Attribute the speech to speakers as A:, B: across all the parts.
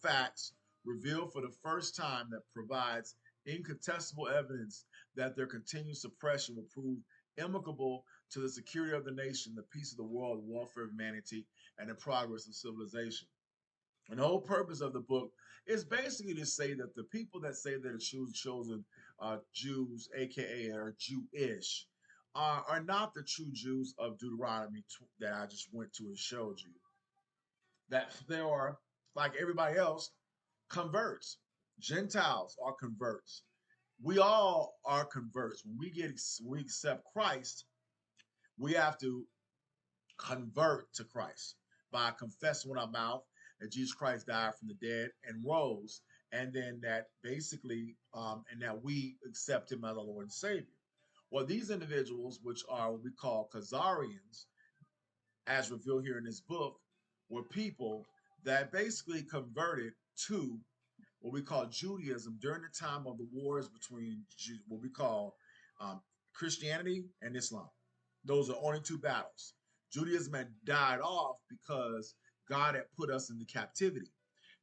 A: facts revealed for the first time that provides incontestable evidence that their continued suppression will prove inimical to the security of the nation, the peace of the world, the welfare of humanity, and the progress of civilization. And the whole purpose of the book is basically to say that the people that say they're the chosen Jews, aka are Jewish, are not the true Jews of Deuteronomy that I just went to and showed you. That there are, like everybody else, converts. Gentiles are converts. We all are converts. When we accept Christ, we have to convert to Christ by confessing with our mouth that Jesus Christ died from the dead and rose, and then that basically, and that we accept him as our Lord and Savior. Well, these individuals, which are what we call Khazarians, as revealed here in this book, were people that basically converted to what we call Judaism during the time of the wars between what we call Christianity and Islam. Those are only two battles. Judaism had died off because God had put us into captivity.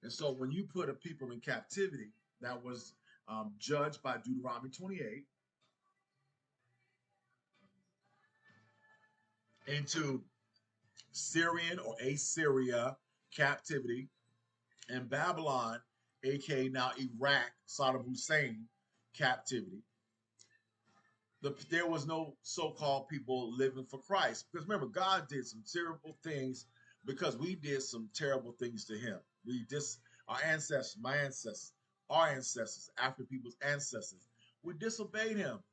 A: And so when you put a people in captivity, that was judged by Deuteronomy 28 into Syrian or Assyria captivity, and Babylon, aka now Iraq, Saddam Hussein captivity. There was no so-called people living for Christ, because remember, God did some terrible things because we did some terrible things to him. Our ancestors, my ancestors, our ancestors, after people's ancestors, we disobeyed him.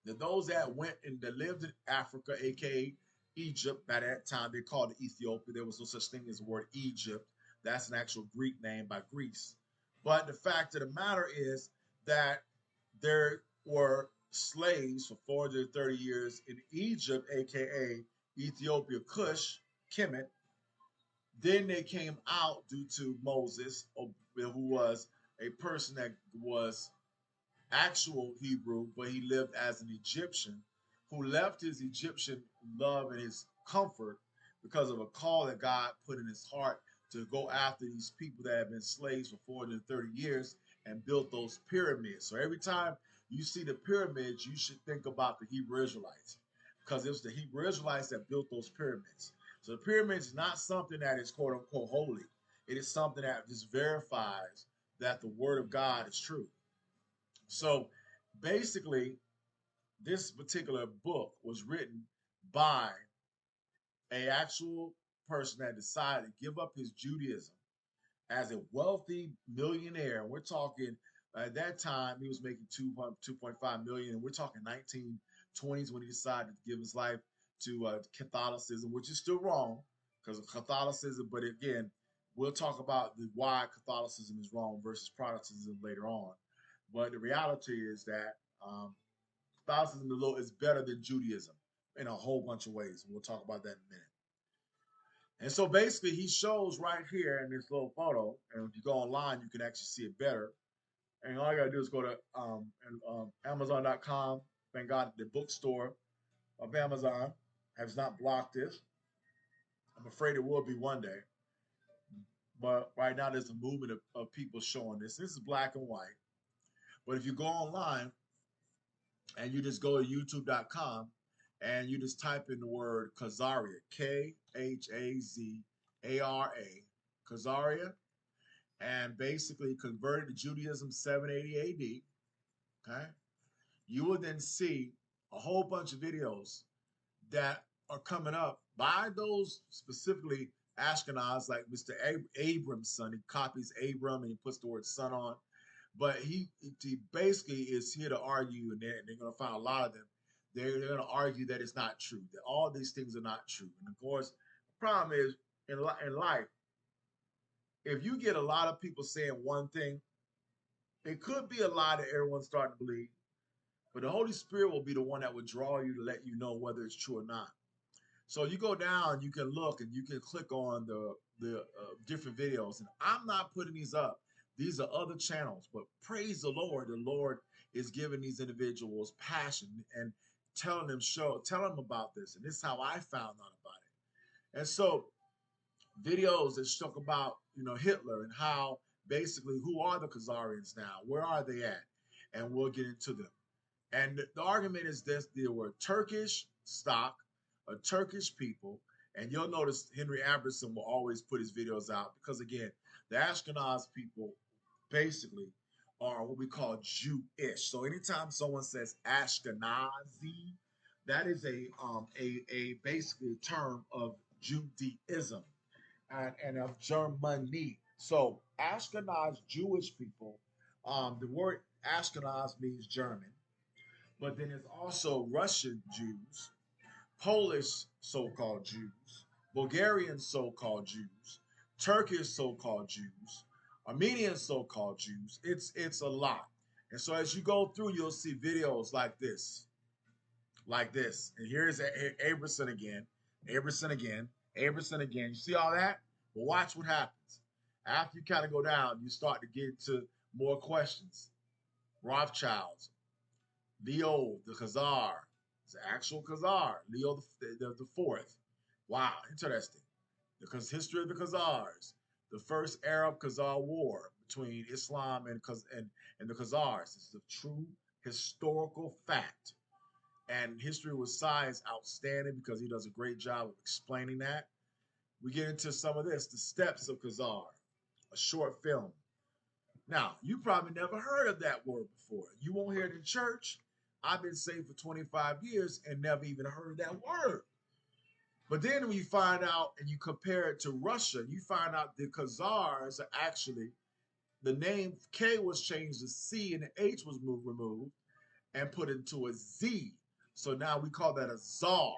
A: Those that went and that lived in Africa, aka Egypt, by that time they called it Ethiopia. There was no such thing as the word Egypt. That's an actual Greek name by Greece. But the fact of the matter is that there were slaves for 430 years in Egypt, aka Ethiopia, Cush, Kemet. Then they came out due to Moses, who was a person that was actual Hebrew, but he lived as an Egyptian, who left his Egyptian love and his comfort because of a call that God put in his heart to go after these people that have been slaves for 430 years and built those pyramids. So every time you see the pyramids, you should think about the Hebrew Israelites, because it was the Hebrew Israelites that built those pyramids. So the pyramids is not something that is quote unquote holy. It is something that just verifies that the word of God is true. So basically, this particular book was written by an actual person that decided to give up his Judaism as a wealthy millionaire. We're talking at that time he was making 2.5 million, and we're talking 1920s when he decided to give his life to Catholicism, which is still wrong because of Catholicism. But again, we'll talk about why Catholicism is wrong versus Protestantism later on. But the reality is that Catholicism is better than Judaism in a whole bunch of ways. We'll talk about that in a minute. And so basically, he shows right here in this little photo, and if you go online, you can actually see it better. And all you gotta do is go to Amazon.com. Thank God the bookstore of Amazon has not blocked this. I'm afraid it will be one day. But right now, there's a movement of people showing this. This is black and white. But if you go online and you just go to YouTube.com and you just type in the word Khazaria, K-H-A-Z-A-R-A, Khazaria, and basically converted to Judaism 780 AD, okay, you will then see a whole bunch of videos that are coming up by those specifically Askenazi, like Mr. Abram's son. He copies Abram and he puts the word son on. But he basically is here to argue, and they're going to find a lot of them. They're going to argue that it's not true, that all these things are not true. And of course, the problem is in life, if you get a lot of people saying one thing, it could be a lie that everyone's starting to believe. But the Holy Spirit will be the one that would draw you to let you know whether it's true or not. So you go down, you can look, and you can click on the different videos. And I'm not putting these up. These are other channels, but praise the Lord. The Lord is giving these individuals passion and telling them about this. And this is how I found out about it. And so videos that talk about, Hitler and how basically who are the Khazarians now? Where are they at? And we'll get into them. And the argument is this: there were Turkish stock, a Turkish people, and you'll notice Henry Amberson will always put his videos out because, again, the Askenazi people basically are what we call Jewish. So anytime someone says Askenazi, that is a basically a term of Judaism and of Germany. So Ashkenaz Jewish people, the word Ashkenaz means German, but then there's also Russian Jews, Polish so-called Jews, Bulgarian so-called Jews, Turkish so-called Jews, Armenian so-called Jews. It's a lot. And so as you go through, you'll see videos like this. And here's Aberson again, Aberson again, Aberson again. You see all that? Well, watch what happens. After you kind of go down, you start to get to more questions. Rothschilds, Leo the Khazar, the actual Khazar, Leo the Fourth. Wow, interesting. The history of the Khazars, the first Arab-Khazar war between Islam and the Khazars. This is a true historical fact. And History with Science outstanding because he does a great job of explaining that. We get into some of this, the steps of Khazar, a short film. Now, you probably never heard of that word before. You won't hear it in church. I've been saved for 25 years and never even heard that word. But then when you find out and you compare it to Russia, you find out the Khazars are actually, the name K was changed to C and the H was removed and put into a Z. So now we call that a Tsar.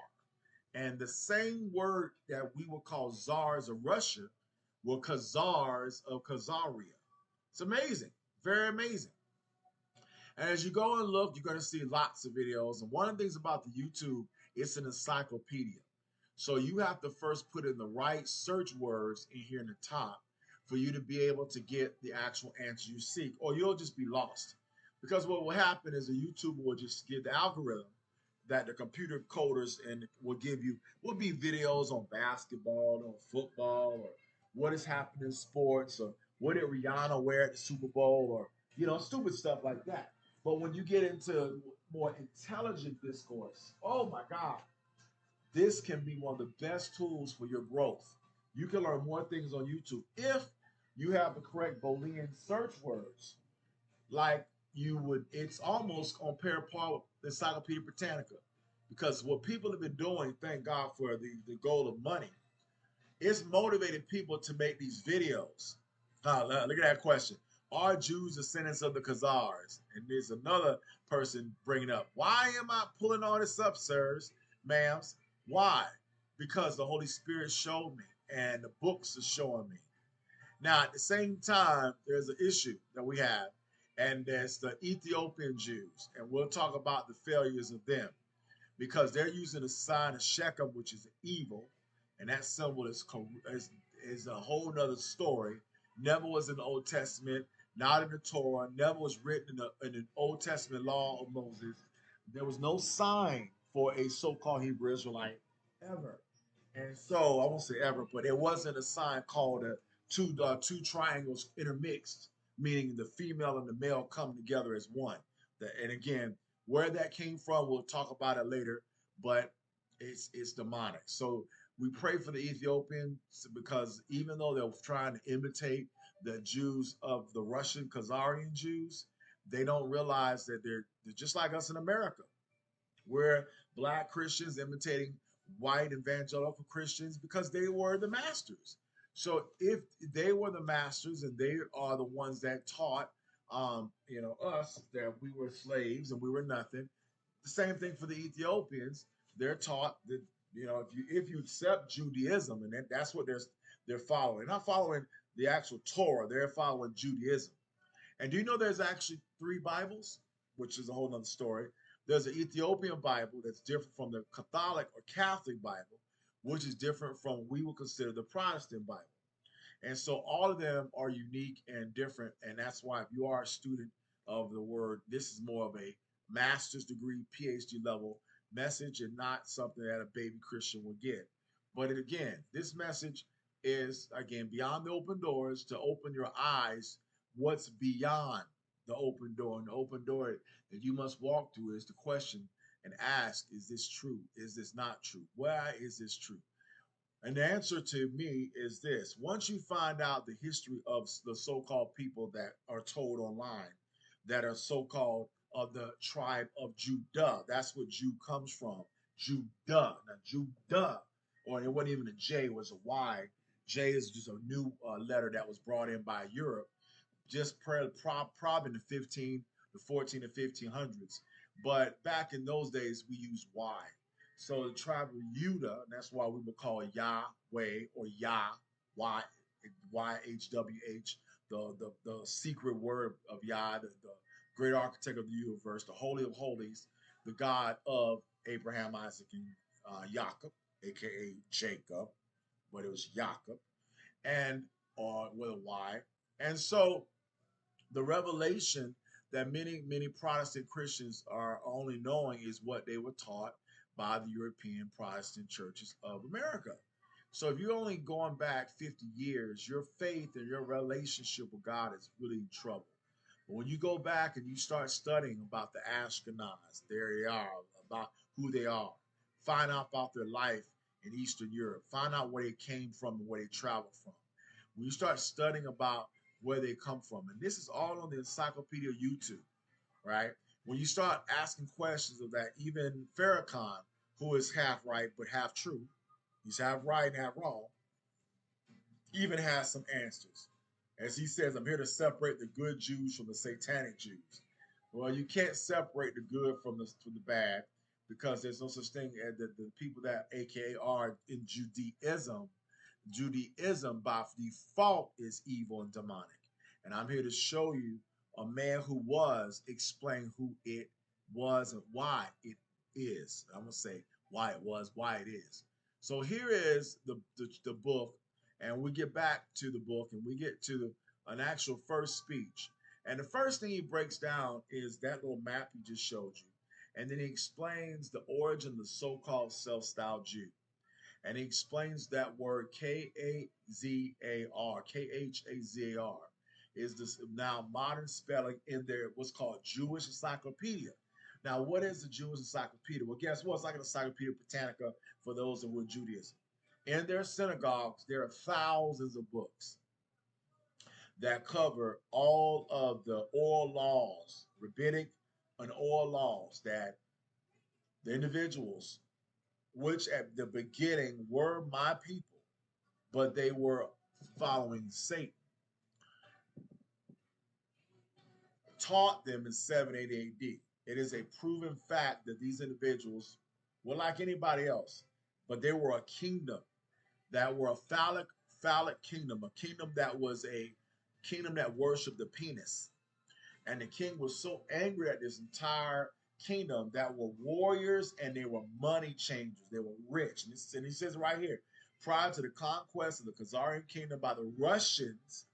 A: And the same word that we will call Czars of Russia were Khazars of Khazaria. It's amazing, very amazing. And as you go and look, you're going to see lots of videos. And one of the things about the YouTube, it's an encyclopedia. So you have to first put in the right search words in here in the top for you to be able to get the actual answer you seek, or you'll just be lost. Because what will happen is a YouTuber will just give the algorithm that the computer coders and will be videos on basketball, on football, or what is happening in sports, or what did Rihanna wear at the Super Bowl, or stupid stuff like that. But when you get into more intelligent discourse, oh my God, this can be one of the best tools for your growth. You can learn more things on YouTube if you have the correct Boolean search words. Like it's almost on par with the Encyclopedia Britannica, because what people have been doing, thank God for the goal of money, it's motivated people to make these videos. Look at that question. Are Jews descendants of the Khazars? And there's another person bringing up, why am I pulling all this up, sirs, ma'ams? Why? Because the Holy Spirit showed me and the books are showing me. Now, at the same time, there's an issue that we have, and that's the Ethiopian Jews. And we'll talk about the failures of them because they're using the sign of Shechem, which is evil. And that symbol is a whole nother story. Never was in the Old Testament, not in the Torah, never was written in the Old Testament law of Moses. There was no sign for a so-called Hebrew Israelite ever. And so, I won't say ever, but it wasn't a sign called two triangles intermixed, meaning the female and the male come together as one. And again, where that came from, we'll talk about it later, but it's demonic. So we pray for the Ethiopians because even though they're trying to imitate the Jews of the Russian Khazarian Jews, they don't realize that they're just like us in America. We're black Christians imitating white evangelical Christians because they were the masters. So if they were the masters and they are the ones that taught, us that we were slaves and we were nothing, the same thing for the Ethiopians. They're taught that if you accept Judaism, and that's what they're following. They're not following the actual Torah. They're following Judaism. And do you know there's actually 3 Bibles, which is a whole nother story. There's an Ethiopian Bible that's different from the Catholic or Catholic Bible, which is different from what we would consider the Protestant Bible. And so all of them are unique and different. And that's why if you are a student of the word, this is more of a master's degree, PhD level message and not something that a baby Christian will get. But again, this message is, again, beyond the open doors, to open your eyes. What's beyond the open door? And the open door that you must walk through is the question and ask, is this true? Is this not true? Why is this true? And the answer to me is this. Once you find out the history of the so-called people that are told online, that are so-called of the tribe of Judah, that's where Jew comes from, Judah. Now, Judah, or it wasn't even a J, it was a Y. J is just a new letter that was brought in by Europe, just probably in the 14 and 1500s. But back in those days, we used Y. So the tribe of Judah, that's why we would call Yahweh or Yah, YHWH, the secret word of Yah, the great architect of the universe, the Holy of Holies, the God of Abraham, Isaac, and Jacob, aka Jacob, but it was Jacob, and with a Y. And so the revelation that many Protestant Christians are only knowing is what they were taught by the European Protestant churches of America. So if you're only going back 50 years, your faith and your relationship with God is really in trouble. But when you go back and you start studying about the Askenazi, there they are, about who they are, find out about their life in Eastern Europe, find out where they came from and where they traveled from. When you start studying about where they come from, and this is all on the Encyclopedia YouTube, right? When you start asking questions of that, even Farrakhan, who is half right but half true, he's half right and half wrong, even has some answers. As he says, I'm here to separate the good Jews from the satanic Jews. Well, you can't separate the good from the bad, because there's no such thing as the people that AKA are in Judaism. Judaism by default is evil and demonic. And I'm here to show you a man who was, explain who it was and why it is. I'm going to say why it was, why it is. So here is the book, and we get back to the book and we get to an actual first speech. And the first thing he breaks down is that little map he just showed you. And then he explains the origin of the so-called self-styled Jew. And he explains that word Khazar, Khazar, is this now modern spelling in their what's called Jewish Encyclopedia. Now, what is the Jewish Encyclopedia? Well, guess what? It's like an Encyclopedia Britannica for those who are Judaism. In their synagogues, there are thousands of books that cover all of the oral laws, rabbinic and oral laws that the individuals, which at the beginning were my people, but they were following Satan, taught them in 780 AD. It is a proven fact that these individuals were like anybody else, but they were a kingdom that were a phallic kingdom, a kingdom that was a kingdom that worshiped the penis. And the king was so angry at this entire kingdom that were warriors and they were money changers. They were rich. And he says right here, prior to the conquest of the Khazarian kingdom by the Russians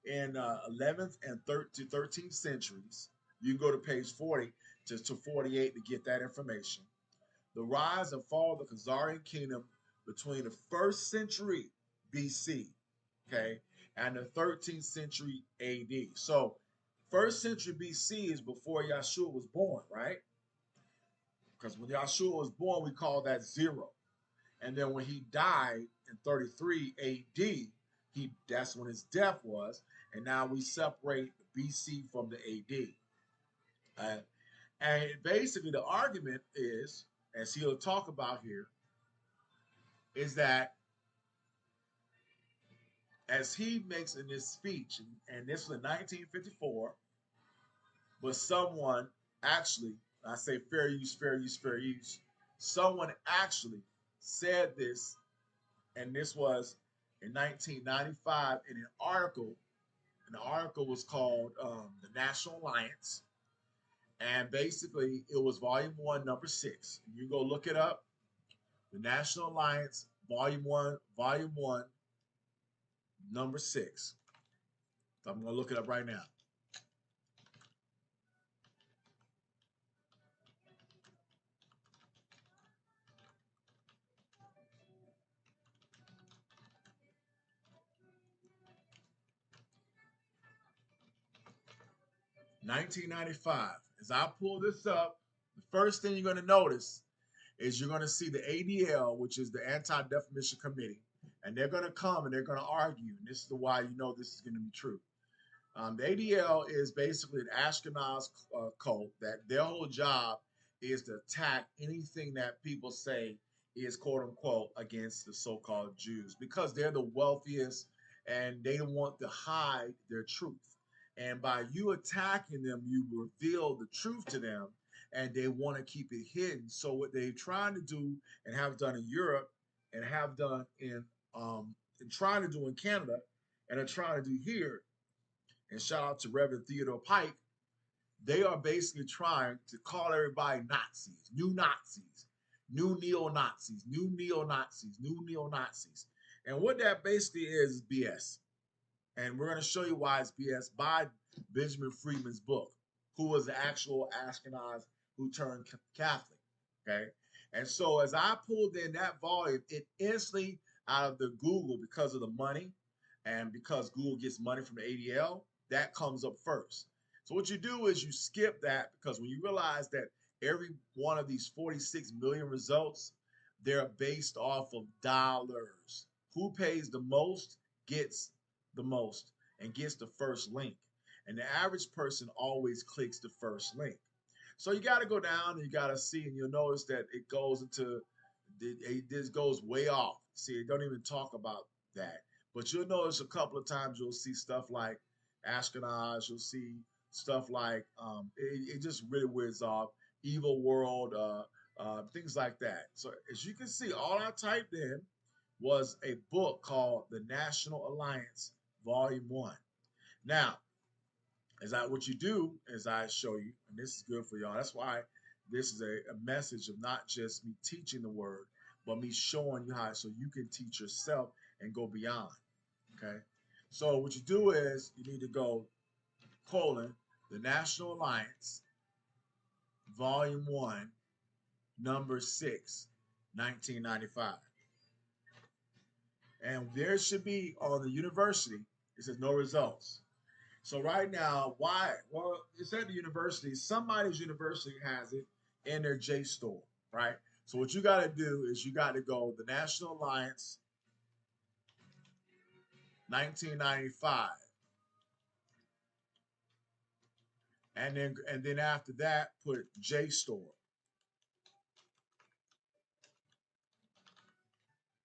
A: in 11th and 13th centuries, you can go to page 40 to 48 to get that information. The rise and fall of the Khazarian kingdom between the 1st century BC, okay, and the 13th century AD. So 1st century BC is before Yeshua was born, right? Because when Yeshua was born, we call that 0. And then when he died in 33 AD, that's when his death was. And now we separate the BC from the AD. And basically the argument is, as he'll talk about here, is that as he makes in this speech, and this was in 1954, but someone actually, I say fair use, someone actually said this, and this was in 1995 in an article, and the article was called The National Alliance, and basically it was volume 1, number 6. You go look it up, The National Alliance, volume 1, number 6. So I'm going to look it up right now. 1995. As I pull this up, the first thing you're going to notice is you're going to see the ADL, which is the Anti-Defamation Committee, and they're going to come and they're going to argue. And this is the why you know this is going to be true. The ADL is basically an Askenazi cult that their whole job is to attack anything that people say is quote unquote against the so-called Jews because they're the wealthiest and they want to hide their truth. And by you attacking them, you reveal the truth to them and they want to keep it hidden. So what they're trying to do and have done in Europe and have done in trying to do in Canada and are trying to do here, and shout out to Reverend Theodore Pike, they are basically trying to call everybody Nazis, new neo-Nazis, new neo-Nazis, new neo-Nazis. And what that basically is BS. And we're going to show you why it's BS by Benjamin Freedman's book, who was the actual Askenazi who turned Catholic, okay? And so as I pulled in that volume, it instantly out of the Google, because of the money and because Google gets money from the ADL, that comes up first. So what you do is you skip that because when you realize that every one of these 46 million results, they're based off of dollars. Who pays the most gets the most and gets the first link. And the average person always clicks the first link. So you got to go down and you got to see, and you'll notice that it goes into, this goes way off. See, it don't even talk about that. But you'll notice a couple of times you'll see stuff like Askenazi, you'll see stuff like, it just really weirds off, evil world, things like that. So as you can see, all I typed in was a book called The National Alliance, Volume 1. Now, what you do is I show you, and this is good for y'all. That's why this is a message of not just me teaching the word, but me showing you how so you can teach yourself and go beyond, okay? So what you do is you need to go The National Alliance, Volume 1, Number 6, 1995. And there should be on the university, it says no results. So right now, why? Well, it's at the university. Somebody's university has it in their JSTOR, right? So what you got to do is you got to go the National Alliance 1995. And then after that, put JSTOR.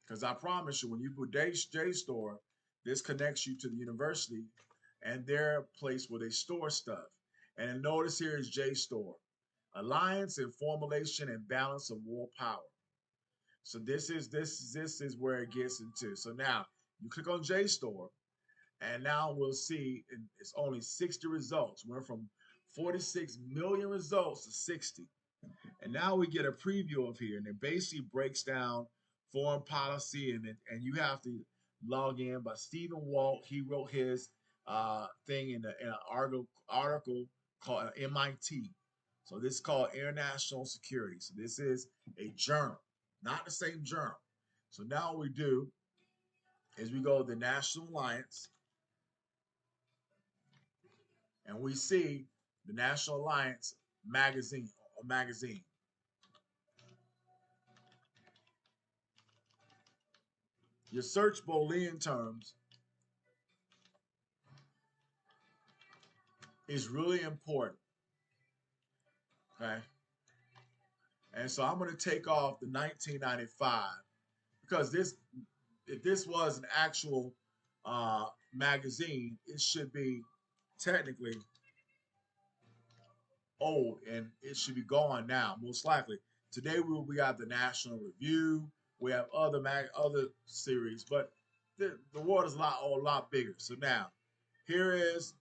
A: Because I promise you, when you put JSTOR, this connects you to the university and their place where they store stuff. And then notice here is JSTOR, Alliance and Formulation and Balance of World Power. So this is where it gets into. So now you click on JSTOR, and now we'll see it's only 60 results. We're from 46 million results to 60. And now we get a preview of here, and it basically breaks down foreign policy, and you have to log in by Stephen Walt. He wrote his thing in an article called MIT. So this is called International Security. So this is a journal, not the same journal. So now what we do is we go to the National Alliance, and we see the National Alliance magazine. Your search Boolean terms is really important, okay? And so I'm going to take off the 1995 because if this was an actual magazine, it should be technically old and it should be gone now, most likely. Today we got the National Review, we have other series, but the world is a lot bigger. So now, here is,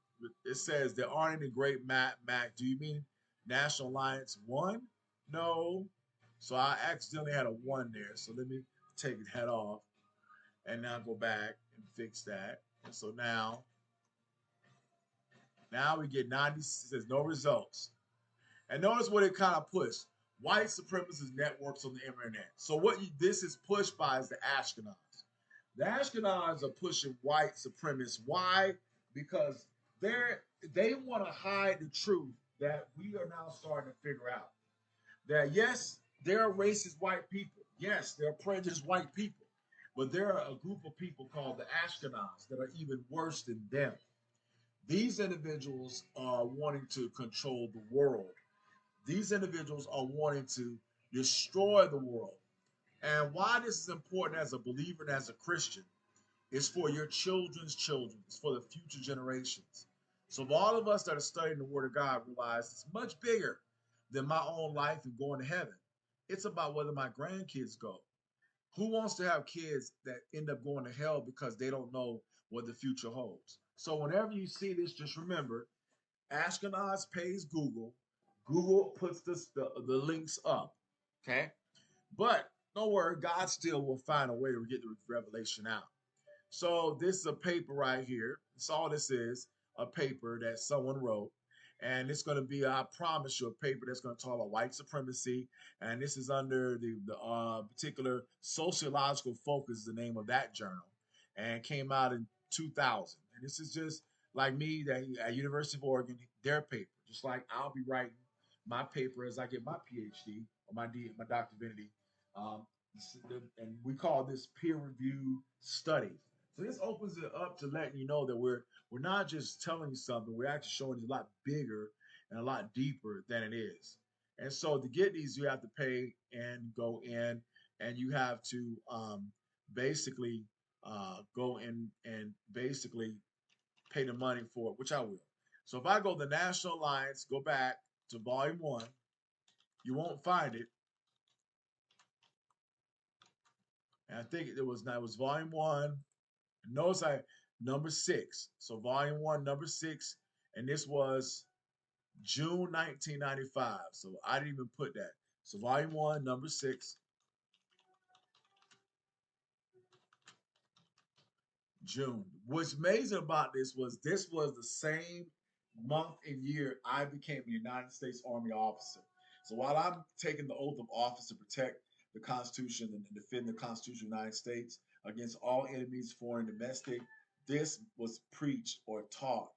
A: it says there aren't any great Mac. Do you mean National Alliance 1? No. So I accidentally had a 1 there. So let me take that off and now go back and fix that. And so now we get 90, it says no results. And notice what it kind of puts. White supremacist networks on the internet. So what this is pushed by is the Askenazi. The Askenazi are pushing white supremacists. Why? Because they want to hide the truth that we are now starting to figure out. That yes, there are racist white people. Yes, there are prejudiced white people. But there are a group of people called the Askenazi that are even worse than them. These individuals are wanting to control the world. These individuals are wanting to destroy the world. And why this is important as a believer and as a Christian is for your children's children. It's for the future generations. So if all of us that are studying the Word of God realize it's much bigger than my own life and going to heaven. It's about whether my grandkids go. Who wants to have kids that end up going to hell because they don't know what the future holds? So whenever you see this, just remember, Ashkenaz pays Google. Google puts the links up. Okay? But don't worry, God still will find a way to get the revelation out. So this is a paper right here. That's all this is, a paper that someone wrote. And it's going to be, I promise you, a paper that's going to talk about white supremacy. And this is under the particular sociological focus, is the name of that journal. And came out in 2000. And this is just like me that at University of Oregon, their paper. Just like I'll be writing my paper as I get my PhD or my Dr. Divinity. And we call this peer-reviewed studies. So this opens it up to letting you know that we're not just telling you something, we're actually showing you a lot bigger and a lot deeper than it is. And so to get these, you have to pay and go in, and you have to basically go in and basically pay the money for it, which I will. So if I go to the National Alliance, go back to Volume 1, you won't find it. And I think it was Volume 1. Notice number 6. So Volume 1, number 6, and this was June 1995. So I didn't even put that. So Volume 1, number 6, June. What's amazing about this was the same month and year I became a United States Army officer. So while I'm taking the oath of office to protect the Constitution and defend the Constitution of the United States against all enemies, foreign and domestic, this was preached or taught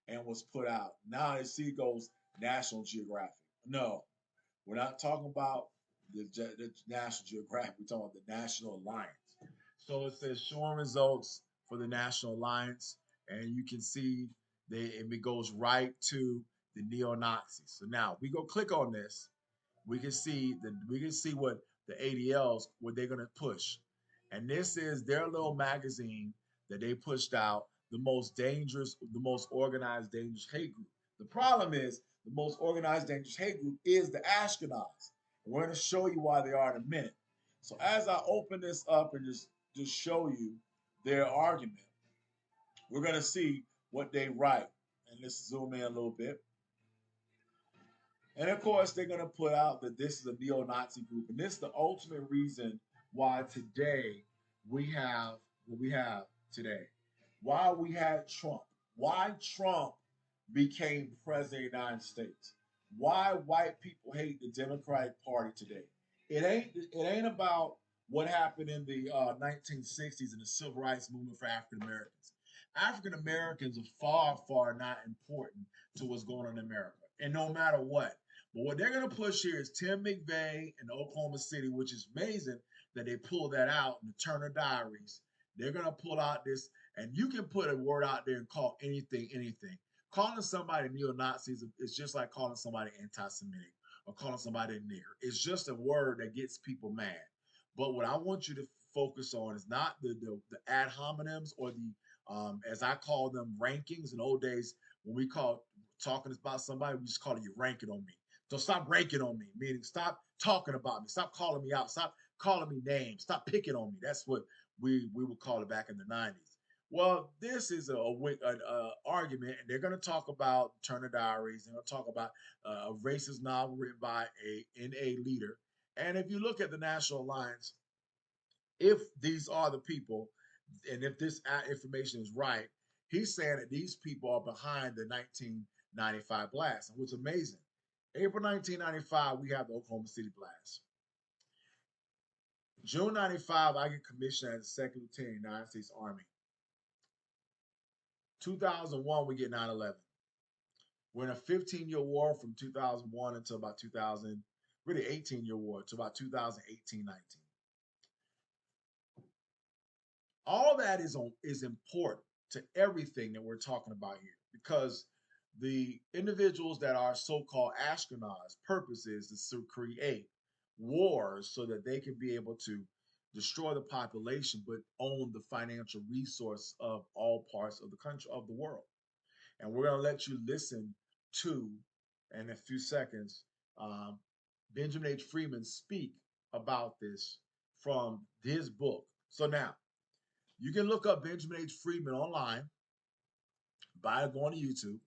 A: and was put out. Now you see it goes National Geographic. No, we're not talking about the National Geographic. We're talking about the National Alliance. So it says showing results for the National Alliance, and you can see it goes right to the neo-Nazis. So now we go click on this, we can see what the ADLs, what they're gonna push. And this is their little magazine that they pushed out, the most dangerous, the most organized dangerous hate group. The problem is the most organized dangerous hate group is the Ashkenaz. And we're gonna show you why they are in a minute. So as I open this up and just show you their argument, we're going to see what they write. And let's zoom in a little bit. And of course, they're going to put out that this is a neo-Nazi group. And this is the ultimate reason why today we have what we have today. Why we had Trump. Why Trump became president of the United States. Why white people hate the Democratic Party today. It ain't about what happened in the 1960s and the civil rights movement for African Americans. African Americans are far, far not important to what's going on in America, and no matter what. But what they're going to push here is Tim McVeigh in Oklahoma City, which is amazing that they pulled that out in the Turner Diaries. They're going to pull out this, and you can put a word out there and call anything, anything. Calling somebody neo-Nazis is just like calling somebody anti-Semitic or calling somebody a nigger. It's just a word that gets people mad. But what I want you to focus on is not the ad hominems or the, as I call them, rankings. In old days, when we call talking about somebody, we just call it you ranking on me. So stop ranking on me, meaning stop talking about me. Stop calling me out. Stop calling me names. Stop picking on me. That's what we would call it back in the 90s. Well, this is an argument, and they're going to talk about Turner Diaries. They're going to talk about a racist novel written by a NA leader. And if you look at the National Alliance, if these are the people, and if this information is right, he's saying that these people are behind the 1995 blast, and what's amazing. April 1995, we have the Oklahoma City blast. June 95, I get commissioned as a second lieutenant in the United States Army. 2001, we get 9/11. We're in a 15-year war from 2001 until about 2000, really 18-year war to about 2018, 19. All that is important to everything that we're talking about here, because the individuals that are so-called Askenazi purpose is to create wars so that they can be able to destroy the population but own the financial resource of all parts of the country, of the world. And we're going to let you listen to, in a few seconds, Benjamin H. Freedman speak about this from his book. So now, you can look up Benjamin H. Freedman online by going to YouTube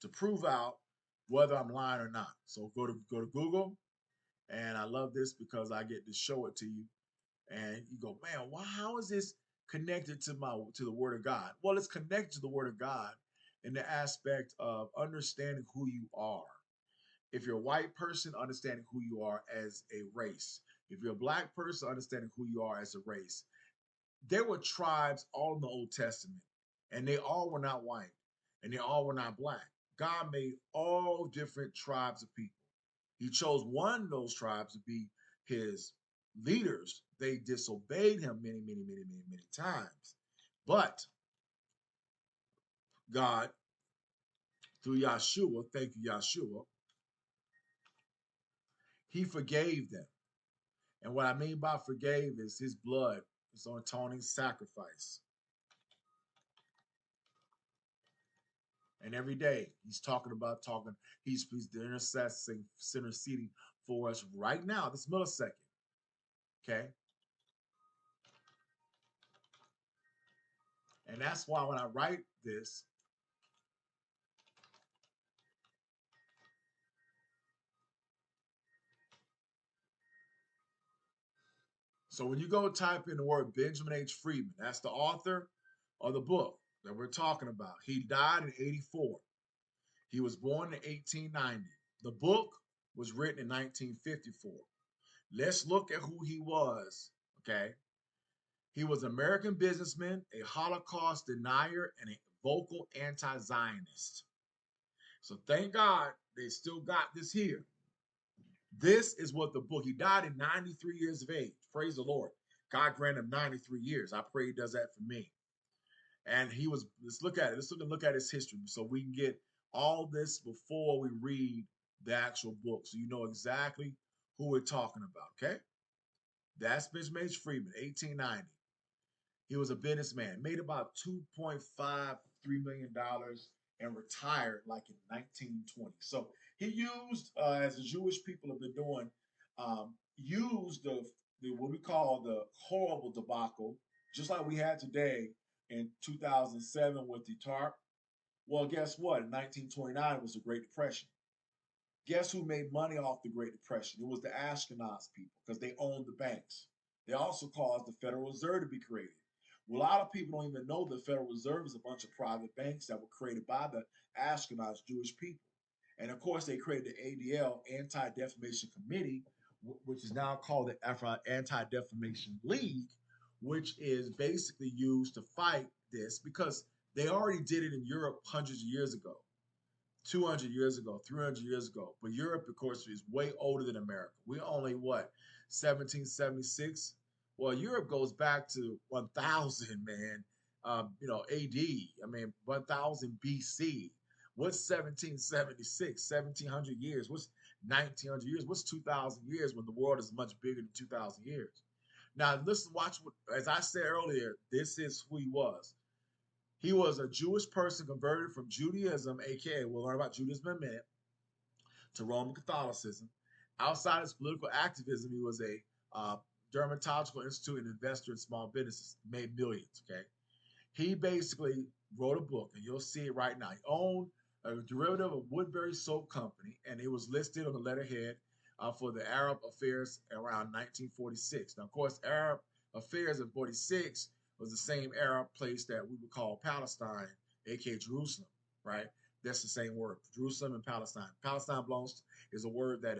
A: to prove out whether I'm lying or not. So go to Google, and I love this because I get to show it to you, and you go, man, how is this connected to the Word of God? Well, it's connected to the Word of God in the aspect of understanding who you are. If you're a white person, understanding who you are as a race. If you're a black person, understanding who you are as a race. There were tribes all in the Old Testament, and they all were not white, and they all were not black. God made all different tribes of people. He chose one of those tribes to be his leaders. They disobeyed him many, many, many, many, many times. But God, through Yeshua, thank you, Yeshua, he forgave them. And what I mean by forgave is his blood, his atoning sacrifice. And every day he's he's interceding for us right now, this millisecond. Okay. And that's why when I write this, so when you go type in the word Benjamin H. Freedman, that's the author of the book that we're talking about. He died in 84. He was born in 1890. The book was written in 1954. Let's look at who he was, okay? He was an American businessman, a Holocaust denier, and a vocal anti-Zionist. So thank God they still got this here. This is what the book, he died in 93 years of age. Praise the Lord. God granted him 93 years. I pray he does that for me. And he was, let's look at it. Let's look at his history so we can get all this before we read the actual book, so you know exactly who we're talking about, okay? That's Benjamin H. Freedman, 1890. He was a businessman, made about $2.53 million and retired like in 1920. So he used, as the Jewish people have been doing, used the what we call the horrible debacle, just like we had today in 2007 with the TARP. Well, guess what? In 1929 was the Great Depression. Guess who made money off the Great Depression? It was the Askenazi people, because they owned the banks. They also caused the Federal Reserve to be created. Well, a lot of people don't even know the Federal Reserve is a bunch of private banks that were created by the Askenazi Jewish people. And of course, they created the ADL, Anti-Defamation Committee, which is now called the Anti-Defamation League, which is basically used to fight this, because they already did it in Europe hundreds of years ago. 200 years ago, 300 years ago. But Europe, of course, is way older than America. We're only, what, 1776? Well, Europe goes back to 1000, man, AD. I mean, 1000 BC. What's 1776? 1700 years. What's 1900 years? What's 2000 years when the world is much bigger than 2000 years? Now, listen, watch what, as I said earlier, this is who he was. He was a Jewish person converted from Judaism, aka, we'll learn about Judaism in a minute, to Roman Catholicism. Outside his political activism, he was a dermatological institute and investor in small businesses, made millions, okay? He basically wrote a book, and you'll see it right now. He owned a derivative of Woodbury Soap Company, and it was listed on the letterhead for the Arab Affairs around 1946. Now, of course, Arab Affairs in 46 was the same Arab place that we would call Palestine, aka Jerusalem, right? That's the same word, Jerusalem and Palestine. Palestine is a word that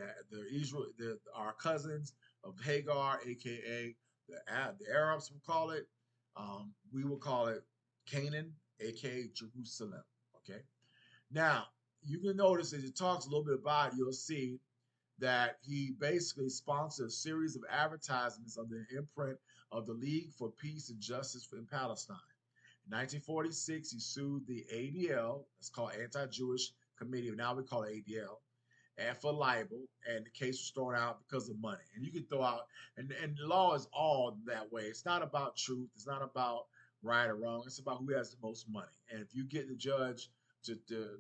A: our cousins of Hagar, aka the Arabs will call it. We will call it Canaan, aka Jerusalem. Okay. Now you can notice as it talks a little bit about it, you'll see that he basically sponsored a series of advertisements under the imprint of the League for Peace and Justice in Palestine. In 1946, he sued the ADL, it's called Anti-Jewish Committee, now we call it ADL, and for libel, and the case was thrown out because of money. And you can throw out, and the law is all that way. It's not about truth. It's not about right or wrong. It's about who has the most money. And if you get the judge to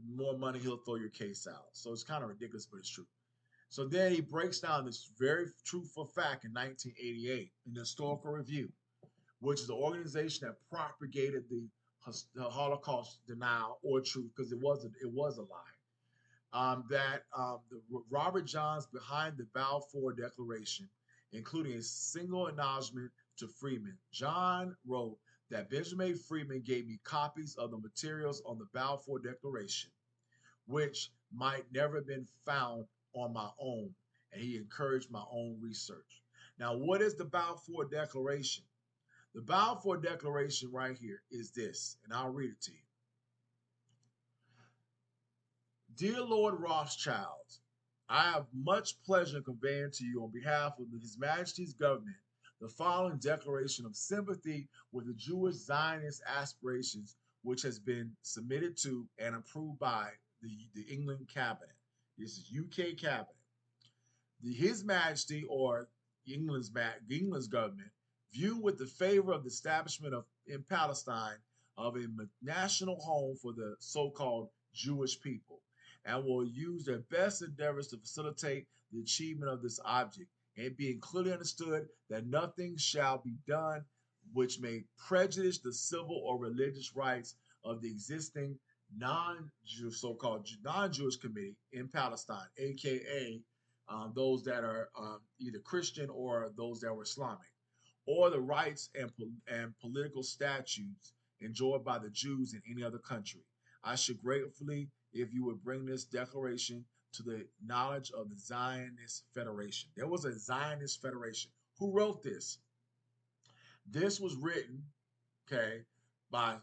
A: more money, he'll throw your case out. So it's kind of ridiculous, but it's true. So then he breaks down this very truthful fact in 1988 in the Historical Review, which is an organization that propagated the Holocaust denial or truth, because it was a lie. The Robert Johns behind the Balfour Declaration, including a single acknowledgement to Freedman. John wrote that Benjamin Freedman gave me copies of the materials on the Balfour Declaration, which might never have been found on my own, and he encouraged my own research. Now, what is the Balfour Declaration? The Balfour Declaration right here is this, and I'll read it to you. Dear Lord Rothschild, I have much pleasure in conveying to you on behalf of His Majesty's government the following declaration of sympathy with the Jewish Zionist aspirations, which has been submitted to and approved by the England cabinet. This is UK cabinet. His Majesty, or England's government, view with the favor of the establishment in Palestine of a national home for the so-called Jewish people, and will use their best endeavors to facilitate the achievement of this object, and being clearly understood that nothing shall be done which may prejudice the civil or religious rights of the existing so-called non-Jewish committee in Palestine, aka those that are either Christian or those that were Islamic, or the rights and political statutes enjoyed by the Jews in any other country. I should gratefully if you would bring this declaration to the knowledge of the Zionist Federation. There was a Zionist Federation. Who wrote this? This was written, okay, by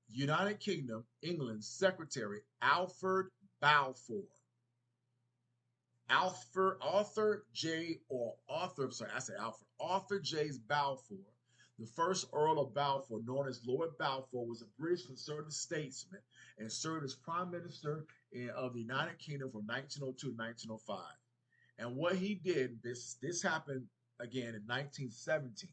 A: United Kingdom, England's Secretary Alfred Balfour. Arthur J. Balfour, the first Earl of Balfour, known as Lord Balfour, was a British conservative statesman and served as Prime Minister of the United Kingdom from 1902 to 1905. And what he did, this happened again in 1917,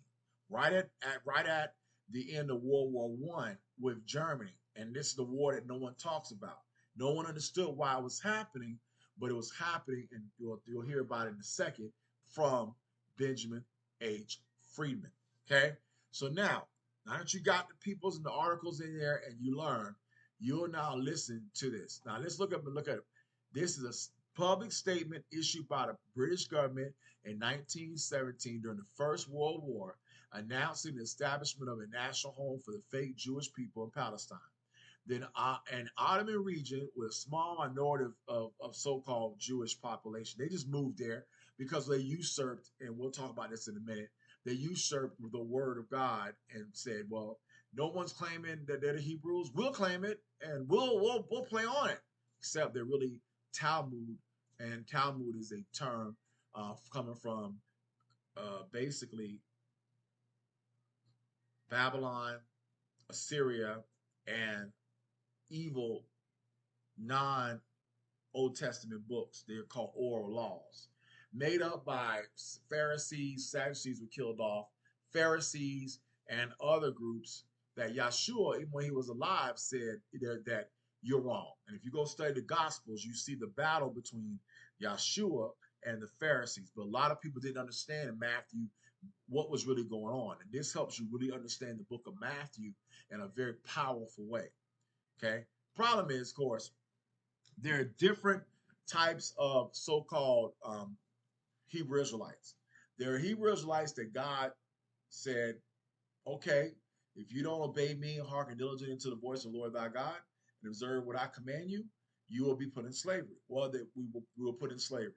A: right at the end of World War I with Germany. And this is the war that no one talks about. No one understood why it was happening, but it was happening, and you'll hear about it in a second, from Benjamin H. Freedman. Okay? So now that you got the peoples and the articles in there and you learn, you'll now listen to this. Now let's look at it. This is a public statement issued by the British government in 1917 during the First World War, announcing the establishment of a national home for the fake Jewish people in Palestine. Then an Ottoman region with a small minority of so-called Jewish population. They just moved there because they usurped, and we'll talk about this in a minute, they usurped the word of God and said, well, no one's claiming that they're the Hebrews. We'll claim it, and we'll play on it. Except they're really Talmud, and Talmud is a term coming from basically Babylon, Assyria, and evil non-Old Testament books. They're called oral laws, made up by Pharisees. Sadducees were killed off. Pharisees and other groups that Yeshua, even when he was alive, said that you're wrong. And if you go study the Gospels, you see the battle between Yeshua and the Pharisees. But a lot of people didn't understand in Matthew what was really going on. And this helps you really understand the book of Matthew in a very powerful way. Okay. Problem is, of course, there are different types of so-called Hebrew Israelites. There are Hebrew Israelites that God said, okay, if you don't obey me and hearken diligently to the voice of the Lord thy God and observe what I command you, you will be put in slavery. Well, that we will put in slavery.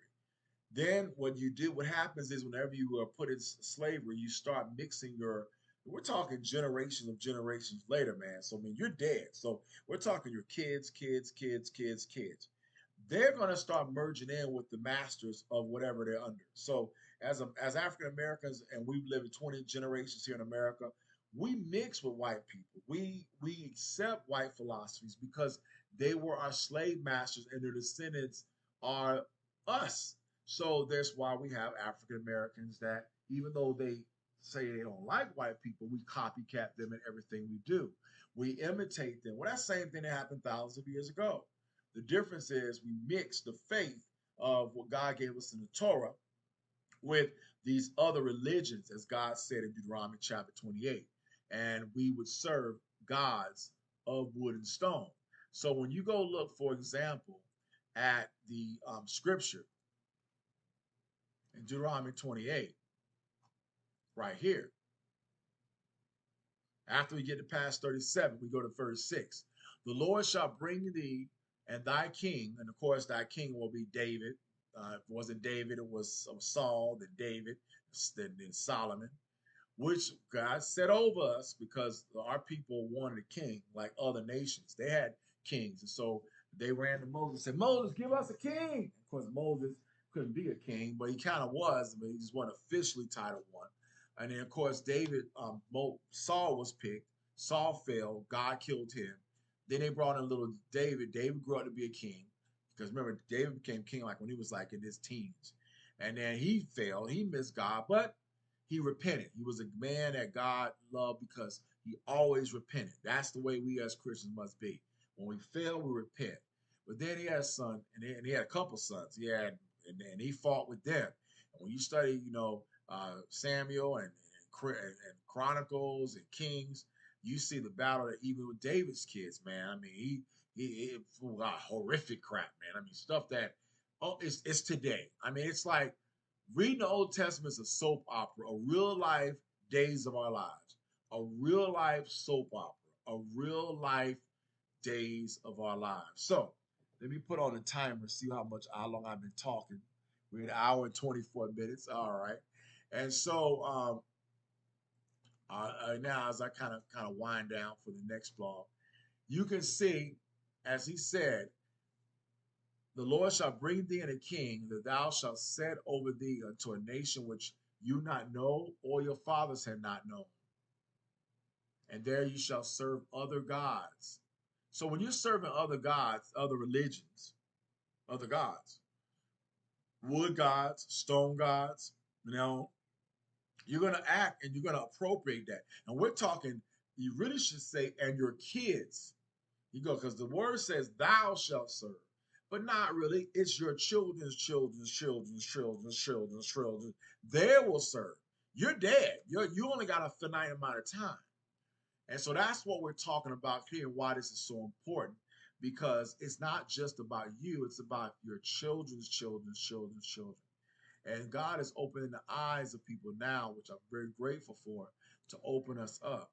A: Then what happens is whenever you are put in slavery, you start mixing we're talking generations of generations later, man. So, I mean, you're dead. So we're talking your kids. they're going to start merging in with the masters of whatever they're under. So as African Americans, and we've lived 20 generations here in America, we mix with white people. We accept white philosophies because they were our slave masters and their descendants are us. So that's why we have African Americans that, even though they say they don't like white people, we copycat them in everything we do. We imitate them. Well, that same thing that happened thousands of years ago. The difference is we mix the faith of what God gave us in the Torah with these other religions, as God said in Deuteronomy chapter 28. And we would serve gods of wood and stone. So when you go look, for example, at the scripture in Deuteronomy 28, right here, after we get to past 37, we go to verse 6. The Lord shall bring thee and thy king, and of course thy king will be David. If it wasn't David, it was Saul, then David, then Solomon, which God set over us because our people wanted a king like other nations. They had kings. And so they ran to Moses and said, Moses, give us a king. Of course, Moses couldn't be a king, but he kind of was, but he just wasn't officially titled one. And then, of course, Saul was picked. Saul fell. God killed him. Then they brought in little David. David grew up to be a king. Because remember, David became king like when he was like in his teens. And then he fell. He missed God, but he repented. He was a man that God loved because he always repented. That's the way we as Christians must be. When we fail, we repent. But then he had a son, and he had a couple sons. And he fought with them. And when you study, Samuel and Chronicles and Kings, you see the battle that even with David's kids, man. I mean, he got horrific crap, man. I mean, stuff that it's today. I mean, it's like reading the Old Testament is a soap opera, a real life days of our lives, a real life soap opera, a real life days of our lives. So let me put on the timer, see how long I've been talking. We're at 1 hour and 24 minutes. All right. And so now as I kind of wind down for the next blog, you can see, as he said, the Lord shall bring thee in a king that thou shalt set over thee unto a nation which you not know or your fathers had not known. And there you shall serve other gods. So when you're serving other gods, other religions, other gods, wood gods, stone gods, you're going to act and you're going to appropriate that. And we're talking, you really should say, and your kids. Because the word says thou shalt serve. But not really. It's your children's children's children's children's children's children. They will serve. You're dead. You only got a finite amount of time. And so that's what we're talking about here and why this is so important. Because it's not just about you. It's about your children's children's children's children. And God is opening the eyes of people now, which I'm very grateful for, to open us up.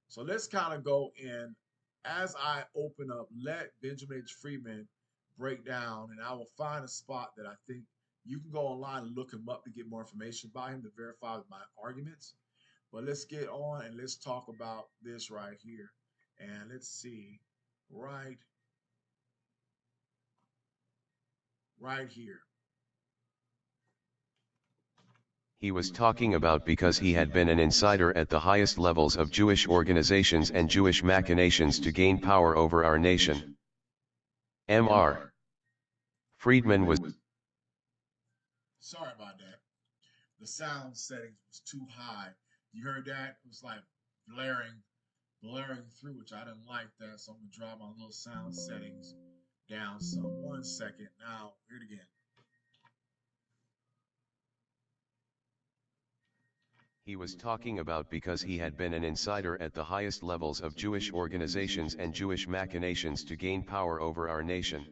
A: So let's kind of go in. As I open up, let Benjamin H. Freedman break down, and I will find a spot that I think you can go online and look him up to get more information about him to verify my arguments. But let's get on and let's talk about this right here. And let's see, right here.
B: He was talking about because he had been an insider at the highest levels of Jewish organizations and Jewish machinations to gain power over our nation. Mr. Freedman was...
A: Sorry about that. The sound settings was too high. You heard that? It was like blaring through, which I didn't like that. So I'm going to drop my little sound settings down some. 1 second. Now, hear it again.
B: He was talking about because he had been an insider at the highest levels of Jewish organizations and Jewish machinations to gain power over our nation.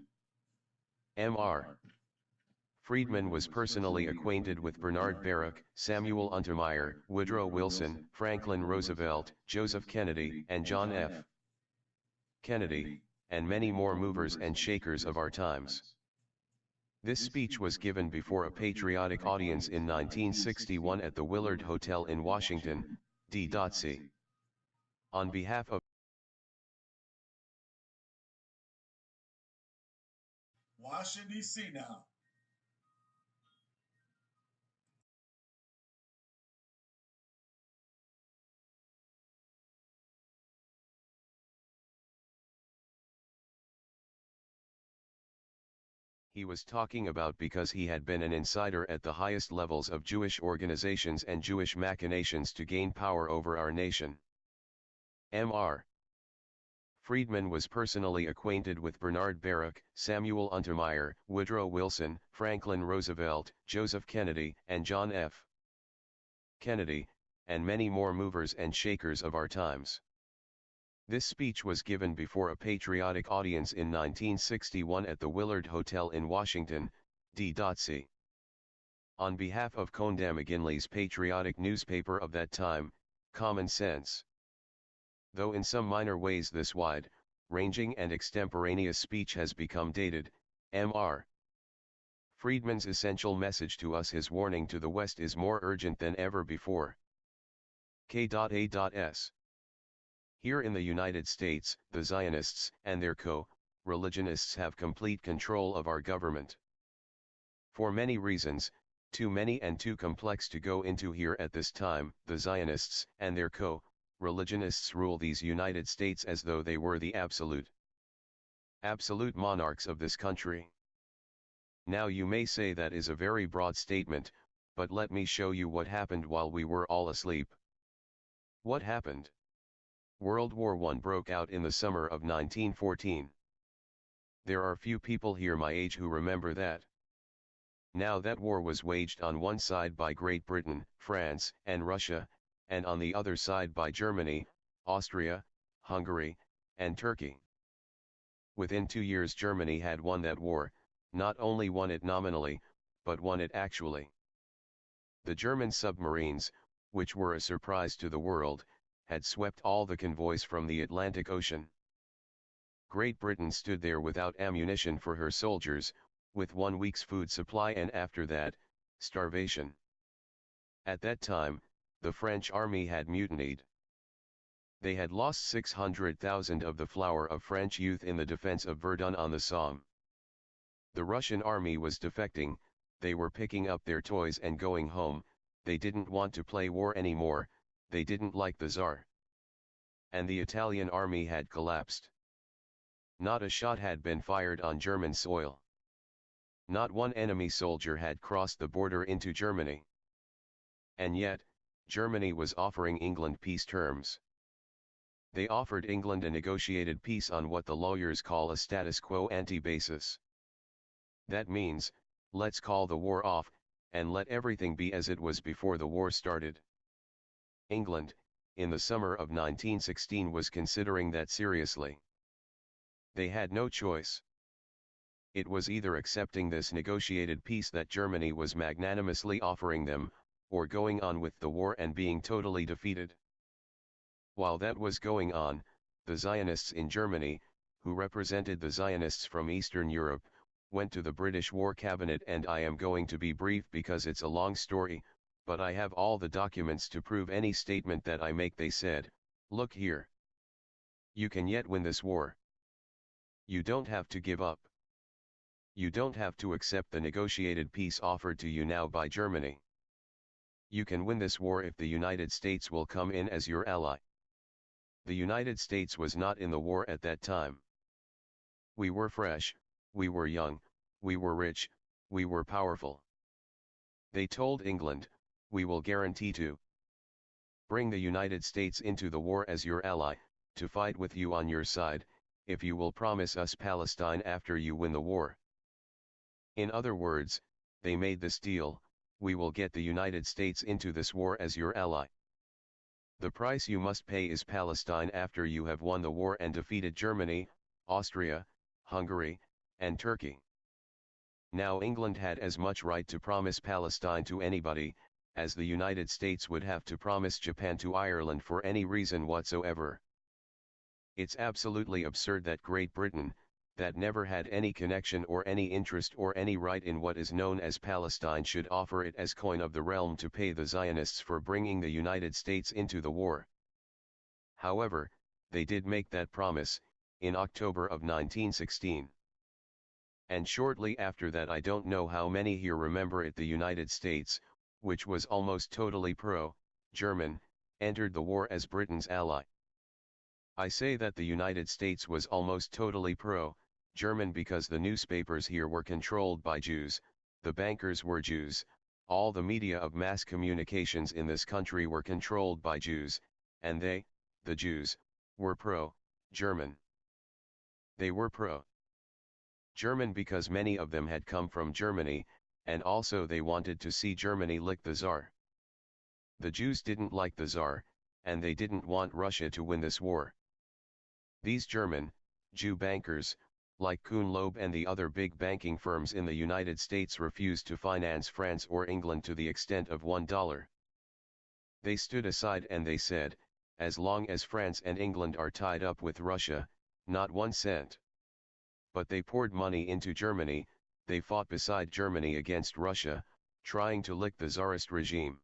B: Mr. Freedman was personally acquainted with Bernard Baruch, Samuel Untermeyer, Woodrow Wilson, Franklin Roosevelt, Joseph Kennedy, and John F. Kennedy, and many more movers and shakers of our times. This speech was given before a patriotic audience in 1961 at the Willard Hotel in Washington, D.C. On behalf of...
A: Washington, D.C. now.
B: He was talking about because he had been an insider at the highest levels of Jewish organizations and Jewish machinations to gain power over our nation. Mr. Freedman was personally acquainted with Bernard Baruch, Samuel Untermeyer, Woodrow Wilson, Franklin Roosevelt, Joseph Kennedy, and John F. Kennedy, and many more movers and shakers of our times. This speech was given before a patriotic audience in 1961 at the Willard Hotel in Washington, D.C. On behalf of Conda McGinley's patriotic newspaper of that time, Common Sense. Though in some minor ways this wide-ranging and extemporaneous speech has become dated, Mr. Freedman's essential message to us, his warning to the West, is more urgent than ever before. K.A.S. Here in the United States, the Zionists and their co-religionists have complete control of our government. For many reasons, too many and too complex to go into here at this time, the Zionists and their co-religionists rule these United States as though they were the absolute monarchs of this country. Now you may say that is a very broad statement, but let me show you what happened while we were all asleep. What happened? World War I broke out in the summer of 1914. There are few people here my age who remember that. Now that war was waged on one side by Great Britain, France, and Russia, and on the other side by Germany, Austria, Hungary, and Turkey. Within 2 years Germany had won that war, not only won it nominally, but won it actually. The German submarines, which were a surprise to the world, had swept all the convoys from the Atlantic Ocean. Great Britain stood there without ammunition for her soldiers, with 1 week's food supply, and after that, starvation. At that time, the French army had mutinied. They had lost 600,000 of the flower of French youth in the defense of Verdun on the Somme. The Russian army was defecting, they were picking up their toys and going home, they didn't want to play war anymore, they didn't like the Tsar. And the Italian army had collapsed. Not a shot had been fired on German soil. Not one enemy soldier had crossed the border into Germany. And yet, Germany was offering England peace terms. They offered England a negotiated peace on what the lawyers call a status quo ante basis. That means, let's call the war off, and let everything be as it was before the war started. England, in the summer of 1916, was considering that seriously. They had no choice. It was either accepting this negotiated peace that Germany was magnanimously offering them, or going on with the war and being totally defeated. While that was going on, the Zionists in Germany, who represented the Zionists from Eastern Europe, went to the British War Cabinet, and I am going to be brief because it's a long story, but I have all the documents to prove any statement that I make. They said, look here. You can yet win this war. You don't have to give up. You don't have to accept the negotiated peace offered to you now by Germany. You can win this war if the United States will come in as your ally. The United States was not in the war at that time. We were fresh, we were young, we were rich, we were powerful. They told England, we will guarantee to bring the United States into the war as your ally, to fight with you on your side, if you will promise us Palestine after you win the war. In other words, they made this deal, we will get the United States into this war as your ally. The price you must pay is Palestine after you have won the war and defeated Germany, Austria, Hungary, and Turkey. Now England had as much right to promise Palestine to anybody, as the United States would have to promise Japan to Ireland for any reason whatsoever. It's absolutely absurd that Great Britain, that never had any connection or any interest or any right in what is known as Palestine, should offer it as coin of the realm to pay the Zionists for bringing the United States into the war. However, they did make that promise, in October of 1916. And shortly after that, I don't know how many here remember it, the United States, which was almost totally pro-German, entered the war as Britain's ally. I say that the United States was almost totally pro-German because the newspapers here were controlled by Jews, the bankers were Jews, all the media of mass communications in this country were controlled by Jews, and they, the Jews, were pro-German. They were pro-German because many of them had come from Germany, and also they wanted to see Germany lick the Tsar. The Jews didn't like the Tsar, and they didn't want Russia to win this war. These Jew bankers, like Kuhn Loeb and the other big banking firms in the United States, refused to finance France or England to the extent of $1. They stood aside and they said, as long as France and England are tied up with Russia, not 1 cent. But they poured money into Germany, they fought beside Germany against Russia, trying to lick the Tsarist regime.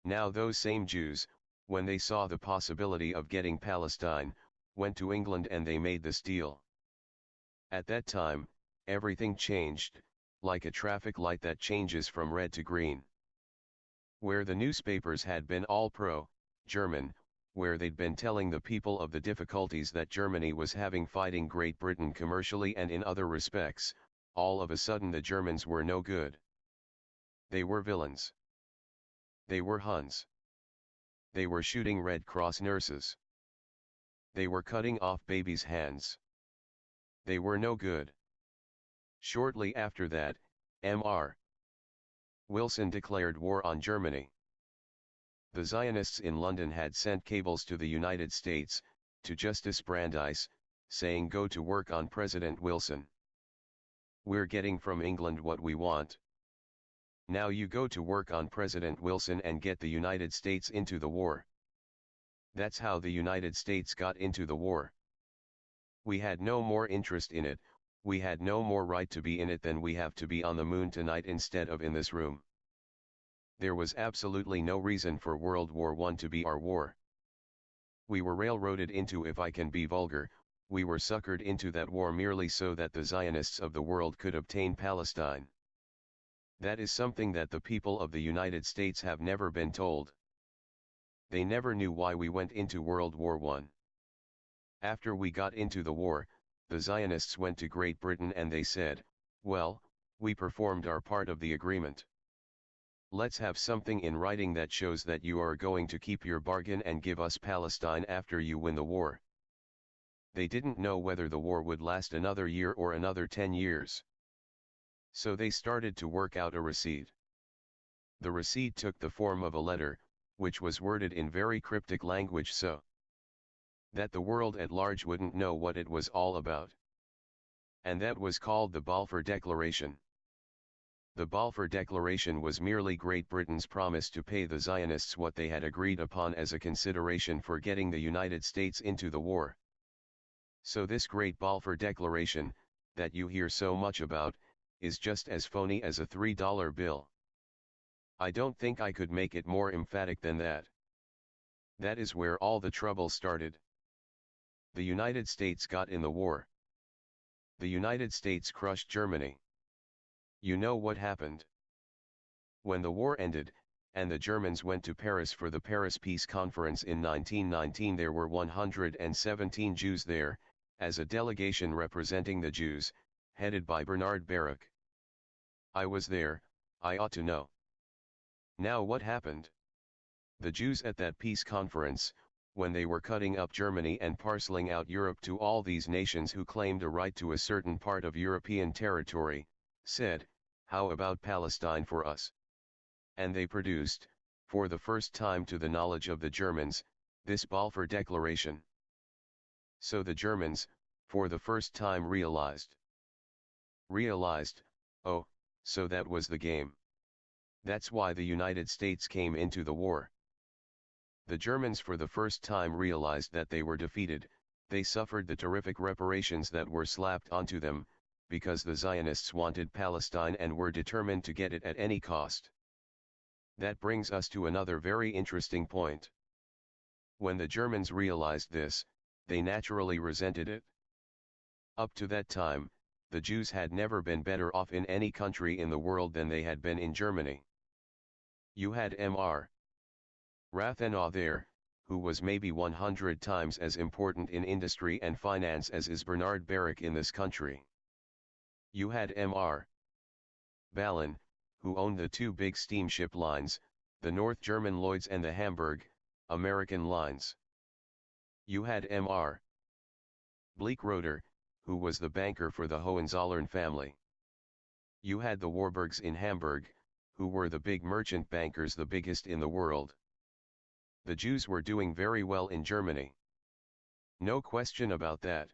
B: Now those same Jews, when they saw the possibility of getting Palestine, went to England and they made this deal. At that time, everything changed, like a traffic light that changes from red to green. Where the newspapers had been all pro-German, where they'd been telling the people of the difficulties that Germany was having fighting Great Britain commercially and in other respects, all of a sudden the Germans were no good. They were villains. They were Huns. They were shooting Red Cross nurses. They were cutting off babies' hands. They were no good. Shortly after that, Mr. Wilson declared war on Germany. The Zionists in London had sent cables to the United States, to Justice Brandeis, saying go to work on President Wilson. We're getting from England what we want. Now you go to work on President Wilson and get the United States into the war. That's how the United States got into the war. We had no more interest in it, we had no more right to be in it than we have to be on the moon tonight instead of in this room. There was absolutely no reason for World War I to be our war. We were railroaded into, if I can be vulgar, we were suckered into that war merely so that the Zionists of the world could obtain Palestine. That is something that the people of the United States have never been told. They never knew why we went into World War I. After we got into the war, the Zionists went to Great Britain and they said, well, we performed our part of the agreement. Let's have something in writing that shows that you are going to keep your bargain and give us Palestine after you win the war. They didn't know whether the war would last another year or another 10 years. So they started to work out a receipt. The receipt took the form of a letter, which was worded in very cryptic language so that the world at large wouldn't know what it was all about. And that was called the Balfour Declaration. The Balfour Declaration was merely Great Britain's promise to pay the Zionists what they had agreed upon as a consideration for getting the United States into the war. So this great Balfour Declaration, that you hear so much about, is just as phony as a $3 bill. I don't think I could make it more emphatic than that. That is where all the trouble started. The United States got in the war. The United States crushed Germany. You know what happened. When the war ended, and the Germans went to Paris for the Paris Peace Conference in 1919, there were 117 Jews there, as a delegation representing the Jews, headed by Bernard Baruch. I was there, I ought to know. Now what happened? The Jews at that peace conference, when they were cutting up Germany and parceling out Europe to all these nations who claimed a right to a certain part of European territory, said, how about Palestine for us? And they produced, for the first time to the knowledge of the Germans, this Balfour Declaration. So the Germans, for the first time realized, oh, so that was the game. That's why the United States came into the war. The Germans for the first time realized that they were defeated, they suffered the terrific reparations that were slapped onto them, because the Zionists wanted Palestine and were determined to get it at any cost. That brings us to another very interesting point. When the Germans realized this, they naturally resented it. Up to that time, the Jews had never been better off in any country in the world than they had been in Germany. You had Mr. Rathenau there, who was maybe 100 times as important in industry and finance as is Bernard Baruch in this country. You had Mr. Ballon, who owned the two big steamship lines, the North German Lloyds and the Hamburg, American lines. You had Mr. Bleekroeder, who was the banker for the Hohenzollern family. You had the Warburgs in Hamburg, who were the big merchant bankers, the biggest in the world. The Jews were doing very well in Germany. No question about that.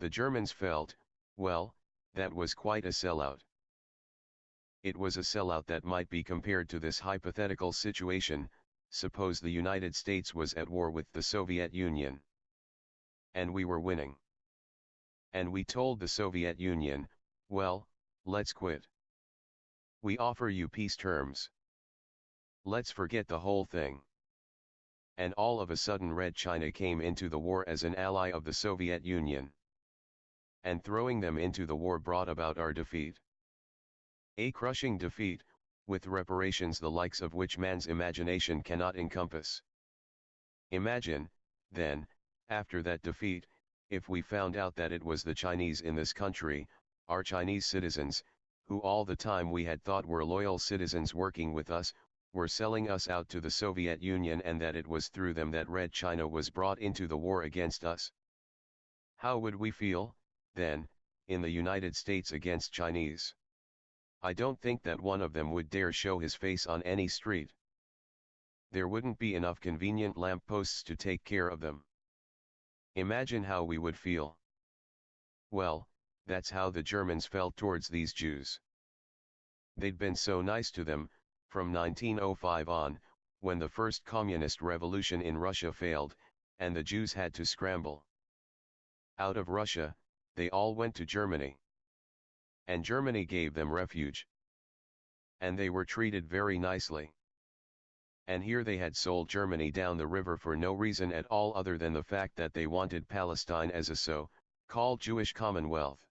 B: The Germans felt, well, that was quite a sellout. It was a sellout that might be compared to this hypothetical situation: suppose the United States was at war with the Soviet Union. And we were winning. And we told the Soviet Union, well, let's quit. We offer you peace terms. Let's forget the whole thing. And all of a sudden Red China came into the war as an ally of the Soviet Union. And throwing them into the war brought about our defeat. A crushing defeat, with reparations the likes of which man's imagination cannot encompass. Imagine, then, after that defeat, if we found out that it was the Chinese in this country, our Chinese citizens, who all the time we had thought were loyal citizens working with us, were selling us out to the Soviet Union, and that it was through them that Red China was brought into the war against us. How would we feel, then, in the United States against Chinese? I don't think that one of them would dare show his face on any street. There wouldn't be enough convenient lampposts to take care of them. Imagine how we would feel. Well, that's how the Germans felt towards these Jews. They'd been so nice to them, from 1905 on, when the first communist revolution in Russia failed, and the Jews had to scramble out of Russia. They all went to Germany. And Germany gave them refuge. And they were treated very nicely. And here they had sold Germany down the river for no reason at all other than the fact that they wanted Palestine as a so-called Jewish Commonwealth.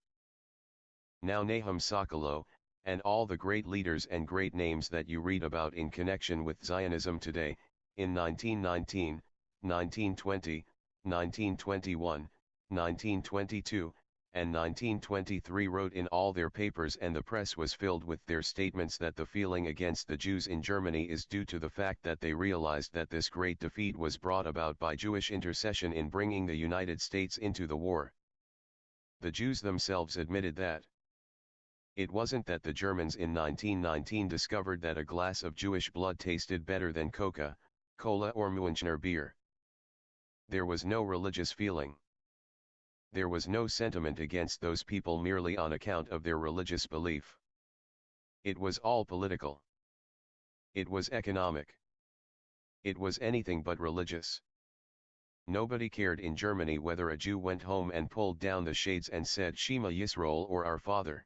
B: Now Nahum Sokolow, and all the great leaders and great names that you read about in connection with Zionism today, in 1919, 1920, 1921, 1922, and 1923 wrote in all their papers, and the press was filled with their statements, that the feeling against the Jews in Germany is due to the fact that they realized that this great defeat was brought about by Jewish intercession in bringing the United States into the war. The Jews themselves admitted that. It wasn't that the Germans in 1919 discovered that a glass of Jewish blood tasted better than Coca-Cola or Münchner beer. There was no religious feeling. There was no sentiment against those people merely on account of their religious belief. It was all political. It was economic. It was anything but religious. Nobody cared in Germany whether a Jew went home and pulled down the shades and said Shema Yisrael or Our Father.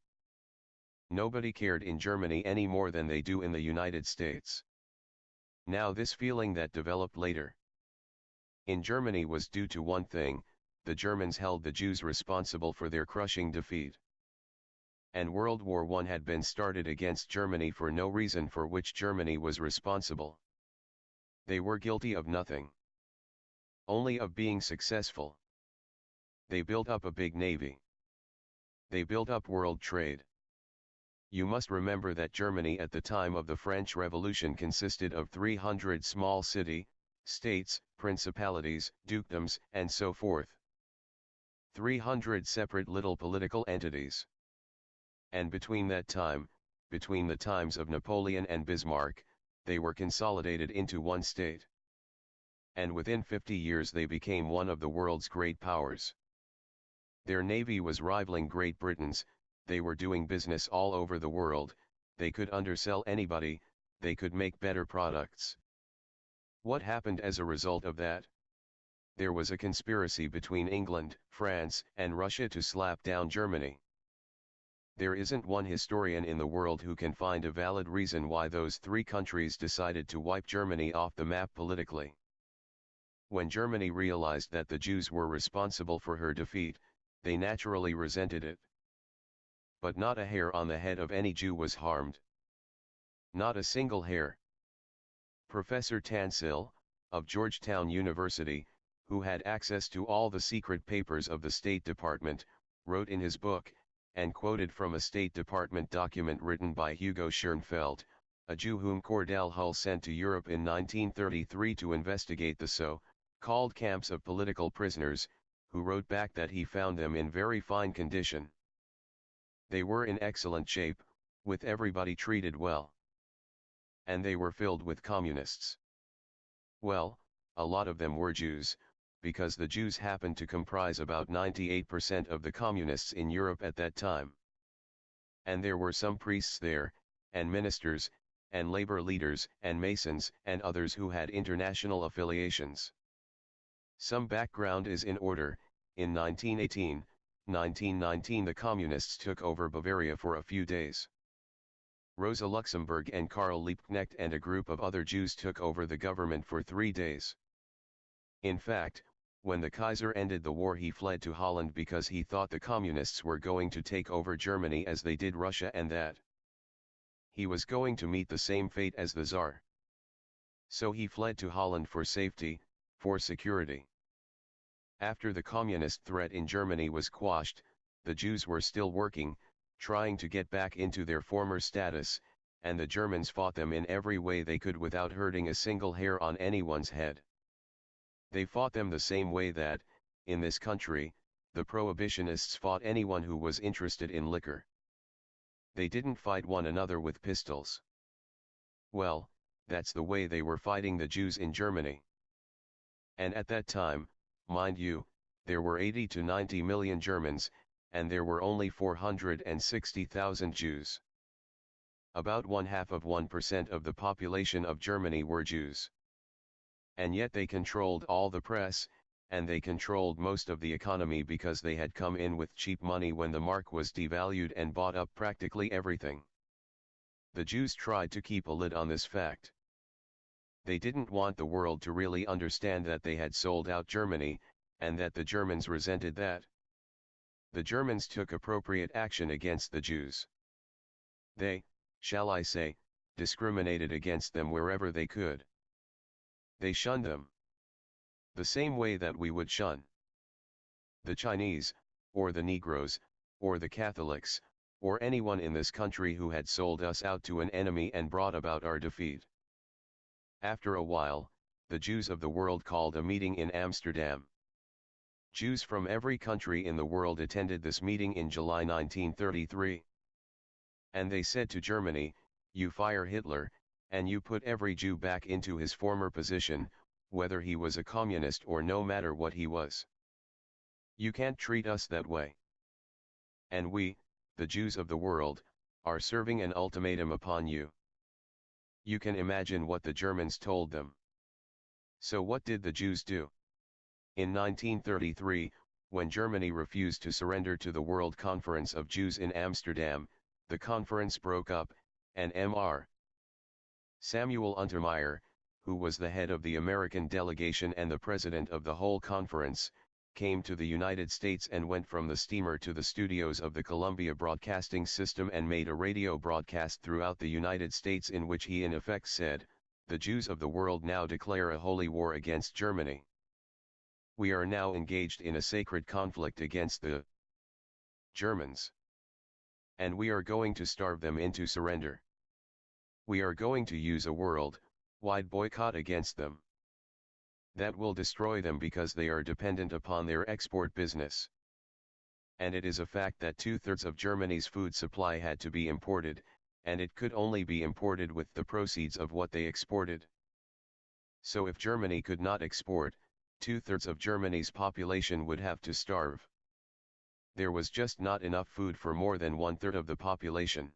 B: Nobody cared in Germany any more than they do in the United States. Now this feeling that developed later in Germany was due to one thing: the Germans held the Jews responsible for their crushing defeat. And World War I had been started against Germany for no reason for which Germany was responsible. They were guilty of nothing. Only of being successful. They built up a big navy. They built up world trade. You must remember that Germany at the time of the French Revolution consisted of 300 small states, principalities, dukedoms, and so forth. 300 separate little political entities. And between that time, between the times of Napoleon and Bismarck, they were consolidated into one state. And within 50 years they became one of the world's great powers. Their navy was rivaling Great Britain's, they were doing business all over the world, they could undersell anybody, they could make better products. What happened as a result of that? There was a conspiracy between England, France, and Russia to slap down Germany. There isn't one historian in the world who can find a valid reason why those three countries decided to wipe Germany off the map politically. When Germany realized that the Jews were responsible for her defeat, they naturally resented it. but not a hair on the head of any Jew was harmed. Not a single hair. Professor Tansil, of Georgetown University, who had access to all the secret papers of the State Department, wrote in his book, and quoted from a State Department document written by Hugo Schoenfeld, a Jew whom Cordell Hull sent to Europe in 1933 to investigate the so-called camps of political prisoners, who wrote back that he found them in very fine condition. They were in excellent shape, with everybody treated well. And they were filled with communists. Well, a lot of them were Jews, because the Jews happened to comprise about 98% of the communists in Europe at that time. And there were some priests there, and ministers, and labor leaders, and masons, and others who had international affiliations. Some background is in order. In 1919 the communists took over Bavaria for a few days. Rosa Luxemburg and Karl Liebknecht and a group of other Jews took over the government for 3 days. In fact, when the Kaiser ended the war, he fled to Holland because he thought the communists were going to take over Germany as they did Russia, and that he was going to meet the same fate as the Tsar. So he fled to Holland for safety, for security. After the communist threat in Germany was quashed, the Jews were still working, trying to get back into their former status, and the Germans fought them in every way they could without hurting a single hair on anyone's head. They fought them the same way that, in this country, the prohibitionists fought anyone who was interested in liquor. They didn't fight one another with pistols. Well, that's the way they were fighting the Jews in Germany. And at that time, mind you, there were 80 to 90 million Germans, and there were only 460,000 Jews. About 0.5% of the population of Germany were Jews. And yet they controlled all the press, and they controlled most of the economy because they had come in with cheap money when the mark was devalued and bought up practically everything. The Jews tried to keep a lid on this fact. They didn't want the world to really understand that they had sold out Germany, and that the Germans resented that. The Germans took appropriate action against the Jews. They, shall I say, discriminated against them wherever they could. They shunned them. The same way that we would shun the Chinese, or the Negroes, or the Catholics, or anyone in this country who had sold us out to an enemy and brought about our defeat. After a while, the Jews of the world called a meeting in Amsterdam. Jews from every country in the world attended this meeting in July 1933. And they said to Germany, "You fire Hitler, and you put every Jew back into his former position, whether he was a communist or no matter what he was. You can't treat us that way. And we, the Jews of the world, are serving an ultimatum upon you." You can imagine what the Germans told them. So what did the Jews do? In 1933, when Germany refused to surrender to the World Conference of Jews in Amsterdam, the conference broke up, and Mr. Samuel Untermyer, who was the head of the American delegation and the president of the whole conference, came to the United States and went from the steamer to the studios of the Columbia Broadcasting System and made a radio broadcast throughout the United States in which he in effect said, "The Jews of the world now declare a holy war against Germany. We are now engaged in a sacred conflict against the Germans. And we are going to starve them into surrender. We are going to use a world-wide boycott against them. That will destroy them because they are dependent upon their export business. And it is a fact that 2/3 of Germany's food supply had to be imported, and it could only be imported with the proceeds of what they exported. So if Germany could not export, 2/3 of Germany's population would have to starve. There was just not enough food for more than 1/3 of the population.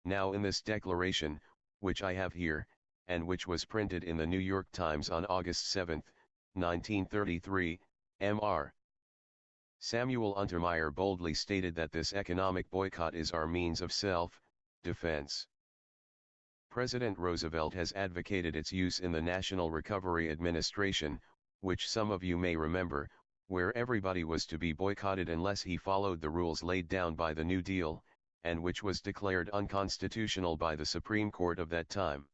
B: Now in this declaration, which I have here, and which was printed in the New York Times on August 7, 1933, Mr. Samuel Untermyer boldly stated that this economic boycott is our means of self-defense. President Roosevelt has advocated its use in the National Recovery Administration, which some of you may remember, where everybody was to be boycotted unless he followed the rules laid down by the New Deal, and which was declared unconstitutional by the Supreme Court of that time.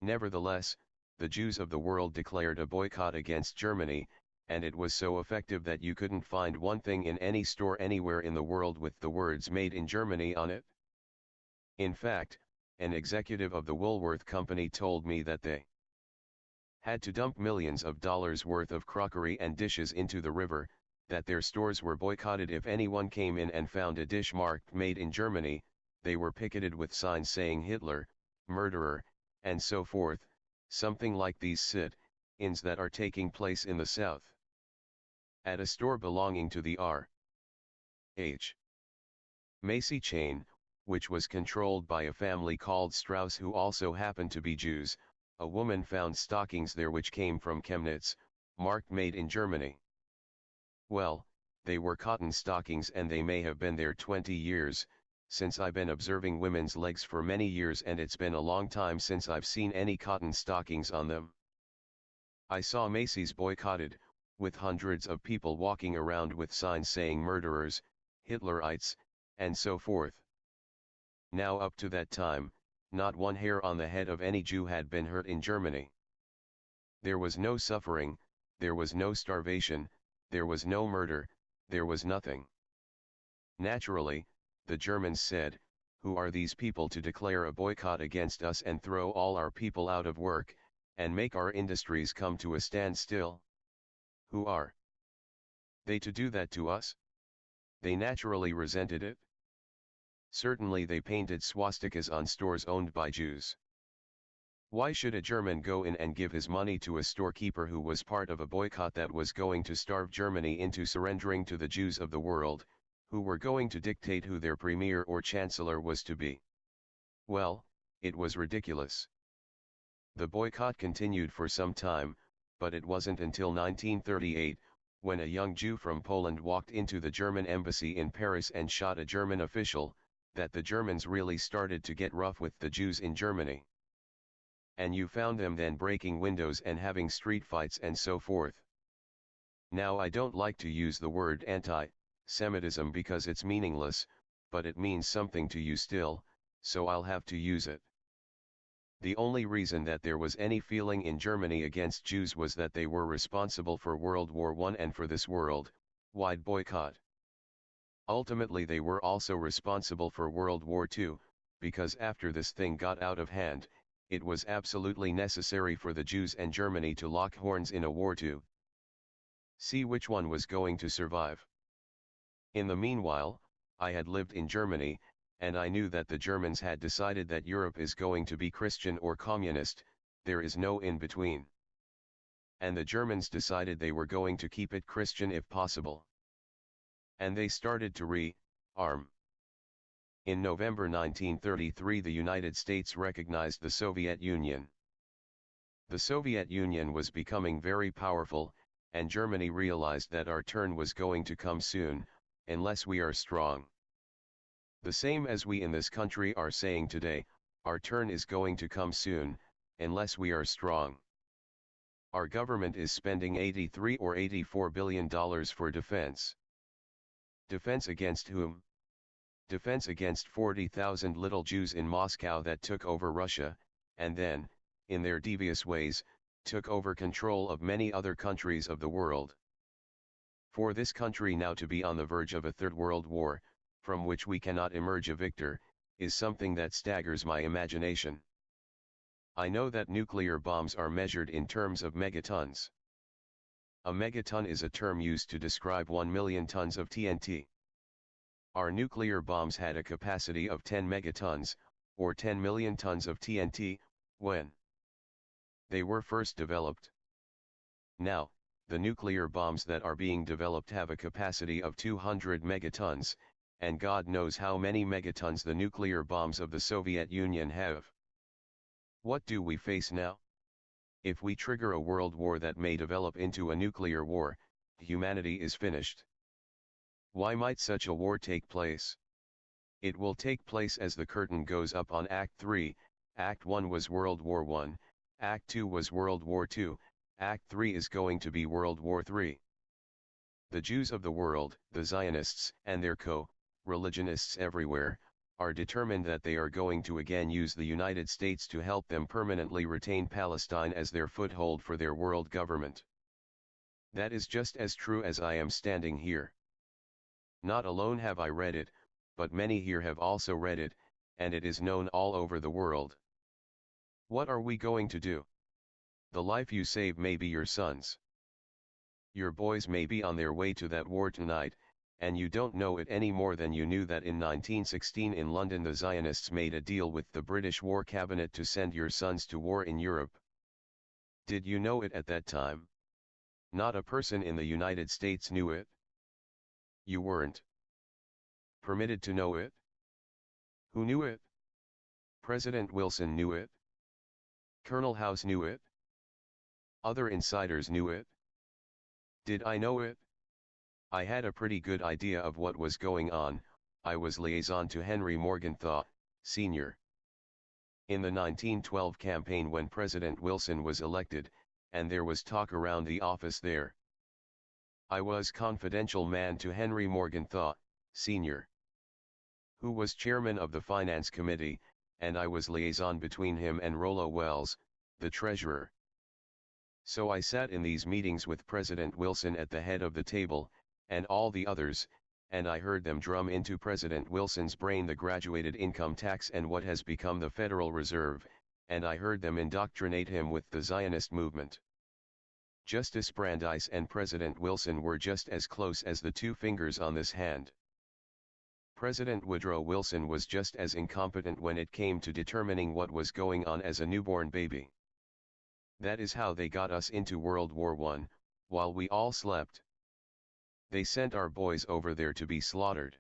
B: Nevertheless, the Jews of the world declared a boycott against Germany, and it was so effective that you couldn't find one thing in any store anywhere in the world with the words "Made in Germany" on it. In fact, an executive of the Woolworth Company told me that they had to dump millions of dollars worth of crockery and dishes into the river, that their stores were boycotted if anyone came in and found a dish marked "Made in Germany," they were picketed with signs saying Hitler, murderer, and so forth, something like these sit-ins that are taking place in the South. At a store belonging to the R.H. Macy chain, which was controlled by a family called Strauss who also happened to be Jews, a woman found stockings there which came from Chemnitz, marked "Made in Germany." Well, they were cotton stockings and they may have been there 20 years, since I've been observing women's legs for many years and it's been a long time since I've seen any cotton stockings on them. I saw Macy's boycotted, with hundreds of people walking around with signs saying murderers, Hitlerites, and so forth. Now up to that time, not one hair on the head of any Jew had been hurt in Germany. There was no suffering, there was no starvation, there was no murder, there was nothing. Naturally, the Germans said, "Who are these people to declare a boycott against us and throw all our people out of work, and make our industries come to a standstill? Who are they to do that to us?" They naturally resented it. Certainly they painted swastikas on stores owned by Jews. Why should a German go in and give his money to a storekeeper who was part of a boycott that was going to starve Germany into surrendering to the Jews of the world, who were going to dictate who their premier or chancellor was to be? Well, it was ridiculous. The boycott continued for some time, but it wasn't until 1938, when a young Jew from Poland walked into the German embassy in Paris and shot a German official, that the Germans really started to get rough with the Jews in Germany. And you found them then breaking windows and having street fights and so forth. Now I don't like to use the word anti-Semitism because it's meaningless, but it means something to you still, so I'll have to use it. The only reason that there was any feeling in Germany against Jews was that they were responsible for World War I and for this world-wide boycott. Ultimately they were also responsible for World War II, because after this thing got out of hand, it was absolutely necessary for the Jews and Germany to lock horns in a war to see which one was going to survive. In the meanwhile, I had lived in Germany, and I knew that the Germans had decided that Europe is going to be Christian or communist, there is no in between. And the Germans decided they were going to keep it Christian if possible. And they started to re-arm. In November 1933 the United States recognized the Soviet Union. The Soviet Union was becoming very powerful, and Germany realized that our turn was going to come soon, unless we are strong. The same as we in this country are saying today, our turn is going to come soon, unless we are strong. Our government is spending $83 or $84 billion for defense. Defense against whom? Defense against 40,000 little Jews in Moscow that took over Russia, and then, in their devious ways, took over control of many other countries of the world. For this country now to be on the verge of a third world war, from which we cannot emerge a victor, is something that staggers my imagination. I know that nuclear bombs are measured in terms of megatons. A megaton is a term used to describe 1 million tons of TNT. Our nuclear bombs had a capacity of 10 megatons, or 10 million tons of TNT, when they were first developed. Now, the nuclear bombs that are being developed have a capacity of 200 megatons, and God knows how many megatons the nuclear bombs of the Soviet Union have. What do we face now? If we trigger a world war that may develop into a nuclear war, humanity is finished. Why might such a war take place? It will take place as the curtain goes up on Act 3, Act 1 was World War I, Act 2 was World War II, Act 3 is going to be World War III. The Jews of the world, the Zionists, and their co-religionists everywhere, are determined that they are going to again use the United States to help them permanently retain Palestine as their foothold for their world government. That is just as true as I am standing here. Not alone have I read it, but many here have also read it, and it is known all over the world. What are we going to do? The life you save may be your son's. Your boys may be on their way to that war tonight, and you don't know it any more than you knew that in 1916 in London the Zionists made a deal with the British War Cabinet to send your sons to war in Europe. Did you know it at that time? Not a person in the United States knew it. You weren't permitted to know it. Who knew it? President Wilson knew it. Colonel House knew it. Other insiders knew it. Did I know it? I had a pretty good idea of what was going on. I was liaison to Henry Morgenthau, Sr. in the 1912 campaign when President Wilson was elected, and there was talk around the office there. I was confidential man to Henry Morgenthau, Sr., who was chairman of the Finance Committee, and I was liaison between him and Rollo Wells, the treasurer. So I sat in these meetings with President Wilson at the head of the table, and all the others, and I heard them drum into President Wilson's brain the graduated income tax and what has become the Federal Reserve, and I heard them indoctrinate him with the Zionist movement. Justice Brandeis and President Wilson were just as close as the two fingers on this hand. President Woodrow Wilson was just as incompetent when it came to determining what was going on as a newborn baby. That is how they got us into World War I, while we all slept. They sent our boys over there to be slaughtered.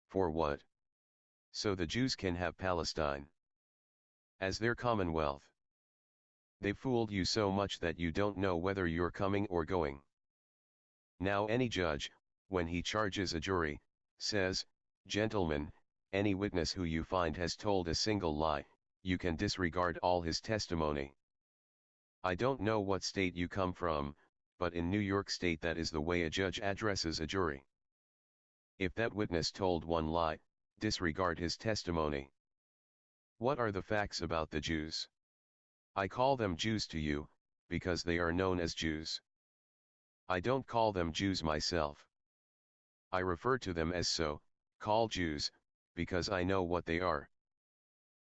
B: For what? So the Jews can have Palestine as their commonwealth. They fooled you so much that you don't know whether you're coming or going. Now any judge, when he charges a jury, says, "Gentlemen, any witness who you find has told a single lie, you can disregard all his testimony." I don't know what state you come from, but in New York State that is the way a judge addresses a jury. If that witness told one lie, disregard his testimony. What are the facts about the Jews? I call them Jews to you, because they are known as Jews. I don't call them Jews myself. I refer to them as so-called Jews, because I know what they are.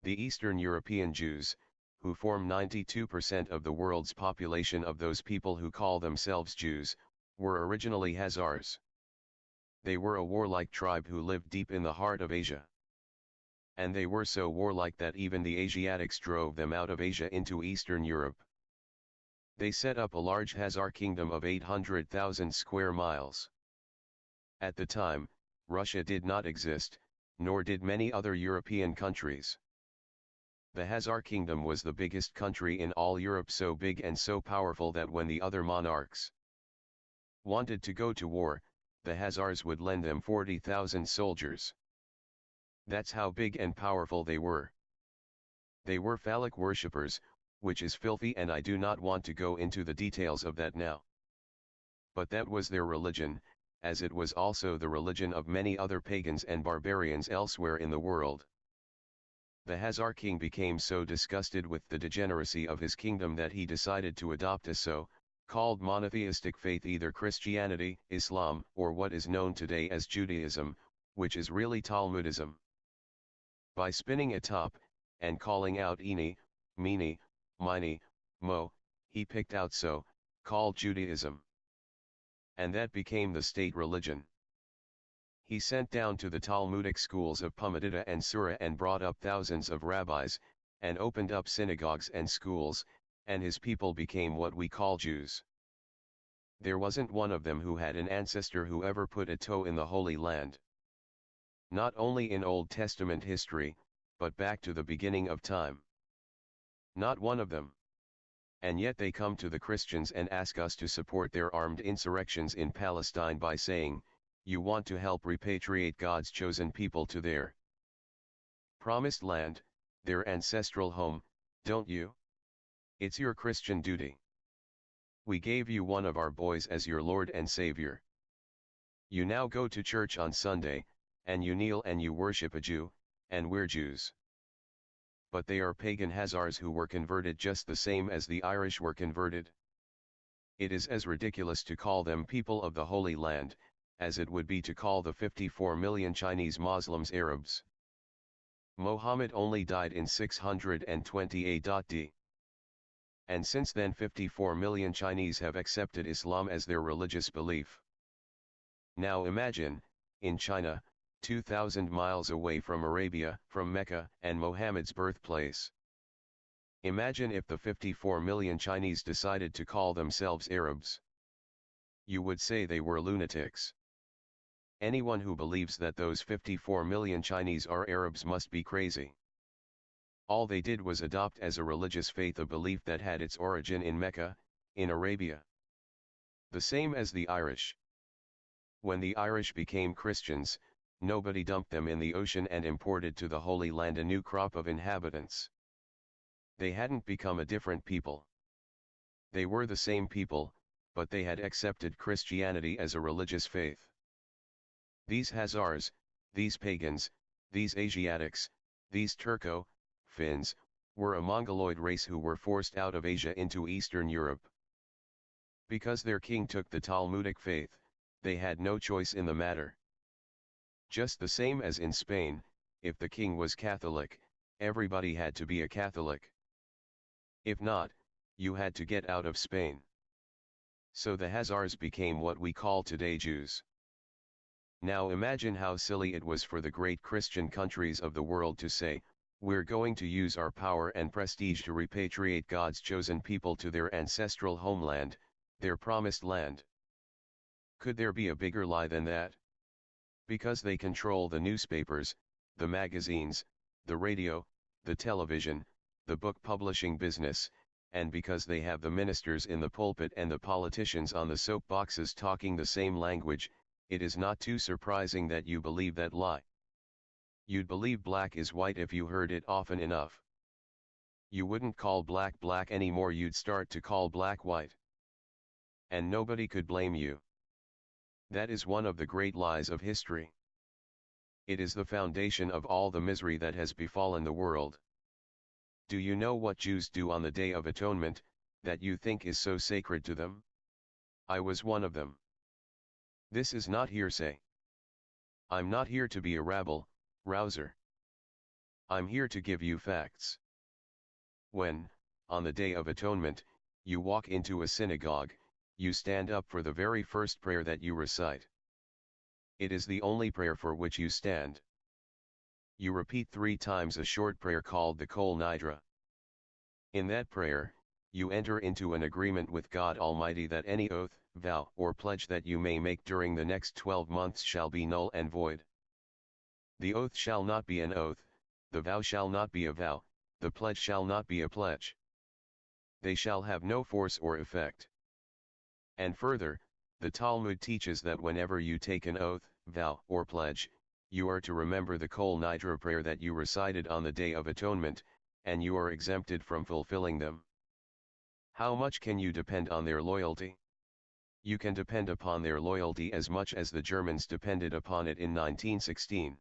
B: The Eastern European Jews, who form 92% of the world's population of those people who call themselves Jews, were originally Khazars. They were a warlike tribe who lived deep in the heart of Asia. And they were so warlike that even the Asiatics drove them out of Asia into Eastern Europe. They set up a large Khazar kingdom of 800,000 square miles. At the time, Russia did not exist, nor did many other European countries. The Khazar kingdom was the biggest country in all Europe, so big and so powerful that when the other monarchs wanted to go to war, the Khazars would lend them 40,000 soldiers. That's how big and powerful they were. They were phallic worshippers, which is filthy, and I do not want to go into the details of that now. But that was their religion, as it was also the religion of many other pagans and barbarians elsewhere in the world. The Khazar king became so disgusted with the degeneracy of his kingdom that he decided to adopt a so-called monotheistic faith, either Christianity, Islam, or what is known today as Judaism, which is really Talmudism. By spinning a top, and calling out Eni, Mene, Mine, Mo, he picked out so-called Judaism. And that became the state religion. He sent down to the Talmudic schools of Pumbedita and Sura and brought up thousands of rabbis, and opened up synagogues and schools, and his people became what we call Jews. There wasn't one of them who had an ancestor who ever put a toe in the Holy Land. Not only in Old Testament history, but back to the beginning of time. Not one of them. And yet they come to the Christians and ask us to support their armed insurrections in Palestine by saying, "You want to help repatriate God's chosen people to their promised land, their ancestral home, don't you? It's your Christian duty. We gave you one of our boys as your Lord and Savior. You now go to church on Sunday, and you kneel and you worship a Jew, and we're Jews. But they are pagan Khazars who were converted just the same as the Irish were converted. It is as ridiculous to call them people of the Holy Land, as it would be to call the 54 million Chinese Muslims Arabs. Muhammad only died in 620 AD. And since then 54 million Chinese have accepted Islam as their religious belief. Now imagine, in China, 2,000 miles away from Arabia, from Mecca and Muhammad's birthplace. Imagine if the 54 million Chinese decided to call themselves Arabs. You would say they were lunatics. Anyone who believes that those 54 million Chinese are Arabs must be crazy. All they did was adopt as a religious faith a belief that had its origin in Mecca, in Arabia. The same as the Irish. When the Irish became Christians, nobody dumped them in the ocean and imported to the Holy Land a new crop of inhabitants. They hadn't become a different people. They were the same people, but they had accepted Christianity as a religious faith. These Khazars, these pagans, these Asiatics, these Turco-Finns, were a Mongoloid race who were forced out of Asia into Eastern Europe. Because their king took the Talmudic faith, they had no choice in the matter. Just the same as in Spain, if the king was Catholic, everybody had to be a Catholic. If not, you had to get out of Spain. So the Khazars became what we call today Jews. Now imagine how silly it was for the great Christian countries of the world to say, we're going to use our power and prestige to repatriate God's chosen people to their ancestral homeland, their promised land. Could there be a bigger lie than that? Because they control the newspapers, the magazines, the radio, the television, the book publishing business, and because they have the ministers in the pulpit and the politicians on the soapboxes talking the same language, it is not too surprising that you believe that lie. You'd believe black is white if you heard it often enough. You wouldn't call black black anymore, you'd start to call black white. And nobody could blame you. That is one of the great lies of history. It is the foundation of all the misery that has befallen the world. Do you know what Jews do on the Day of Atonement, that you think is so sacred to them? I was one of them. This is not hearsay. I'm not here to be a rabble-rouser. I'm here to give you facts. When, on the Day of Atonement, you walk into a synagogue, you stand up for the very first prayer that you recite. It is the only prayer for which you stand. You repeat 3 times a short prayer called the KOL NIDRE. In that prayer, you enter into an agreement with God Almighty that any oath, vow, or pledge that you may make during the next 12 months shall be null and void. The oath shall not be an oath, the vow shall not be a vow, the pledge shall not be a pledge. They shall have no force or effect. And further, the Talmud teaches that whenever you take an oath, vow, or pledge, you are to remember the KOL NIDRE prayer that you recited on the Day of Atonement, and you are exempted from fulfilling them. How much can you depend on their loyalty? You can depend upon their loyalty as much as the Germans depended upon it in 1916.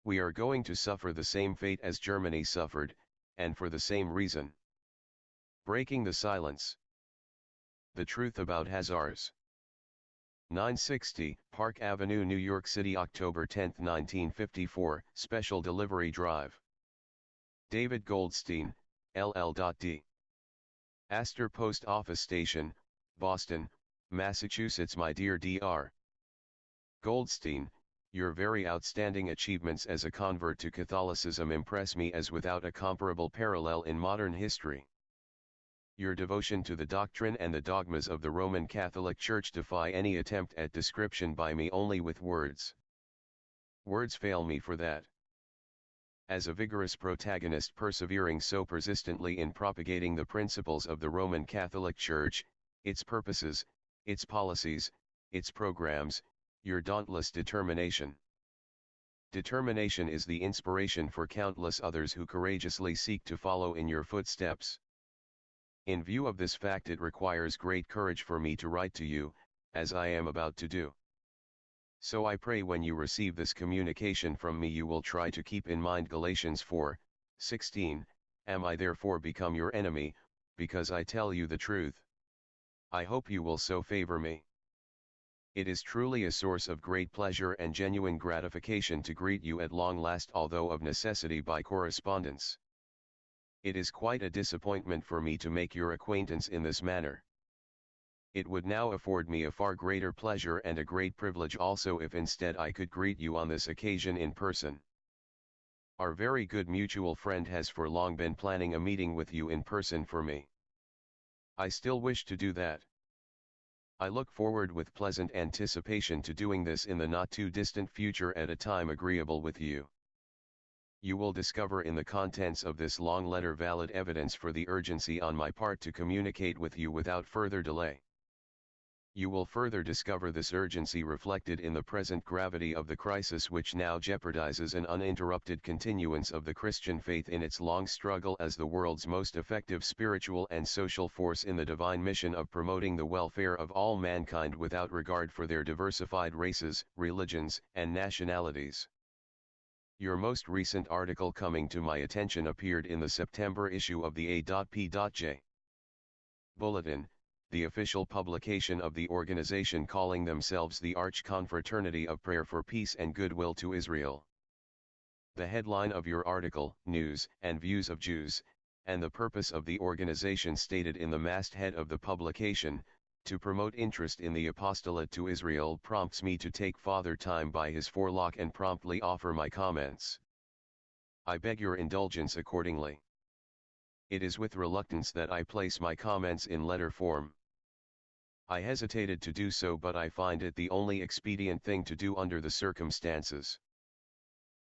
B: We are going to suffer the same fate as Germany suffered, and for the same reason. Breaking the silence. The truth about Khazars. 960, Park Avenue, New York City, October 10, 1954, Special Delivery Drive. David Goldstein, LL.D. Astor Post Office Station, Boston, Massachusetts. My dear Dr. Goldstein, your very outstanding achievements as a convert to Catholicism impress me as without a comparable parallel in modern history. Your devotion to the doctrine and the dogmas of the Roman Catholic Church defy any attempt at description by me only with words. Words fail me for that. As a vigorous protagonist persevering so persistently in propagating the principles of the Roman Catholic Church, its purposes, its policies, its programs, your dauntless determination. Determination is the inspiration for countless others who courageously seek to follow in your footsteps. In view of this fact, it requires great courage for me to write to you, as I am about to do. So I pray when you receive this communication from me you will try to keep in mind Galatians 4:16, am I therefore become your enemy, because I tell you the truth? I hope you will so favor me. It is truly a source of great pleasure and genuine gratification to greet you at long last, although of necessity by correspondence. It is quite a disappointment for me to make your acquaintance in this manner. It would now afford me a far greater pleasure and a great privilege also if instead I could greet you on this occasion in person. Our very good mutual friend has for long been planning a meeting with you in person for me. I still wish to do that. I look forward with pleasant anticipation to doing this in the not too distant future at a time agreeable with you. You will discover in the contents of this long letter valid evidence for the urgency on my part to communicate with you without further delay. You will further discover this urgency reflected in the present gravity of the crisis which now jeopardizes an uninterrupted continuance of the Christian faith in its long struggle as the world's most effective spiritual and social force in the divine mission of promoting the welfare of all mankind without regard for their diversified races, religions, and nationalities. Your most recent article coming to my attention appeared in the September issue of the A.P.J. Bulletin, the official publication of the organization calling themselves the Arch-Confraternity of Prayer for Peace and Goodwill to Israel. The headline of your article, News and Views of Jews, and the purpose of the organization stated in the masthead of the publication, to promote interest in the apostolate to Israel, prompts me to take father time by his forelock and promptly offer my comments. I beg your indulgence accordingly. It is with reluctance that I place my comments in letter form. I hesitated to do so, but I find it the only expedient thing to do under the circumstances.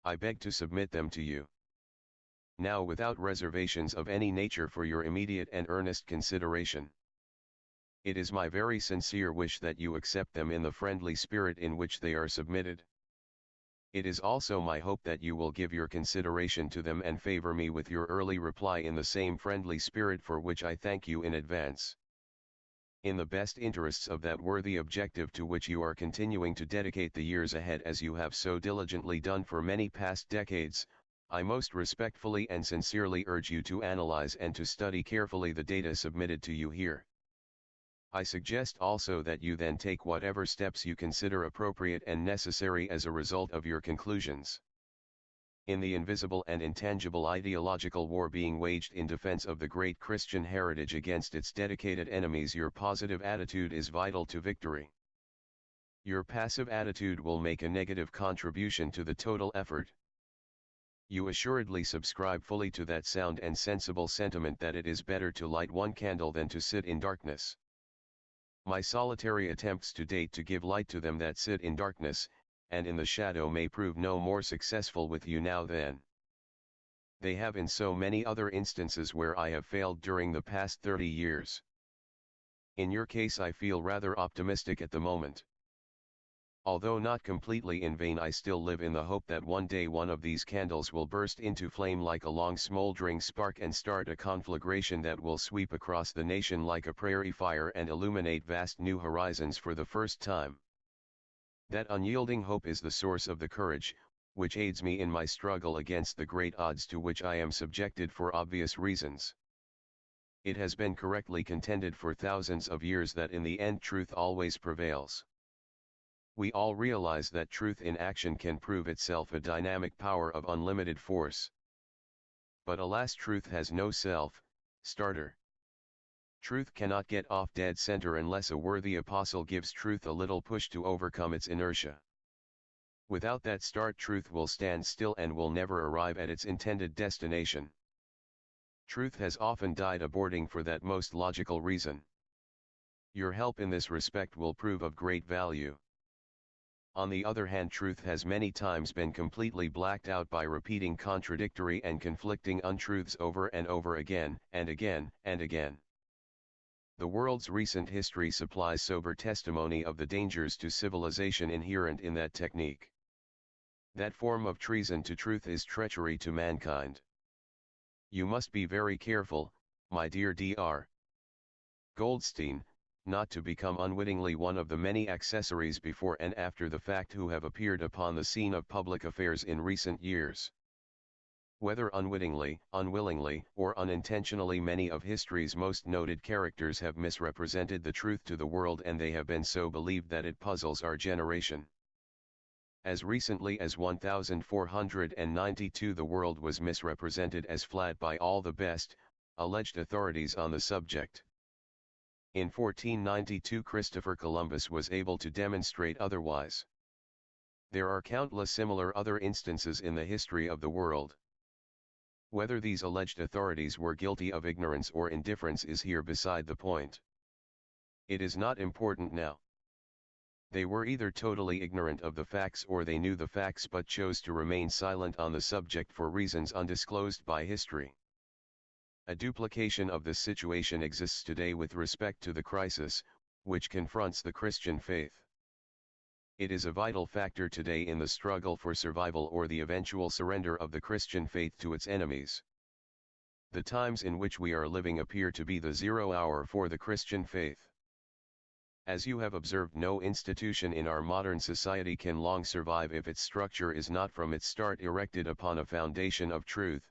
B: I beg to submit them to you now without reservations of any nature for your immediate and earnest consideration. It is my very sincere wish that you accept them in the friendly spirit in which they are submitted. It is also my hope that you will give your consideration to them and favor me with your early reply in the same friendly spirit, for which I thank you in advance. In the best interests of that worthy objective to which you are continuing to dedicate the years ahead as you have so diligently done for many past decades, I most respectfully and sincerely urge you to analyze and to study carefully the data submitted to you here. I suggest also that you then take whatever steps you consider appropriate and necessary as a result of your conclusions. In the invisible and intangible ideological war being waged in defense of the great Christian heritage against its dedicated enemies, your positive attitude is vital to victory. Your passive attitude will make a negative contribution to the total effort. You assuredly subscribe fully to that sound and sensible sentiment that it is better to light one candle than to sit in darkness. My solitary attempts to date to give light to them that sit in darkness, and in the shadow, may prove no more successful with you now than they have in so many other instances where I have failed during the past 30 years. In your case I feel rather optimistic at the moment. Although not completely in vain, I still live in the hope that one day one of these candles will burst into flame like a long smoldering spark and start a conflagration that will sweep across the nation like a prairie fire and illuminate vast new horizons for the first time. That unyielding hope is the source of the courage, which aids me in my struggle against the great odds to which I am subjected for obvious reasons. It has been correctly contended for thousands of years that in the end truth always prevails. We all realize that truth in action can prove itself a dynamic power of unlimited force. But alas, truth has no self-starter. Truth cannot get off dead center unless a worthy apostle gives truth a little push to overcome its inertia. Without that start, truth will stand still and will never arrive at its intended destination. Truth has often died aborting for that most logical reason. Your help in this respect will prove of great value. On the other hand, truth has many times been completely blacked out by repeating contradictory and conflicting untruths over and over again, and again, and again. The world's recent history supplies sober testimony of the dangers to civilization inherent in that technique. That form of treason to truth is treachery to mankind. You must be very careful, my dear Dr. Goldstein, not to become unwittingly one of the many accessories before and after the fact who have appeared upon the scene of public affairs in recent years. Whether unwittingly, unwillingly, or unintentionally, many of history's most noted characters have misrepresented the truth to the world, and they have been so believed that it puzzles our generation. As recently as 1492 the world was misrepresented as flat by all the best, alleged authorities on the subject. In 1492 Christopher Columbus was able to demonstrate otherwise. There are countless similar other instances in the history of the world. Whether these alleged authorities were guilty of ignorance or indifference is here beside the point. It is not important now. They were either totally ignorant of the facts or they knew the facts but chose to remain silent on the subject for reasons undisclosed by history. A duplication of this situation exists today with respect to the crisis, which confronts the Christian faith. It is a vital factor today in the struggle for survival or the eventual surrender of the Christian faith to its enemies. The times in which we are living appear to be the 0 hour for the Christian faith. As you have observed, no institution in our modern society can long survive if its structure is not from its start erected upon a foundation of truth.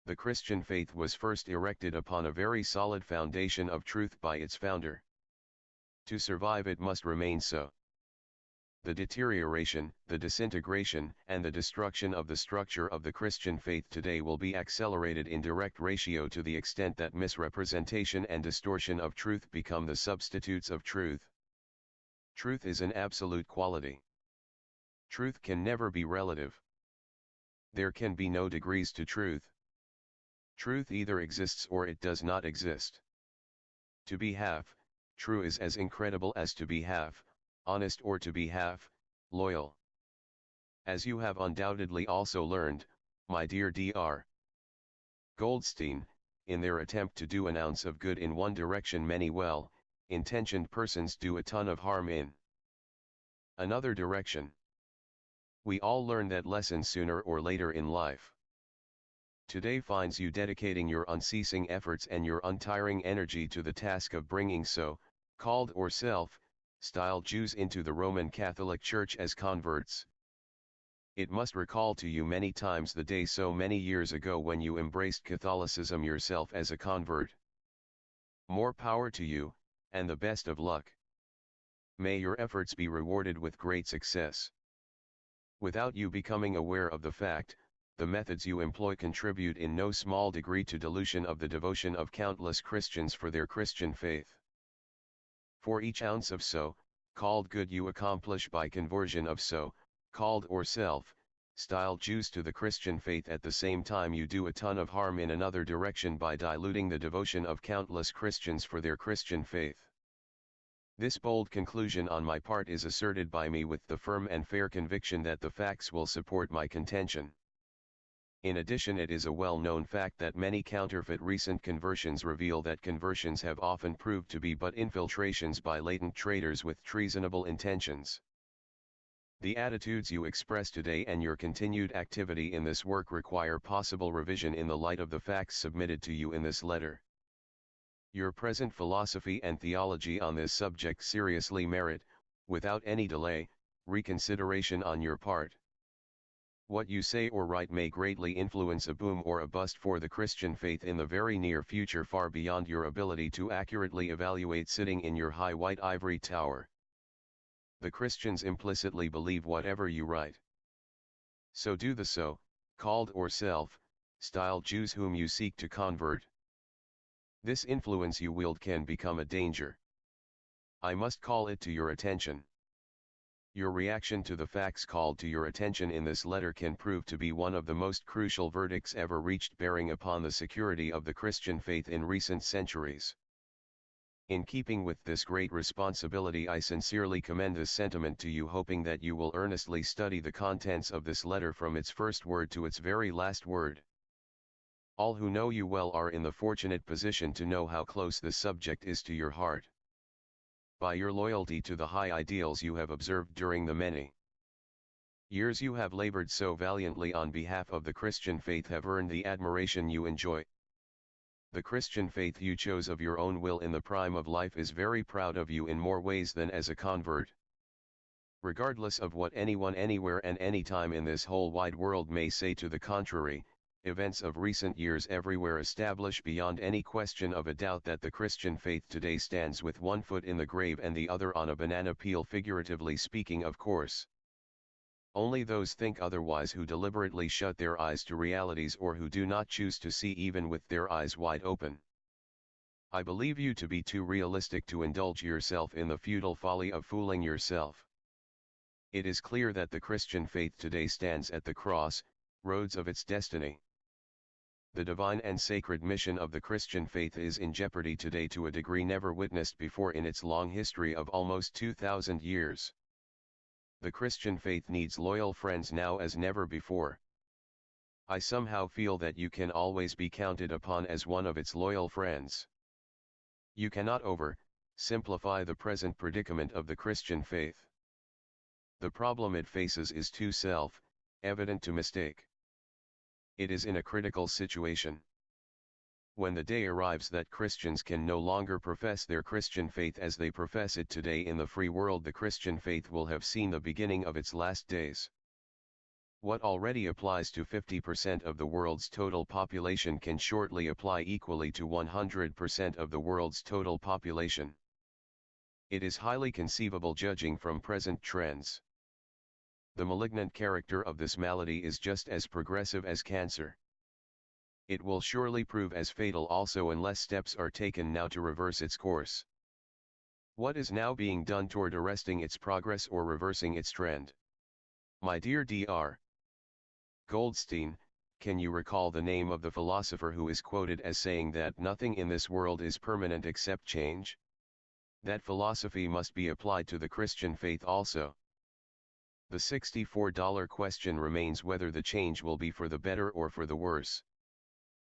B: The Christian faith was first erected upon a very solid foundation of truth by its founder. To survive it must remain so. The deterioration, the disintegration, and the destruction of the structure of the Christian faith today will be accelerated in direct ratio to the extent that misrepresentation and distortion of truth become the substitutes of truth. Truth is an absolute quality. Truth can never be relative. There can be no degrees to truth. Truth either exists or it does not exist. To be half true is as incredible as to be half honest or to be half loyal. As you have undoubtedly also learned, my dear Dr. Goldstein, in their attempt to do an ounce of good in one direction, many well-intentioned persons do a ton of harm in another direction. We all learn that lesson sooner or later in life. Today finds you dedicating your unceasing efforts and your untiring energy to the task of bringing so-called or self-styled Jews into the Roman Catholic Church as converts. It must recall to you many times the day so many years ago when you embraced Catholicism yourself as a convert. More power to you, and the best of luck. May your efforts be rewarded with great success. Without you becoming aware of the fact, the methods you employ contribute in no small degree to dilution of the devotion of countless Christians for their Christian faith. For each ounce of so-called good you accomplish by conversion of so-called or self-styled Jews to the Christian faith, at the same time you do a ton of harm in another direction by diluting the devotion of countless Christians for their Christian faith. This bold conclusion on my part is asserted by me with the firm and fair conviction that the facts will support my contention. In addition, it is a well-known fact that many counterfeit recent conversions reveal that conversions have often proved to be but infiltrations by latent traitors with treasonable intentions. The attitudes you express today and your continued activity in this work require possible revision in the light of the facts submitted to you in this letter. Your present philosophy and theology on this subject seriously merit, without any delay, reconsideration on your part. What you say or write may greatly influence a boom or a bust for the Christian faith in the very near future, far beyond your ability to accurately evaluate sitting in your high white ivory tower. The Christians implicitly believe whatever you write. So do the so-called or self-styled Jews whom you seek to convert. This influence you wield can become a danger. I must call it to your attention. Your reaction to the facts called to your attention in this letter can prove to be one of the most crucial verdicts ever reached bearing upon the security of the Christian faith in recent centuries. In keeping with this great responsibility, I sincerely commend this sentiment to you, hoping that you will earnestly study the contents of this letter from its first word to its very last word. All who know you well are in the fortunate position to know how close this subject is to your heart. By your loyalty to the high ideals you have observed during the many years you have labored so valiantly on behalf of the Christian faith have earned the admiration you enjoy. The Christian faith you chose of your own will in the prime of life is very proud of you in more ways than as a convert. Regardless of what anyone anywhere and anytime in this whole wide world may say to the contrary, events of recent years everywhere establish beyond any question of a doubt that the Christian faith today stands with one foot in the grave and the other on a banana peel, figuratively speaking, of course. Only those think otherwise who deliberately shut their eyes to realities or who do not choose to see even with their eyes wide open. I believe you to be too realistic to indulge yourself in the futile folly of fooling yourself. It is clear that the Christian faith today stands at the cross roads of its destiny. The divine and sacred mission of the Christian faith is in jeopardy today to a degree never witnessed before in its long history of almost 2,000 years. The Christian faith needs loyal friends now as never before. I somehow feel that you can always be counted upon as one of its loyal friends. You cannot simplify the present predicament of the Christian faith. The problem it faces is too self-evident to mistake. It is in a critical situation. When the day arrives that Christians can no longer profess their Christian faith as they profess it today in the free world, the Christian faith will have seen the beginning of its last days. What already applies to 50% of the world's total population can shortly apply equally to 100% of the world's total population. It is highly conceivable, judging from present trends. The malignant character of this malady is just as progressive as cancer. It will surely prove as fatal also unless steps are taken now to reverse its course. What is now being done toward arresting its progress or reversing its trend? My dear Dr. Goldstein, can you recall the name of the philosopher who is quoted as saying that nothing in this world is permanent except change? That philosophy must be applied to the Christian faith also. The $64 question remains whether the change will be for the better or for the worse.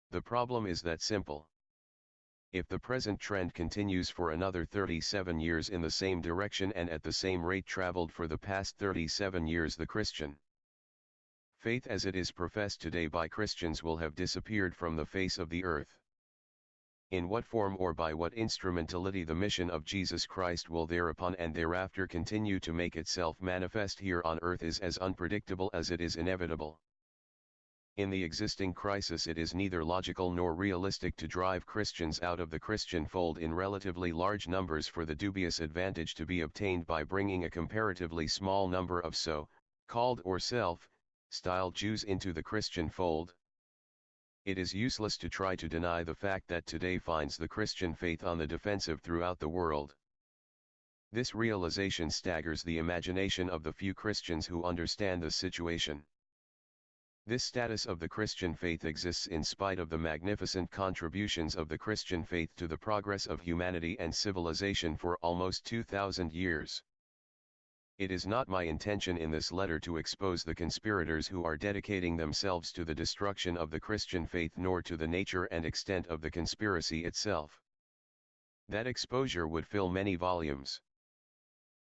B: The problem is that simple. If the present trend continues for another 37 years in the same direction and at the same rate traveled for the past 37 years, the Christian faith as it is professed today by Christians will have disappeared from the face of the earth. In what form or by what instrumentality the mission of Jesus Christ will thereupon and thereafter continue to make itself manifest here on earth is as unpredictable as it is inevitable. In the existing crisis, it is neither logical nor realistic to drive Christians out of the Christian fold in relatively large numbers for the dubious advantage to be obtained by bringing a comparatively small number of so-called or self-styled Jews into the Christian fold. It is useless to try to deny the fact that today finds the Christian faith on the defensive throughout the world. This realization staggers the imagination of the few Christians who understand the situation. This status of the Christian faith exists in spite of the magnificent contributions of the Christian faith to the progress of humanity and civilization for almost 2,000 years. It is not my intention in this letter to expose the conspirators who are dedicating themselves to the destruction of the Christian faith, nor to the nature and extent of the conspiracy itself. That exposure would fill many volumes.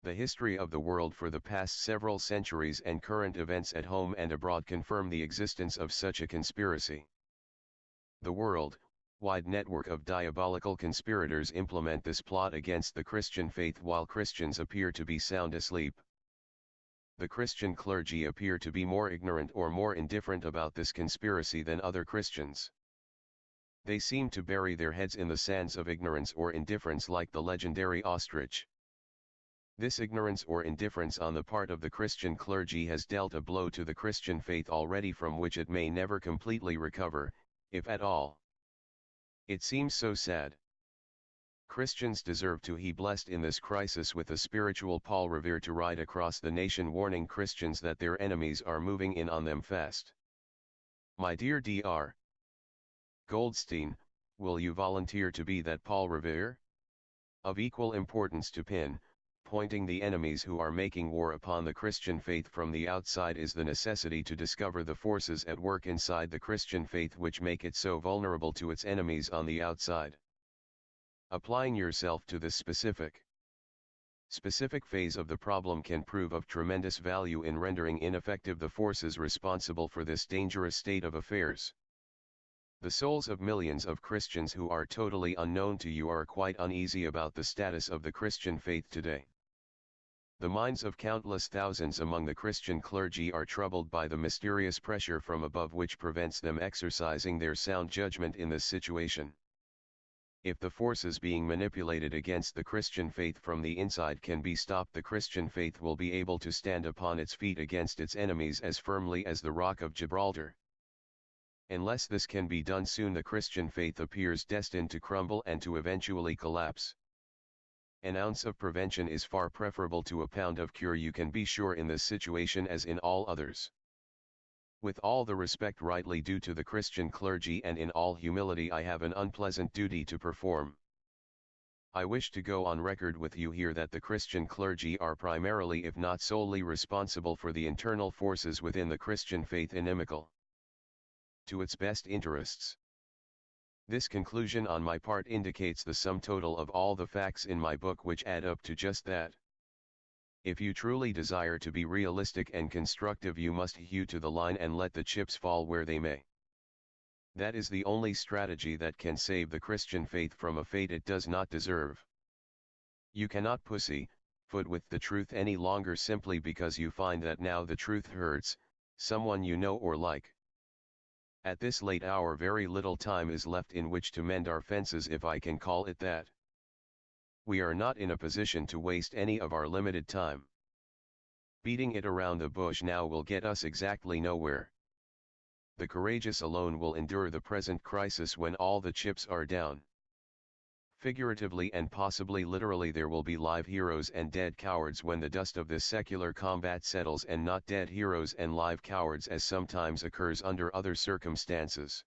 B: The history of the world for the past several centuries and current events at home and abroad confirm the existence of such a conspiracy. The world-wide network of diabolical conspirators implement this plot against the Christian faith while Christians appear to be sound asleep. The Christian clergy appear to be more ignorant or more indifferent about this conspiracy than other Christians. They seem to bury their heads in the sands of ignorance or indifference like the legendary ostrich. This ignorance or indifference on the part of the Christian clergy has dealt a blow to the Christian faith already from which it may never completely recover, if at all. It seems so sad. Christians deserve to be blessed in this crisis with a spiritual Paul Revere to ride across the nation warning Christians that their enemies are moving in on them fast. My dear Dr. Goldstein, will you volunteer to be that Paul Revere? Of equal importance to pointing the enemies who are making war upon the Christian faith from the outside is the necessity to discover the forces at work inside the Christian faith which make it so vulnerable to its enemies on the outside. Applying yourself to this specific phase of the problem can prove of tremendous value in rendering ineffective the forces responsible for this dangerous state of affairs. The souls of millions of Christians who are totally unknown to you are quite uneasy about the status of the Christian faith today. The minds of countless thousands among the Christian clergy are troubled by the mysterious pressure from above which prevents them exercising their sound judgment in this situation. If the forces being manipulated against the Christian faith from the inside can be stopped, the Christian faith will be able to stand upon its feet against its enemies as firmly as the Rock of Gibraltar. Unless this can be done soon, the Christian faith appears destined to crumble and to eventually collapse. An ounce of prevention is far preferable to a pound of cure, you can be sure, in this situation as in all others. With all the respect rightly due to the Christian clergy and in all humility, I have an unpleasant duty to perform. I wish to go on record with you here that the Christian clergy are primarily, if not solely, responsible for the internal forces within the Christian faith inimical to its best interests. This conclusion on my part indicates the sum total of all the facts in my book, which add up to just that. If you truly desire to be realistic and constructive, you must hew to the line and let the chips fall where they may. That is the only strategy that can save the Christian faith from a fate it does not deserve. You cannot pussyfoot with the truth any longer simply because you find that now the truth hurts someone you know or like. At this late hour very little time is left in which to mend our fences, if I can call it that. We are not in a position to waste any of our limited time. Beating it around the bush now will get us exactly nowhere. The courageous alone will endure the present crisis when all the chips are down. Figuratively and possibly literally, there will be live heroes and dead cowards when the dust of this secular combat settles, and not dead heroes and live cowards as sometimes occurs under other circumstances.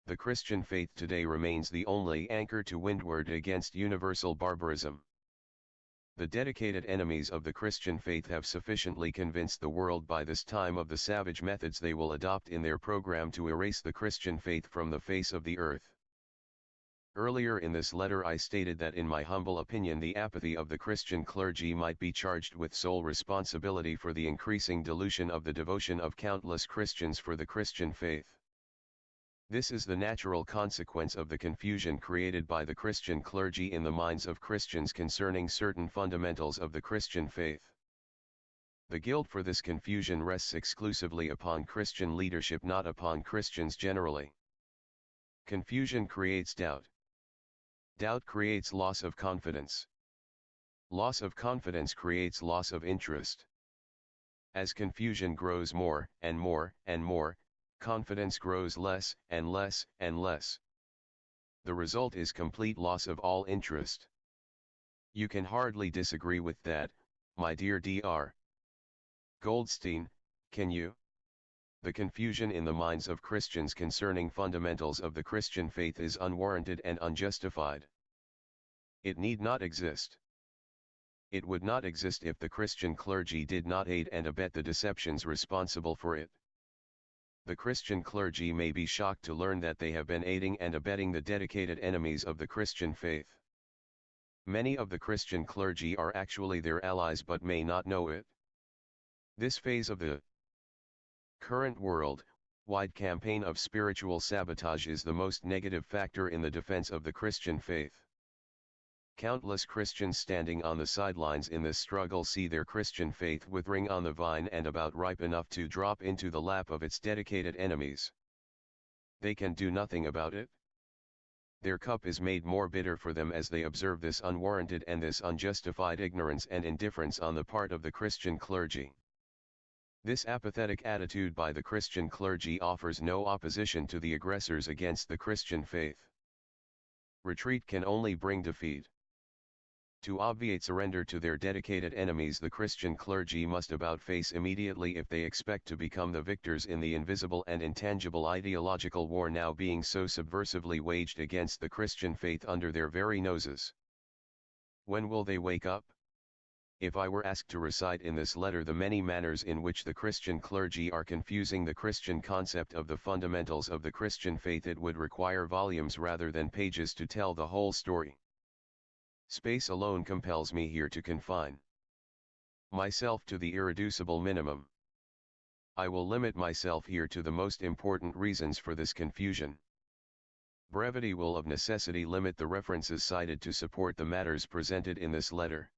B: The Christian faith today remains the only anchor to windward against universal barbarism. The dedicated enemies of the Christian faith have sufficiently convinced the world by this time of the savage methods they will adopt in their program to erase the Christian faith from the face of the earth. Earlier in this letter I stated that in my humble opinion the apathy of the Christian clergy might be charged with sole responsibility for the increasing dilution of the devotion of countless Christians for the Christian faith. This is the natural consequence of the confusion created by the Christian clergy in the minds of Christians concerning certain fundamentals of the Christian faith. The guilt for this confusion rests exclusively upon Christian leadership, not upon Christians generally. Confusion creates doubt. Doubt creates loss of confidence. Loss of confidence creates loss of interest. As confusion grows more and more and more, confidence grows less and less and less. The result is complete loss of all interest. You can hardly disagree with that, my dear Dr. Goldstein, can you? The confusion in the minds of Christians concerning fundamentals of the Christian faith is unwarranted and unjustified. It need not exist. It would not exist if the Christian clergy did not aid and abet the deceptions responsible for it. The Christian clergy may be shocked to learn that they have been aiding and abetting the dedicated enemies of the Christian faith. Many of the Christian clergy are actually their allies but may not know it. This phase of the current world-wide campaign of spiritual sabotage is the most negative factor in the defense of the Christian faith. Countless Christians standing on the sidelines in this struggle see their Christian faith withering on the vine and about ripe enough to drop into the lap of its dedicated enemies. They can do nothing about it. Their cup is made more bitter for them as they observe this unwarranted and this unjustified ignorance and indifference on the part of the Christian clergy. This apathetic attitude by the Christian clergy offers no opposition to the aggressors against the Christian faith. Retreat can only bring defeat. To obviate surrender to their dedicated enemies, the Christian clergy must about face immediately if they expect to become the victors in the invisible and intangible ideological war now being so subversively waged against the Christian faith under their very noses. When will they wake up? If I were asked to recite in this letter the many manners in which the Christian clergy are confusing the Christian concept of the fundamentals of the Christian faith, it would require volumes rather than pages to tell the whole story. Space alone compels me here to confine myself to the irreducible minimum. I will limit myself here to the most important reasons for this confusion. Brevity will of necessity limit the references cited to support the matters presented in this letter.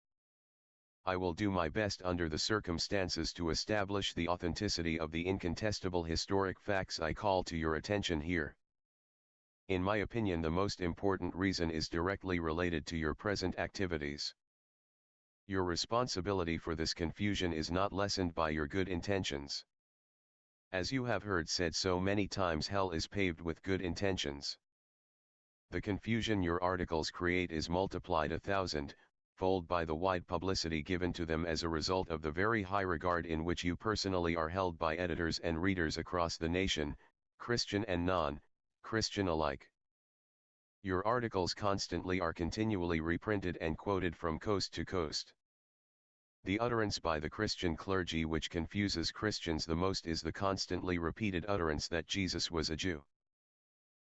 B: I will do my best under the circumstances to establish the authenticity of the incontestable historic facts I call to your attention here. In my opinion, the most important reason is directly related to your present activities. Your responsibility for this confusion is not lessened by your good intentions. As you have heard said so many times, hell is paved with good intentions. The confusion your articles create is multiplied 1,000-fold by the wide publicity given to them as a result of the very high regard in which you personally are held by editors and readers across the nation, Christian and non-Christian alike. Your articles constantly are continually reprinted and quoted from coast to coast. The utterance by the Christian clergy which confuses Christians the most is the constantly repeated utterance that Jesus was a Jew.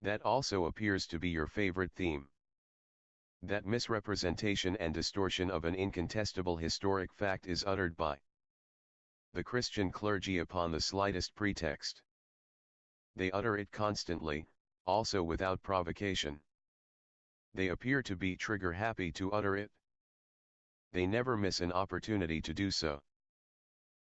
B: That also appears to be your favorite theme. That misrepresentation and distortion of an incontestable historic fact is uttered by the Christian clergy upon the slightest pretext. They utter it constantly, also without provocation. They appear to be trigger-happy to utter it. They never miss an opportunity to do so.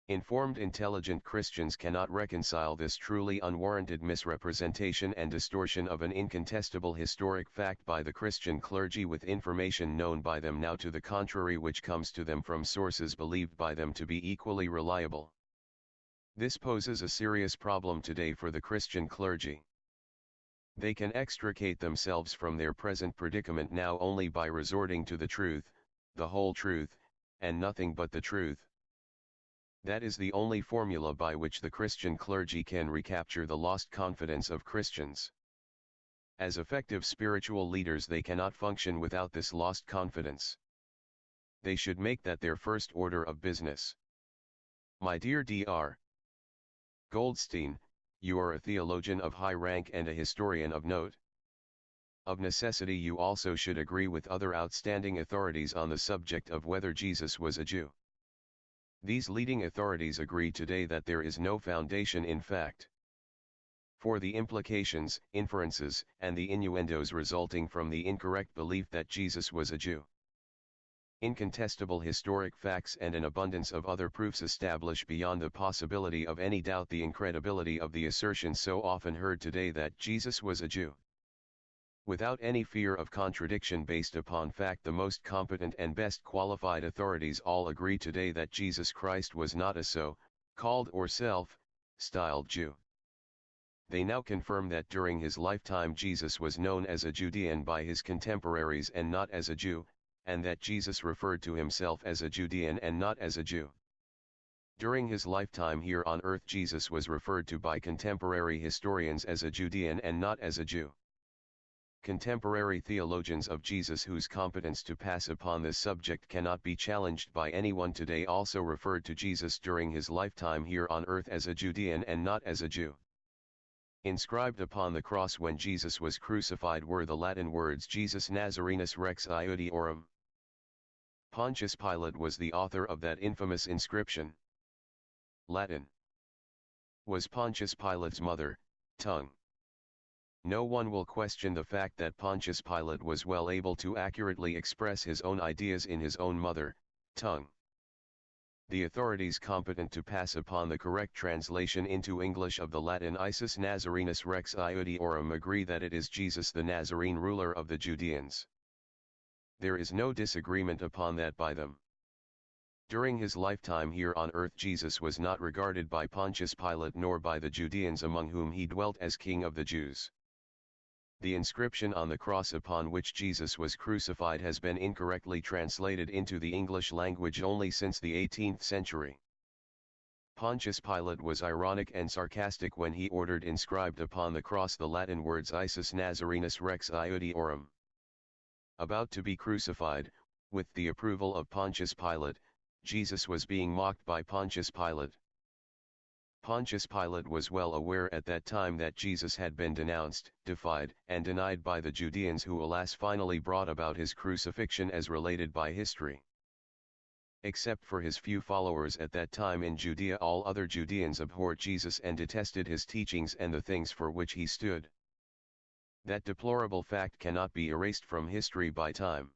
B: Informed, intelligent Christians cannot reconcile this truly unwarranted misrepresentation and distortion of an incontestable historic fact by the Christian clergy with information known by them now to the contrary which comes to them from sources believed by them to be equally reliable. This poses a serious problem today for the Christian clergy. They can extricate themselves from their present predicament now only by resorting to the truth, the whole truth, and nothing but the truth. That is the only formula by which the Christian clergy can recapture the lost confidence of Christians. As effective spiritual leaders, they cannot function without this lost confidence. They should make that their first order of business. My dear Dr. Goldstein, you are a theologian of high rank and a historian of note. Of necessity, you also should agree with other outstanding authorities on the subject of whether Jesus was a Jew. These leading authorities agree today that there is no foundation in fact for the implications, inferences, and the innuendos resulting from the incorrect belief that Jesus was a Jew. Incontestable historic facts and an abundance of other proofs establish beyond the possibility of any doubt the incredibility of the assertion so often heard today that Jesus was a Jew. Without any fear of contradiction based upon fact, the most competent and best qualified authorities all agree today that Jesus Christ was not a so-called or self-styled Jew. They now confirm that during his lifetime Jesus was known as a Judean by his contemporaries and not as a Jew, and that Jesus referred to himself as a Judean and not as a Jew. During his lifetime here on earth, Jesus was referred to by contemporary historians as a Judean and not as a Jew. Contemporary theologians of Jesus whose competence to pass upon this subject cannot be challenged by anyone today also referred to Jesus during his lifetime here on earth as a Judean and not as a Jew. Inscribed upon the cross when Jesus was crucified were the Latin words Jesus Nazarenus Rex Iudiorum. Pontius Pilate was the author of that infamous inscription. Latin. Was Pontius Pilate's mother tongue. No one will question the fact that Pontius Pilate was well able to accurately express his own ideas in his own mother tongue. The authorities competent to pass upon the correct translation into English of the Latin Isis Nazarenus Rex Iudiorum agree that it is Jesus the Nazarene, ruler of the Judeans. There is no disagreement upon that by them. During his lifetime here on earth, Jesus was not regarded by Pontius Pilate nor by the Judeans among whom he dwelt as King of the Jews. The inscription on the cross upon which Jesus was crucified has been incorrectly translated into the English language only since the 18th century. Pontius Pilate was ironic and sarcastic when he ordered inscribed upon the cross the Latin words Isis Nazarenus Rex Iudiorum. About to be crucified, with the approval of Pontius Pilate, Jesus was being mocked by Pontius Pilate. Pontius Pilate was well aware at that time that Jesus had been denounced, defied, and denied by the Judeans who alas finally brought about his crucifixion as related by history. Except for his few followers at that time in Judea, all other Judeans abhorred Jesus and detested his teachings and the things for which he stood. That deplorable fact cannot be erased from history by time.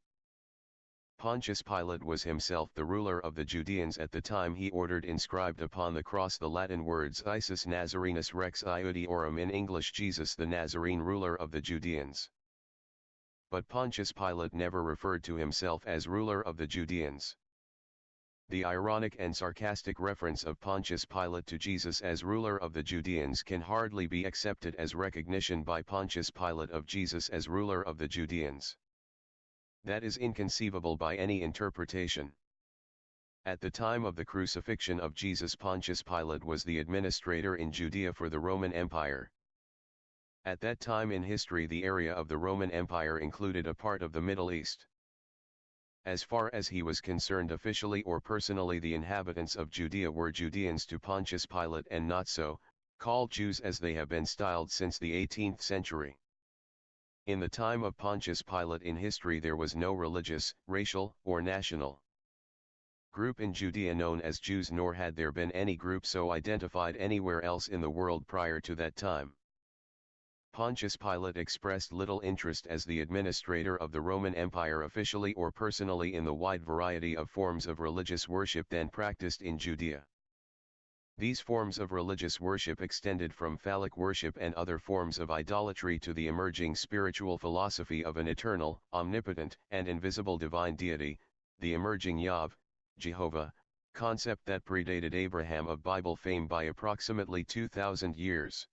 B: Pontius Pilate was himself the ruler of the Judeans at the time he ordered inscribed upon the cross the Latin words Isus Nazarenus Rex Iudiorum, in English Jesus the Nazarene ruler of the Judeans. But Pontius Pilate never referred to himself as ruler of the Judeans. The ironic and sarcastic reference of Pontius Pilate to Jesus as ruler of the Judeans can hardly be accepted as recognition by Pontius Pilate of Jesus as ruler of the Judeans. That is inconceivable by any interpretation. At the time of the crucifixion of Jesus, Pontius Pilate was the administrator in Judea for the Roman Empire. At that time in history, the area of the Roman Empire included a part of the Middle East. As far as he was concerned, officially or personally, the inhabitants of Judea were Judeans to Pontius Pilate, and not so, called Jews as they have been styled since the 18th century. In the time of Pontius Pilate in history, there was no religious, racial, or national group in Judea known as Jews, nor had there been any group so identified anywhere else in the world prior to that time. Pontius Pilate expressed little interest as the administrator of the Roman Empire, officially or personally, in the wide variety of forms of religious worship then practiced in Judea. These forms of religious worship extended from phallic worship and other forms of idolatry to the emerging spiritual philosophy of an eternal, omnipotent, and invisible divine deity, the emerging Yahweh, Jehovah, concept that predated Abraham of Bible fame by approximately 2,000 years.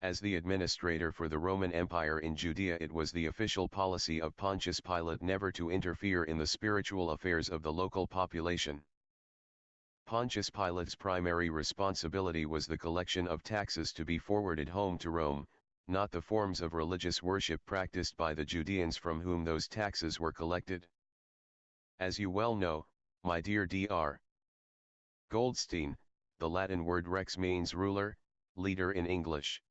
B: As the administrator for the Roman Empire in Judea, it was the official policy of Pontius Pilate never to interfere in the spiritual affairs of the local population. Pontius Pilate's primary responsibility was the collection of taxes to be forwarded home to Rome, not the forms of religious worship practiced by the Judeans from whom those taxes were collected. As you well know, my dear Dr. Goldstein, the Latin word rex means ruler, leader in English.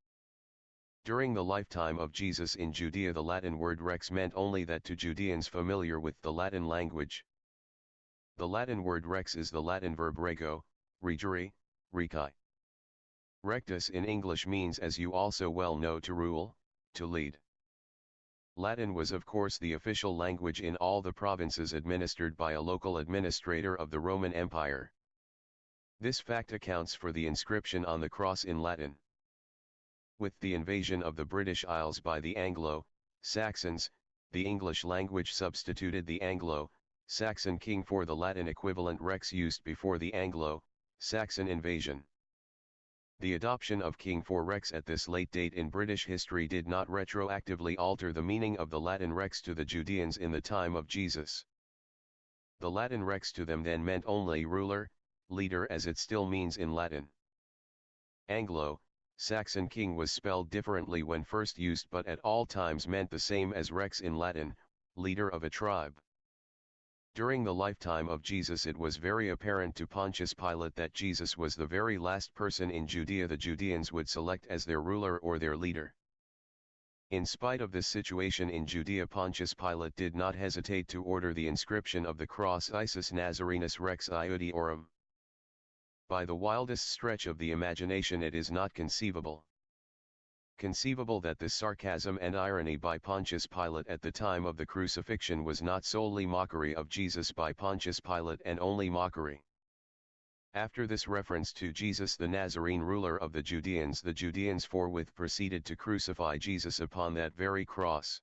B: During the lifetime of Jesus in Judea, the Latin word rex meant only that to Judeans familiar with the Latin language. The Latin word rex is the Latin verb rego, regere, reci. Rectus in English means, as you also well know, to rule, to lead. Latin was of course the official language in all the provinces administered by a local administrator of the Roman Empire. This fact accounts for the inscription on the cross in Latin. With the invasion of the British Isles by the Anglo-Saxons, the English language substituted the Anglo-Saxon king for the Latin equivalent rex used before the Anglo-Saxon invasion. The adoption of king for rex at this late date in British history did not retroactively alter the meaning of the Latin rex to the Judeans in the time of Jesus. The Latin rex to them then meant only ruler, leader, as it still means in Latin. Anglo-Saxon king was spelled differently when first used, but at all times meant the same as rex in Latin, leader of a tribe. During the lifetime of Jesus, it was very apparent to Pontius Pilate that Jesus was the very last person in Judea the Judeans would select as their ruler or their leader. In spite of this situation in Judea, Pontius Pilate did not hesitate to order the inscription of the cross Isus Nazarenus Rex Iudiorum. By the wildest stretch of the imagination, it is not conceivable that this sarcasm and irony by Pontius Pilate at the time of the crucifixion was not solely mockery of Jesus by Pontius Pilate and only mockery. After this reference to Jesus the Nazarene ruler of the Judeans forthwith proceeded to crucify Jesus upon that very cross.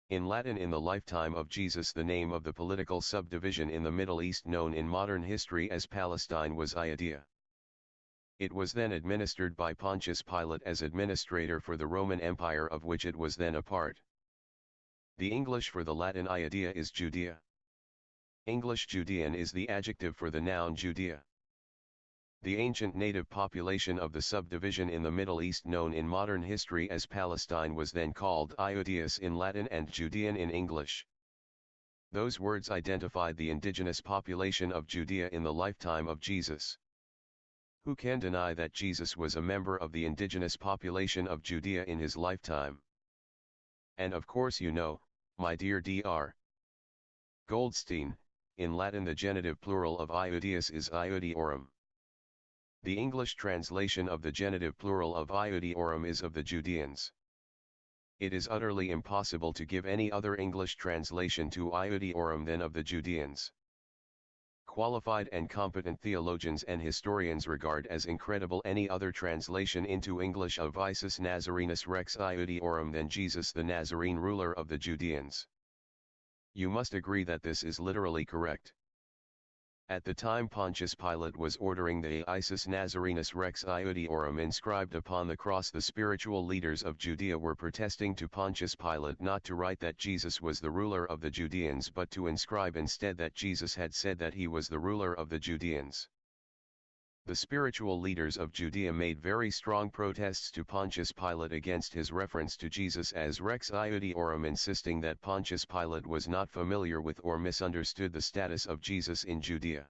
B: In Latin, in the lifetime of Jesus, the name of the political subdivision in the Middle East known in modern history as Palestine was Iudea. It was then administered by Pontius Pilate as administrator for the Roman Empire, of which it was then a part. The English for the Latin Iudea is Judea. English Judean is the adjective for the noun Judea. The ancient native population of the subdivision in the Middle East known in modern history as Palestine was then called Iudeus in Latin and Judean in English. Those words identified the indigenous population of Judea in the lifetime of Jesus. Who can deny that Jesus was a member of the indigenous population of Judea in his lifetime? And of course you know, my dear Dr. Goldstein, In Latin the genitive plural of iudeus is iudiorum. The English translation of the genitive plural of iudiorum is of the Judeans. It is utterly impossible to give any other English translation to iudiorum than of the Judeans. Qualified and competent theologians and historians regard as incredible any other translation into English of Isis Nazarenus Rex Iudiorum than Jesus the Nazarene ruler of the Judeans. You must agree that this is literally correct. At the time Pontius Pilate was ordering the Isis Nazarenus Rex Iudiorum inscribed upon the cross, the spiritual leaders of Judea were protesting to Pontius Pilate not to write that Jesus was the ruler of the Judeans but to inscribe instead that Jesus had said that he was the ruler of the Judeans. The spiritual leaders of Judea made very strong protests to Pontius Pilate against his reference to Jesus as Rex Iudiorum, insisting that Pontius Pilate was not familiar with or misunderstood the status of Jesus in Judea.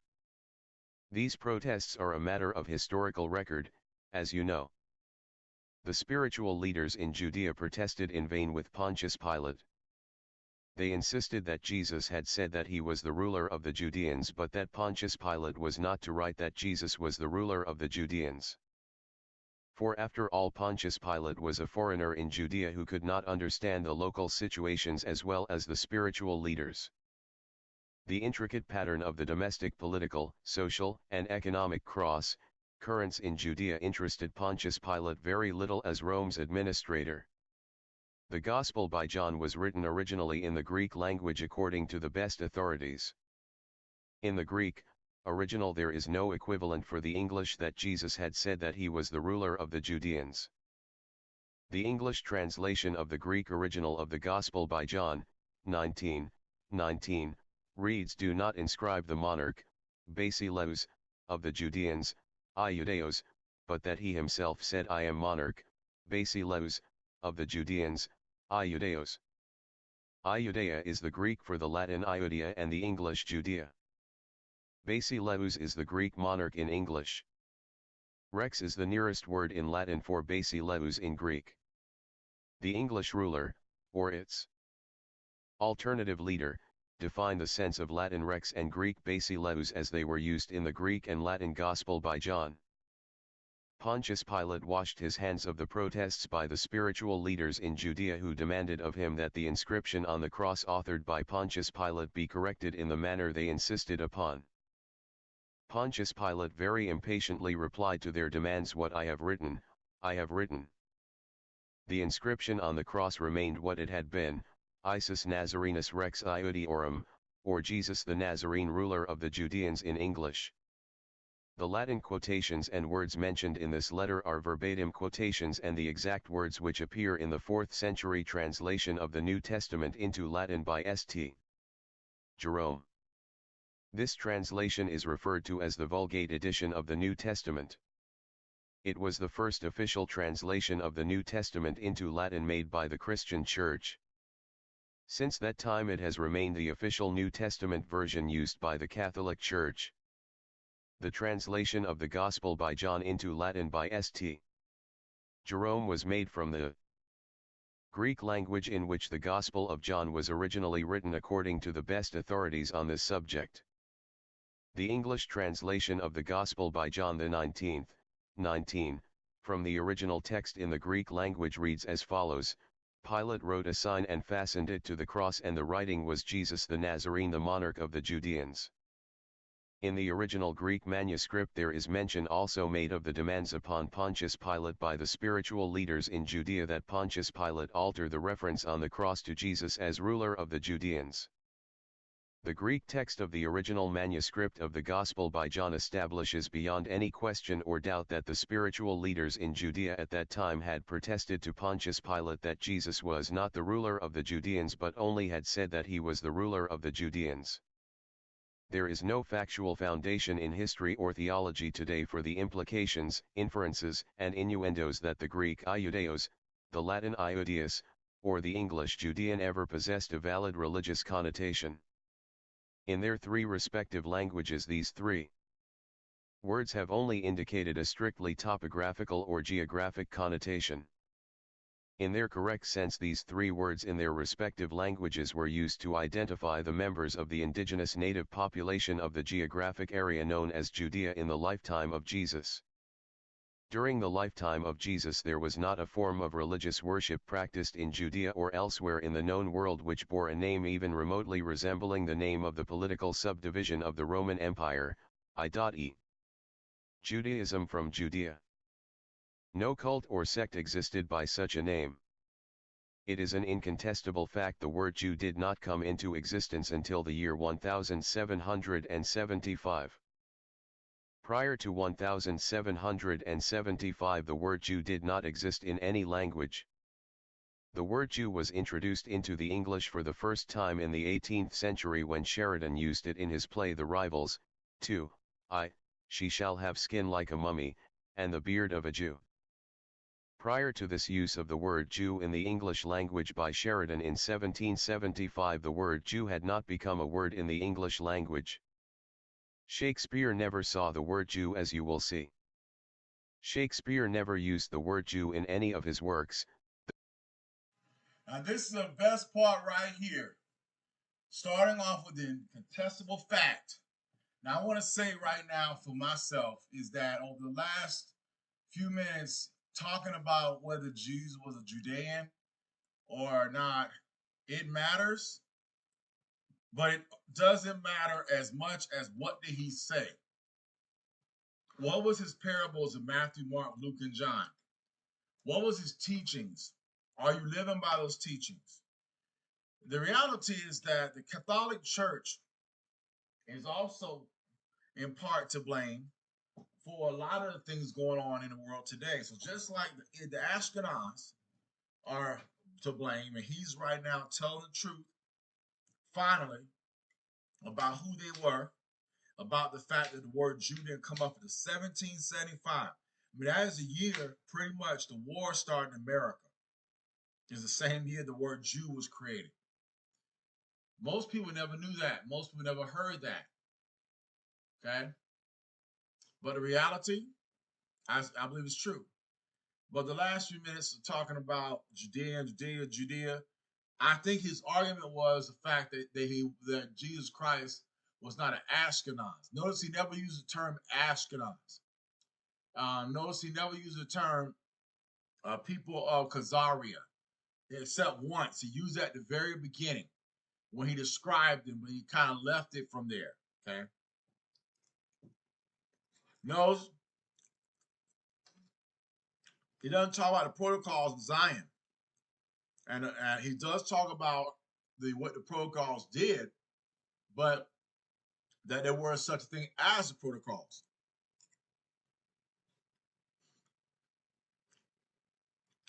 B: These protests are a matter of historical record, as you know. The spiritual leaders in Judea protested in vain with Pontius Pilate. They insisted that Jesus had said that he was the ruler of the Judeans, but that Pontius Pilate was not to write that Jesus was the ruler of the Judeans. For after all, Pontius Pilate was a foreigner in Judea who could not understand the local situations as well as the spiritual leaders. The intricate pattern of the domestic political, social, and economic currents in Judea interested Pontius Pilate very little as Rome's administrator. The Gospel by John was written originally in the Greek language according to the best authorities. In the Greek original there is no equivalent for the English that Jesus had said that he was the ruler of the Judeans. The English translation of the Greek original of the Gospel by John, 19:19, reads, "Do not inscribe the monarch, Basileus, of the Judeans, Iudeos, but that he himself said, I am monarch, Basileus, of the Judeans, Iudeos." Iudea is the Greek for the Latin Iudea and the English Judea. Basileus is the Greek monarch in English. Rex is the nearest word in Latin for Basileus in Greek. The English ruler, or its alternative leader, define the sense of Latin Rex and Greek Basileus as they were used in the Greek and Latin Gospel by John. Pontius Pilate washed his hands of the protests by the spiritual leaders in Judea who demanded of him that the inscription on the cross authored by Pontius Pilate be corrected in the manner they insisted upon. Pontius Pilate very impatiently replied to their demands, "What I have written, I have written." The inscription on the cross remained what it had been, Isis Nazarenus Rex Iudiorum, or Jesus the Nazarene ruler of the Judeans in English. The Latin quotations and words mentioned in this letter are verbatim quotations and the exact words which appear in the 4th century translation of the New Testament into Latin by St. Jerome. This translation is referred to as the Vulgate edition of the New Testament. It was the first official translation of the New Testament into Latin made by the Christian Church. Since that time it has remained the official New Testament version used by the Catholic Church. The translation of the Gospel by John into Latin by St. Jerome was made from the Greek language in which the Gospel of John was originally written according to the best authorities on this subject. The English translation of the Gospel by John the 19th, from the original text in the Greek language reads as follows: Pilate wrote a sign and fastened it to the cross, and the writing was Jesus the Nazarene, the monarch of the Judeans. In the original Greek manuscript there is mention also made of the demands upon Pontius Pilate by the spiritual leaders in Judea that Pontius Pilate alter the reference on the cross to Jesus as ruler of the Judeans. The Greek text of the original manuscript of the Gospel by John establishes beyond any question or doubt that the spiritual leaders in Judea at that time had protested to Pontius Pilate that Jesus was not the ruler of the Judeans but only had said that he was the ruler of the Judeans. There is no factual foundation in history or theology today for the implications, inferences, and innuendos that the Greek Iudeos, the Latin Iudeus, or the English Judean ever possessed a valid religious connotation. In their three respective languages, these three words have only indicated a strictly topographical or geographic connotation. In their correct sense, these three words in their respective languages were used to identify the members of the indigenous native population of the geographic area known as Judea in the lifetime of Jesus. During the lifetime of Jesus, there was not a form of religious worship practiced in Judea or elsewhere in the known world which bore a name even remotely resembling the name of the political subdivision of the Roman Empire, I.E. Judaism from Judea. No cult or sect existed by such a name. It is an incontestable fact the word Jew did not come into existence until the year 1775. Prior to 1775 the word Jew did not exist in any language. The word Jew was introduced into the English for the first time in the 18th century when Sheridan used it in his play The Rivals, 2, she shall have skin like a mummy, and the beard of a Jew. Prior to this use of the word Jew in the English language by Sheridan in 1775, the word Jew had not become a word in the English language. Shakespeare never saw the word Jew, as you will see. Shakespeare never used the word Jew in any of his works.
A: Now this is the best part right here. Starting off with the incontestable fact. Now I want to say right now for myself is that over the last few minutes talking about whether Jesus was a Judean or not, it matters. But it doesn't matter as much as what did he say. What was his parables of Matthew, Mark, Luke, and John? What was his teachings? Are you living by those teachings? The reality is that the Catholic Church is also in part to blame for a lot of the things going on in the world today. So just like the Askenazi are to blame, and he's right now telling the truth, finally, about who they were, about the fact that the word Jew didn't come up until 1775. I mean, that is the year pretty much the war started in America. It's the same year the word Jew was created. Most people never knew that. Most people never heard that. Okay? But the reality, I believe it's true. But the last few minutes of talking about Judea, I think his argument was the fact that Jesus Christ was not an Askenazi. Notice he never used the term Askenazi. Notice he never used the term people of Khazaria, except once. He used that at the very beginning when he described them, but he kind of left it from there. Okay. Notice he doesn't talk about the protocols of Zion, and he does talk about what the protocols did, but that there were such a thing as the protocols.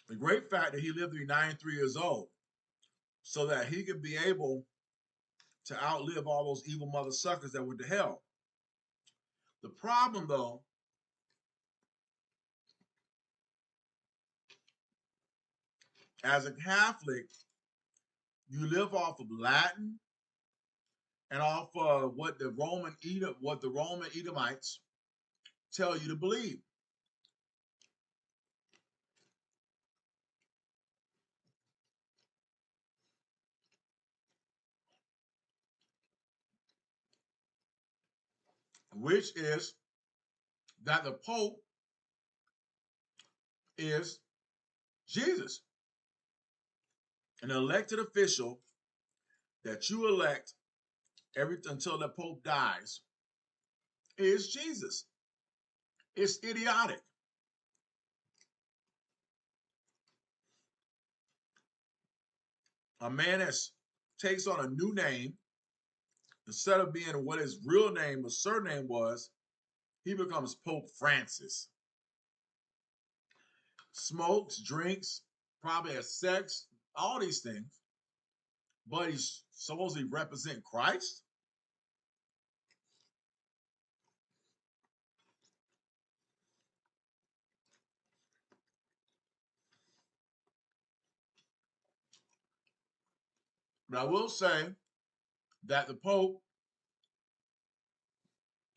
A: The great fact that he lived to be 93 years old so that he could be able to outlive all those evil mother suckers that went to hell. The problem, though, as a Catholic, you live off of Latin and off of what the Roman Edomites tell you to believe. Which is that the Pope is Jesus, an elected official that you elect until the Pope dies is Jesus. It's idiotic. A man that takes on a new name, instead of being what his real name or surname was, he becomes Pope Francis. Smokes, drinks, probably has sex, all these things, but he's supposedly representing Christ. But I will say that the Pope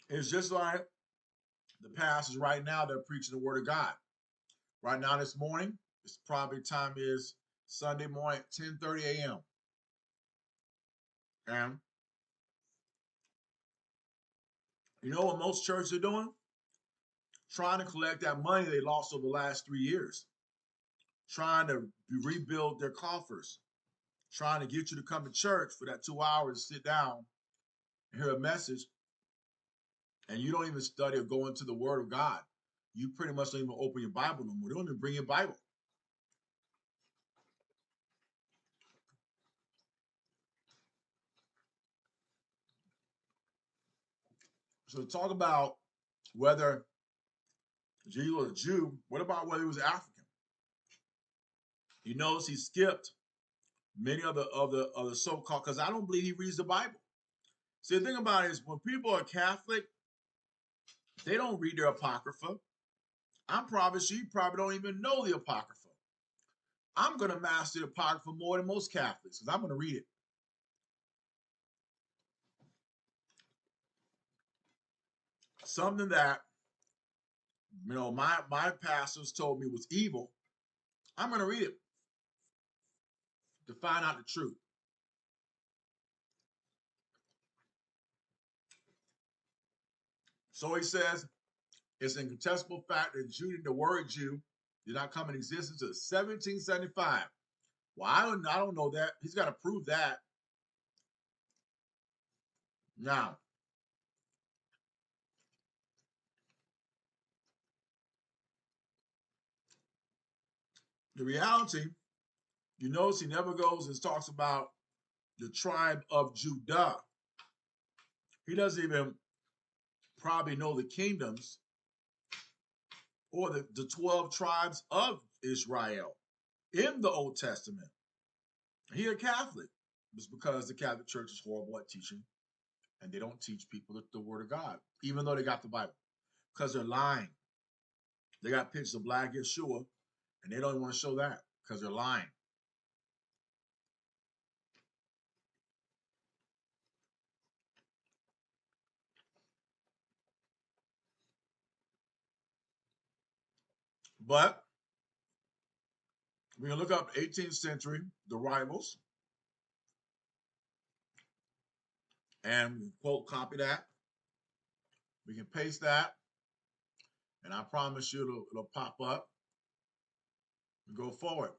A: is just like the pastors right now that are preaching the word of God. Right now, this morning, It's probably time is Sunday morning at 10:30 a.m. And you know what most churches are doing? Trying to collect that money they lost over the last 3 years. Trying to rebuild their coffers. Trying to get you to come to church for that 2 hours, sit down, and hear a message. And you don't even study or go into the Word of God. You pretty much don't even open your Bible no more. They don't even bring your Bible. So talk about whether Jesus was a Jew. What about whether he was African? You notice he skipped many of the so-called, because I don't believe he reads the Bible. See, the thing about it is when people are Catholic, they don't read their Apocrypha. I'm probably sure you probably don't even know the Apocrypha. I'm going to master the Apocrypha more than most Catholics because I'm going to read it. Something that, you know, my pastors told me was evil. I'm going to read it to find out the truth. So he says, it's an incontestable fact that the word Jew did not come in existence until 1775. Well, I don't know that. He's got to prove that. Now, the reality, you notice he never goes and talks about the tribe of Judah. He doesn't even probably know the kingdoms or the 12 tribes of Israel in the Old Testament. He a Catholic. It's because the Catholic Church is horrible at teaching, and they don't teach people the Word of God, even though they got the Bible, because they're lying. They got pictures of black Yeshua, and they don't even want to show that because they're lying. But we can look up 18th century, the rivals, and we can quote, copy that. We can paste that, and I promise you it'll pop up and go forward.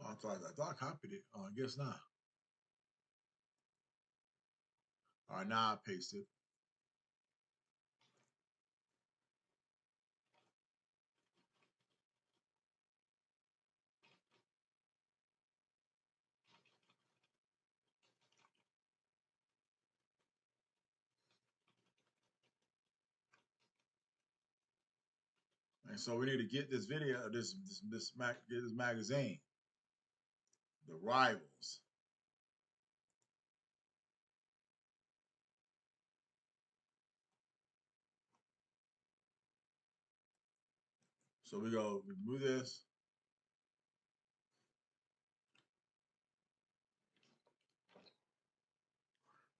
A: Oh, I thought I copied it. Oh, I guess not. All right, now I paste it. And so we need to get this video, get this magazine, The Rivals. So we go remove this.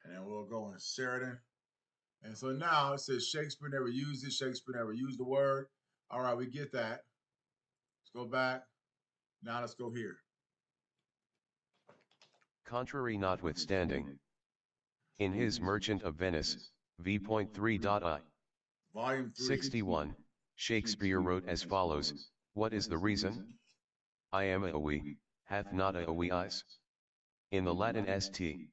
A: And then we'll go in Sheridan. And so now it says Shakespeare never used it. Shakespeare never used the word. All right, we get that. Let's go back. Now let's go here.
B: Contrary notwithstanding, in his Merchant of Venice, v.3.I.
A: Volume 3.
B: 61, Shakespeare wrote as follows, "What is the reason? I am a HOWEY, hath not a HOWEY'S." In the Latin St.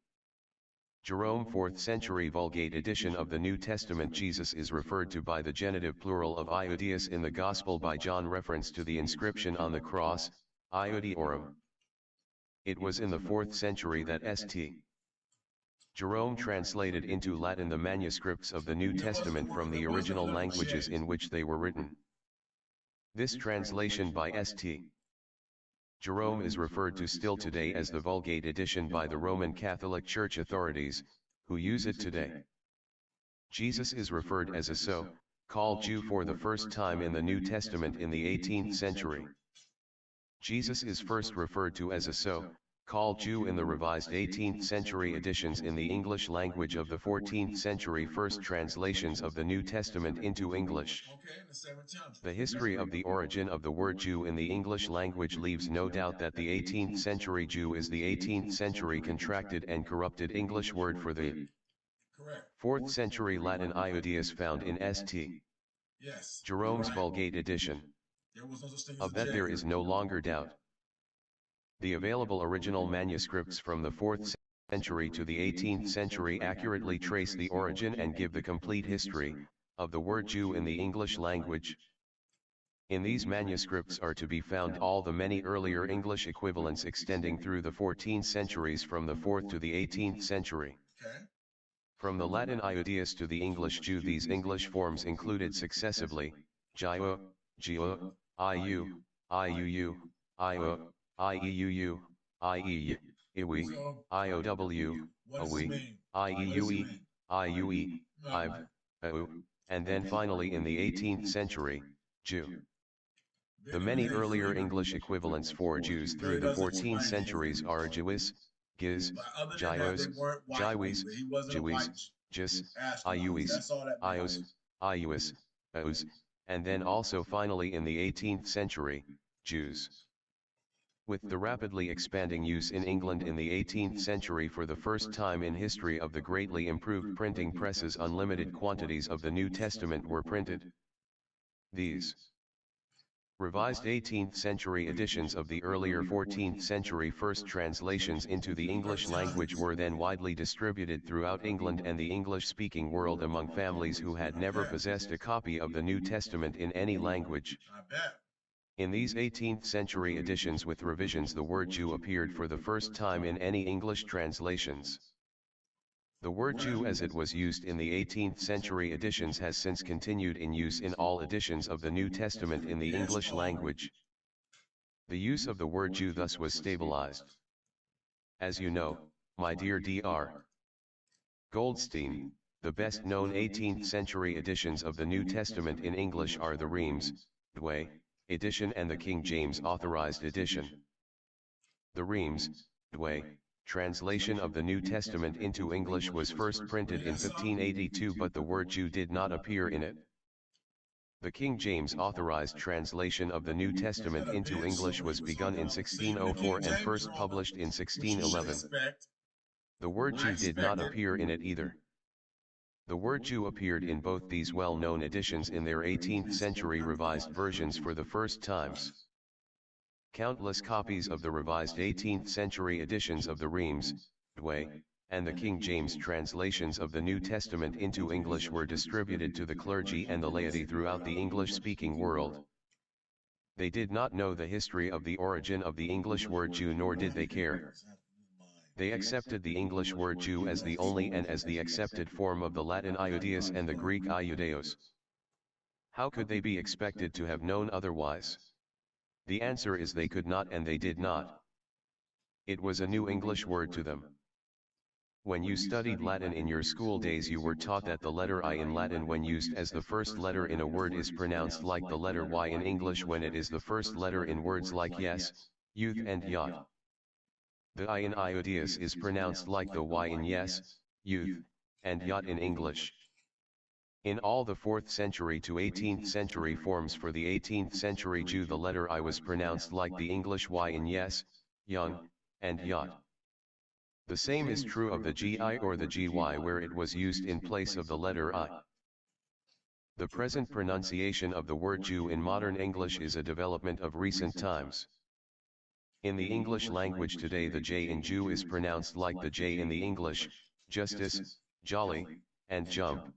B: Jerome 4th century Vulgate edition of the New Testament, Jesus is referred to by the genitive plural of Iudius in the Gospel by John, reference to the inscription on the cross, Iudi Orum. It was in the 4th century that St. Jerome translated into Latin the manuscripts of the New Testament from the original languages in which they were written. This translation by St. Jerome is referred to still today as the Vulgate edition by the Roman Catholic Church authorities, who use it today. Jesus is referred as a so-called Jew for the first time in the New Testament in the 18th century. Jesus is first referred to as a so-called called Jew in the revised 18th century editions in the English language of the 14th century first translations of the New Testament into English.
A: Okay, in the 1700s.
B: The history of the origin of the word Jew in the English language leaves no doubt that the 18th century Jew is the 18th century contracted and corrupted English word for the
A: Correct.
B: 4th century Latin iodius found in St.
A: Yes.
B: Jerome's Vulgate edition.
A: There was no such thing as
B: Of
A: a
B: that
A: J.
B: there is no longer doubt. The available original manuscripts from the 4th century to the 18th century accurately trace the origin and give the complete history of the word Jew in the English language. In these manuscripts are to be found all the many earlier English equivalents extending through the 14 centuries from the 4th to the 18th century.
A: Okay.
B: From the Latin iodius to the English Jew, these English forms included successively Jio, Gio, Iu, Iuu, Io, Ieu, Ie, Iwi, Iow,
A: What does it
B: Awi,
A: mean?
B: Ieue, Iue, Iv, Au, and then finally in the 18th century, Jew. The many earlier English equivalents for Jews through the 14 centuries are Jewis, Giz, Gios, Jiwis, Jewies, Jis, Iuis, Ios, Iuis, Os, and then also finally in the 18th century, Jews. With the rapidly expanding use in England in the 18th century for the first time in history of the greatly improved printing presses, unlimited quantities of the New Testament were printed. These revised 18th century editions of the earlier 14th century first translations into the English language were then widely distributed throughout England and the English-speaking world among families who had never possessed a copy of the New Testament in any language.
A: I bet.
B: In these 18th century editions with revisions, the word Jew appeared for the first time in any English translations. The word Jew as it was used in the 18th century editions has since continued in use in all editions of the New Testament in the English language. The use of the word Jew thus was stabilized. As you know, my dear Dr. Goldstein, the best known 18th century editions of the New Testament in English are the Reims, Douay edition and the King James Authorized edition. The Reims, Douay translation of the New Testament into English was first printed in 1582, but the word Jew did not appear in it. The King James Authorized translation of the New Testament into English was begun in 1604 and first published in 1611. The word Jew did not appear in it either. The word Jew appeared in both these well-known editions in their 18th century revised versions for the first times. Countless copies of the revised 18th century editions of the Reims, Douay, and the King James translations of the New Testament into English were distributed to the clergy and the laity throughout the English-speaking world. They did not know the history of the origin of the English word Jew, nor did they care. They accepted the English word Jew as the only and as the accepted form of the Latin iodius and the Greek iudeos. How could they be expected to have known otherwise? The answer is they could not and they did not. It was a new English word to them. When you studied Latin in your school days, you were taught that the letter I in Latin when used as the first letter in a word is pronounced like the letter Y in English when it is the first letter in words like yes, youth and yacht. The I in iodius is pronounced like the Y in yes, youth, and yacht in English. In all the 4th century to 18th century forms for the 18th century Jew, the letter I was pronounced like the English Y in yes, young, and yacht. The same is true of the GI or the GY where it was used in place of the letter I. The present pronunciation of the word Jew in modern English is a development of recent times. In the English language today, the J in Jew is pronounced like the J in the English, justice, jolly, and jump.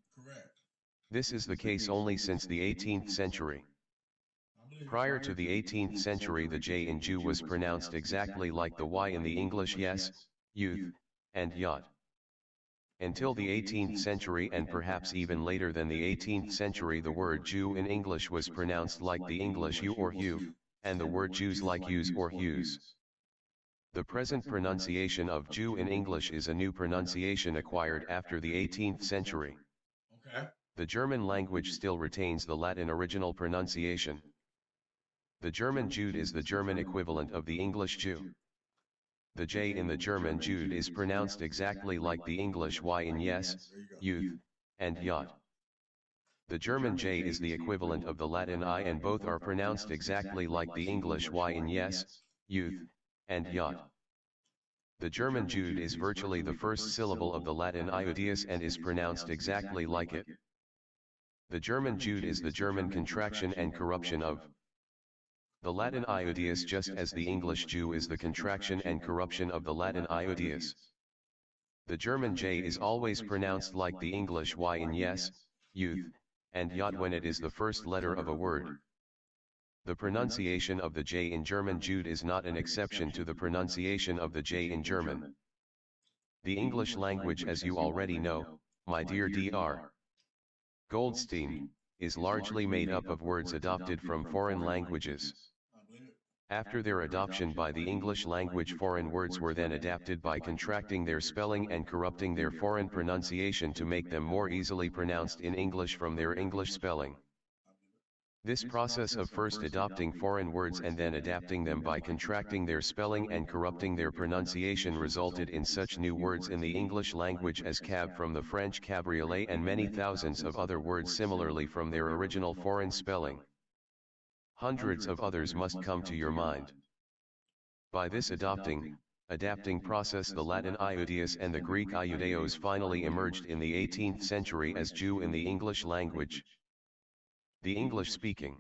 B: This is the case only since the 18th century. Prior to the 18th century, the J in Jew was pronounced exactly like the Y in the English yes, youth, and yacht. Until the 18th century, and perhaps even later than the 18th century, the word Jew in English was pronounced like the English you or hue, and the word Jews like use or hues. The present pronunciation of Jew in English is a new pronunciation acquired after the 18th century. The German language still retains the Latin original pronunciation. The German Jude is the German equivalent of the English Jew. The J in the German Jude is pronounced exactly like the English Y in yes, youth, and yacht. The German J is the equivalent of the Latin I, and both are pronounced exactly like the English Y in yes, youth, and yacht. The German Jude is virtually the first syllable of the Latin iodius and is pronounced exactly like it. The German Jude is the German contraction and corruption of the Latin iodius, just as the English Jew is the contraction and corruption of the Latin iodius. The German J is always pronounced like the English Y in yes, youth, and yacht when it is the first letter of a word. The pronunciation of the J in German Jude is not an exception to the pronunciation of the J in German. The English language, as you already know, my dear Dr. Goldstein, is largely made up of words adopted from foreign languages. After their adoption by the English language, foreign words were then adapted by contracting their spelling and corrupting their foreign pronunciation to make them more easily pronounced in English from their English spelling. This process of first adopting foreign words and then adapting them by contracting their spelling and corrupting their pronunciation resulted in such new words in the English language as cab from the French cabriolet and many thousands of other words similarly from their original foreign spelling. Hundreds of others must come to your mind. By this adapting process, the Latin iodius and the Greek iudeos finally emerged in the 18th century as Jew in the English language. The English-speaking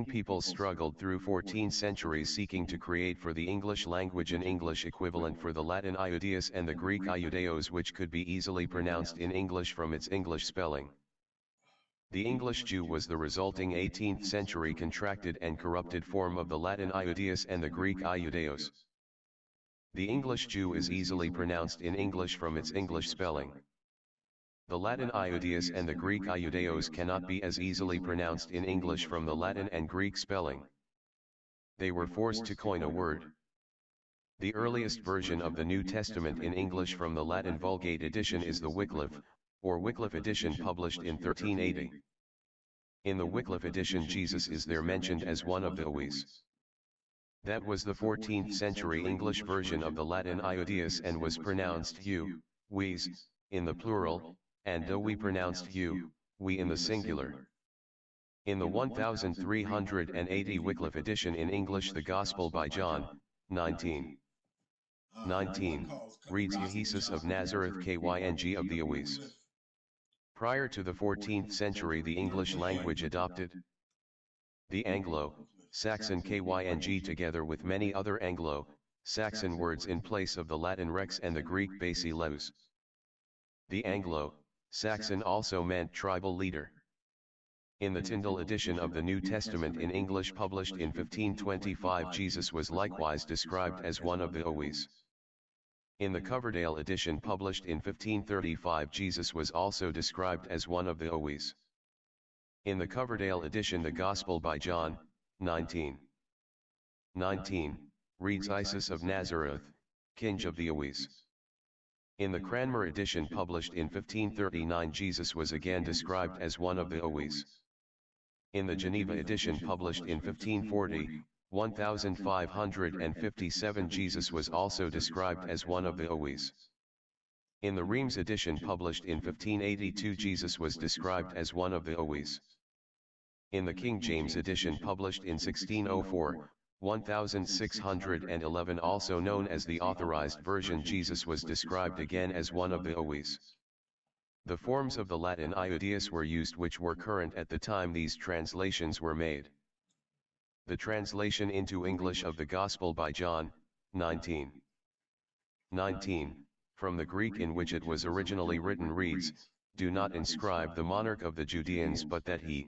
B: peoples struggled through 14 centuries seeking to create for the English language an English equivalent for the Latin iodius and the Greek iudeos which could be easily pronounced in English from its English spelling. The English Jew was the resulting 18th century contracted and corrupted form of the Latin iodius and the Greek iudeos. The English Jew is easily pronounced in English from its English spelling. The Latin iodius and the Greek iudeos cannot be as easily pronounced in English from the Latin and Greek spelling. They were forced to coin a word. The earliest version of the New Testament in English from the Latin Vulgate edition is the Wycliffe, or Wycliffe edition, published in 1380. In the Wycliffe edition, Jesus is there mentioned as one of the HOWEY'S. That was the 14th century English version of the Latin iodius and was pronounced HUWEY'S in the plural, and we pronounced we in the singular. In the 1380 Wycliffe edition in English, the Gospel by John, 19:19, reads Jesus of Nazareth King of the HOWEY'S. Prior to the 14th century, the English language adopted the Anglo-Saxon King together with many other Anglo-Saxon words in place of the Latin rex and the Greek basileus. The Anglo-Saxon also meant tribal leader. In the Tyndale edition of the New Testament in English published in 1525, Jesus was likewise described as one of the HOWEY'S. In the Coverdale edition published in 1535, Jesus was also described as one of the HOWEY'S. In the Coverdale edition, the Gospel by John, 19:19, reads Jesus of Nazareth, King of the HOWEY'S. In the Cranmer edition published in 1539, Jesus was again described as one of the HOWEY'S. In the Geneva edition published in 1540, 1557, Jesus was also described as one of the HOWEY'S. In the Reims edition published in 1582, Jesus was described as one of the HOWEY'S. In the King James edition published in 1604, 1611, also known as the Authorized Version, Jesus was described again as one of the HOWEY'S. The forms of the Latin iodius were used which were current at the time these translations were made. The translation into English of the Gospel by John, 19:19, from the Greek in which it was originally written reads, "Do not inscribe the monarch of the Judeans, but that he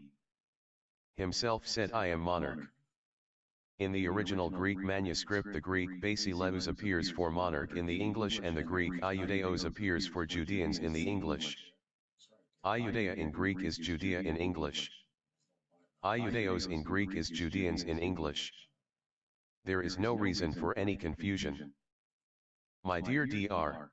B: himself said, I am monarch." In the original Greek manuscript, the Greek basileus appears for monarch in the English and the Greek iudeos appears for Judeans in the English. Iudea in Greek is Judea in English. Iudeos in Greek is Judeans in English. There is no reason for any confusion. My dear Dr.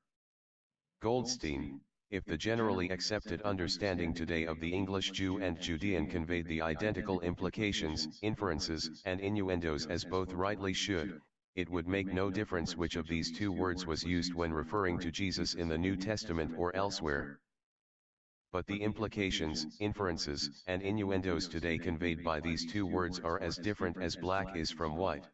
B: Goldstein, if the generally accepted understanding today of the English Jew and Judean conveyed the identical implications, inferences, and innuendos as both rightly should, it would make no difference which of these two words was used when referring to Jesus in the New Testament or elsewhere. But the implications, inferences, and innuendos today conveyed by these two words are as different as black is from white.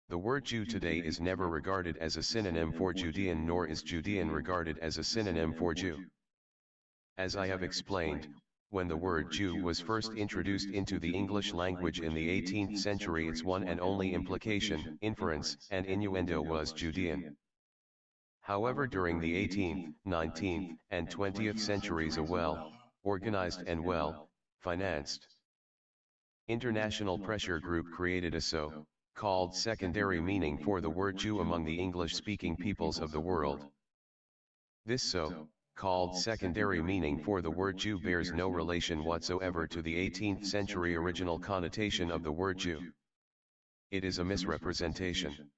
B: The word Jew today is never regarded as a synonym for Judean, nor is Judean regarded as a synonym for Jew. As I have explained, when the word Jew was first introduced into the English language in the 18th century, its one and only implication, inference, and innuendo was Judean. However, during the 18th, 19th, and 20th centuries, a well-organized and well-financed international pressure group created a so-called secondary meaning for the word Jew among the English-speaking peoples of the world. This so-called secondary meaning for the word Jew bears no relation whatsoever to the 18th century original connotation of the word Jew. It is a misrepresentation.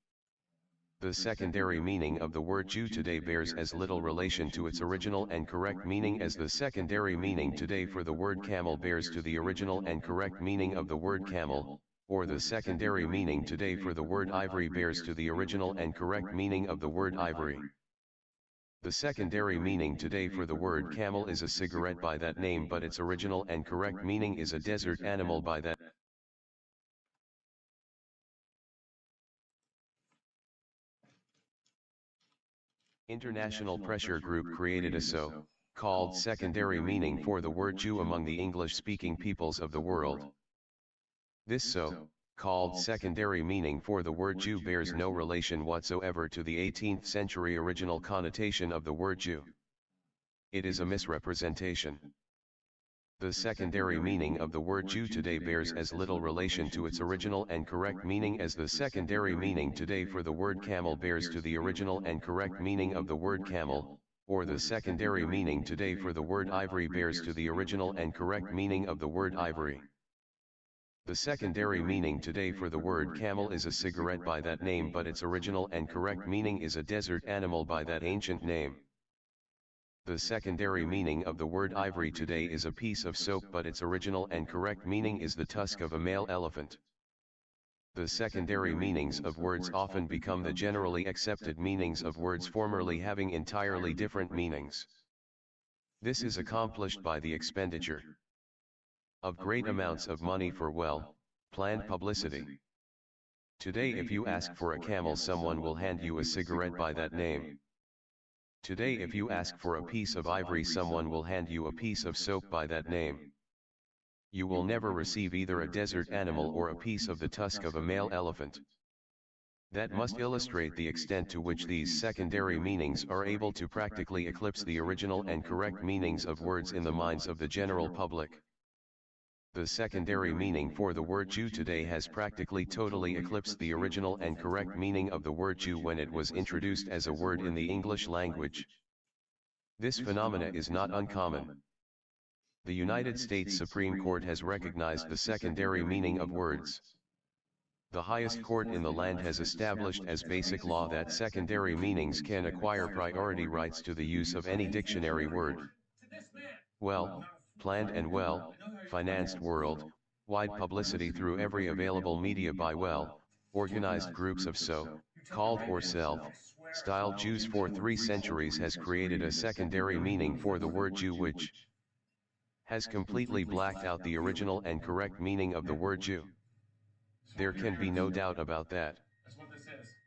B: The secondary meaning of the word Jew today bears as little relation to its original and correct meaning as the secondary meaning today for the word camel bears to the original and correct meaning of the word camel, or the secondary meaning today for the word ivory bears to the original and correct meaning of the word ivory. The secondary meaning today for the word camel is a cigarette by that name, but its original and correct meaning is a desert animal by that. International pressure group created a so-called secondary meaning for the word Jew among the English-speaking peoples of the world. This so-called secondary meaning for the word Jew bears no relation whatsoever to the 18th century original connotation of the word Jew. It is a misrepresentation. The secondary meaning of the word Jew today bears as little relation to its original and correct meaning as the secondary meaning today for the word camel bears to the original and correct meaning of the word camel, or the secondary meaning today for the word ivory bears to the original and correct meaning of the word ivory. The secondary meaning today for the word camel is a cigarette by that name, but its original and correct meaning is a desert animal by that ancient name. The secondary meaning of the word ivory today is a piece of soap, but its original and correct meaning is the tusk of a male elephant. The secondary meanings of words often become the generally accepted meanings of words formerly having entirely different meanings. This is accomplished by the expenditure of great amounts of money for well-planned publicity. Today, if you ask for a camel, someone will hand you a cigarette by that name. Today, if you ask for a piece of ivory, someone will hand you a piece of soap by that name. You will never receive either a desert animal or a piece of the tusk of a male elephant. That must illustrate the extent to which these secondary meanings are able to practically eclipse the original and correct meanings of words in the minds of the general public. The secondary meaning for the word Jew today has practically totally eclipsed the original and correct meaning of the word Jew when it was introduced as a word in the English language. This phenomena is not uncommon. The United States Supreme Court has recognized the secondary meaning of words. The highest court in the land has established as basic law that secondary meanings can acquire priority rights to the use of any dictionary word. Well-planned and well-financed world-wide publicity through every available media by well-organized groups of so-called or self-styled Jews for 3 centuries has created a secondary meaning for the word Jew which has completely blacked out the original and correct meaning of the word Jew. There can be no doubt about that.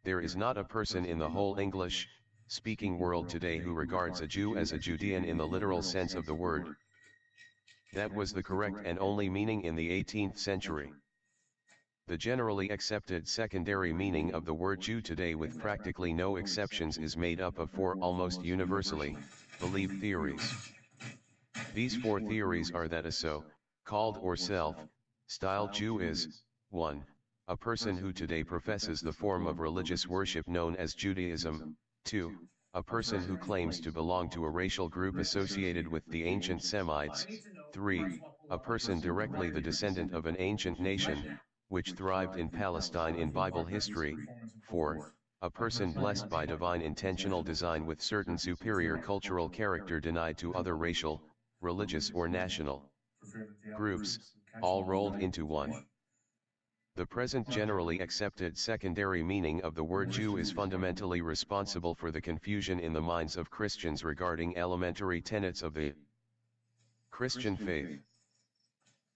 B: There is not a person in the whole English-speaking world today who regards a Jew as a Judean in the literal sense of the word. That was the correct and only meaning in the 18th century. The generally accepted secondary meaning of the word Jew today, with practically no exceptions, is made up of 4 almost universally believed theories. These 4 theories are that a so-called or self-styled Jew is 1. A person who today professes the form of religious worship known as Judaism. 2. A person who claims to belong to a racial group associated with the ancient Semites. 3. A person directly the descendant of an ancient nation, which thrived in Palestine in Bible history. 4. A person blessed by divine intentional design with certain superior cultural character denied to other racial, religious or national groups, all rolled into one. The present generally accepted secondary meaning of the word Jew is fundamentally responsible for the confusion in the minds of Christians regarding elementary tenets of the Christian faith.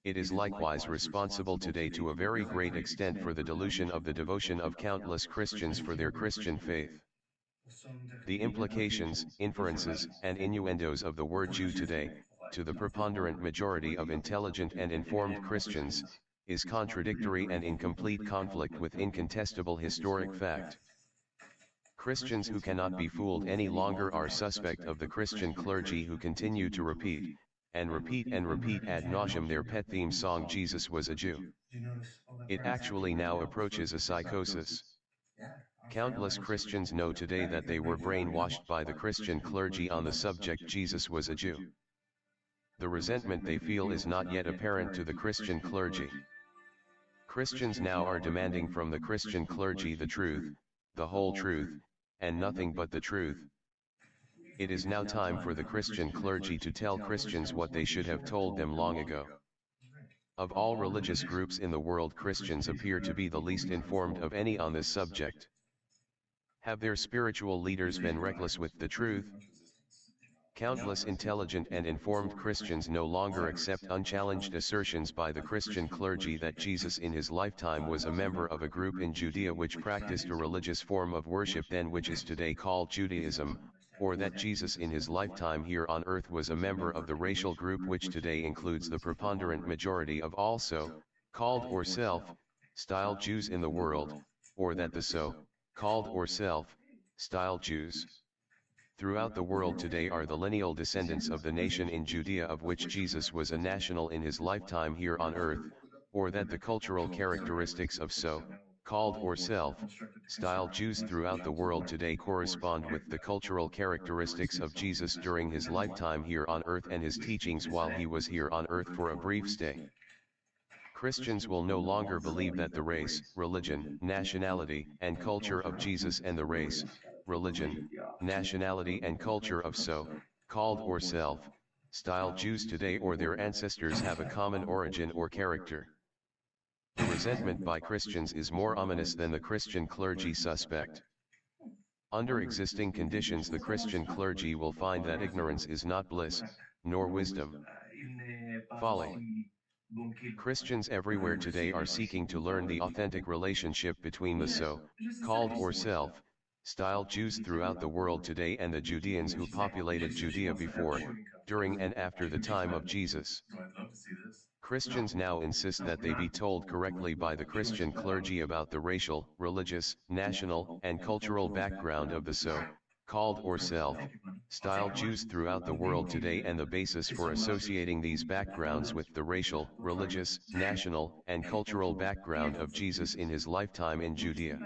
B: It is likewise responsible today to a very great extent for the dilution of the devotion of countless Christians for their Christian faith. The implications, inferences, and innuendos of the word Jew today, to the preponderant majority of intelligent and informed Christians, is contradictory and in complete conflict with incontestable historic fact. Christians who cannot be fooled any longer are suspect of the Christian clergy who continue to repeat and repeat ad nauseum their pet theme song Jesus was a Jew. It actually now approaches a psychosis. Countless Christians know today that they were brainwashed by the Christian clergy on the subject Jesus was a Jew. The resentment they feel is not yet apparent to the Christian clergy. Christians now are demanding from the Christian clergy the truth, the whole truth, and nothing but the truth. It is now time for the Christian clergy to tell Christians what they should have told them long ago. Of all religious groups in the world, Christians appear to be the least informed of any on this subject. Have their spiritual leaders been reckless with the truth? Countless intelligent and informed Christians no longer accept unchallenged assertions by the Christian clergy that Jesus in his lifetime was a member of a group in Judea which practiced a religious form of worship then which is today called Judaism, or that Jesus in his lifetime here on earth was a member of the racial group which today includes the preponderant majority of all so-called or self-styled Jews in the world, or that the so-called or self-styled Jews throughout the world today are the lineal descendants of the nation in Judea of which Jesus was a national in his lifetime here on earth, or that the cultural characteristics of so-called or self-styled Jews throughout the world today correspond with the cultural characteristics of Jesus during his lifetime here on earth and his teachings while he was here on earth for a brief stay. Christians will no longer believe that the race, religion, nationality, and culture of Jesus and the race, religion, nationality and culture of so-called or self-styled Jews today or their ancestors have a common origin or character. The resentment by Christians is more ominous than the Christian clergy suspect. Under existing conditions, the Christian clergy will find that ignorance is not bliss, nor wisdom. Folly. Christians everywhere today are seeking to learn the authentic relationship between the so-called or self-styled Jews throughout the world today and the Judeans who populated Judea before, during and after the time of Jesus. Christians now insist that they be told correctly by the Christian clergy about the racial, religious, national, and cultural background of the so-called or self-styled Jews throughout the world today and the basis for associating these backgrounds with the racial, religious, national, and cultural background of Jesus in his lifetime in Judea.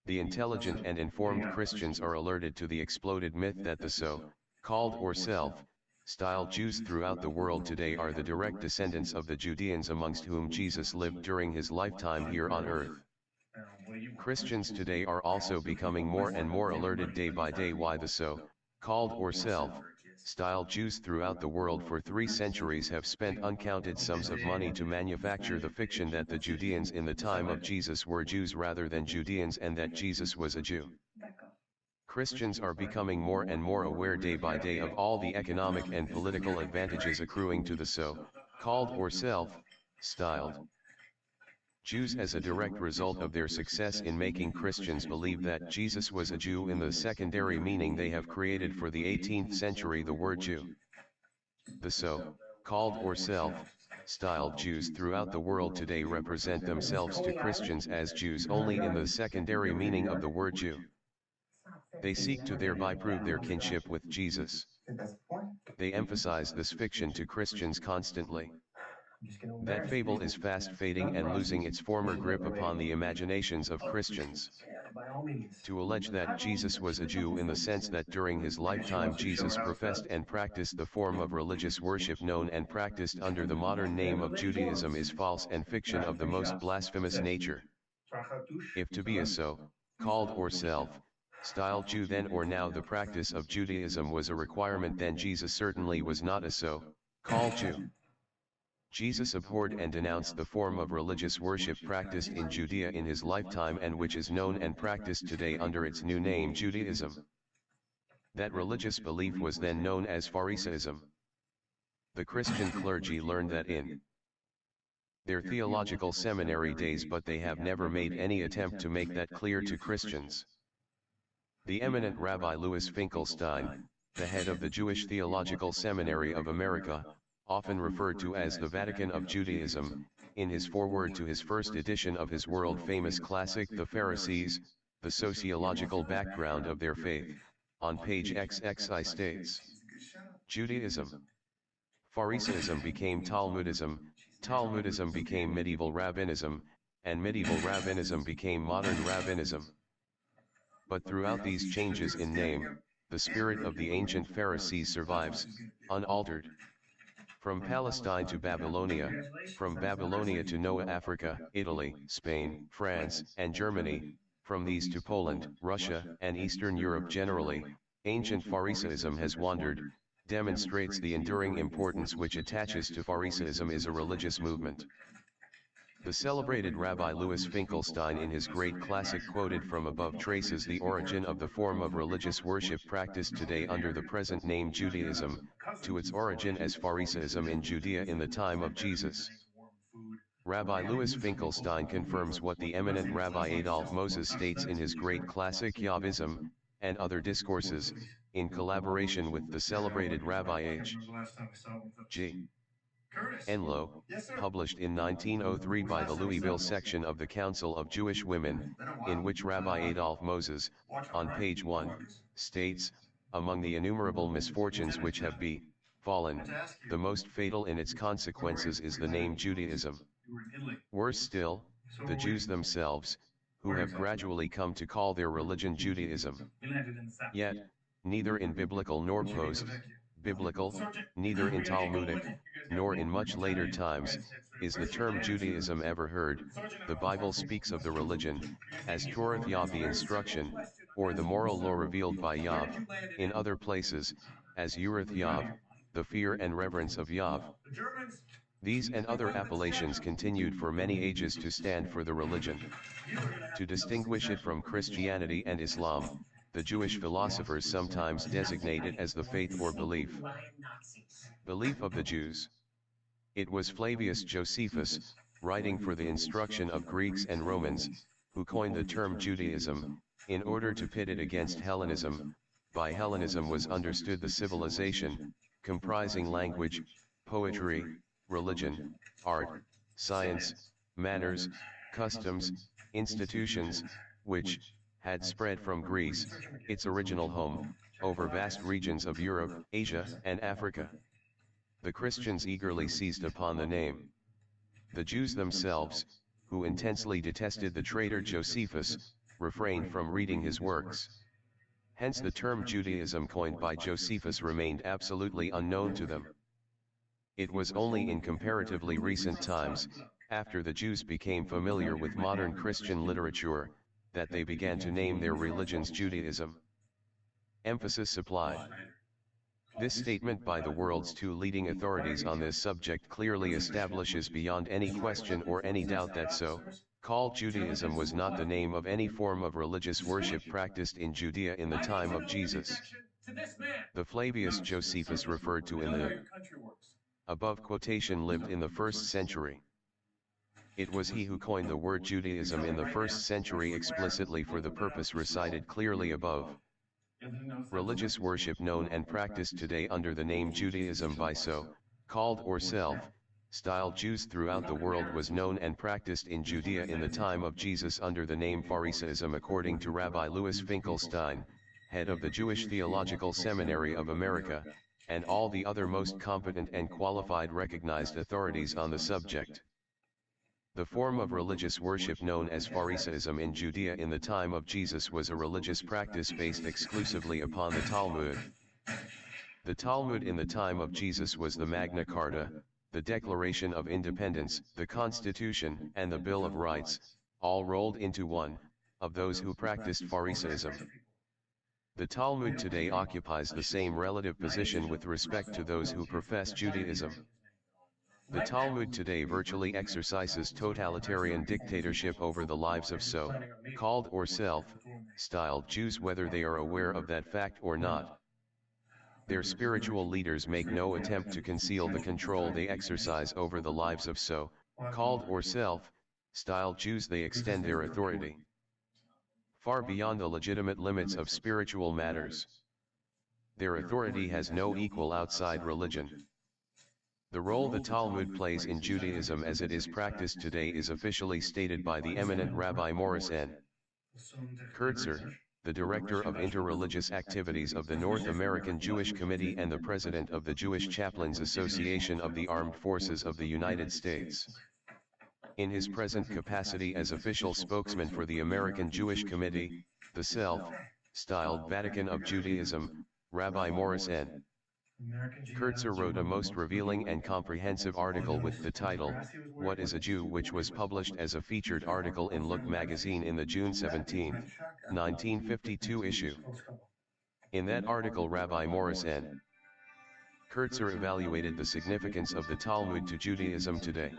B: The intelligent and informed Christians are alerted to the exploded myth that the so-called or self-styled Jews throughout the world today are the direct descendants of the Judeans amongst whom Jesus lived during his lifetime here on earth. Christians today are also becoming more and more alerted day by day why the so-called or self-styled Jews throughout the world for 3 centuries have spent uncounted sums of money to manufacture the fiction that the Judeans in the time of Jesus were Jews rather than Judeans and that Jesus was a Jew. Christians are becoming more and more aware day by day of all the economic and political advantages accruing to the so-called or self-styled Jews as a direct result of their success in making Christians believe that Jesus was a Jew in the secondary meaning they have created for the 18th century the word Jew. The so-called or self-styled Jews throughout the world today represent themselves to Christians as Jews only in the secondary meaning of the word Jew. They seek to thereby prove their kinship with Jesus. They emphasize this fiction to Christians constantly. That fable is fast fading and losing its former grip upon the imaginations of Christians. To allege that Jesus was a Jew in the sense that during his lifetime Jesus professed and practiced the form of religious worship known and practiced under the modern name of Judaism is false and fiction of the most blasphemous nature. If to be a so-called or self-styled Jew then or now the practice of Judaism was a requirement, then Jesus certainly was not a so-called Jew. Jesus abhorred and denounced the form of religious worship practiced in Judea in his lifetime and which is known and practiced today under its new name Judaism. That religious belief was then known as Pharisaism. The Christian clergy learned that in their theological seminary days, but they have never made any attempt to make that clear to Christians. The eminent Rabbi Louis Finkelstein, the head of the Jewish Theological Seminary of America, often referred to as the Vatican of Judaism, in his foreword to his first edition of his world-famous classic The Pharisees, The Sociological Background of Their Faith, on page XXI states, Judaism. Pharisaism became Talmudism, Talmudism became medieval rabbinism, and medieval rabbinism became modern rabbinism. But throughout these changes in name, the spirit of the ancient Pharisees survives, unaltered. From Palestine to Babylonia, from Babylonia to Noah, Africa, Italy, Spain, France, and Germany, from these to Poland, Russia, and Eastern Europe generally, ancient Pharisaism has wandered, demonstrates the enduring importance which attaches to Pharisaism is a religious movement. The celebrated Rabbi Louis Finkelstein in his great classic quoted from above traces the origin of the form of religious worship practiced today under the present name Judaism, to its origin as Pharisaism in Judea in the time of Jesus. Rabbi Louis Finkelstein confirms what the eminent Rabbi Adolf Moses states in his great classic YHWH and Other Discourses, in collaboration with the celebrated Rabbi H.G. Enlow, published in 1903 by the Louisville section of the Council of Jewish Women, in which Rabbi Adolf Moses, on page 1, states, among the innumerable misfortunes which have befallen, the most fatal in its consequences is the name Judaism. Worse still, the Jews themselves, who have gradually come to call their religion Judaism. Yet, neither in biblical nor post-biblical, neither in Talmudic, nor in much later times, is the term Judaism ever heard. The Bible speaks of the religion, as Torah Yah the instruction, or the moral law revealed by Yah, in other places, as Yireth Yah, the fear and reverence of Yah. These and other appellations continued for many ages to stand for the religion. To distinguish it from Christianity and Islam, the Jewish philosophers sometimes designate it as the faith or belief. Belief of the Jews. It was Flavius Josephus, writing for the instruction of Greeks and Romans, who coined the term Judaism, in order to pit it against Hellenism. By Hellenism was understood the civilization, comprising language, poetry, religion, art, science, manners, customs, institutions, which had spread from Greece, its original home, over vast regions of Europe, Asia, and Africa. The Christians eagerly seized upon the name. The Jews themselves, who intensely detested the traitor Josephus, refrained from reading his works. Hence the term Judaism coined by Josephus remained absolutely unknown to them. It was only in comparatively recent times, after the Jews became familiar with modern Christian literature, that they began to name their religions Judaism. Emphasis supplied. This statement by the world's two leading authorities on this subject clearly establishes beyond any question or any doubt that so-called Judaism was not the name of any form of religious worship practiced in Judea in the time of Jesus. The Flavius Josephus referred to in the above quotation lived in the 1st century. It was he who coined the word Judaism in the 1st century explicitly for the purpose recited clearly above. Religious worship known and practiced today under the name Judaism by so-called or self-styled Jews throughout the world was known and practiced in Judea in the time of Jesus under the name Pharisaism according to Rabbi Louis Finkelstein, head of the Jewish Theological Seminary of America, and all the other most competent and qualified recognized authorities on the subject. The form of religious worship known as Pharisaism in Judea in the time of Jesus was a religious practice based exclusively upon the Talmud. The Talmud in the time of Jesus was the Magna Carta, the Declaration of Independence, the Constitution, and the Bill of Rights, all rolled into one, of those who practiced Pharisaism. The Talmud today occupies the same relative position with respect to those who profess Judaism. The Talmud today virtually exercises totalitarian dictatorship over the lives of so-called or self-styled Jews, whether they are aware of that fact or not. Their spiritual leaders make no attempt to conceal the control they exercise over the lives of so-called or self-styled Jews. They extend their authority far beyond the legitimate limits of spiritual matters. Their authority has no equal outside religion. The role the Talmud plays in Judaism as it is practiced today is officially stated by the eminent Rabbi Morris N. Kurtzer, the Director of Interreligious Activities of the North American Jewish Committee and the President of the Jewish Chaplains Association of the Armed Forces of the United States. In his present capacity as official spokesman for the American Jewish Committee, the self-styled Vatican of Judaism, Rabbi Morris N. Kurtzer wrote a most revealing and comprehensive article with the title, "What is a Jew?" which was published as a featured article in Look magazine in the June 17, 1952 issue. In that article, Rabbi Morris N. Kurtzer evaluated the significance of the Talmud to Judaism today.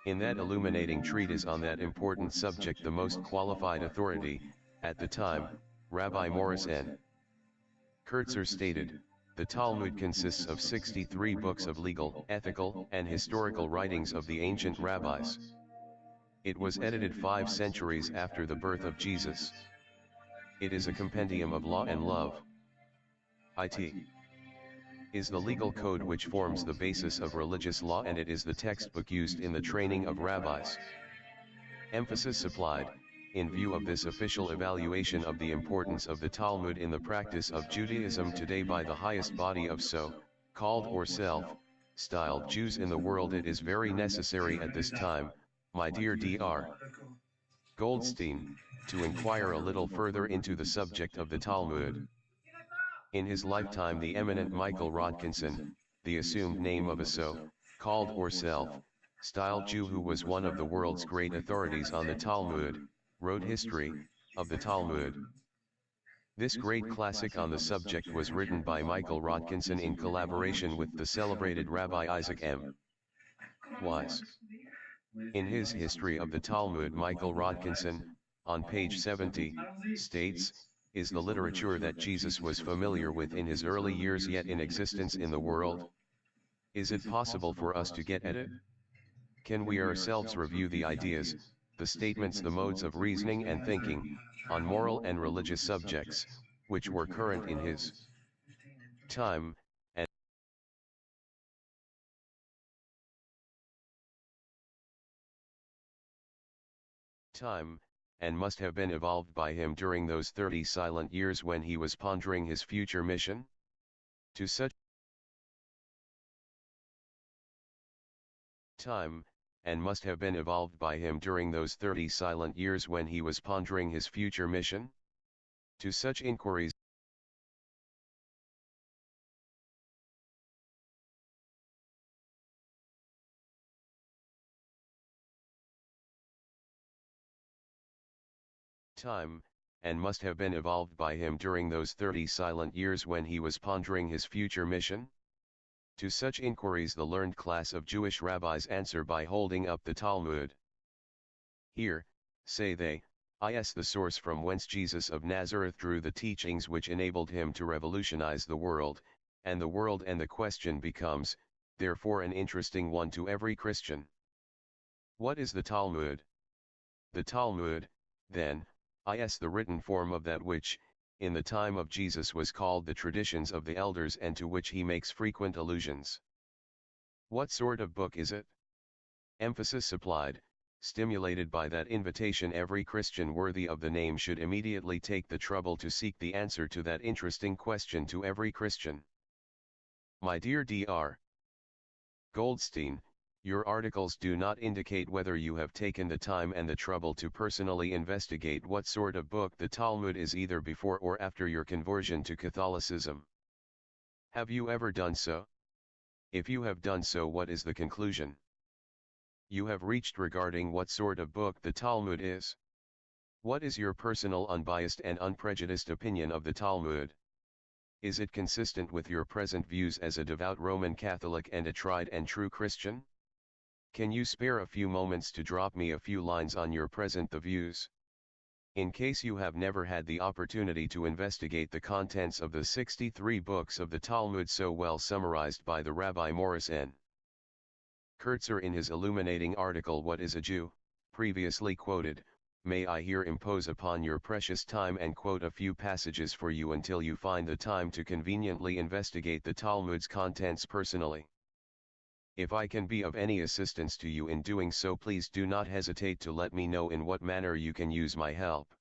B: In that illuminating treatise on that important subject, the most qualified authority, at the time, Rabbi Morris N. Kurtzer stated, "The Talmud consists of 63 books of legal, ethical, and historical writings of the ancient rabbis. It was edited 5 centuries after the birth of Jesus. It is a compendium of law and love. It is the legal code which forms the basis of religious law, and it is the textbook used in the training of rabbis." Emphasis supplied, in view of this official evaluation of the importance of the Talmud in the practice of Judaism today by the highest body of so-called or self-styled Jews in the world, it is very necessary at this time, my dear Dr. Goldstein, to inquire a little further into the subject of the Talmud. In his lifetime, the eminent Michael Rodkinson, the assumed name of a so-called or self-styled Jew who was one of the world's great authorities on the Talmud, wrote History of the Talmud. This great classic on the subject was written by Michael Rodkinson in collaboration with the celebrated Rabbi Isaac M. Wise. In his History of the Talmud, Michael Rodkinson, on page 70, states, "Is the literature that Jesus was familiar with in his early years yet in existence in the world? Is it possible for us to get at it? Can we ourselves review the ideas, the statements, the modes of reasoning and thinking, on moral and religious subjects, which were current in his time, and must have been evolved by him during those 30 silent years when he was pondering his future mission? To such time, and must have been evolved by him during those 30 silent years when he was pondering his future mission? To such inquiries time, and must have been evolved by him during those 30 silent years when he was pondering his future mission? To such inquiries the learned class of Jewish rabbis answer by holding up the Talmud. Here, say they, is the source from whence Jesus of Nazareth drew the teachings which enabled him to revolutionize the world, and the question becomes, therefore, an interesting one to every Christian. What is the Talmud? The Talmud, then, is the written form of that which, in the time of Jesus, was called the traditions of the elders, and to which he makes frequent allusions. What sort of book is it? Emphasis supplied, stimulated by that invitation, every Christian worthy of the name should immediately take the trouble to seek the answer to that interesting question to every Christian. My dear Dr. Goldstein, your articles do not indicate whether you have taken the time and the trouble to personally investigate what sort of book the Talmud is, either before or after your conversion to Catholicism. Have you ever done so? If you have done so, what is the conclusion you have reached regarding what sort of book the Talmud is? What is your personal, unbiased and unprejudiced opinion of the Talmud? Is it consistent with your present views as a devout Roman Catholic and a tried and true Christian? Can you spare a few moments to drop me a few lines on your present views? In case you have never had the opportunity to investigate the contents of the 63 books of the Talmud so well summarized by the Rabbi Morris N. Kurtzer in his illuminating article What is a Jew, previously quoted, may I here impose upon your precious time and quote a few passages for you until you find the time to conveniently investigate the Talmud's contents personally. If I can be of any assistance to you in doing so, please do not hesitate to let me know in what manner you can use my help.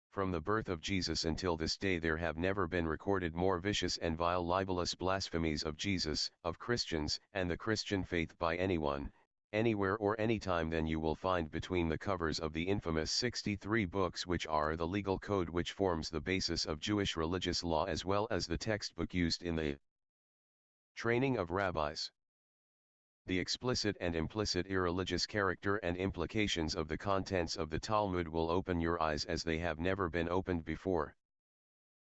B: From the birth of Jesus until this day there have never been recorded more vicious and vile libelous blasphemies of Jesus, of Christians, and the Christian faith by anyone, anywhere or anytime than you will find between the covers of the infamous 63 books which are the legal code which forms the basis of Jewish religious law as well as the textbook used in the training of rabbis. The explicit and implicit irreligious character and implications of the contents of the Talmud will open your eyes as they have never been opened before.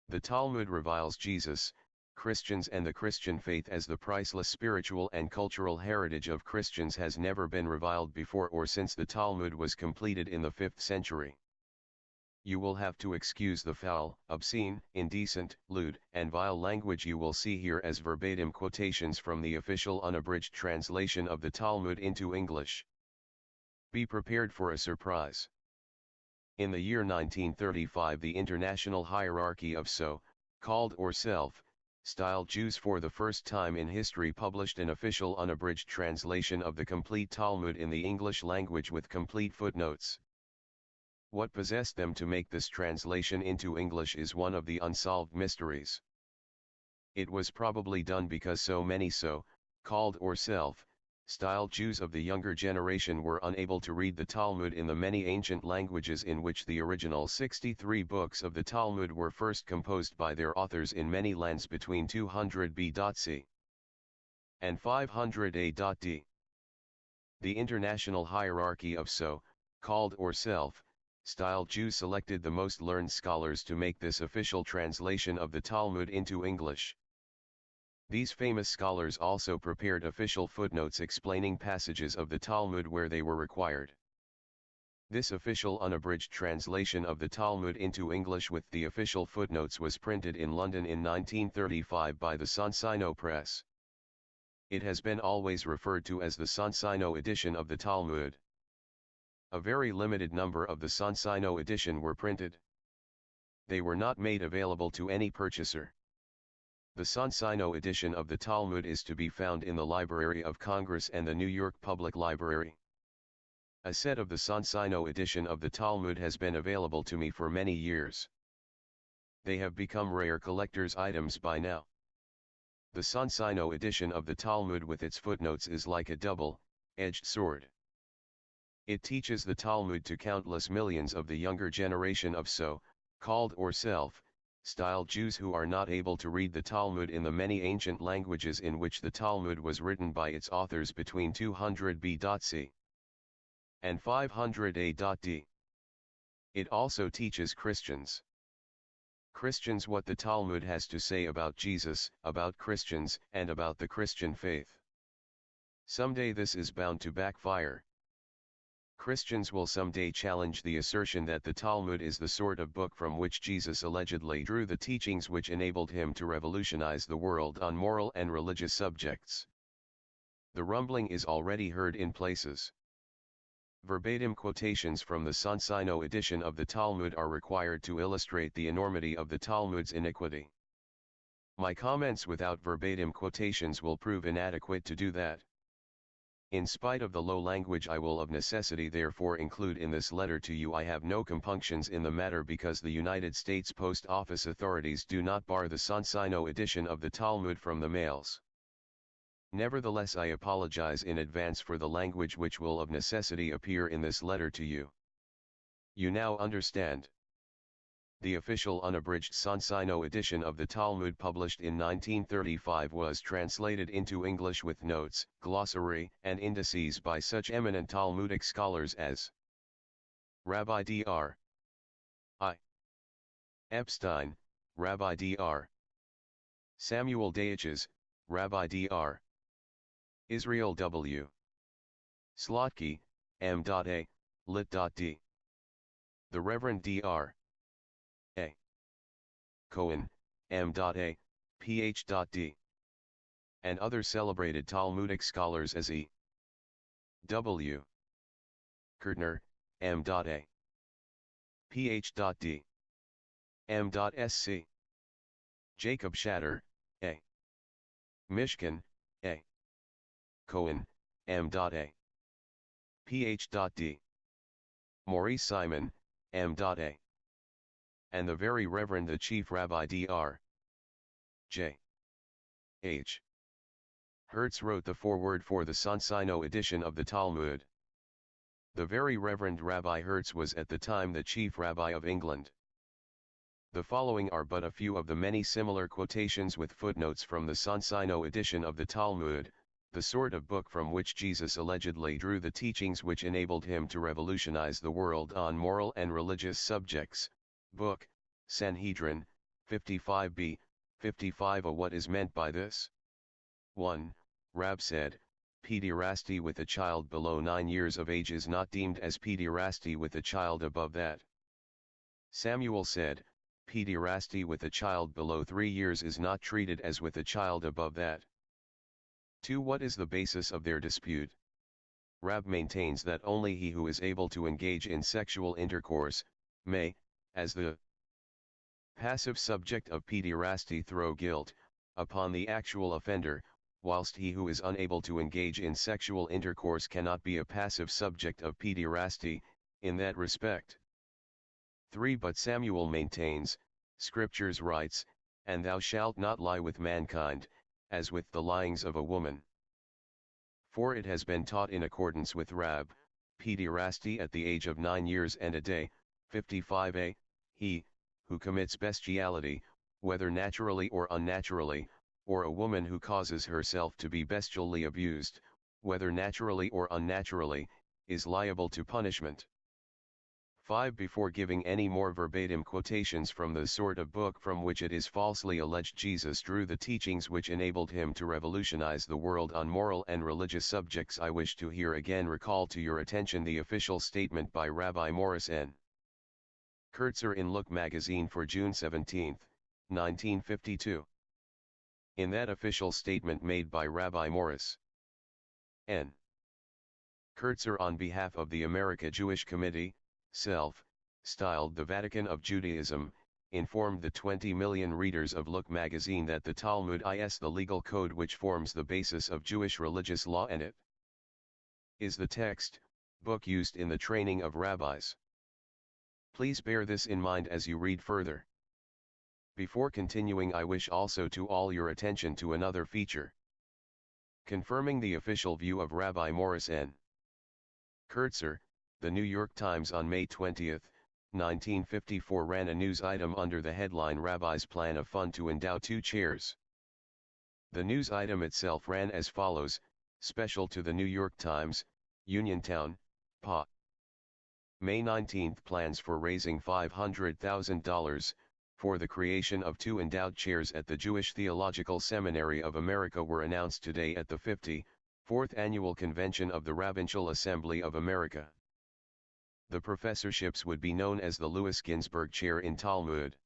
B: The Talmud reviles Jesus, Christians and the Christian faith as the priceless spiritual and cultural heritage of Christians has never been reviled before or since the Talmud was completed in the 5th century. You will have to excuse the foul, obscene, indecent, lewd, and vile language you will see here as verbatim quotations from the official unabridged translation of the Talmud into English. Be prepared for a surprise. In the year 1935 the international hierarchy of so-called or self-styled Jews for the first time in history published an official unabridged translation of the complete Talmud in the English language with complete footnotes. What possessed them to make this translation into English is one of the unsolved mysteries. It was probably done because so many so-called or self-styled Jews of the younger generation were unable to read the Talmud in the many ancient languages in which the original 63 books of the Talmud were first composed by their authors in many lands between 200 BC and 500 AD. The international hierarchy of so-called or self-styled Jews selected the most learned scholars to make this official translation of the Talmud into English. These famous scholars also prepared official footnotes explaining passages of the Talmud where they were required. This official unabridged translation of the Talmud into English with the official footnotes was printed in London in 1935 by the Sonsino Press. It has been always referred to as the Sonsino edition of the Talmud. A very limited number of the Sonsino edition were printed. They were not made available to any purchaser. The Sonsino edition of the Talmud is to be found in the Library of Congress and the New York Public Library. A set of the Sonsino edition of the Talmud has been available to me for many years. They have become rare collector's items by now. The Sonsino edition of the Talmud with its footnotes is like a double-edged sword. It teaches the Talmud to countless millions of the younger generation of so-called or self-styled Jews who are not able to read the Talmud in the many ancient languages in which the Talmud was written by its authors between 200 BC and 500 AD. It also teaches Christians what the Talmud has to say about Jesus, about Christians, and about the Christian faith. Someday this is bound to backfire. Christians will someday challenge the assertion that the Talmud is the sort of book from which Jesus allegedly drew the teachings which enabled him to revolutionize the world on moral and religious subjects. The rumbling is already heard in places. Verbatim quotations from the Sonsino edition of the Talmud are required to illustrate the enormity of the Talmud's iniquity. My comments without verbatim quotations will prove inadequate to do that. In spite of the low language I will of necessity therefore include in this letter to you, I have no compunctions in the matter because the United States Post Office authorities do not bar the Sonsino edition of the Talmud from the mails. Nevertheless, I apologize in advance for the language which will of necessity appear in this letter to you. You now understand. The official unabridged Sonsino edition of the Talmud published in 1935 was translated into English with notes, glossary, and indices by such eminent Talmudic scholars as Rabbi Dr. I. Epstein, Rabbi Dr. Samuel Dayach's, Rabbi Dr. Israel W. Slotky, M.A, Lit.D. The Reverend Dr. A. Cohen, M.A, Ph.D. and other celebrated Talmudic scholars as E. W. Kurtner, M.A, Ph.D. M.Sc. Jacob Shatter, A. Mishkin, A. Cohen, M.A, Ph.D. Maurice Simon, M.A. and the Very Reverend the Chief Rabbi Dr. J. H. Hertz wrote the foreword for the Sonsino edition of the Talmud. The Very Reverend Rabbi Hertz was at the time the Chief Rabbi of England. The following are but a few of the many similar quotations with footnotes from the Sonsino edition of the Talmud, the sort of book from which Jesus allegedly drew the teachings which enabled him to revolutionize the world on moral and religious subjects. Book, Sanhedrin, 55b, 55a. What is meant by this? 1. Rab said, pederasty with a child below 9 years of age is not deemed as pederasty with a child above that. Samuel said, pederasty with a child below 3 years is not treated as with a child above that. 2. What is the basis of their dispute? Rab maintains that only he who is able to engage in sexual intercourse, may, as the passive subject of pederasty, throw guilt upon the actual offender, whilst he who is unable to engage in sexual intercourse cannot be a passive subject of pederasty, in that respect. 3. But Samuel maintains, Scriptures writes, and thou shalt not lie with mankind, as with the lyings of a woman. For it has been taught in accordance with Rab, pederasty at the age of 9 years and a day, 55a, he, who commits bestiality, whether naturally or unnaturally, or a woman who causes herself to be bestially abused, whether naturally or unnaturally, is liable to punishment. 5. Before giving any more verbatim quotations from the sort of book from which it is falsely alleged Jesus drew the teachings which enabled him to revolutionize the world on moral and religious subjects, I wish to here again recall to your attention the official statement by Rabbi Morris N. Kurtzer in Look magazine for June 17, 1952. In that official statement made by Rabbi Morris N. Kurtzer on behalf of the America Jewish Committee, styled the Vatican of Judaism, informed the 20 million readers of Look magazine that the Talmud is the legal code which forms the basis of Jewish religious law, and it is the text, book used in the training of rabbis. Please bear this in mind as you read further. Before continuing, I wish also to all your attention to another feature. Confirming the official view of Rabbi Morris N. Kurtzer, the New York Times on May 20, 1954 ran a news item under the headline Rabbi's Plan of Fund to Endow 2 Chairs. The news item itself ran as follows: special to the New York Times, Uniontown, PA. May 19, plans for raising $500,000 for the creation of 2 endowed chairs at the Jewish Theological Seminary of America were announced today at the 54th Annual Convention of the Rabbinical Assembly of America. The professorships would be known as the Louis Ginsburg Chair in Talmud.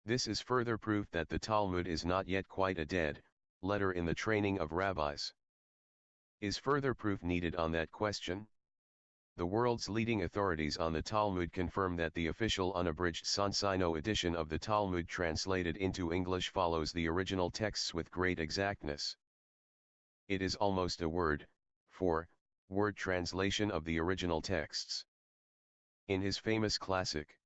B: This is further proof that the Talmud is not yet quite a dead letter in the training of rabbis. Is further proof needed on that question? The world's leading authorities on the Talmud confirm that the official unabridged Sonsino edition of the Talmud translated into English follows the original texts with great exactness. It is almost a word-for-word translation of the original texts. In his famous classic,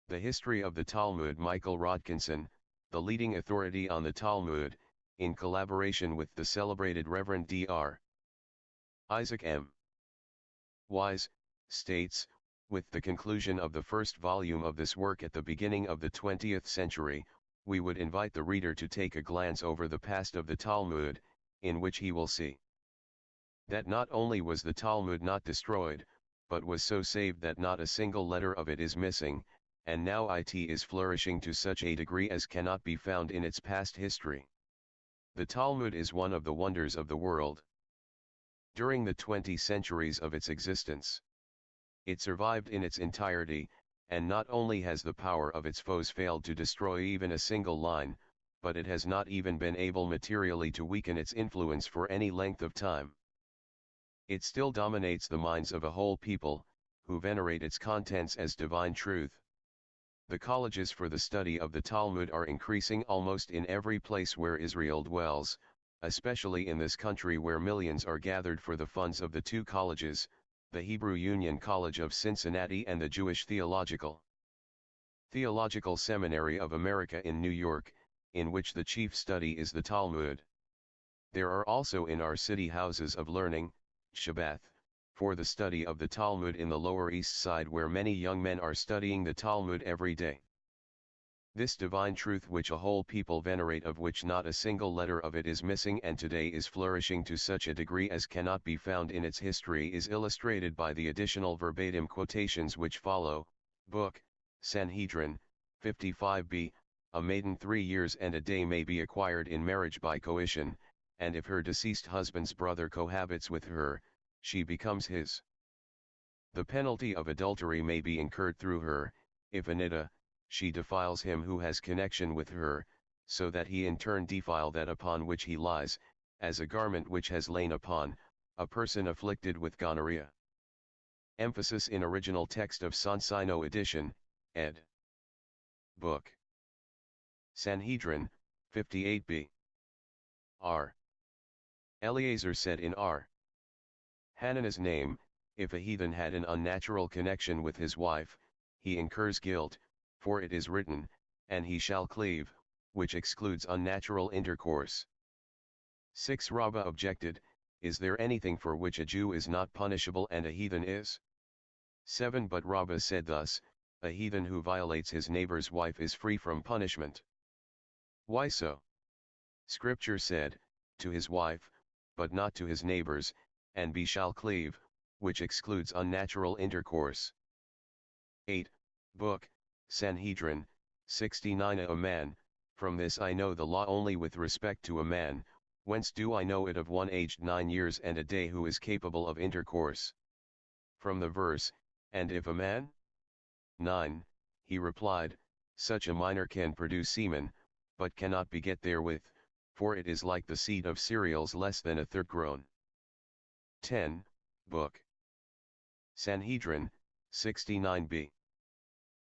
B: The History of the Talmud, Michael Rodkinson, the leading authority on the Talmud, in collaboration with the celebrated Reverend Dr. Isaac M. Wise, states, with the conclusion of the first volume of this work at the beginning of the 20th century, we would invite the reader to take a glance over the past of the Talmud, in which he will see that not only was the Talmud not destroyed, but was so saved that not a single letter of it is missing, and now it is flourishing to such a degree as cannot be found in its past history. The Talmud is one of the wonders of the world. During the 20 centuries of its existence, it survived in its entirety, and not only has the power of its foes failed to destroy even a single line, but it has not even been able materially to weaken its influence for any length of time. It still dominates the minds of a whole people, who venerate its contents as divine truth. The colleges for the study of the Talmud are increasing almost in every place where Israel dwells, especially in this country where millions are gathered for the funds of the two colleges, the Hebrew Union College of Cincinnati and the Jewish Theological Seminary of America in New York, in which the chief study is the Talmud. There are also in our city houses of learning, Shabbat, for the study of the Talmud in the Lower East Side where many young men are studying the Talmud every day. This divine truth which a whole people venerate, of which not a single letter of it is missing and today is flourishing to such a degree as cannot be found in its history, is illustrated by the additional verbatim quotations which follow. Book, Sanhedrin, 55b, a maiden 3 years and a day may be acquired in marriage by coition, and if her deceased husband's brother cohabits with her, she becomes his. The penalty of adultery may be incurred through her, if a niddah, she defiles him who has connection with her, so that he in turn defile that upon which he lies, as a garment which has lain upon a person afflicted with gonorrhea. Emphasis in original text of Sonsino edition, ed. Book. Sanhedrin, 58b. R. Eleazar said in R. Hananiah's name, if a heathen had an unnatural connection with his wife, he incurs guilt, for it is written, and he shall cleave, which excludes unnatural intercourse. 6. Rabbah objected, is there anything for which a Jew is not punishable and a heathen is? 7. But Rabbah said thus, a heathen who violates his neighbor's wife is free from punishment. Why so? Scripture said, to his wife, but not to his neighbors, and he shall cleave, which excludes unnatural intercourse. 8. Book, Sanhedrin, 69. A man, from this I know the law only with respect to a man, whence do I know it of one aged 9 years and a day who is capable of intercourse? From the verse, and if a man? 9. He replied, such a minor can produce semen, but cannot beget therewith, for it is like the seed of cereals less than a third grown. 10. Book. Sanhedrin, 69b.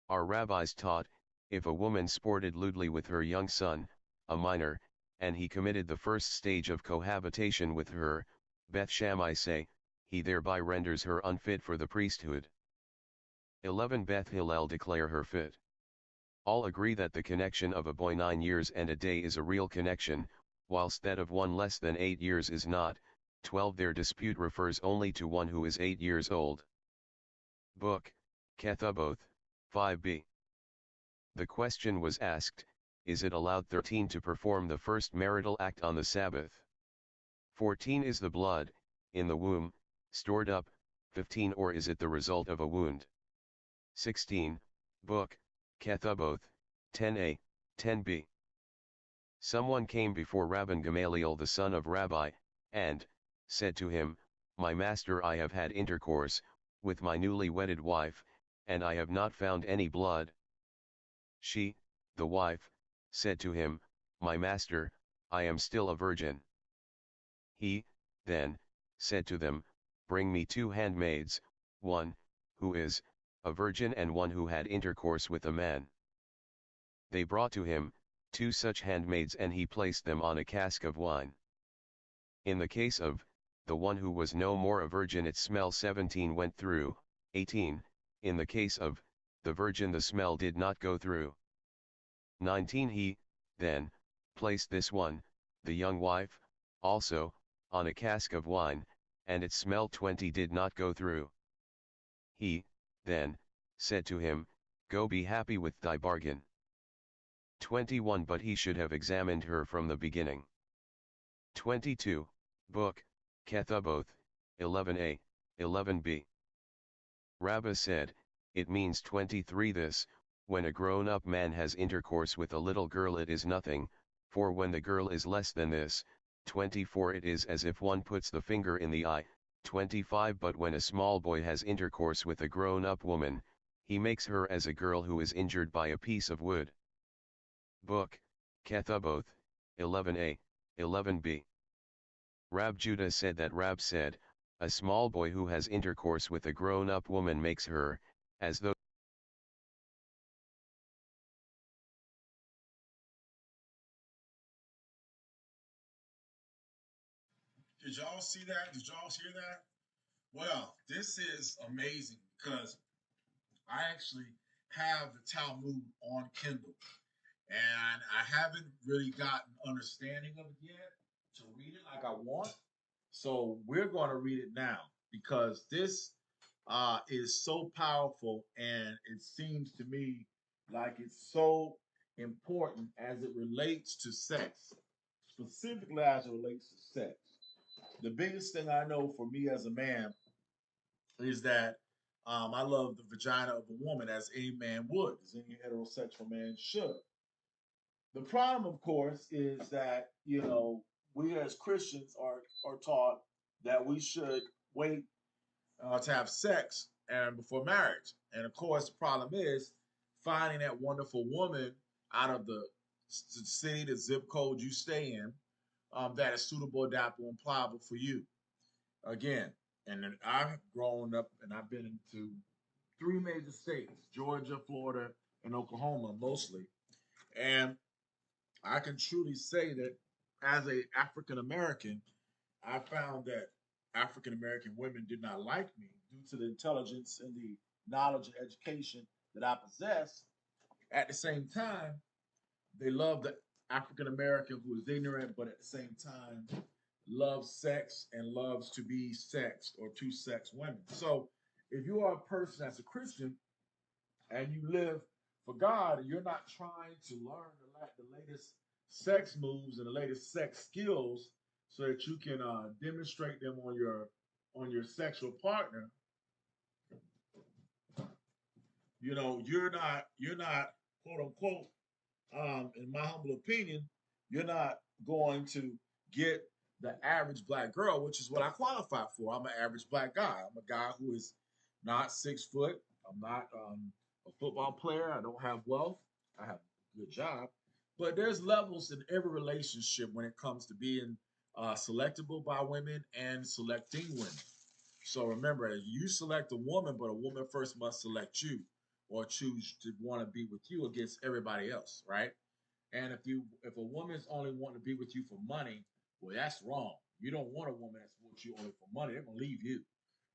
B: Our rabbis taught, if a woman sported lewdly with her young son, a minor, and he committed the first stage of cohabitation with her, Beth Shammai say, he thereby renders her unfit for the priesthood. 11. Beth Hillel declare her fit. All agree that the connection of a boy 9 years and a day is a real connection, whilst that of one less than 8 years is not. 12. Their dispute refers only to one who is 8 years old. Book, Kethuboth, 5b. The question was asked, is it allowed 13 to perform the first marital act on the Sabbath? 14. Is the blood, in the womb, stored up? 15. Or is it the result of a wound? 16. Book, Kethuboth, 10a, 10b. Someone came before Rabban Gamaliel the son of Rabbi, and said to him, my master, I have had intercourse with my newly wedded wife, and I have not found any blood. She, the wife, said to him, my master, I am still a virgin. He, then, said to them, bring me 2 handmaids, one, who is, a virgin, and one who had intercourse with a man. They brought to him 2 such handmaids, and he placed them on a cask of wine. In the case of the one who was no more a virgin, its smell 17 went through. 18. In the case of the virgin, the smell did not go through. 19. He, then, placed this one, the young wife, also, on a cask of wine, and its smell 20 did not go through. He, then, said to him, go be happy with thy bargain. 21. But he should have examined her from the beginning. 22. Book, Kethuboth, 11a, 11b. Rabbah said, it means 23. This, When a grown-up man has intercourse with a little girl it is nothing, for when the girl is less than this, 24 it is as if one puts the finger in the eye, 25 but when a small boy has intercourse with a grown-up woman, he makes her as a girl who is injured by a piece of wood. Book, Kethuboth, 11a, 11b. Rab Judah said that Rab said, a small boy who has intercourse with a grown-up woman makes her, as though
A: Did y'all see that? Did y'all hear that? Well, this is amazing because I actually have the Talmud on Kindle, and I haven't really gotten understanding of it yet to read it like I want. So we're going to read it now because this is so powerful, and it seems to me like it's so important as it relates to sex, specifically as it relates to sex. The biggest thing I know for me as a man is that I love the vagina of a woman as any man would, as any heterosexual man should. The problem, of course, is that we as Christians are taught that we should wait to have sex and before marriage, and of course, the problem is finding that wonderful woman out of the city, the zip code you stay in, that is suitable, adaptable, and pliable for you. Again, and then I've grown up and I've been into three major states: Georgia, Florida, and Oklahoma, mostly. And I can truly say that as a African American, I found that African American women did not like me due to the intelligence and the knowledge and education that I possess. At the same time, they love the African American who is ignorant, but at the same time loves sex and loves to be sexed or to sex women. So if you are a person that's a Christian and you live for God and you're not trying to learn the latest sex moves and the latest sex skills so that you can demonstrate them on your sexual partner, you're not quote unquote, in my humble opinion, you're not going to get the average black girl, which is what I qualify for. I'm an average black guy. I'm a guy who is not 6 foot. I'm not a football player. I don't have wealth. I have a good job. But there's levels in every relationship when it comes to being selectable by women and selecting women. So remember, you select a woman, but a woman first must select you or choose to want to be with you against everybody else, right? And if a woman's only wanting to be with you for money, well, that's wrong. You don't want a woman that's with you only for money. They're gonna leave you.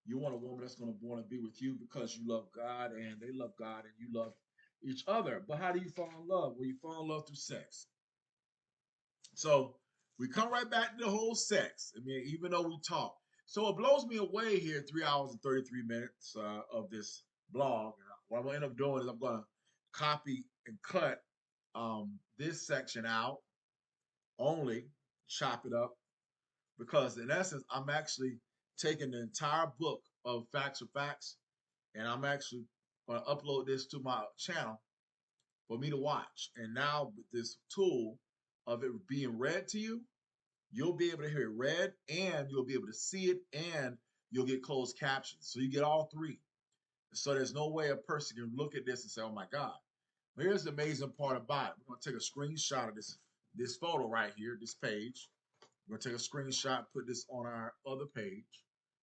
A: You want a woman that's gonna want to be with you because you love God and they love God and you love each other. But how do you fall in love? Well, you fall in love through sex. So we come right back to the whole sex. I mean, even though we talk. So it blows me away here, 3 hours and 33 minutes of this blog. What I'm going to end up doing is I'm going to copy and cut this section out only, chop it up, because in essence, I'm actually taking the entire book of Facts or Facts, and I'm actually going to upload this to my channel for me to watch. And now with this tool of it being read to you, you'll be able to hear it read and you'll be able to see it and you'll get closed captions. So you get all three. So there's no way a person can look at this and say, oh my God. But here's the amazing part about it. We're going to take a screenshot of this photo right here, this page. We're going to take a screenshot, put this on our other page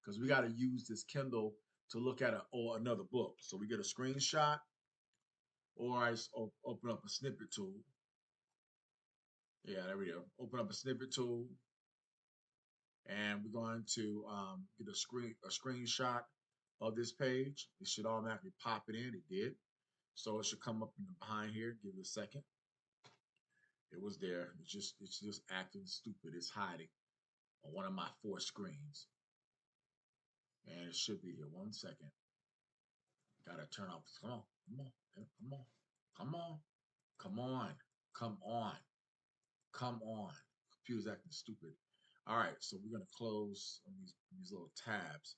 A: because we got to use this Kindle to look at or another book. So we get a screenshot or I open up a snippet tool. Yeah, there we go. Open up a snippet tool. And we're going to get a screenshot of this page. It should automatically pop it in. It did. So it should come up in the behind here. Give it a second. It was there. It's just acting stupid. It's hiding on one of my 4 screens. And it should be here. 1 second. Gotta turn off. Come on. Come on. Come on. Come on. Come on. Come on. Come on. Computer's acting stupid. All right, so we're gonna close these little tabs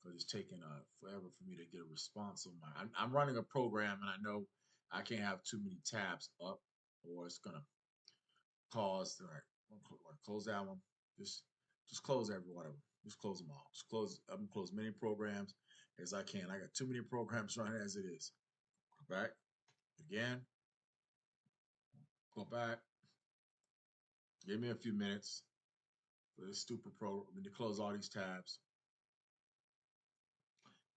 A: because it's taking forever for me to get a response on my. I'm running a program, and I know I can't have too many tabs up, or it's gonna cause. All right, close that one. Just close every one of them. Just close them all. Just close. I'm gonna close as many programs as I can. I got too many programs running as it is. Go back again. Go back. Give me a few minutes for this stupid program. I'm gonna close all these tabs.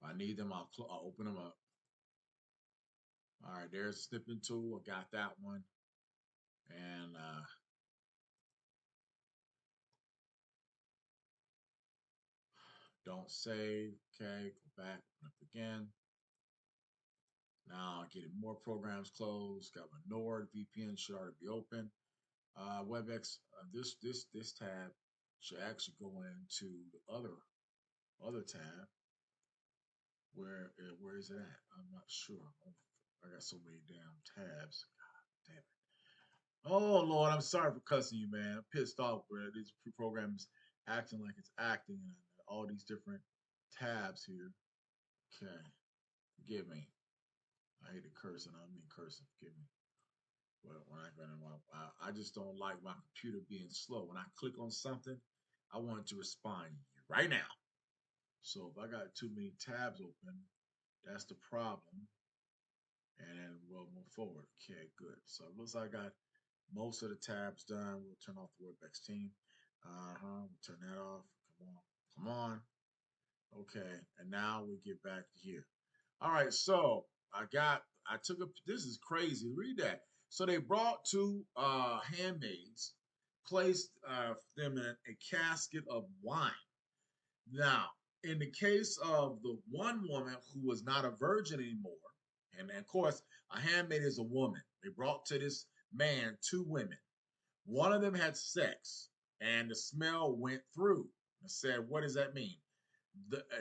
A: If I need them, I'll open them up. All right, there's a snipping tool. I got that one. And don't save. Okay, go back up again. Now getting more programs closed. Got my Nord VPN should already be open. WebEx. This tab should actually go into the other tab. Where is it at? I'm not sure. I got so many damn tabs. God damn it. Oh Lord, I'm sorry for cussing you, man. I'm pissed off where this program is acting like it's acting and all these different tabs here. Okay, forgive me. I hate to curse, and I mean cursing. Forgive me. But when I just don't like my computer being slow. When I click on something, I want it to respond right now. So if I got too many tabs open, that's the problem. And we'll move forward. Okay, good. So it looks like I got most of the tabs done. We'll turn off the WebEx team. We'll turn that off. Come on. Okay, and now we get back to here. All right, so this is crazy. Read that. So they brought two handmaids, placed them in a casket of wine. Now, in the case of the one woman who was not a virgin anymore, and of course, a handmaid is a woman. They brought to this man two women. One of them had sex, and the smell went through. I said, what does that mean?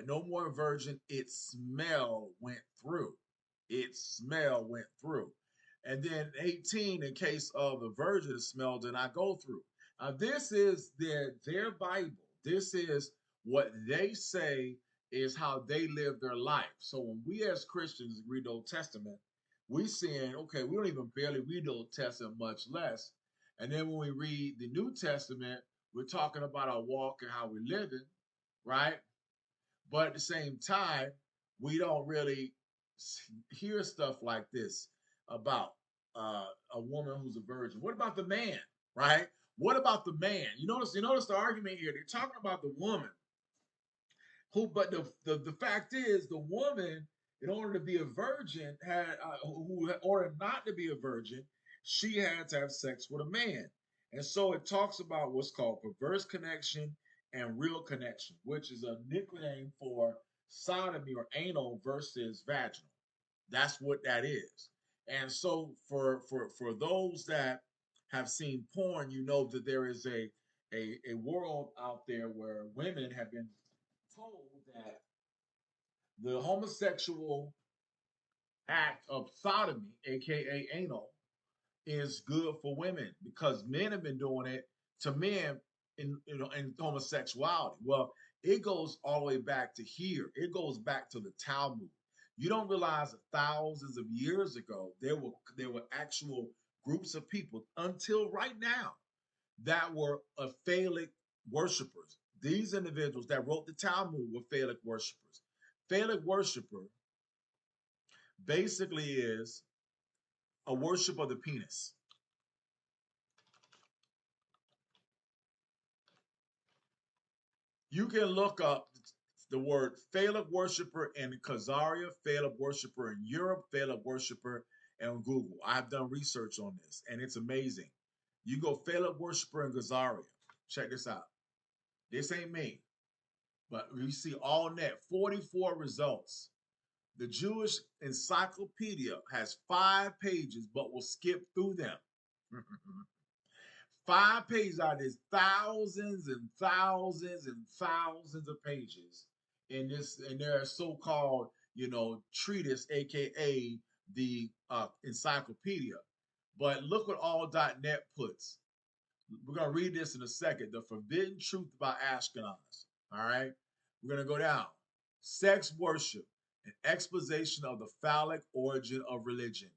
A: No more virgin, its smell went through. Its smell went through. And then 18, in case of the virgin, the smell did not go through. This is their Bible. This is what they say is how they live their life. So when we as Christians read the Old Testament, we saying, okay, we don't even barely read the Old Testament, much less. And then when we read the New Testament, we're talking about our walk and how we're living, right? But at the same time, we don't really hear stuff like this about a woman who's a virgin. What about the man, right? What about the man? You notice the argument here. They're talking about the woman but the fact is, the woman, in order to be a virgin, in order not to be a virgin, she had to have sex with a man. And so it talks about what's called perverse connection and real connection, which is a nickname for sodomy or anal versus vaginal. That's what that is. And so for those that have seen porn, you know that there is a world out there where women have been told that the homosexual act of sodomy, aka anal, is good for women because men have been doing it to men in homosexuality. Well, it goes all the way back to here. It goes back to the Talmud. You don't realize that thousands of years ago there were actual groups of people until right now that were phallic worshipers. These individuals that wrote the Talmud were phallic worshipers. Phallic worshiper basically is a worship of the penis. You can look up the word phallic worshiper in Khazaria, phallic worshiper in Europe, phallic worshiper on Google. I've done research on this, and it's amazing. You go phallic worshiper in Khazaria. Check this out. This ain't me, but you see all net 44 results. The Jewish Encyclopedia has 5 pages, but will skip through them. 5 pages out of this, thousands and thousands and thousands of pages in their so-called, treatise, aka the encyclopedia. But look what all.net puts. We're gonna read this in a second. The forbidden truth about Askenazi. All right, we're gonna go down. Sex worship, an exposition of the phallic origin of religion.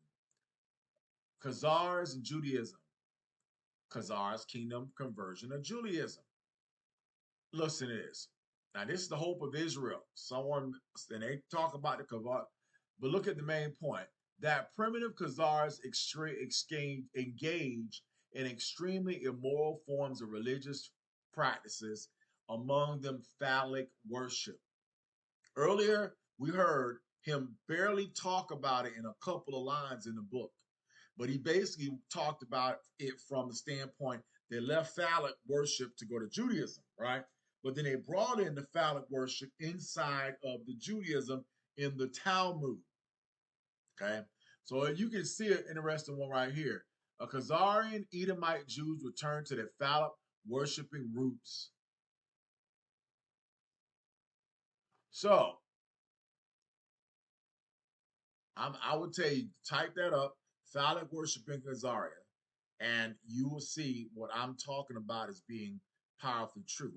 A: Khazars and Judaism. Khazars, kingdom conversion of Judaism. Listen to this. Now, this is the hope of Israel. And they talk about the Khazars, but look at the main point. That primitive Khazars engage in extremely immoral forms of religious practices, among them phallic worship. Earlier, we heard him barely talk about it in a couple of lines in the book, but he basically talked about it from the standpoint they left phallic worship to go to Judaism, right? But then they brought in the phallic worship inside of the Judaism in the Talmud, okay? So you can see an interesting one right here. A Khazarian Edomite Jews return to their phallic worshiping roots. So I would tell you, type that up, phallic worshiping Khazaria, and you will see what I'm talking about as being powerfully true.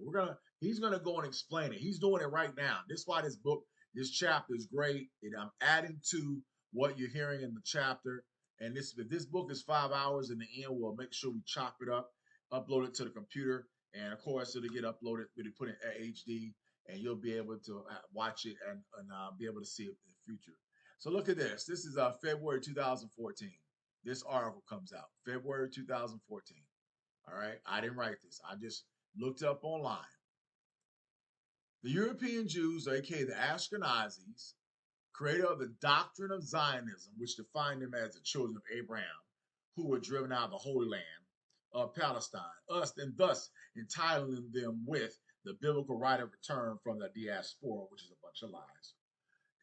A: He's gonna go and explain it. He's doing it right now. This is why this book, this chapter is great. I'm adding to what you're hearing in the chapter. And if this book is 5 hours, in the end, we'll make sure we chop it up, upload it to the computer, and of course it'll get uploaded, it'll put it at HD, and you'll be able to watch it and be able to see it in the future. So look at this. This is February 2014. This article comes out February 2014. All right. I didn't write this. I just looked up online. The European Jews, aka the Askenazis, creator of the doctrine of Zionism, which defined them as the children of Abraham, who were driven out of the Holy Land of Palestine, and thus entitling them with the biblical right of return from the diaspora, which is a bunch of lies,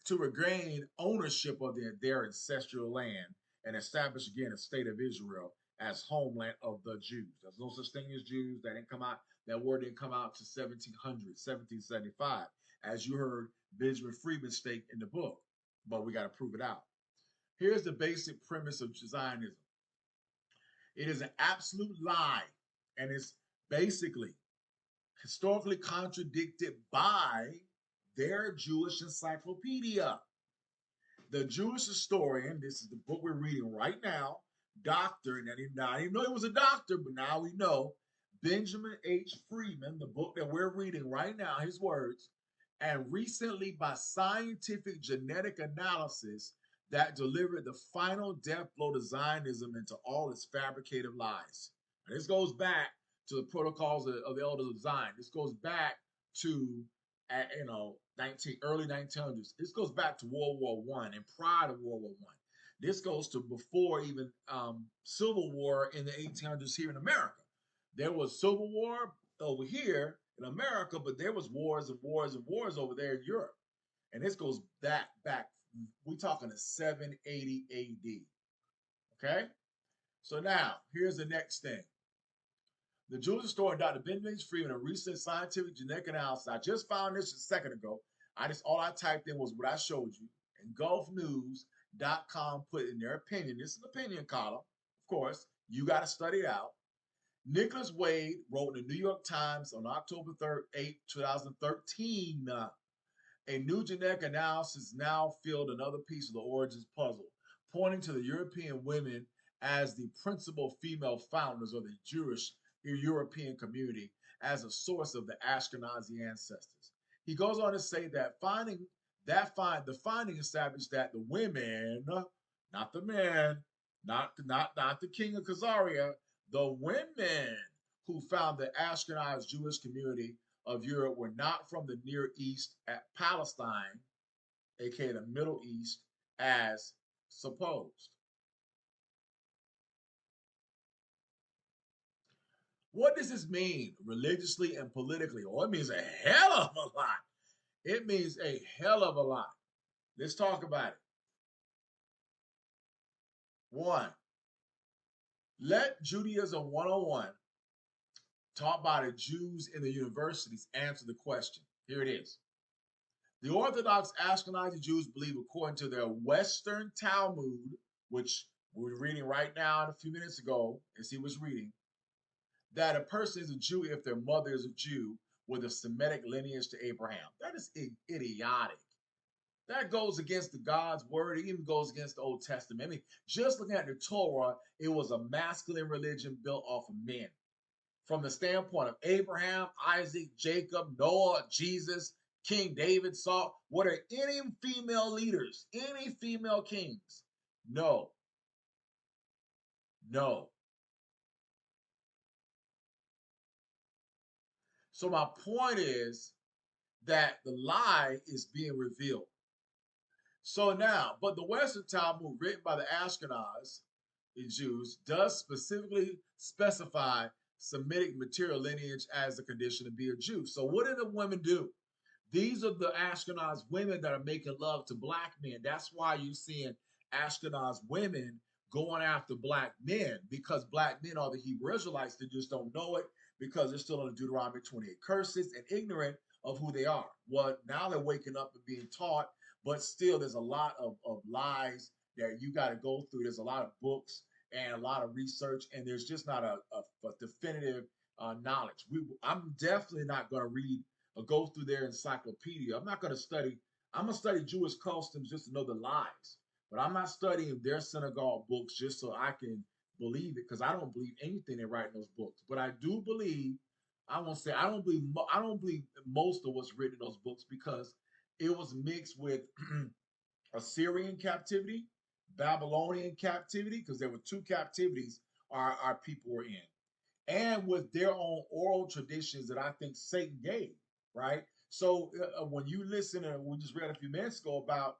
A: to regain ownership of their ancestral land and establish again a state of Israel as homeland of the Jews. There's no such thing as Jews. That didn't come out. That word didn't come out to 1700, 1775, as you heard Benjamin Freedman state in the book. But we got to prove it out. Here's the basic premise of Zionism. It is an absolute lie, and it's basically historically contradicted by their Jewish encyclopedia. The Jewish historian, this is the book we're reading right now, Dr. And I didn't even know he was a doctor, but now we know, Benjamin H. Freedman, the book that we're reading right now, his words, and recently by scientific genetic analysis that delivered the final death blow to Zionism and to all its fabricated lies. And this goes back to the protocols of the elders of Zion. This goes back to early 1900s. This goes back to World War I and prior to World War I. This goes to before even Civil War in the 1800s here in America. There was Civil War over here in America, but there was wars and wars and wars over there in Europe. And this goes back. We're talking to 780 AD. Okay? So now, here's the next thing. The Jewish historian Dr. Benjamin Freedman, a recent scientific genetic analysis. I just found this a second ago. All I typed in was what I showed you. And GulfNews.com put in their opinion. This is an opinion column. Of course, you got to study it out. Nicholas Wade wrote in the New York Times on October 8, 2013, a new genetic analysis now filled another piece of the origins puzzle, pointing to the European women as the principal female founders of the Jewish European community as a source of the Askenazi ancestors. He goes on to say that the finding established that the women, not the men, not the king of Khazaria, the women who found the Ashkenaz Jewish community of Europe were not from the Near East at Palestine, aka the Middle East, as supposed. What does this mean religiously and politically? Oh, it means a hell of a lot. It means a hell of a lot. Let's talk about it. 1. Let Judaism 101, taught by the Jews in the universities, answer the question. Here it is. The Orthodox Askenazi Jews believe, according to their Western Talmud, which we're reading right now a few minutes ago, as he was reading, that a person is a Jew if their mother is a Jew with a Semitic lineage to Abraham. That is idiotic. That goes against the God's word. It even goes against the Old Testament. I mean, just looking at the Torah, it was a masculine religion built off of men. From the standpoint of Abraham, Isaac, Jacob, Noah, Jesus, King David, Saul, what are any female leaders, any female kings? No. No. So my point is that the lie is being revealed. So now, but the Western Talmud, written by the Askenazi Jews, does specifically specify Semitic material lineage as a condition to be a Jew. So what did the women do? These are the Ashkenaz women that are making love to black men. That's why you're seeing Ashkenaz women going after black men, because black men are the Hebrew Israelites. They just don't know it because they're still on the Deuteronomy 28 curses and ignorant of who they are. Well, now they're waking up and being taught, but still there's a lot of lies that you got to go through. There's a lot of books and a lot of research, and there's just not a definitive knowledge. I'm definitely not going to read or go through their encyclopedia. I'm not going to study. I'm going to study Jewish customs just to know the lies. But I'm not studying their synagogue books just so I can believe it, because I don't believe anything they write in those books. But I do believe, I won't say I don't believe most of what's written in those books, because it was mixed with Assyrian captivity, Babylonian captivity, because there were two captivities our people were in, and with their own oral traditions that I think Satan gave, right? So when you listen, and we just read a few minutes ago about,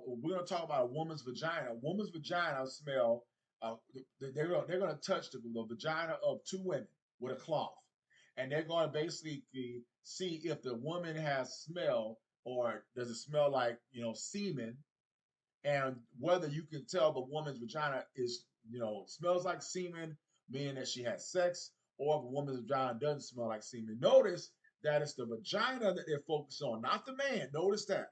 A: we're going to talk about a woman's vagina. A woman's vagina smell, they're going to touch the vagina of two women with a cloth. And they're going to basically see if the woman has smell, or does it smell like, semen, and whether you can tell the woman's vagina is, smells like semen, meaning that she had sex, or if a woman's vagina doesn't smell like semen. Notice that it's the vagina that they're focused on, not the man. Notice that.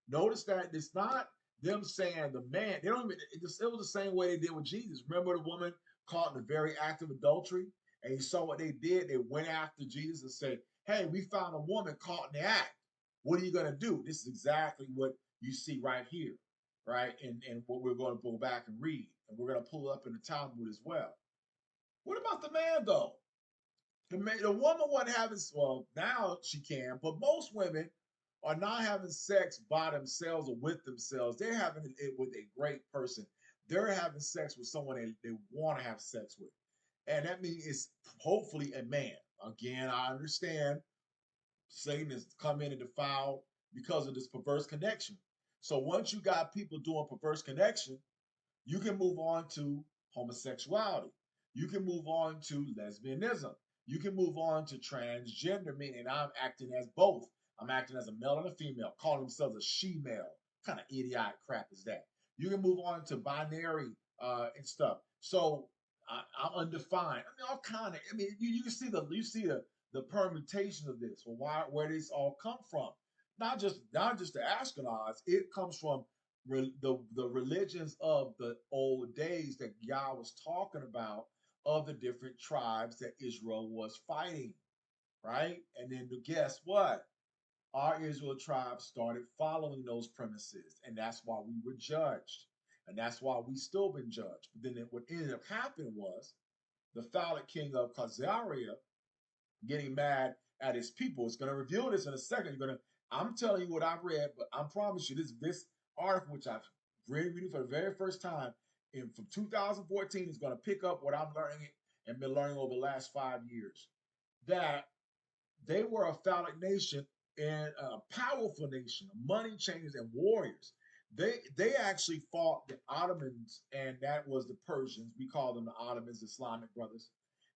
A: Notice that it's not them saying the man. They don't even. It was the same way they did with Jesus. Remember the woman caught in the very act of adultery, and you saw what they did. They went after Jesus and said, "Hey, we found a woman caught in the act. What are you going to do?" This is exactly what you see right here, right? And what we're going to go back and read, and we're going to pull up in the Talmud as well. What about the man though? The woman wasn't having. Well, now she can, but most women are not having sex by themselves or with themselves. They're having it with a great person. They're having sex with someone they want to have sex with. And that means it's hopefully a man. Again, I understand Satan has come in and defiled because of this perverse connection. So once you got people doing perverse connection, you can move on to homosexuality. You can move on to lesbianism. You can move on to transgender, meaning I'm acting as both. I'm acting as a male and a female, calling themselves a she-male. What kind of idiotic crap is that? You can move on to binary and stuff. So I'm undefined. I mean, all kind of. I mean, you see the permutation of this. Well, where this all come from? Not just the Ashkenaz. It comes from the religions of the old days that Yah was talking about, of the different tribes that Israel was fighting, right? And then guess what? Our Israel tribe started following those premises, and that's why we were judged, and that's why we still been judged. But then what ended up happening was the phallic king of Khazaria getting mad at his people. It's going to reveal this in a second. I'm telling you what I've read, but I promise you this article, which I've reading for the very first time, from 2014, is going to pick up what I'm learning and been learning over the last 5 years. That they were a phallic nation and a powerful nation, money changers and warriors. They actually fought the Ottomans, and that was the Persians. We call them the Ottomans, Islamic brothers,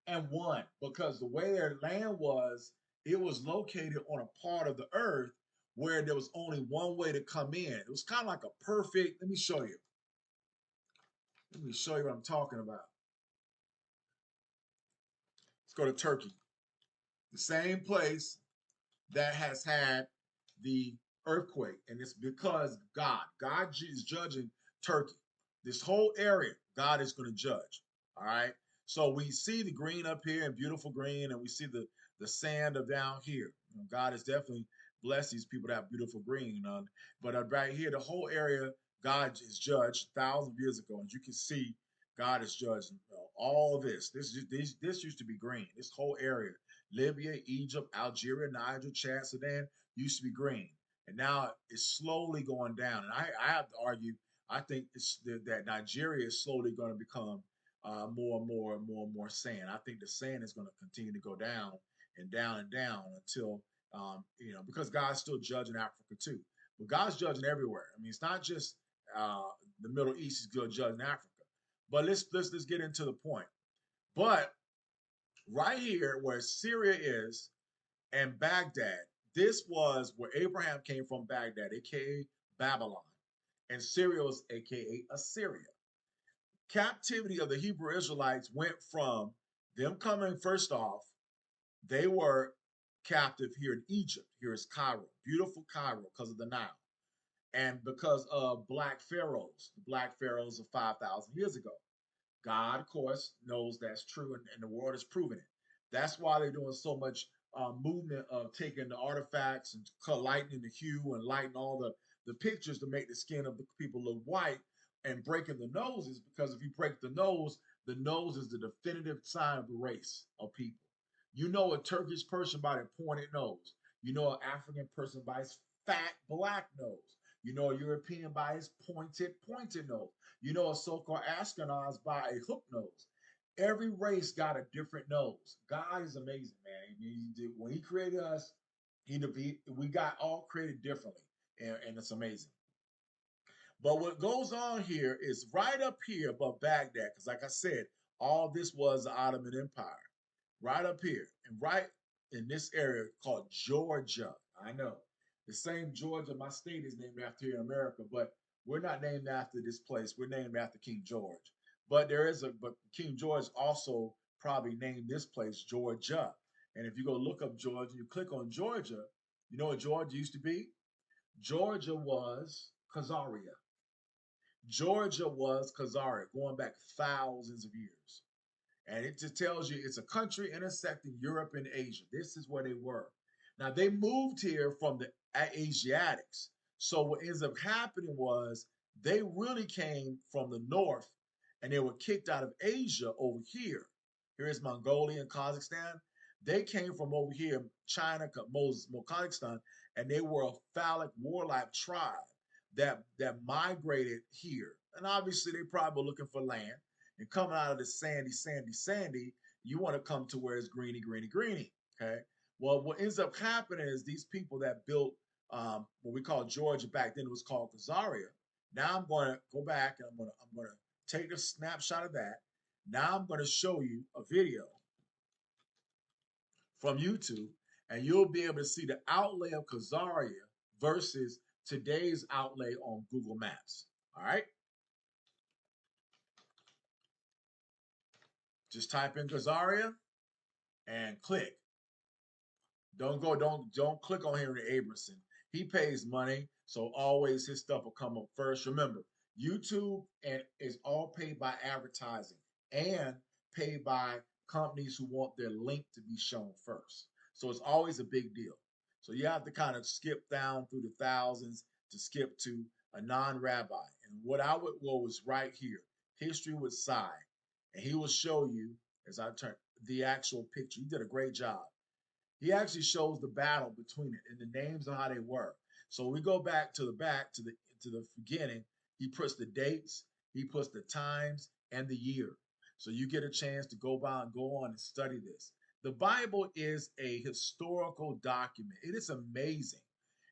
A: and won, because the way their land was, it was located on a part of the earth where there was only one way to come in. It was kind of like a perfect. Let me show you. Let me show you what I'm talking about. Let's go to Turkey. The same place that has had the earthquake, and it's because God is judging Turkey. This whole area, God is going to judge. All right. So we see the green up here and beautiful green, and we see the sand of down here. God is definitely bless these people that have beautiful green. But right here, the whole area, God is judged thousands of years ago. As you can see, God is judged all this. This used to be green. This whole area, Libya, Egypt, Algeria, Niger, Chad, Sudan, used to be green. And now it's slowly going down. And I have to argue, I think that Nigeria is slowly going to become more and more and more and more sand. I think the sand is going to continue to go down and down and down until, because God's still judging Africa too. But God's judging everywhere. I mean, it's not just the Middle East, he's still judging Africa. But let's get into the point. But right here where Syria is and Baghdad, this was where Abraham came from, Baghdad, aka Babylon, and Syria was aka Assyria. Captivity of the Hebrew Israelites went from them coming, first off, they were captive here in Egypt. Here is Cairo, beautiful Cairo, because of the Nile, and because of black pharaohs, the black pharaohs of 5,000 years ago. God, of course, knows that's true, and the world is proving it. That's why they're doing so much movement of taking the artifacts and lightening the hue and lightening all the pictures to make the skin of the people look white, and breaking the noses, because if you break the nose is the definitive sign of the race of people. You know a Turkish person by their pointed nose. You know an African person by his fat black nose. You know a European by his pointed nose. You know a so-called Askenazi by a hook nose. Every race got a different nose. God is amazing, man. When he created us, we got all created differently, and it's amazing. But what goes on here is right up here above Baghdad, because like I said, all this was the Ottoman Empire. Right up here, and right in this area called Georgia. I know. The same Georgia, my state is named after here in America, but we're not named after this place. We're named after King George. But King George also probably named this place Georgia. And if you go look up Georgia, you click on Georgia, you know what Georgia used to be? Georgia was Khazaria. Georgia was Khazaria, going back thousands of years. And it just tells you it's a country intersecting Europe and Asia. This is where they were. Now, they moved here from the Asiatics. So what ends up happening was they really came from the north, and they were kicked out of Asia over here. Here is Mongolia and Kazakhstan. They came from over here, China, Kazakhstan, and they were a phallic warlike tribe that migrated here. And obviously, they probably were looking for land. And coming out of the sandy, you want to come to where it's greeny. Okay. Well, what ends up happening is these people that built what we call Georgia, back then it was called Khazaria. Now I'm going to go back and I'm going to take a snapshot of that. Now I'm going to show you a video from YouTube, and you'll be able to see the outlay of Khazaria versus today's outlay on Google Maps. All right. Just type in Khazaria and click. Don't click on Henry Abramson. He pays money, so always his stuff will come up first. Remember, YouTube is all paid by advertising and paid by companies who want their link to be shown first. So it's always a big deal. So you have to kind of skip down through the thousands to skip to a non-rabbi. And what I would go was right here, History with Sai. And he will show you, as I turn the actual picture. He did a great job. He actually shows the battle between it and the names of how they were. So we go back to the beginning. He puts the dates, he puts the times and the year. So you get a chance to go by and go on and study this. The Bible is a historical document. It is amazing.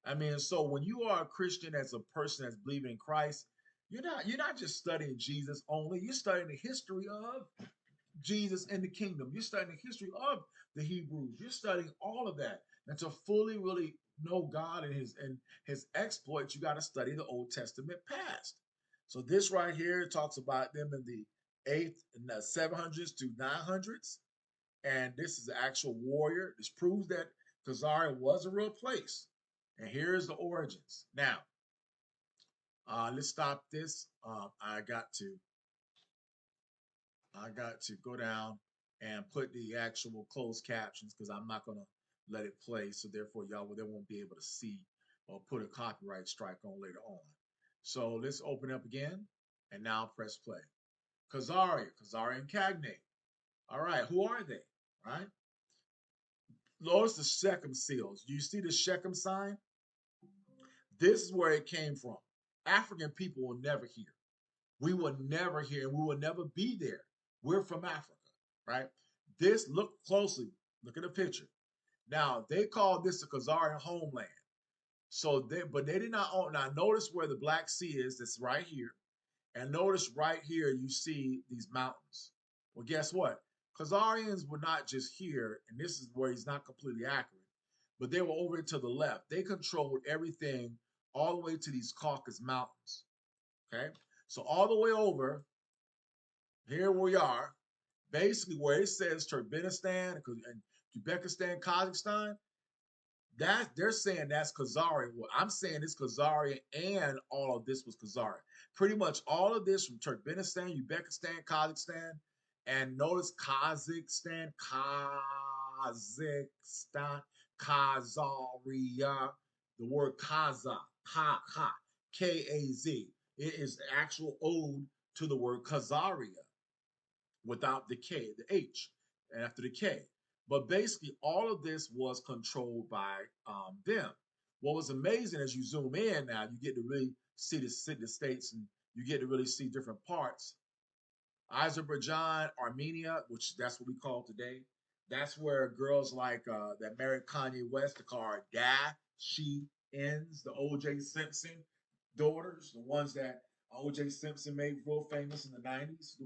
A: I mean, so when you are a Christian, as a person that's believing in Christ, you're not just studying Jesus only. You're studying the history of Jesus and the kingdom. You're studying the history of the Hebrews. You're studying all of that. And to fully, really know God and his exploits, you got to study the Old Testament past. So this right here talks about them in the 8th and the 700s to 900s. And this is the actual warrior. This proves that Khazaria was a real place. And here's the origins. Now, let's stop this. I got to go down and put the actual closed captions, because I'm not going to let it play. So therefore, y'all they won't be able to see or put a copyright strike on later on. So let's open up again and now press play. Khazaria, Khazarian Cagnate. All right, who are they? Right? Notice the Shechem seals. Do you see the Shechem sign? This is where it came from. African people will never hear. We will never hear, and we will never be there. We're from Africa, right? This, look closely, look at the picture. Now, they call this a Khazarian homeland. So but they did not own. Now, notice where the Black Sea is. That's right here. And notice right here, you see these mountains. Well, guess what? Khazarians were not just here, and this is where he's not completely accurate, but they were over to the left. They controlled everything all the way to these Caucasus Mountains. Okay? So all the way over, here we are, basically where it says Turkmenistan and Uzbekistan, Kazakhstan, that they're saying that's Khazarian. Well, I'm saying it's Khazarian and all of this was Khazarian. Pretty much all of this from Turkmenistan, Uzbekistan, Kazakhstan, and notice Kazakhstan, Khazaria, the word Khazar, K-A-Z. It is the actual ode to the word Khazaria without the K, the H, and after the K. But basically, all of this was controlled by them. What was amazing as you zoom in now, you get to really see the states and you get to really see different parts. Azerbaijan, Armenia, which that's what we call today. That's where girls like that married Kanye West, the car she ends, the O.J. Simpson daughters, the ones that O.J. Simpson made real famous in the 90s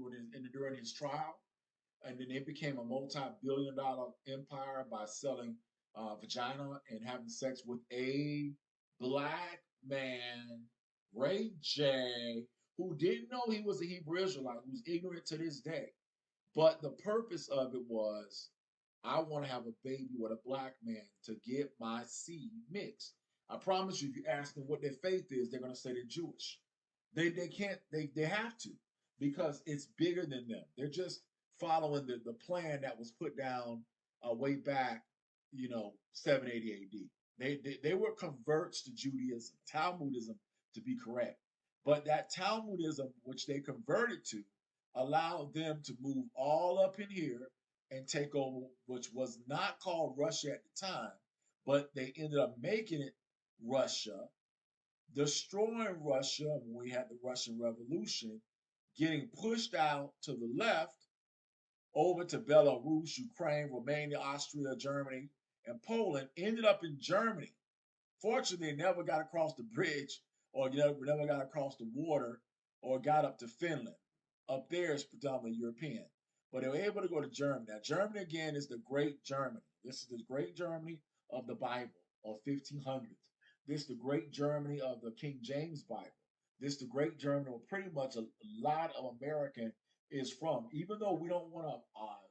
A: during his trial. And then they became a multi-billion-dollar empire by selling vagina and having sex with a black man, Ray J, who didn't know he was a Hebrew Israelite, who's ignorant to this day. But the purpose of it was, I want to have a baby with a black man to get my seed mixed. I promise you, if you ask them what their faith is, they're going to say they're Jewish. They have to, because it's bigger than them. They're just following the plan that was put down way back, 780 AD. They were converts to Judaism, Talmudism to be correct. But that Talmudism, which they converted to, allowed them to move all up in here and take over, which was not called Russia at the time, but they ended up making it Russia, destroying Russia when we had the Russian Revolution, getting pushed out to the left over to Belarus, Ukraine, Romania, Austria, Germany, and Poland, ended up in Germany. Fortunately, they never got across the bridge or never got across the water or got up to Finland. Up there is predominantly European. But they were able to go to Germany. Now, Germany, again, is the Great Germany. This is the Great Germany of the Bible, of 1500s. This is the Great Germany of the King James Bible. This is the Great Germany where pretty much a lot of American is from. Even though we don't want to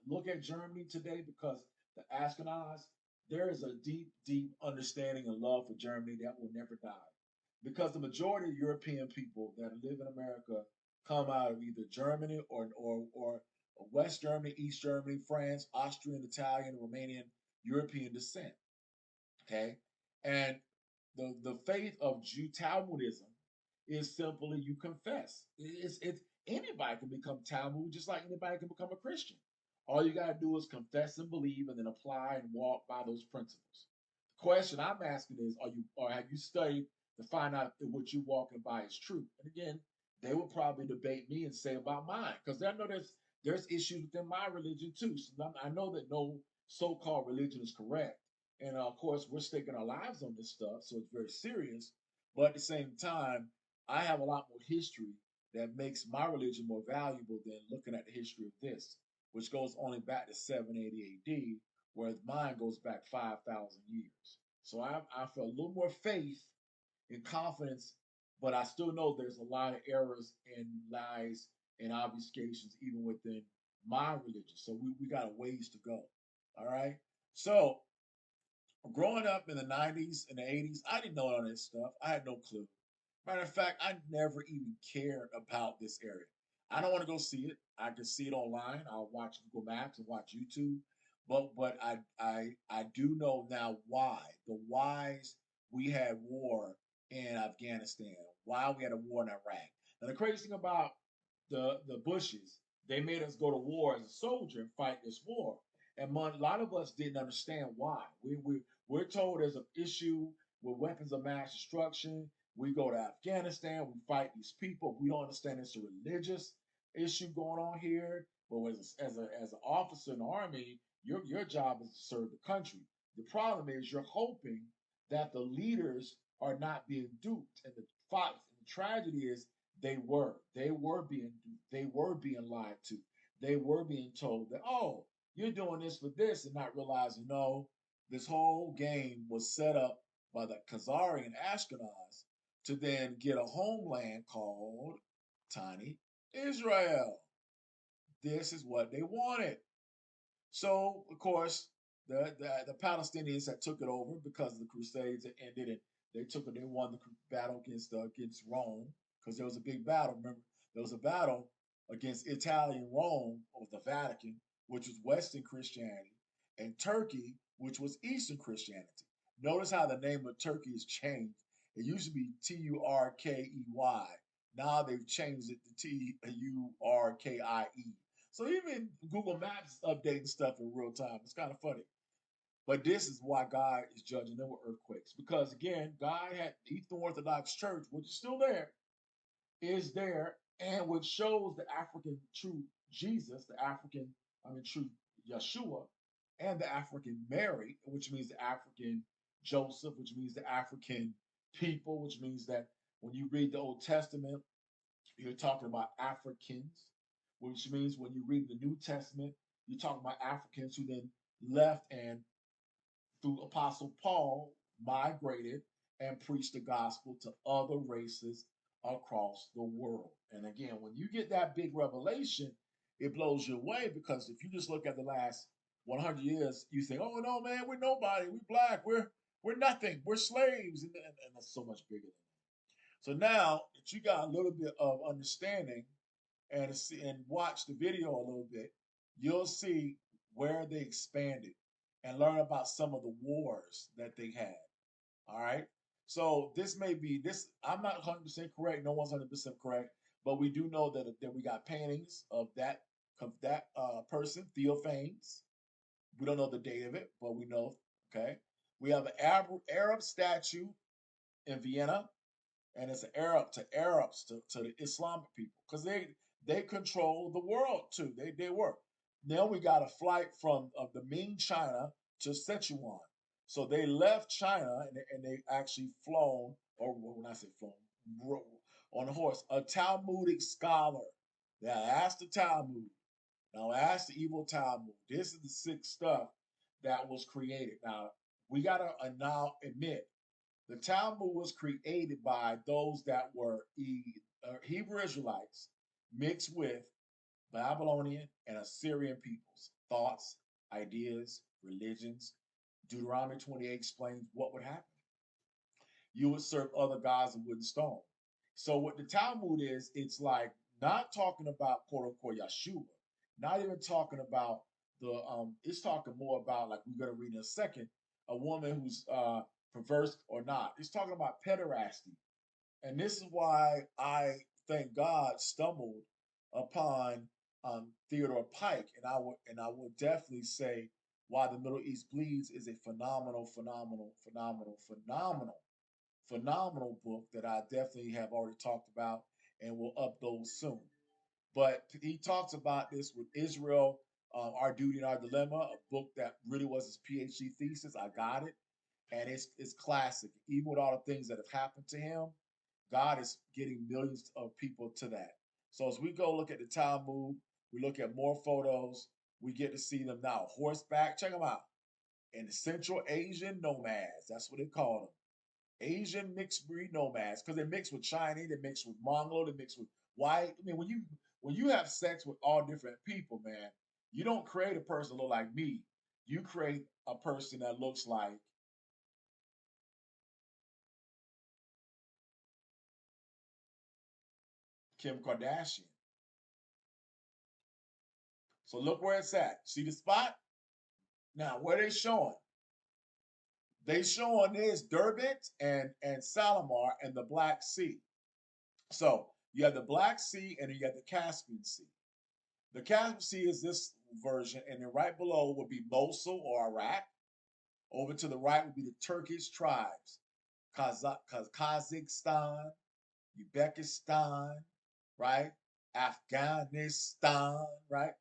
A: look at Germany today because the Askenazi, there is a deep, deep understanding and love for Germany that will never die. Because the majority of European people that live in America come out of either Germany or West Germany, East Germany, France, Austrian, Italian, Romanian, European descent. Okay? And the faith of Talmudism is simply you confess. It's anybody can become Talmud just like anybody can become a Christian. All you got to do is confess and believe and then apply and walk by those principles. The question I'm asking is, have you studied to find out that what you're walking by is true? And again, they will probably debate me and say about mine, because I know there's issues within my religion too. So I know that no so-called religion is correct. And of course, we're staking our lives on this stuff, so it's very serious. But at the same time, I have a lot more history that makes my religion more valuable than looking at the history of this, which goes only back to 780 AD, whereas mine goes back 5,000 years. So I feel a little more faith and confidence, but I still know there's a lot of errors and lies and obfuscations even within my religion. So we got a ways to go. All right. So growing up in the 90s and the 80s, I didn't know all this stuff. I had no clue. Matter of fact, I never even cared about this area. I don't want to go see it. I can see it online. I'll watch Google Maps and watch YouTube. But I do know now why. The whys we had war in Afghanistan, why we had a war in Iraq. Now the crazy thing about the Bushes, they made us go to war as a soldier and fight this war. And a lot of us didn't understand why. We're told there's an issue with weapons of mass destruction. We go to Afghanistan, we fight these people. We don't understand it's a religious issue going on here. But as an officer in the army, your job is to serve the country. The problem is you're hoping that the leaders are not being duped, and the tragedy is they were being duped, they were being lied to, they were being told that, oh, you're doing this for this, and not realizing, no, this whole game was set up by the Khazarian Askenazi to then get a homeland called Tiny Israel. This is what they wanted. So, of course, the Palestinians had took it over because of the Crusades that ended, and they won the battle against Rome, because there was a big battle. Remember, there was a battle against Italian Rome, or the Vatican, which was Western Christianity, and Turkey, which was Eastern Christianity. Notice how the name of Turkey has changed. It used to be Turkey. Now they've changed it to Turkie. So even Google Maps is updating stuff in real time. It's kind of funny. But this is why God is judging them with earthquakes. Because again, God had the Eastern Orthodox Church, which is still there, is there, and which shows the African true Jesus, true Yeshua, and the African Mary, which means the African Joseph, which means the African people, which means that when you read the Old Testament, you're talking about Africans, which means when you read the New Testament, you're talking about Africans who then left and through Apostle Paul migrated and preached the gospel to other races across the world. And again, when you get that big revelation, it blows you away, because if you just look at the last 100 years, you think, oh no, man, we're nobody, we're black, we're nothing, we're slaves, and that's so much bigger than that. So now that you got a little bit of understanding and watch the video a little bit, you'll see where they expanded and learn about some of the wars that they had. All right. So this may be this. I'm not 100% correct. No one's 100% correct, but we do know that we got paintings of that person, Theophanes. We don't know the date of it, but we know. Okay. We have an Arab statue in Vienna, and it's an Arabs to the Islamic people, because they control the world too. They were. Now we got a flight from the Ming China to Sichuan. So they left China, and they actually flown, or when I say flown, on a horse. A Talmudic scholar that asked the Talmud. Now ask the evil Talmud. This is the sick stuff that was created. Now we gotta now admit, the Talmud was created by those that were Hebrew Israelites mixed with Babylonian and Assyrian peoples, thoughts, ideas, religions. Deuteronomy 28 explains what would happen. You would serve other gods of wood and stone. So what the Talmud is, it's like not talking about quote unquote Yeshua, not even talking about it's talking more about, like we're going to read in a second, a woman who's perverse or not. It's talking about pederasty. And this is why I thank God stumbled upon Theodore Pike, and I would definitely say why the Middle East Bleeds is a phenomenal book that I definitely have already talked about and will upload soon. But he talks about this with Israel, Our Duty and Our Dilemma, a book that really was his PhD thesis. I got it, and it's classic. Even with all the things that have happened to him, God is getting millions of people to that. So as we go look at the Talmud, we look at more photos, we get to see them now horseback. Check them out. And the Central Asian nomads, that's what they call them. Asian mixed breed nomads, because they mix with Chinese, they mix with Mongol, they mix with white. I mean, when you have sex with all different people, man, you don't create a person that look like me. You create a person that looks like Kim Kardashian. So look where it's at. See the spot? Now, where they showing? They showing this Derbent and Salamar and the Black Sea. So you have the Black Sea and then you have the Caspian Sea. The Caspian Sea is this version, and then right below would be Mosul or Iraq. Over to the right would be the Turkish tribes, Kazakhstan, Uzbekistan, right? Afghanistan, right?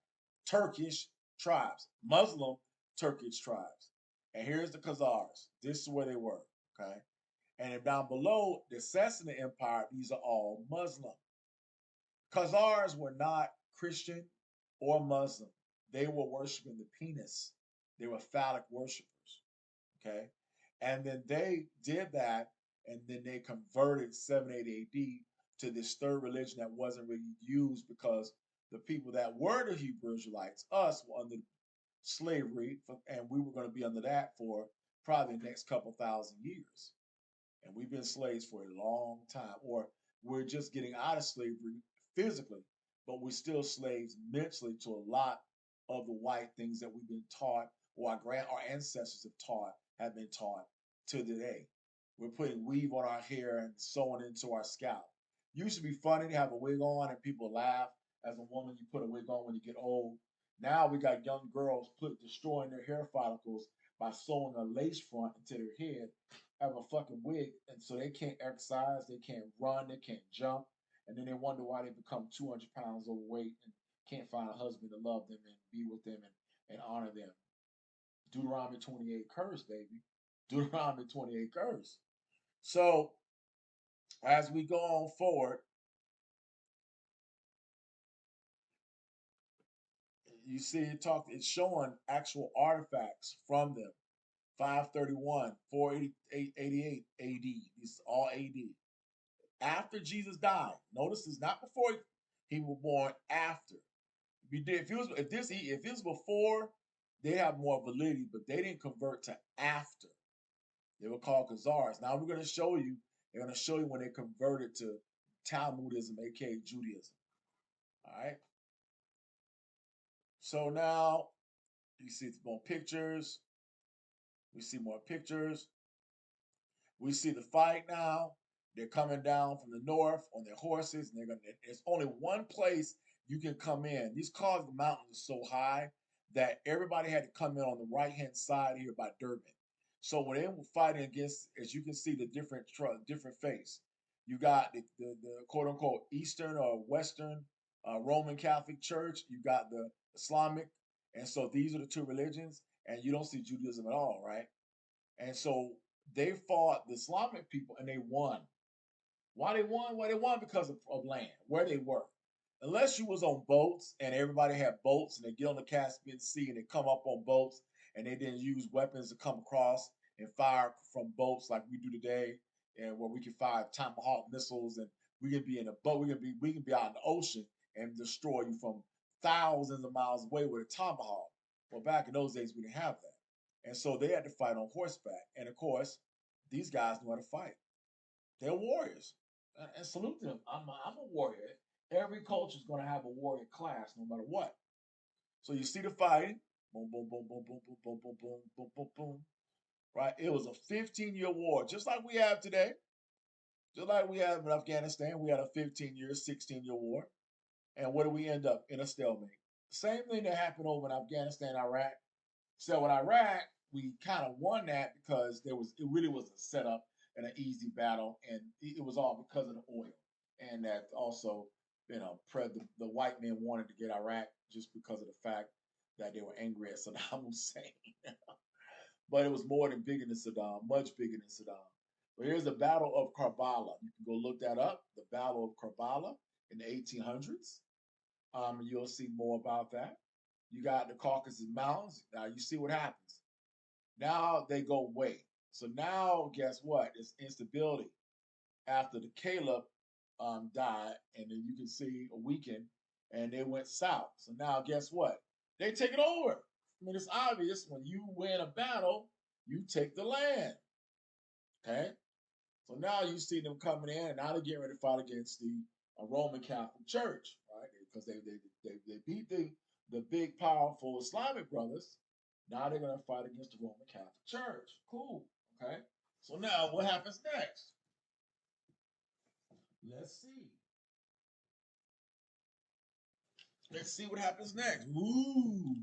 A: Turkish tribes, Muslim Turkish tribes. And here's the Khazars. This is where they were, okay? And then down below, the Sassanid Empire, these are all Muslim. Khazars were not Christian or Muslim. They were worshiping the penis. They were phallic worshipers, okay? And then they did that, and then they converted 780 AD to this third religion that wasn't really used because the people that were the Hebrew Israelites, us, were under slavery, and we were going to be under that for probably the next couple thousand years. And we've been slaves for a long time, or we're just getting out of slavery physically, but we're still slaves mentally to a lot of the white things that we've been taught, or our ancestors have been taught to today. We're putting weave on our hair and sewing into our scalp. Used to be funny to have a wig on and people laugh. As a woman, you put a wig on when you get old. Now we got young girls destroying their hair follicles by sewing a lace front into their head, have a fucking wig, and so they can't exercise, they can't run, they can't jump, and then they wonder why they become 200 pounds overweight and can't find a husband to love them and be with them and honor them. Deuteronomy 28 curse, baby. Deuteronomy 28 curse. So as we go on forward, you see it's showing actual artifacts from them. 531, 488 AD. This is all AD. After Jesus died. Notice it's not before he was born, after. If it was before, they have more validity, but they didn't convert to after. They were called Khazars. Now we're going to show you, they're going to show you when they converted to Talmudism, aka Judaism. All right. So now you see more pictures. We see more pictures. We see the fight now. They're coming down from the north on their horses, and there's only one place you can come in. These the mountains are so high that everybody had to come in on the right-hand side here by Durban. So when they were fighting against, as you can see, the different face. You got the quote-unquote Eastern or Western Roman Catholic Church. You got the Islamic. And so these are the two religions, and you don't see Judaism at all, right? And so they fought the Islamic people, and they won. Why they won? Well, they won because of land, where they were. Unless you was on boats, and everybody had boats, and they get on the Caspian Sea, and they come up on boats, and they didn't use weapons to come across and fire from boats like we do today, and where we can fire Tomahawk missiles, and we can be in a boat, we can be out in the ocean and destroy you from thousands of miles away with a tomahawk. Well, back in those days, we didn't have that. And so they had to fight on horseback. And of course, these guys know how to fight. They're warriors. And salute them. I'm a warrior. Every culture is going to have a warrior class no matter what. So you see the fighting. Boom, boom, boom, boom, boom, boom, boom, boom, boom, boom, boom, boom. Right? It was a 15-year war, just like we have today. Just like we have in Afghanistan, we had a 15-year, 16-year war. And where do we end up? In a stalemate. Same thing that happened over in Afghanistan, Iraq. So with Iraq, we kind of won that because it really was a setup and an easy battle, and it was all because of the oil. And that also, the white men wanted to get Iraq just because of the fact that they were angry at Saddam Hussein. But it was bigger than Saddam, much bigger than Saddam. But here's the Battle of Karbala. You can go look that up, the Battle of Karbala in the 1800s. You'll see more about that. You got the Caucasus Mountains. Now you see what happens. Now they go away. So now, guess what? It's instability. After the Caliph died, and then you can see a weekend, and they went south. So now, guess what? They take it over. I mean, it's obvious when you win a battle, you take the land. Okay? So now you see them coming in, and now they're getting ready to fight against the Roman Catholic Church, right? Because they beat the big, powerful Islamic brothers, Now they're going to fight against the Roman Catholic Church. Cool. Okay. So now what happens next? Let's see. Let's see what happens next. Ooh.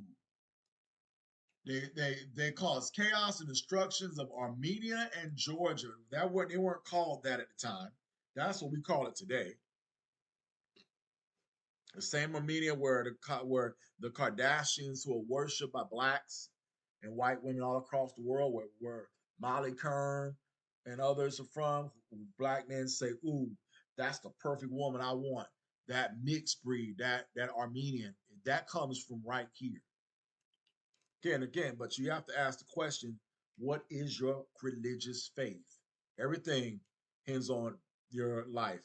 A: They caused chaos and destructions of Armenia and Georgia. They weren't called that at the time. That's what we call it today. The same Armenia where the Kardashians who are worshipped by blacks and white women all across the world, where Molly Kern and others are from. Black men say, "Ooh, that's the perfect woman I want." That mixed breed, that Armenian, that comes from right here. Again, but you have to ask the question, what is your religious faith? Everything hinges on your life,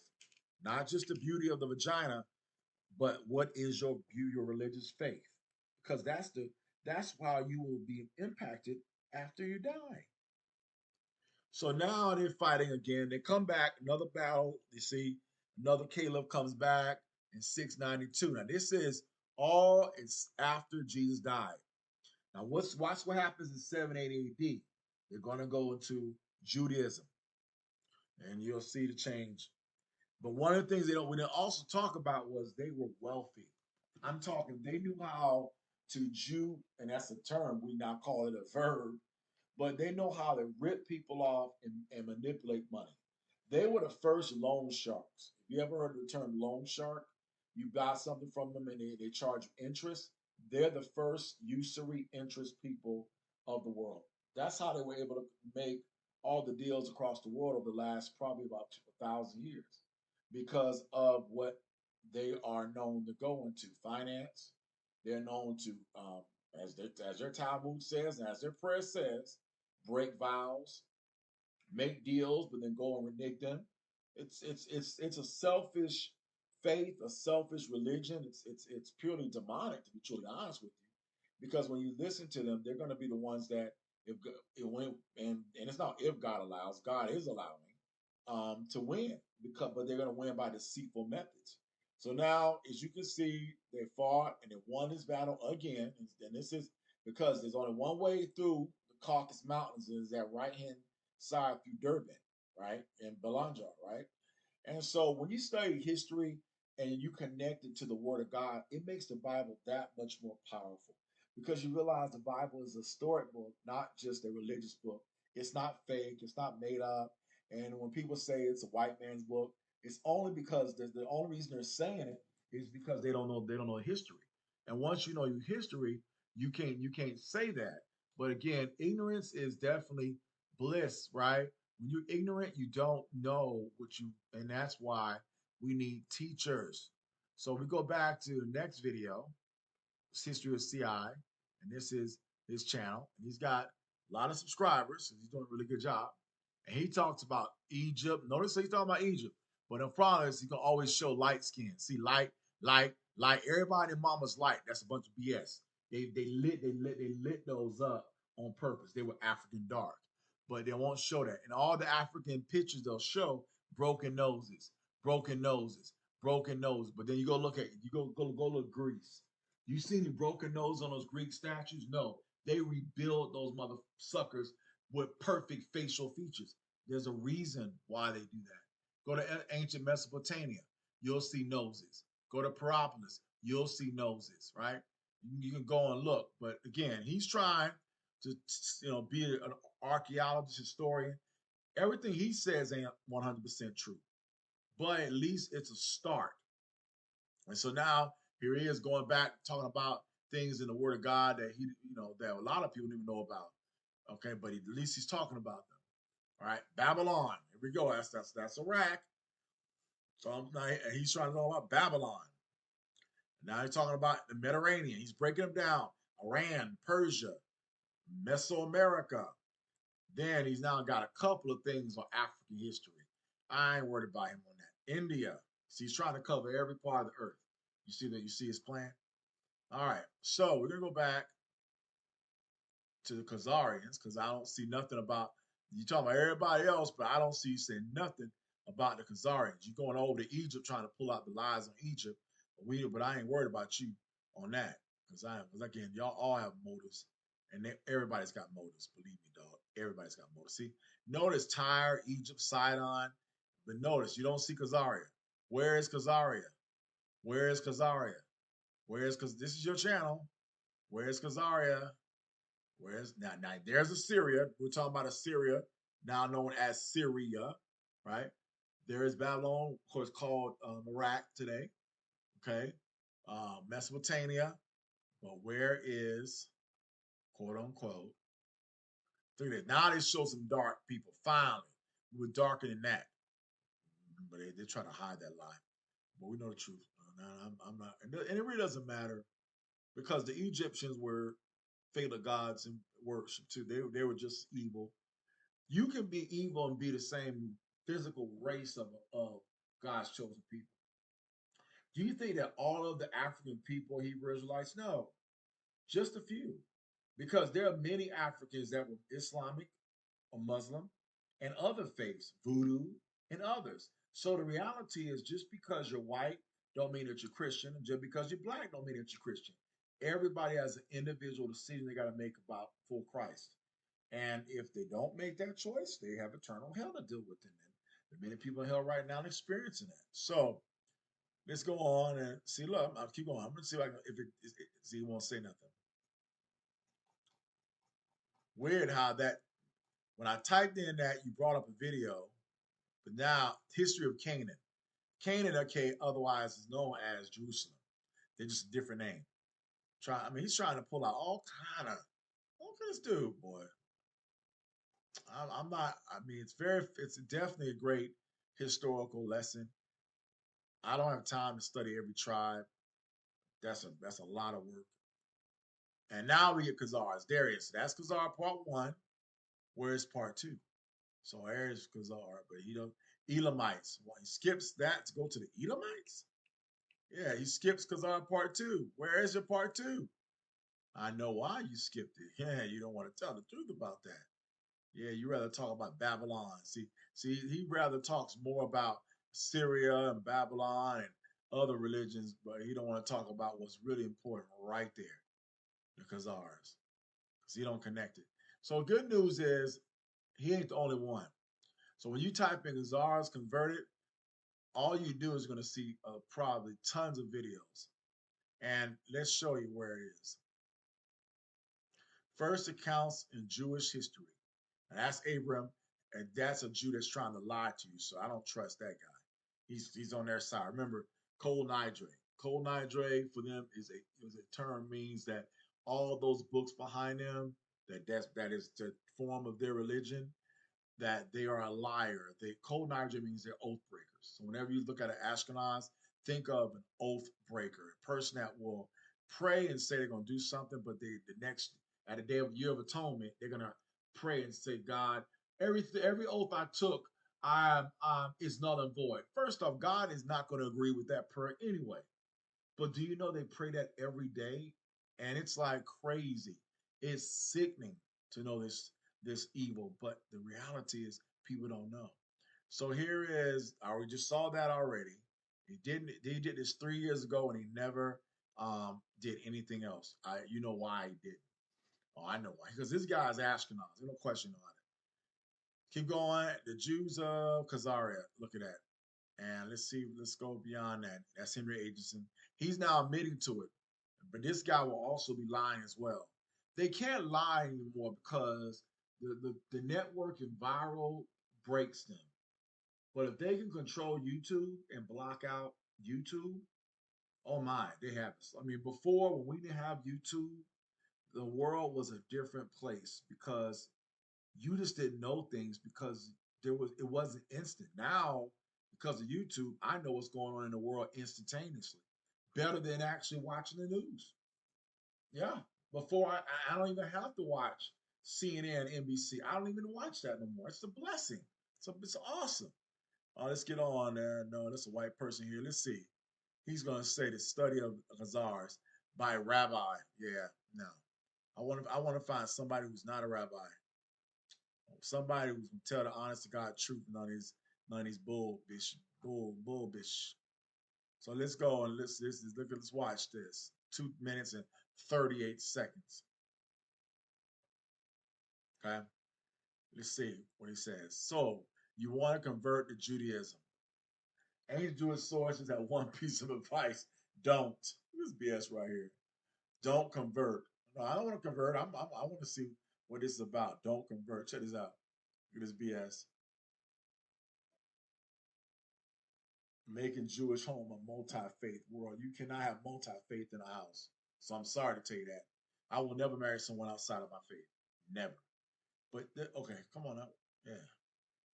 A: not just the beauty of the vagina, but what is your religious faith? Because that's how you will be impacted after you die. So now they're fighting again. They come back, another battle. You see, another Caleb comes back in 692. Now this is all it's after Jesus died. Now, watch what happens in 780 AD. They're going to go into Judaism, and you'll see the change. But one of the things we didn't also talk about was they were wealthy. I'm talking, they knew how to and that's a term, we now call it a verb, but they know how to rip people off and manipulate money. They were the first loan sharks. If you ever heard of the term loan shark, you buy something from them and they charge you interest. They're the first usury interest people of the world. That's how they were able to make all the deals across the world over the last probably about 1,000 years because of what they are known to go into. Finance, they're known to, as their Talmud says and as their prayer says, break vows, make deals, but then go and renege them. It's a selfish faith, a selfish religion. It's purely demonic, to be truly honest with you, because when you listen to them, they're going to be the ones that if it went and it's not if God allows, God is allowing to win but they're going to win by deceitful methods. So now, as you can see, they fought and they won this battle again, and this is because there's only one way through the Caucasus Mountains, is that right hand side through Durban, right, in Belanjar, right? And so when you study history and you connect it to the Word of God, it makes the Bible that much more powerful because you realize the Bible is a historic book, not just a religious book. It's not fake. It's not made up. And when people say it's a white man's book, it's only because the only reason they're saying it is because they don't know history. And once you know your history, you can't say that. But again, ignorance is definitely bliss, right? When you're ignorant, you don't know and that's why we need teachers. So we go back to the next video, it's History of CI, and this is his channel. And he's got a lot of subscribers, so he's doing a really good job. And he talks about Egypt. Notice he's talking about Egypt, but in front of us, he can always show light skin. See, light. Everybody in mama's light. That's a bunch of BS. They lit those up on purpose. They were African dark, but they won't show that. And all the African pictures they'll show broken noses, broken noses, broken noses. But then you go look at look at Greece. You seen the broken nose on those Greek statues? No, they rebuild those mother suckers with perfect facial features. There's a reason why they do that. Go to ancient Mesopotamia, you'll see noses. Go to Peropolis, you'll see noses, right? You can go and look. But again, he's trying to be an archaeologist, historian. Everything he says ain't 100% true, but at least it's a start. And so now here he is going back talking about things in the Word of God that that a lot of people don't even know about. Okay, but at least he's talking about them. All right, Babylon. Here we go. That's Iraq. So he's trying to know about Babylon. Now he's talking about the Mediterranean. He's breaking them down. Iran, Persia, Mesoamerica. Then he's now got a couple of things on African history. I ain't worried about him on that. India. So he's trying to cover every part of the earth. You see that? You see his plan? All right. So we're going to go back to the Khazarians because I don't see nothing about, you talking about everybody else, but I don't see you saying nothing about the Khazarians. You're going over to Egypt trying to pull out the lies on Egypt, but I ain't worried about you on that because again, y'all all have motives And everybody's got motives. Believe me, dog. Everybody's got motives. See, notice Tyre, Egypt, Sidon. But notice, you don't see Khazaria. Where is Khazaria? Where is Khazaria? Where is, because this is your channel. Where is Khazaria? Where's now? There's Assyria. We're talking about Assyria, now known as Syria, right? There is Babylon, of course, called Iraq today. Okay, Mesopotamia. But where is, quote unquote? Look at this. Now they show some dark people. Finally, we were darker than that, but they try to hide that lie. But we know the truth. I'm not, and it really doesn't matter because the Egyptians were fatal gods and worship too. They were just evil. You can be evil and be the same physical race of God's chosen people. Do you think that all of the African people are Hebrew Israelites? No, just a few. Because there are many Africans that were Islamic or Muslim and other faiths, voodoo and others. So the reality is just because you're white don't mean that you're Christian, and just because you're black don't mean that you're Christian. Everybody has an individual decision they got to make about for Christ. And if they don't make that choice, they have eternal hell to deal with. And there are many people in hell right now experiencing that. So let's go on and see. Look, I'll keep going. I'm going to see if see, he won't say nothing. Weird how that, when I typed in that, you brought up a video, but now history of Canaan. Canaan, okay, otherwise is known as Jerusalem. They're just a different name. He's trying to pull out all kind of, look at this dude, boy. I'm not, it's definitely a great historical lesson. I don't have time to study every tribe. That's a lot of work. And now we get Khazars. There it is. That's Khazar part 1. Where's part 2? So there's Khazar, but he don't, Elamites. Well, he skips that to go to the Elamites? Yeah, he skips Khazar part 2. Where is your part 2? I know why you skipped it. Yeah, you don't want to tell the truth about that. Yeah, you rather talk about Babylon. See, he rather talks more about Syria and Babylon and other religions, but he don't want to talk about what's really important right there, the Khazars, because he don't connect it. So good news is he ain't the only one. So when you type in Khazars converted, all you do is going to see probably tons of videos. And let's show you where it is. First accounts in Jewish history. And that's Abram, and that's a Jew that's trying to lie to you. So I don't trust that guy. He's on their side. Remember, kolnidre. Kolnidre for them is a term means that all those books behind them, that is the form of their religion, that they are a liar. Kolnidre means they're oath breakers. So whenever you look at an Askenazi, think of an oath breaker, a person that will pray and say they're going to do something, but at the day of Year of Atonement, they're going to pray and say, God, every oath I took, is null and void. First off, God is not going to agree with that prayer anyway. But do you know they pray that every day? And it's like crazy. It's sickening to know this evil, but the reality is people don't know. So here is, we just saw that already. He did this 3 years ago and he never did anything else. You know why he didn't. Oh, I know why. Because this guy is Askenazi. No question about it. Keep going. The Jews of Khazaria. Look at that. And let's go beyond that. That's Henry Agenson. He's now admitting to it. But this guy will also be lying as well. They can't lie anymore because the network and viral breaks them. But if they can control YouTube and block out YouTube, oh my, they have this. Before, when we didn't have YouTube, the world was a different place because you just didn't know things because it wasn't instant. Now, because of YouTube, I know what's going on in the world instantaneously, better than actually watching the news. Yeah, before I don't even have to watch CNN, NBC. I don't even watch that no more. It's a blessing. It's awesome. Let's get on there. No, that's a white person here. Let's see. He's going to say the study of Khazars by a rabbi. Yeah, no. I want to find somebody who's not a rabbi. Somebody who can tell the honest to God truth, none of these bull bish. So let's go and let's watch this. 2 minutes and 38 seconds. Okay, let's see what he says. So you want to convert to Judaism. Ancient Jewish sources have one piece of advice: don't. This BS right here. Don't convert. No, I don't want to convert. I want to see what this is about. Don't convert. Check this out. Look at this BS. Making Jewish home a multi-faith world. You cannot have multi-faith in a house. So I'm sorry to tell you that. I will never marry someone outside of my faith. Never. But, okay, come on up. Yeah.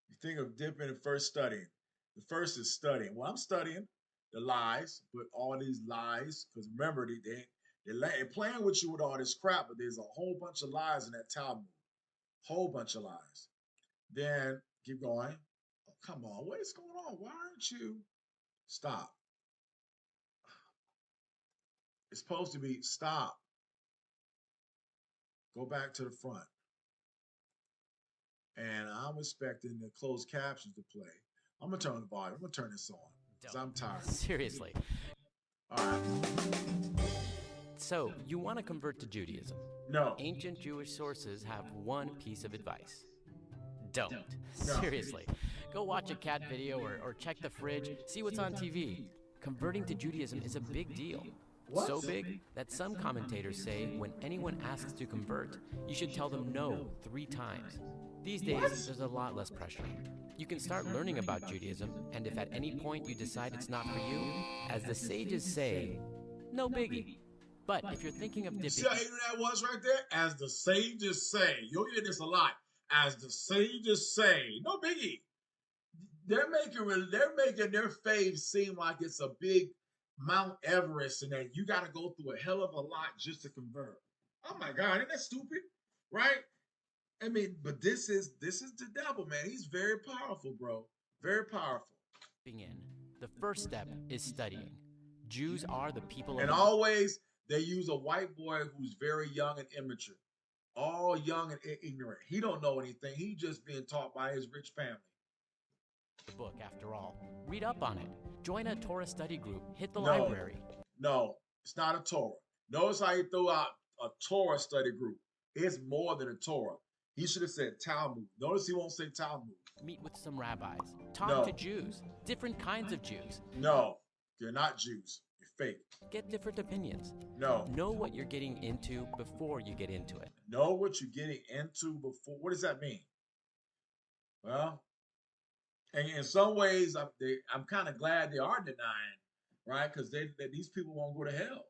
A: You think of dipping and first studying. The first is studying. Well, I'm studying the lies, but all these lies, because remember, they're playing with you with all this crap, but there's a whole bunch of lies in that Talmud. Whole bunch of lies. Then, keep going. Oh, come on. What is going on? Why aren't you? Stop. It's supposed to be stop. Go back to the front. And I'm expecting the closed captions to play. I'm going to turn the volume. I'm going to turn this on because I'm tired.
C: Seriously.
A: All right.
C: So, you want to convert to Judaism?
A: No.
C: Ancient Jewish sources have one piece of advice. Don't.
A: No.
C: Seriously. Go watch a cat video or check the fridge, see what's on TV. Converting to Judaism is a big deal.
A: What?
C: So big that some commentators say when anyone asks to convert, you should tell them no 3 times. These days, there's a lot less pressure. You can start learning about Judaism, and if at any point you decide it's not for you, as the sages say, no biggie. But if you're thinking of dipping...
A: See how ignorant that was right there? As the sages say. You'll hear this a lot. As the sages say. No biggie. They're making their faith seem like it's a big Mount Everest and that you got to go through a hell of a lot just to convert. Oh my God, isn't that stupid? Right? I mean, but this is the devil, man. He's very powerful, bro. Very powerful.
C: The first step is studying. Jews are the people of...
A: And always they use a white boy who's very young and immature. All young and ignorant. He don't know anything. He just being taught by his rich family.
C: The book, after all. Read up on it. Join a Torah study group. Hit the library.
A: No, it's not a Torah. Notice how he threw out a Torah study group. It's more than a Torah. He should have said Talmud. Notice he won't say Talmud.
C: Meet with some rabbis. Talk to Jews. Different kinds of Jews.
A: No, they're not Jews. You're fake.
C: Get different opinions.
A: No.
C: Know what you're getting into before you get into it.
A: Know what you're getting into before. What does that mean? Well, and in some ways, I'm kind of glad they are denying, right? Because these people won't go to hell.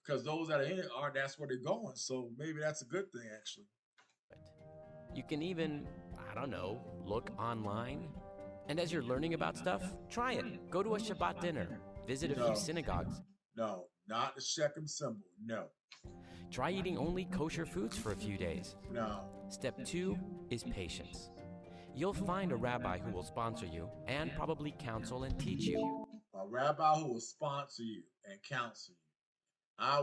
A: Because those that are in it that's where they're going. So maybe that's a good thing, actually.
C: You can even, I don't know, look online. And as you're learning about stuff, try it. Go to a Shabbat dinner. Visit a few synagogues.
A: No, not the Shechem symbol. No.
C: Try eating only kosher foods for a few days.
A: No.
C: Step 2 is patience. You'll find a rabbi who will sponsor you and probably counsel and teach you.
A: A rabbi who will sponsor you and counsel you. I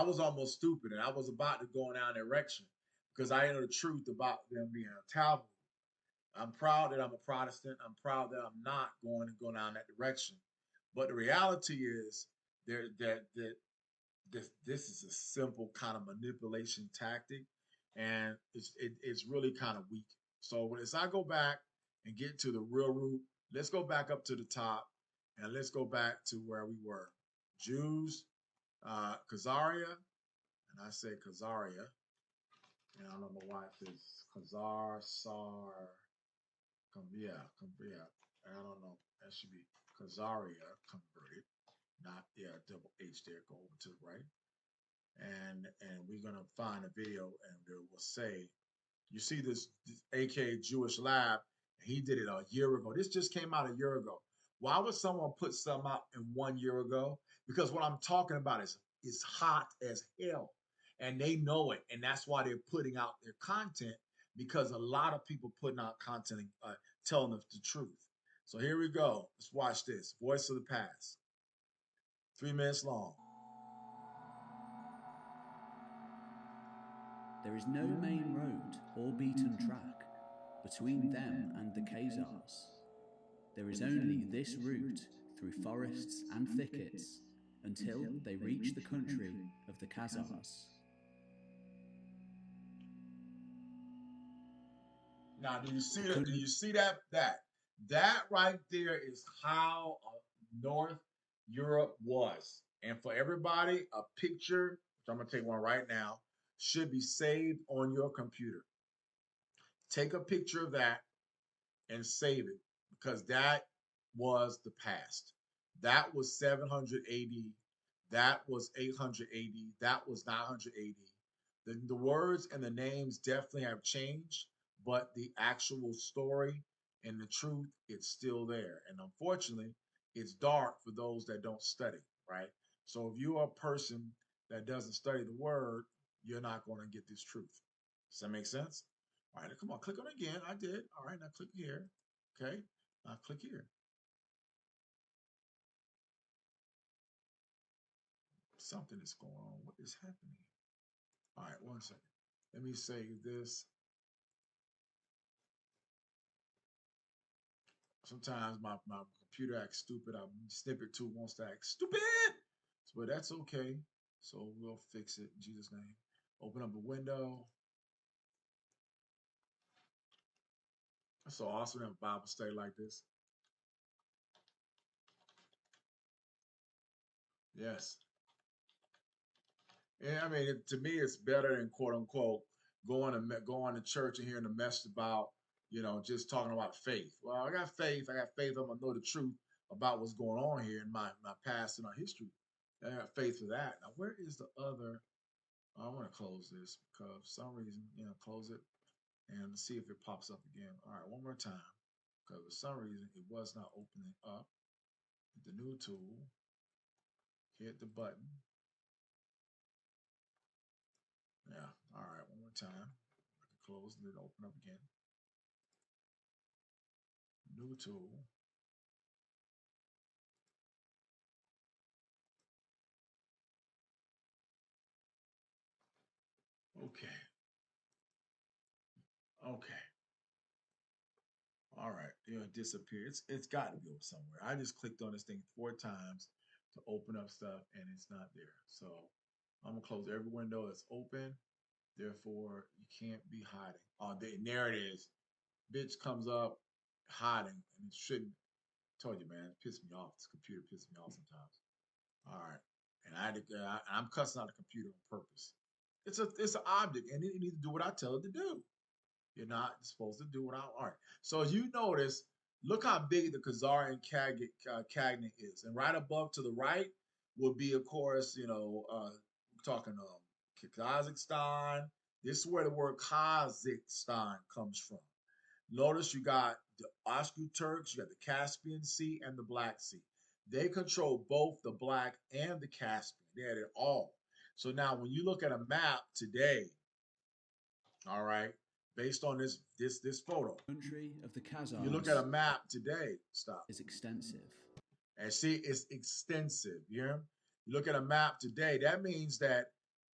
A: was almost stupid and I was about to go in that direction because I know the truth about them being a Talmud. I'm proud that I'm a Protestant. I'm proud that I'm not going down that direction. But the reality is that this is a simple kind of manipulation tactic, and it's really kind of weak. So as I go back and get to the real root, let's go back up to the top, and let's go back to where we were. Jews, Khazaria, and I say Khazaria, and I don't know why it says Khazars, I don't know. That should be Khazaria converted, not double H there. Go over to the right, and we're gonna find a video, and it will say, you see this AK Jewish Lab. He did it a year ago. This just came out a year ago. Why would someone put something out in 1 year ago? Because what I'm talking about is hot as hell, and they know it, and that's why they're putting out their content. Because a lot of people putting out content telling us the truth. So here we go. Let's watch this. Voice of the Past. 3 minutes long.
D: There is no main road or beaten track between them and the Khazars. There is only this route through forests and thickets until they reach the country of the Khazars.
A: Now, do you see that? Do you see that? That right there is how North Europe was. And for everybody, a picture, which I'm gonna take one right now, should be saved on your computer. Take a picture of that and save it, because that was the past. That was 700 AD. That was 800 AD. That was 900 AD. The words and the names definitely have changed, but the actual story and the truth, it's still there. And unfortunately, it's dark for those that don't study, right? So if you're a person that doesn't study the word, you're not going to get this truth. Does that make sense? All right, come on, click on it again. I did. All right, now click here. Okay, now click here. Something is going on. What is happening? All right, one second. Let me save this. Sometimes my computer acts stupid. Snippet 2 wants to act stupid. But that's okay. So we'll fix it in Jesus' name. Open up a window. That's so awesome to have a Bible study like this. Yes. Yeah, I mean, to me, it's better than quote unquote going to church and hearing the message about, just talking about faith. Well, I got faith. I'm gonna know the truth about what's going on here in my past and my history. I got faith for that. Now, where is the other? I want to close this because for some reason, close it and see if it pops up again. All right, one more time, because for some reason it was not opening up. Hit the new tool. Hit the button. Yeah. All right. One more time. I can close and then open up again. New tool. Okay. Okay. All right. It disappeared. It's got to go somewhere. I just clicked on this thing 4 times to open up stuff and it's not there. So I'm gonna close every window that's open. Therefore, you can't be hiding. Oh, there it is. Bitch comes up hiding, and it shouldn't. Told you, man, it pissed me off. This computer pissed me off sometimes. All right, and I'm cussing out the computer on purpose. It's an object, and it needs to do what I tell it to do. You're not supposed to do what I. All right. So as you notice, look how big the Khazarian cagney is, and right above to the right will be, of course, talking Kazakhstan. This is where the word Kazakhstan comes from. Notice you got the Oscu Turks, you got the Caspian Sea and the Black Sea. They control both the Black and the Caspian. They had it all. So now when you look at a map today, all right, based on this photo,
D: Country of the Khazars.
A: You look at a map today, stop.
D: Is extensive.
A: And see, it's extensive. You look at a map today, that means that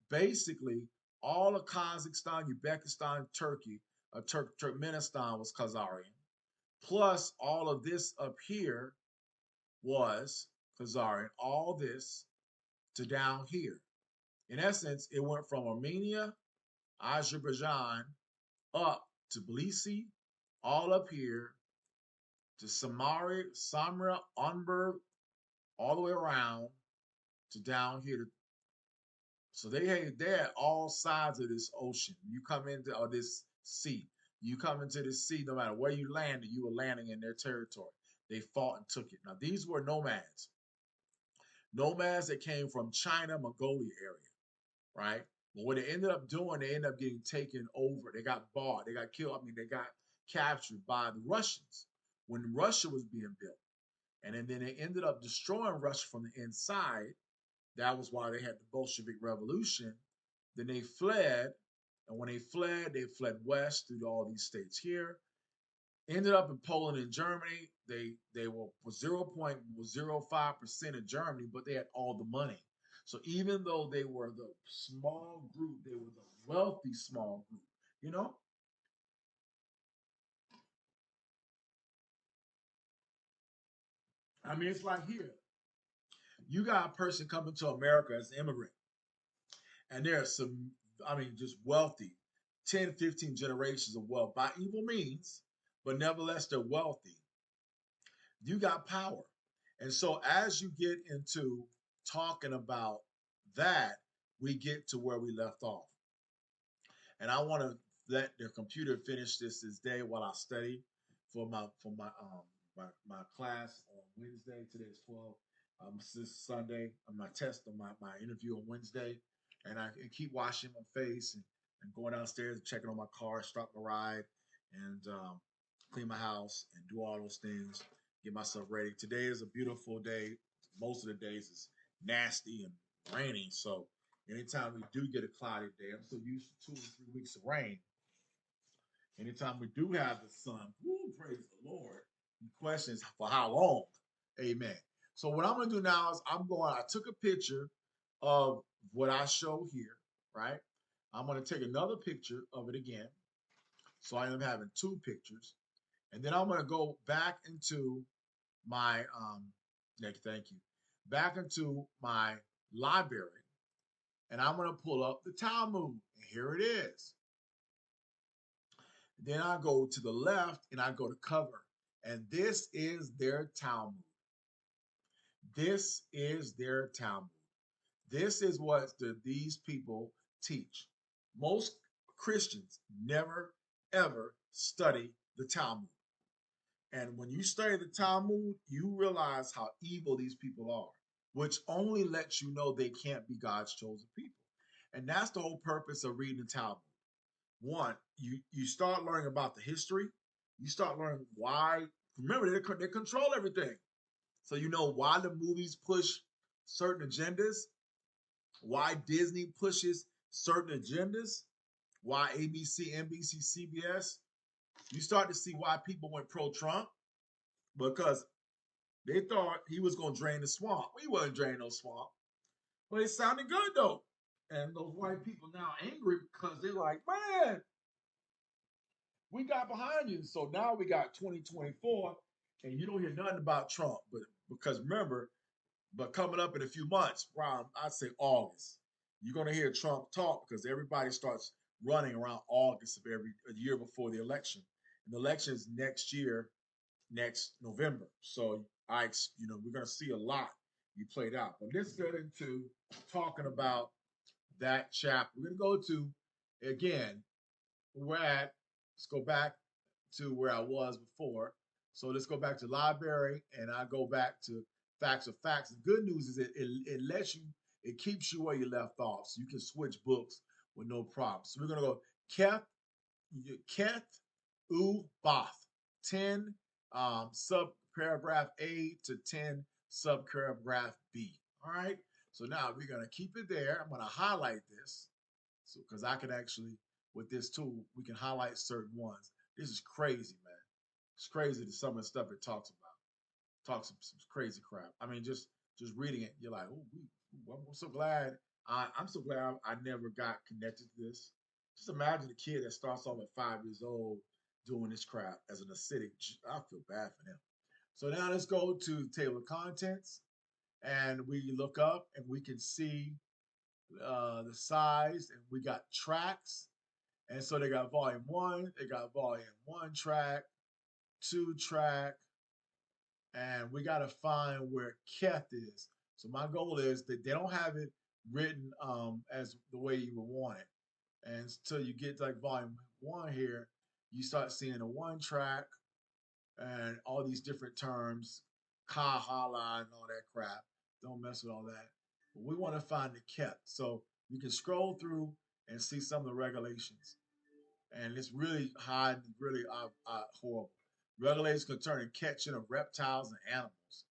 A: basically all of Kazakhstan, Uzbekistan, Turkey, Turkmenistan was Khazarian. Plus all of this up here was Khazarian. All this to down here. In essence, it went from Armenia, Azerbaijan, up to Tbilisi, all up here to Samara, Unberg, all the way around to down here. So they had all sides of this ocean. You come into this sea. You come into this sea, no matter where you landed, you were landing in their territory. They fought and took it. Now, these were nomads. Nomads that came from China, Mongolia area, right? But what they ended up doing, they ended up getting taken over. They got bought. They got killed. They got captured by the Russians when Russia was being built. And then they ended up destroying Russia from the inside. That was why they had the Bolshevik Revolution. Then they fled. And when they fled west through all these states here. Ended up in Poland and Germany. They were 0.05% of Germany, but they had all the money. So even though they were the small group, they were the wealthy small group, it's like here. You got a person coming to America as an immigrant, and they're just wealthy. 10, 15 generations of wealth by evil means, but nevertheless they're wealthy. You got power. And so as you get into talking about that, we get to where we left off. And I want to let the computer finish this day while I study for my class on Wednesday. Today is 12. This Sunday, my test on my interview on Wednesday, and I keep washing my face and going downstairs and checking on my car, start my ride, and clean my house and do all those things, get myself ready. Today is a beautiful day. Most of the days is nasty and rainy, so anytime we do get a cloudy day, I'm so used to 2 or 3 weeks of rain. Anytime we do have the sun, woo, praise the Lord. The question is for how long? Amen. So what I'm going to do now is I took a picture of what I show here, right? I'm going to take another picture of it again. So I end up having 2 pictures. And then I'm going to go back into my, thank you, back into my library. And I'm going to pull up the Talmud. And here it is. Then I go to the left and I go to cover. And this is their Talmud. This is their Talmud. This is what these people teach. Most Christians never, ever study the Talmud. And when you study the Talmud, you realize how evil these people are, which only lets you know they can't be God's chosen people. And that's the whole purpose of reading the Talmud. One, you start learning about the history. You start learning why. Remember, they control everything. So you know why the movies push certain agendas, why Disney pushes certain agendas, why ABC, NBC, CBS. You start to see why people went pro-Trump, because they thought he was going to drain the swamp. He wasn't draining no swamp. But it sounded good, though. And those white people now angry because they're like, man, we got behind you. So now we got 2024, and you don't hear nothing about Trump. But because remember, but coming up in a few months, around, I'd say August, you're going to hear Trump talk because everybody starts running around August of a year before the election. And the election is next year, next November. So we're going to see a lot be played out. But let's get into talking about that chapter. We're going to go to, again, let's go back to where I was before. So let's go back to library, and I go back to facts of facts. The good news is it keeps you where you left off. So you can switch books with no problem. So we're going to go Keth U Bath, 10 subparagraph A to 10 subparagraph B. All right. So now we're going to keep it there. I'm going to highlight this because I can actually, with this tool, we can highlight certain ones. This is crazy, man. It's crazy to some of the stuff it talks about. Talks some crazy crap. I mean, just reading it, you're like, oh, I'm so glad. I'm so glad I never got connected to this. Just imagine a kid that starts off at 5 years old doing this crap as an acidic. I feel bad for them. So now let's go to table of contents, and we look up and we can see the size, and we got tracks. And so they got volume 1, they got volume 1 track, 2 track, and we got to find where Keth is. So my goal is that they don't have it written as the way you would want it. And until you get to like volume 1 here, you start seeing a 1 track and all these different terms, Kahala and all that crap. Don't mess with all that. But we want to find the Keth. So you can scroll through and see some of the regulations. And it's really high and really horrible. Regulations concerning catching of reptiles and animals,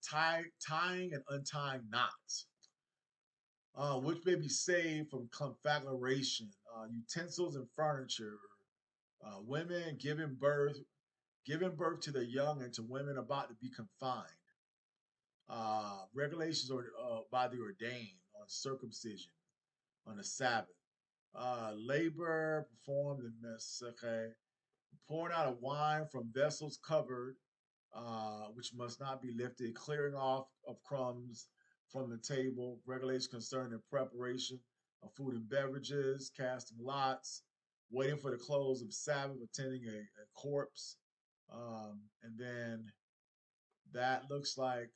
A: tying and untying knots, which may be saved from conflagration, utensils and furniture, women giving birth to the young and to women about to be confined. Regulations are by the ordained on circumcision, on the Sabbath. Labor performed in Mesacheh, pouring out of wine from vessels covered, which must not be lifted, clearing off of crumbs from the table, regulations concerning the preparation food and beverages, casting lots, waiting for the close of Sabbath, attending a corpse. And then that looks like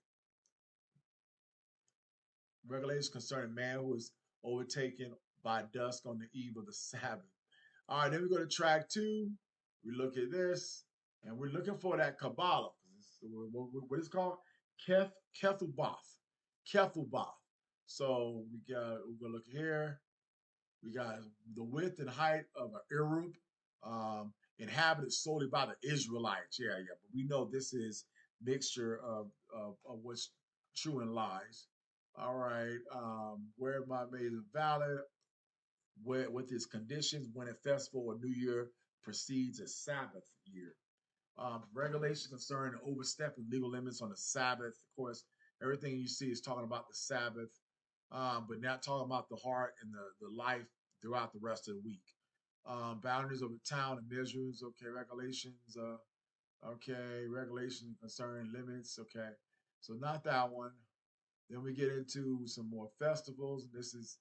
A: regulations concerning man who is overtaken by dusk on the eve of the Sabbath. All right, then we go to track 2. We look at this, and we're looking for that Kabbalah. What is it called? Kethubath. Kethubath. So we're gonna look here. We got the width and height of an Arab, inhabited solely by the Israelites. Yeah. But we know this is mixture of what's true and lies. All right. Where my made is valid, with its conditions when a festival or New Year precedes a Sabbath year. Regulations concerning overstepping legal limits on the Sabbath. Of course, everything you see is talking about the Sabbath, but not talking about the heart and the life throughout the rest of the week. Boundaries of the town and measures. Okay, regulations. Okay, regulations concerning limits. Okay, so not that one. Then we get into some more festivals. This is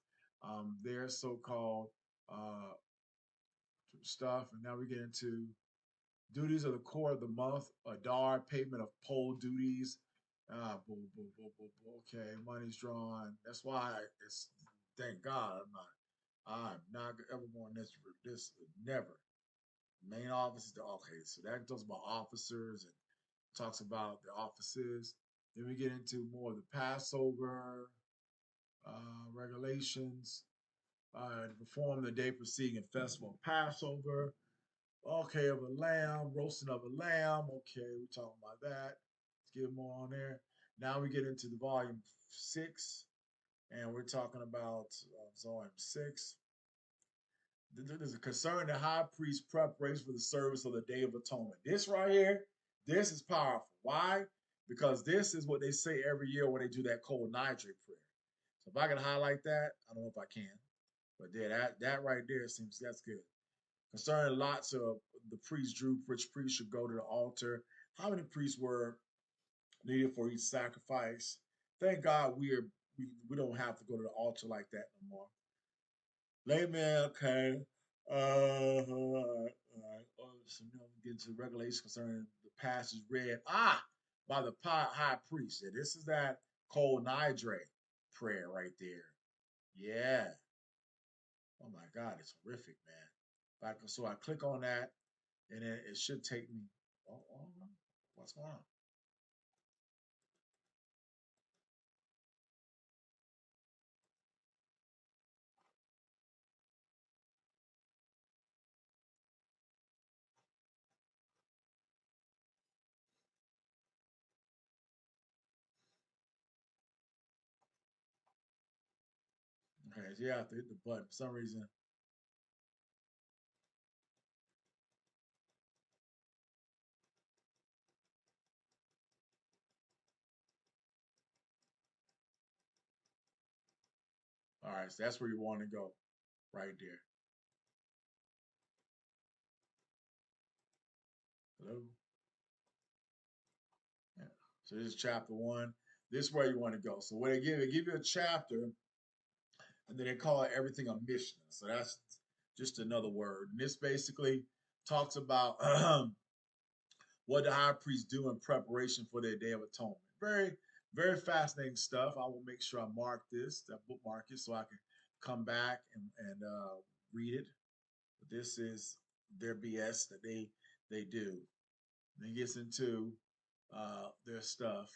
A: their so-called stuff, and now we get into duties of the core of the month, Adar, payment of poll duties. Okay, money's drawn. That's why it's, thank God I'm not ever going this never. Main office is okay, so that talks about officers and talks about the offices. Then we get into more of the Passover regulations. To perform the day preceding a festival of Passover. Okay, of a lamb, roasting of a lamb. Okay, we're talking about that. Let's get more on there. Now we get into the volume 6, and we're talking about volume 6. There's a concern the high priest preparation for the service of the Day of Atonement. This right here, this is powerful. Why? Because this is what they say every year when they do that kolnidre prayer. So if I can highlight that, I don't know if I can, but yeah, that right there seems that's good. Concerning lots of the priest drew, which priest should go to the altar. How many priests were needed for each sacrifice? Thank God we don't have to go to the altar like that no more. Layman, okay. All right. So now we get into regulations concerning the passage read by the high priest. Yeah, this is that kolnidre prayer right there. Yeah. Oh my God, it's horrific, man. So I click on that, and then it should take me. What's going on? Okay, so you have to hit the button for some reason. All right, so that's where you want to go, right there. Hello. Yeah. So this is chapter 1. This is where you want to go. So what they give you a chapter, and then they call it everything a Mishnah. So that's just another word. And this basically talks about what the high priests do in preparation for their Day of Atonement. Very, very fascinating stuff. I will make sure I mark this, that bookmark it, so I can come back and read it. But this is their BS that they do. And it gets into their stuff.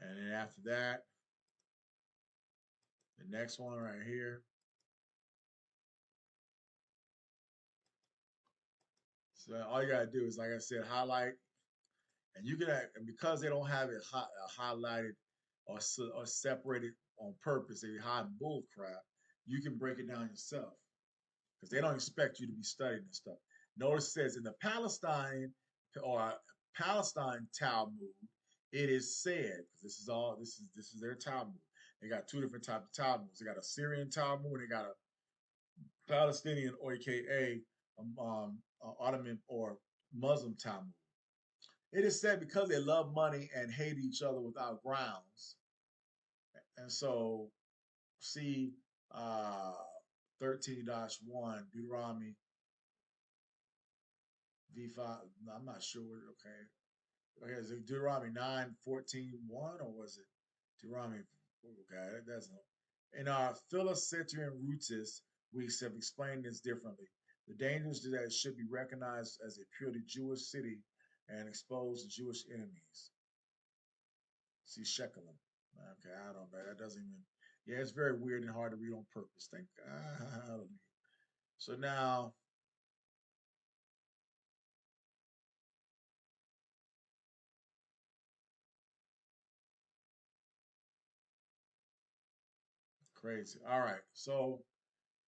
A: And then after that, the next one right here. So all you gotta do is, like I said, highlight, and you can, and because they don't have it highlighted or separated on purpose, they hide bull crap. You can break it down yourself. because they don't expect you to be studying this stuff. Notice it says in the Palestine Talmud, it is said, because this is their Talmud. They got two different types of Talmuds. They got a Syrian Talmud and they got a Palestinian, or AKA Ottoman or Muslim Talmud. It is said because they love money and hate each other without grounds. And so, see 13-1, Deuteronomy V5. I'm not sure. Okay, is it Deuteronomy 9:14:1, or was it Deuteronomy? Okay, that doesn't. In our Philocetian Rootis, we have explained this differently. The dangers that it should be recognized as a purely Jewish city and exposed to Jewish enemies. See Shekelin. Okay, I don't know. That doesn't even. Yeah, it's very weird and hard to read on purpose. Thank God. So now, crazy. All right, so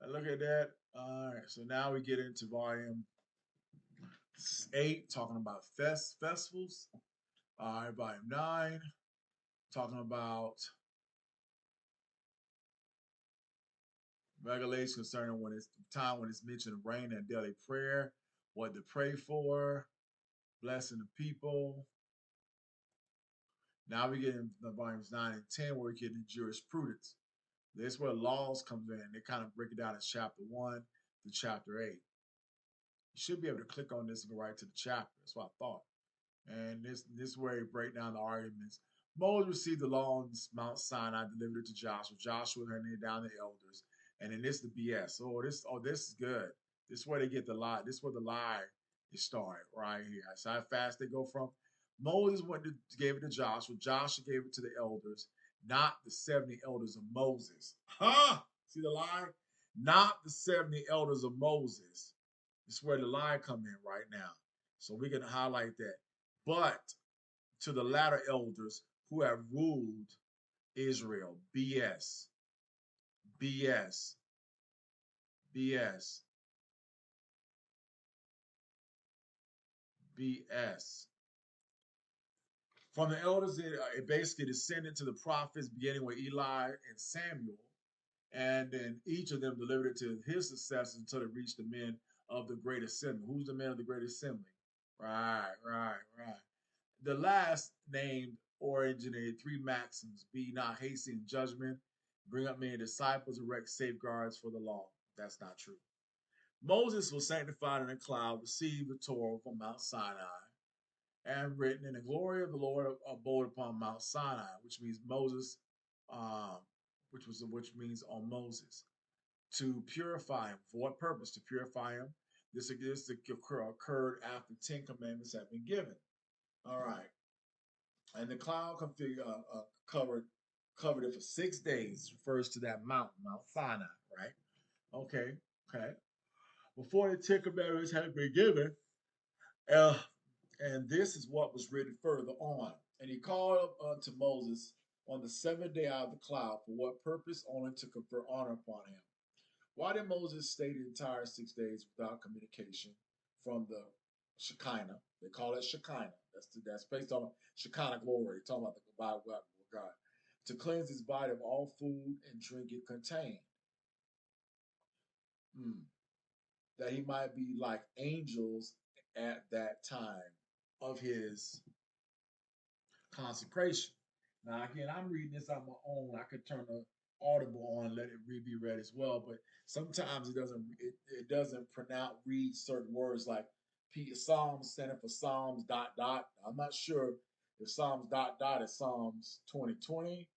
A: look at that. All right, so now we get into volume 8, talking about festivals. All right, volume 9, talking about regulations concerning when it's time when it's mentioned rain and daily prayer, what to pray for, blessing the people. Now we get into volumes 9 and 10, where we get into jurisprudence. This is where laws comes in. They kind of break it down as chapter 1 to chapter 8. You should be able to click on this and go right to the chapter. That's what I thought. And this is where you break down the arguments. Moses received the law on Mount Sinai, delivered it to Joshua. Joshua handed it down to the elders. And then this is the BS. This is good. This is where they get the lie. This is where the lie is started right here. That's how fast they go from Moses gave it to Joshua. Joshua gave it to the elders, not the 70 elders of Moses. See the lie? Not the 70 elders of Moses. This is where the lie come in right now. So we're going to highlight that. But to the latter elders who have ruled Israel, BS. BS. BS. BS. From the elders, it basically descended to the prophets, beginning with Eli and Samuel. And then each of them delivered it to his successors until it reached the men of the great assembly. Who's the men of the great assembly? Right. The last named originated 3 maxims: be not hasty in judgment, bring up many disciples, erect safeguards for the law. That's not true. Moses was sanctified in a cloud, received the Torah from Mount Sinai, and written, in the glory of the Lord abode upon Mount Sinai, which means Moses, which means on Moses, to purify him. For what purpose? To purify him. This occurred after 10 commandments had been given. All right. And the cloud covered it for 6 days. Refers to that mountain, Mount Sinai, right? Okay. Before the 10 commandments had been given, and this is what was written further on. And he called unto Moses on the 7th day out of the cloud. For what purpose? Only to confer honor upon him. Why did Moses stay the entire 6 days without communication from the Shekinah? They call it Shekinah. That's based on Shekinah glory. They're talking about the Bible of God. To cleanse his body of all food and drink it contained. That he might be like angels at that time of his consecration. Now, again, I'm reading this on my own. I could turn the Audible on and let it be read as well, but sometimes it doesn't read certain words like Psalms standing for Psalms ... I'm not sure if Psalms ... is Psalms 20:20.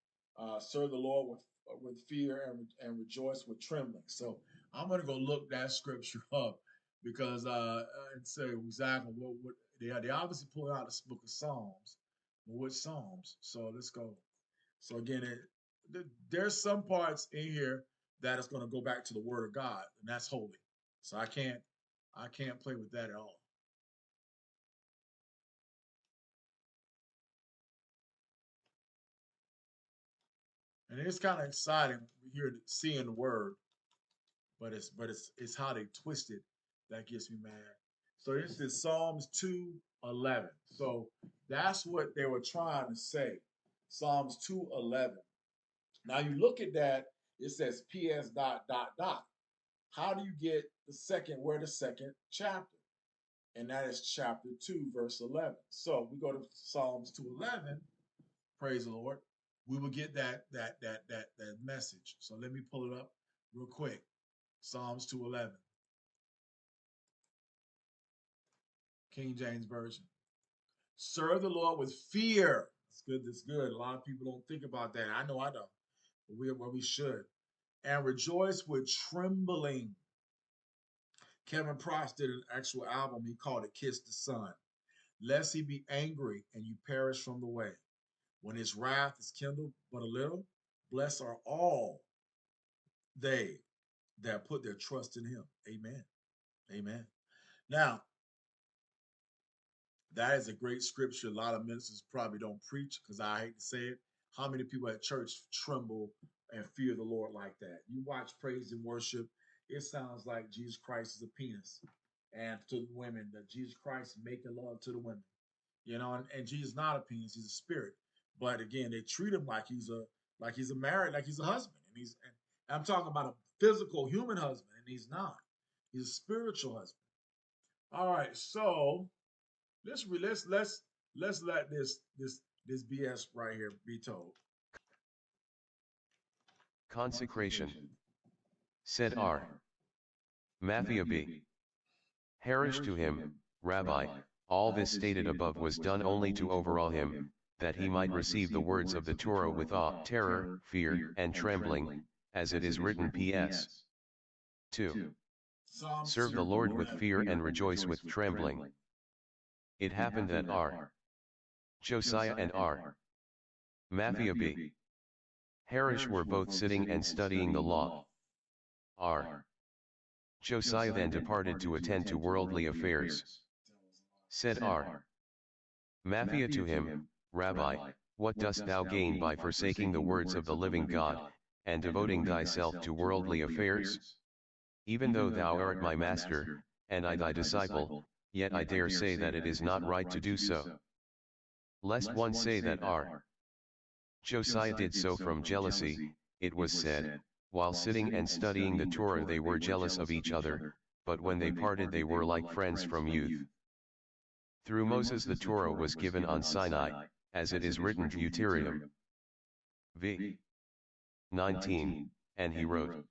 A: Serve the Lord with fear and rejoice with trembling. So I'm gonna go look that scripture up because and say exactly what they obviously pull out the book of Psalms. But which Psalms? So let's go. So again, there's some parts in here that is going to go back to the Word of God, and that's holy. So I can't play with that at all. And it's kind of exciting here seeing the Word. but it's how they twist it that gets me mad. So this is Psalms 2:11. So that's what they were trying to say. Psalms 2:11. Now you look at that, it says PS dot dot dot. How do you get the second chapter? And that is chapter 2, verse 11. So we go to Psalms 2:11. Praise the Lord. We will get that message. So let me pull it up real quick. Psalms 2:11. King James Version. Serve the Lord with fear. It's good. That's good. A lot of people don't think about that. I know I don't. But we should. And rejoice with trembling. Kevin Pross did an actual album. He called it Kiss the Sun. Lest he be angry and you perish from the way. When his wrath is kindled but a little, blessed are all they that put their trust in him. Amen. Amen. Now, that is a great scripture. A lot of ministers probably don't preach because I hate to say it. How many people at church tremble and fear the Lord like that? You watch praise and worship, it sounds like Jesus Christ is a penis. And to the women, that Jesus Christ is making love to the women. You know, and Jesus is not a penis, he's a spirit. But again, they treat him like he's a married, like he's a husband. And I'm talking about a physical human husband, and he's not. He's a spiritual husband. All right, so let's let this BS right here be told.
B: Consecration. Said R. Mafia B. Harish to him, Rabbi, all this stated above was done only to overawe him, that he might receive the words of the Torah with awe, terror, fear, and trembling, as it is written PS. 2. Serve the Lord with fear and rejoice with trembling. It happened that R. Josiah and R. Mafia B. Harish were both sitting and studying the law. R. Josiah then departed to attend to worldly affairs. Said R. Mafia to him, Rabbi, what dost thou gain by forsaking the words of the living God, and devoting thyself to worldly affairs? Even though thou art my master, and I thy disciple, yet I dare say that it is not right to do so. Lest one say that R. Josiah did so from jealousy, it was said, while sitting and studying the Torah they were jealous of each other, but when they parted they were like friends from youth. Through Moses the Torah was given on Sinai, as it is written Deuterium. V. 19, and he wrote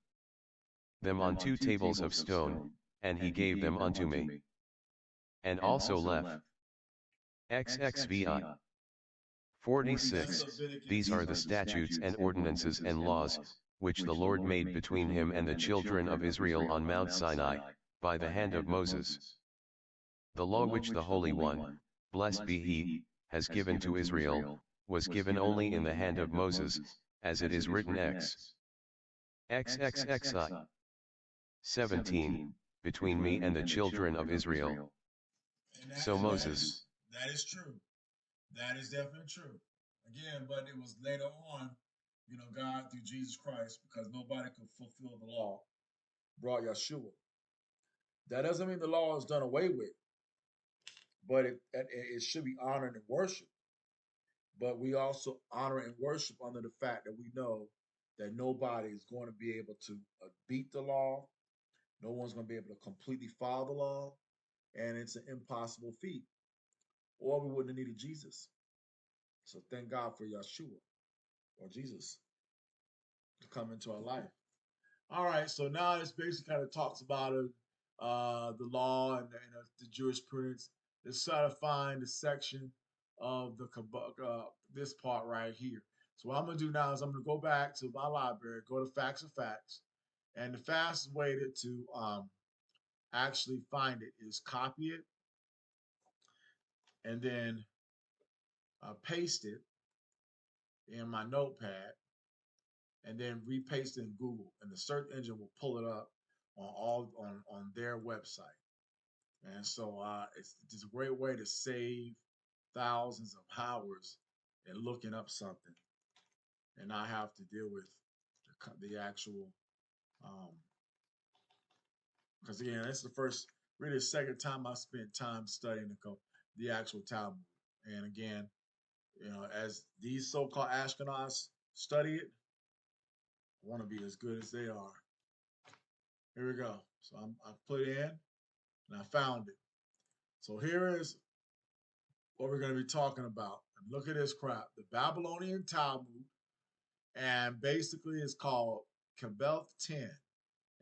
B: them on 2 tables of stone, and he gave them unto me. And also left XXVI. 46. These are the statutes and ordinances and laws, which the Lord made between him and the children of Israel on Mount Sinai, by the hand of Moses. The law which the Holy One, blessed be he, has given to Israel, was given only in the hand of Moses, as it is written XXXI. 17, between me and the children of Israel. So Moses.
A: That is true. That is definitely true. Again, but it was later on, God through Jesus Christ, because nobody could fulfill the law, brought Yeshua. That doesn't mean the law is done away with, but it should be honored and worshiped. But we also honor and worship under the fact that we know that nobody is going to be able to beat the law. No one's going to be able to completely follow the law, and it's an impossible feat. Or we wouldn't have needed Jesus. So thank God for Yeshua or Jesus to come into our life. All right, so now this basically kind of talks about the law and the jurisprudence. Let's try to find the section of the this part right here. So what I'm going to do now is I'm going to go back to my library, go to Facts of Facts, and the fastest way to actually find it is copy it and then paste it in my notepad and then repaste it in Google, and the search engine will pull it up on their website. And so it's just a great way to save thousands of hours in looking up something and not have to deal with the actual Because again, it's the first, really the second time I spent time studying the actual Talmud. And again, you know, as these so-called Askenazi study it, I want to be as good as they are. Here we go. So I put in and I found it. So here is what we're going to be talking about. And look at this crap. The Babylonian Talmud, and basically it's called Kabbalah 10.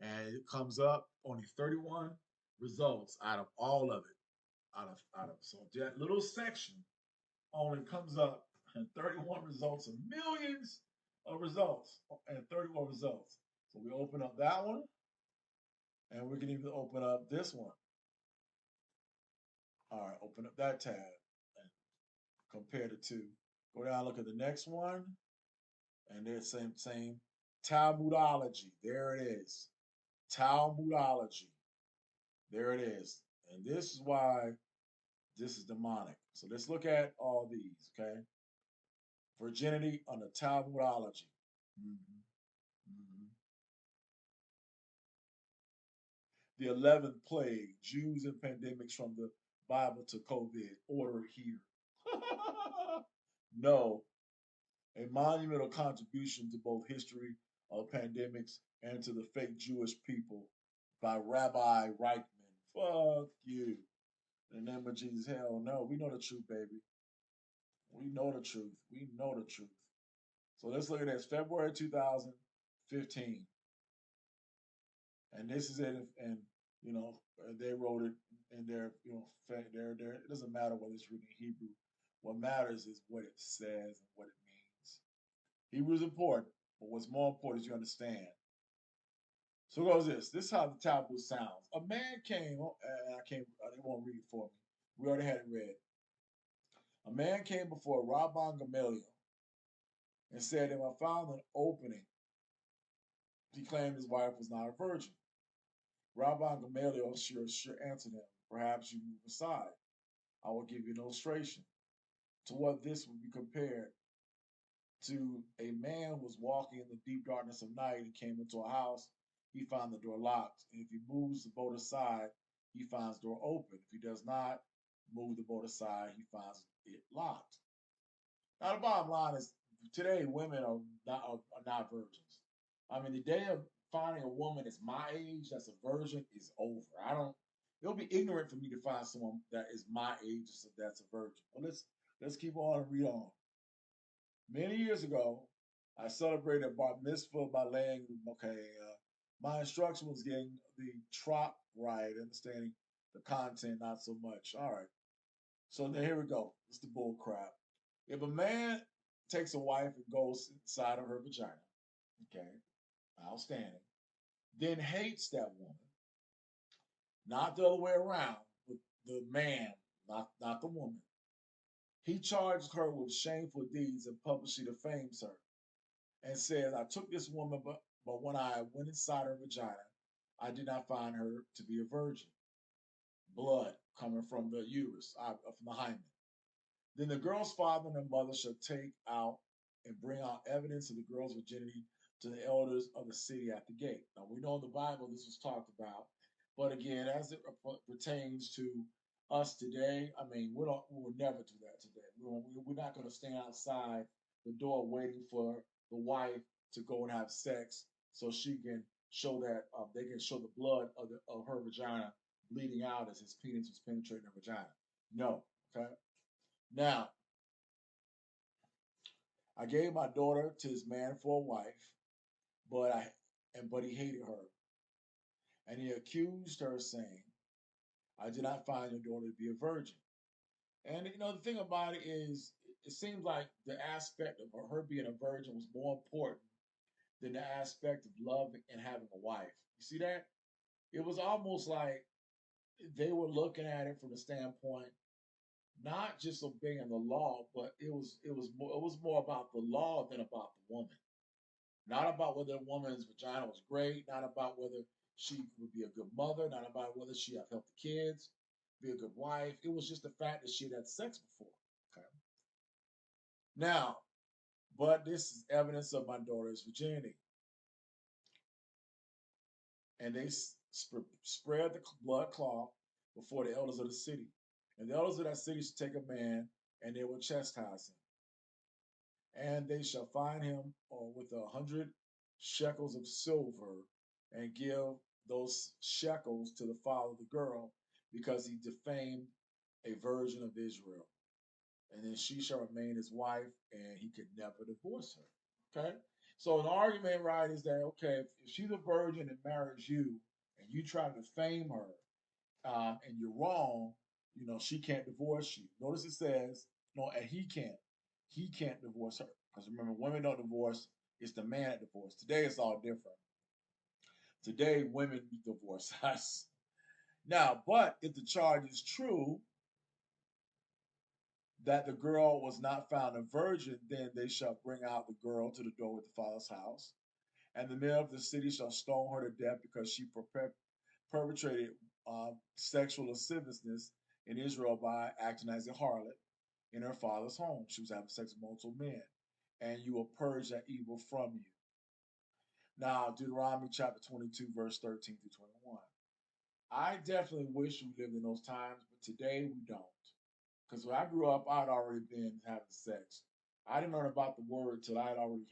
A: And it comes up only 31 results out of all of it. Out of so that little section only comes up and 31 results and millions of results and 31 results. So we open up that one, and we can even open up this one. All right, open up that tab and compare the two. Go down, look at the next one, and there's same Talmudology. There it is. Talmudology. There it is. And this is why this is demonic. So let's look at all these, okay? Virginity under Talmudology. The 11th plague, Jews and pandemics from the Bible to COVID. Order it here. No. A monumental contribution to both history of pandemics and to the fake Jewish people by Rabbi Reichman. Fuck you. In the name of Jesus, hell no. We know the truth, baby. We know the truth. We know the truth. So let's look at this. February 2015. And this is it. And, you know, they wrote it in their, you know, it doesn't matter whether it's written in Hebrew. What matters is what it says and what it means. Hebrew is important, but what's more important is you understand. So it goes this. This is how the Talmud sounds. A man came, they won't read it for me. We already had it read. A man came before Rabban Gamaliel and said, if I found an opening, he claimed his wife was not a virgin. Rabban Gamaliel sure answered him, perhaps you move aside. I will give you an illustration. To what this would be compared to, a man was walking in the deep darkness of night and came into a house. He found the door locked. And if he moves the boat aside, he finds the door open. If he does not move the boat aside, he finds it locked. Now, the bottom line is, today women are not virgins. I mean, the day of finding a woman that's my age that's a virgin is over. It'll be ignorant for me to find someone that is my age that's a virgin. But let's keep on and read on. Many years ago, I celebrated a bar mitzvah by laying, my instruction was getting the trop right, understanding the content, not so much. All right. So then here we go. It's the bull crap. If a man takes a wife and goes inside of her vagina, okay, outstanding, then hates that woman, not the other way around, but the man, not the woman. He charged her with shameful deeds and publicly defames her and says, I took this woman, but when I went inside her vagina, I did not find her to be a virgin. Blood coming from the uterus, from the hymen. Then the girl's father and her mother shall take out and bring out evidence of the girl's virginity to the elders of the city at the gate. Now, we know in the Bible this was talked about, but again, as it pertains to us today, I mean, we will never do that today. We're not going to stand outside the door waiting for the wife to go and have sex so she can show that they can show the blood of her vagina bleeding out as his penis was penetrating her vagina. No, okay? Now, I gave my daughter to this man for a wife, but he hated her. And he accused her, saying, I did not find your daughter to be a virgin. And, you know, the thing about it is, it seems like the aspect of her being a virgin was more important than the aspect of loving and having a wife. You see that? It was almost like they were looking at it from the standpoint, not just obeying the law, but it was more about the law than about the woman. Not about whether a woman's vagina was great, not about whether she would be a good mother, not about whether she had healthy kids, be a good wife. It was just the fact that she had sex before. Okay. Now, but this is evidence of my daughter's virginity. And they spread the blood cloth before the elders of the city. And the elders of that city shall take a man, and they will chastise him. And they shall fine him with 100 shekels of silver, and give those shekels to the father of the girl, because he defamed a virgin of Israel. And then she shall remain his wife, and he could never divorce her. Okay? So an argument, right, is that, okay, if she's a virgin and marries you, and you try to defame her, and you're wrong, she can't divorce you. Notice it says, no, and he can't. He can't divorce her. Because remember, women don't divorce. It's the man that divorces. Today, it's all different. Today, women divorce us. Now, but if the charge is true, that the girl was not found a virgin, then they shall bring out the girl to the door of the father's house, and the men of the city shall stone her to death, because she perpetrated sexual lasciviousness in Israel by acting as a harlot in her father's home. She was having sex with multiple men, and you will purge that evil from you. Now, Deuteronomy chapter 22, verse 13 through 21. I definitely wish we lived in those times, but today we don't. Because when I grew up, I'd already been having sex. I didn't learn about the word till I'd already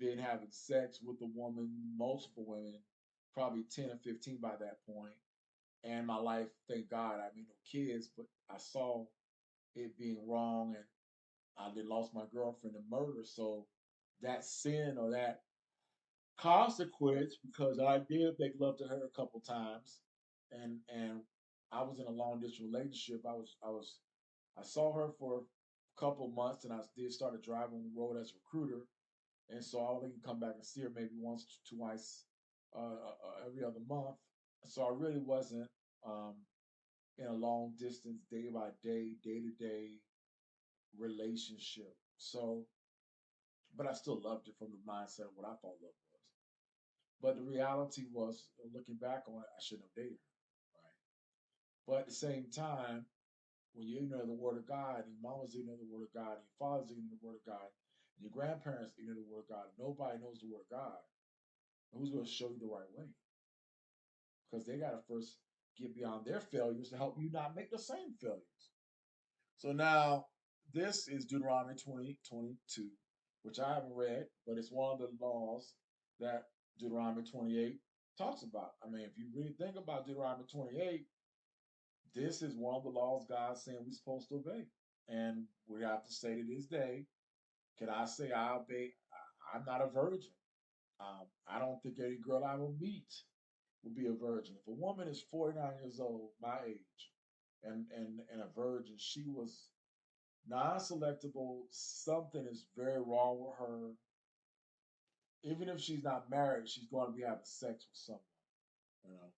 A: been having sex with a woman, multiple women, probably 10 or 15 by that point. And my life, thank God, I mean, no kids, but I saw it being wrong, and I then lost my girlfriend to murder. So that sin or that consequence, because I did make love to her a couple times, and I was in a long distance relationship. I saw her for a couple months, and I did start driving on the road as a recruiter, and so I only can come back and see her maybe once, twice, every other month. So I really wasn't in a long distance, day by day, day to day relationship. So, but I still loved it from the mindset of what I thought love was. But the reality was, looking back on it, I shouldn't have dated her, right? But at the same time, when you know the Word of God, and your mama's ignorant of the Word of God, and your father's ignorant of the Word of God, and your grandparents ignorant of the Word of God, and nobody knows the Word of God, who's going to show you the right way? Because they got to first get beyond their failures to help you not make the same failures. So now, this is Deuteronomy 20:22, which I haven't read, but it's one of the laws that Deuteronomy 28 talks about. I mean, if you really think about Deuteronomy 28, this is one of the laws God's saying we're supposed to obey. And we have to say to this day, can I say I obey? I'm not a virgin. I don't think any girl I will meet will be a virgin. If a woman is 49 years old, my age, and a virgin, she was non-selectable, something is very wrong with her. Even if she's not married, she's going to be having sex with someone.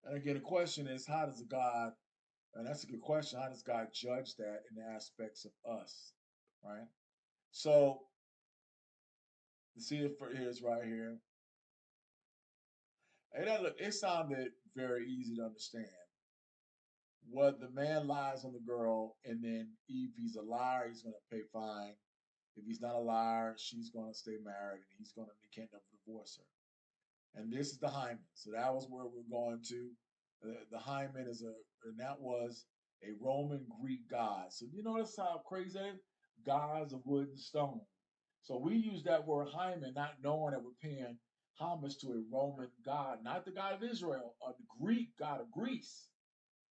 A: And again, the question is, how does God, and that's a good question, how does God judge that in the aspects of us, right? So, you see it here's right here. And that, look, it sounded very easy to understand. What the man lies on the girl, and then if he's a liar, he's going to pay fine. If he's not a liar, she's going to stay married, and he can't never divorce her. And this is the hymen. So that was where we're going to. The hymen and that was a Roman Greek god. So you notice how crazy that is? Gods of wood and stone. So we use that word hymen, not knowing that we're paying homage to a Roman god, not the God of Israel, or the Greek god of Greece,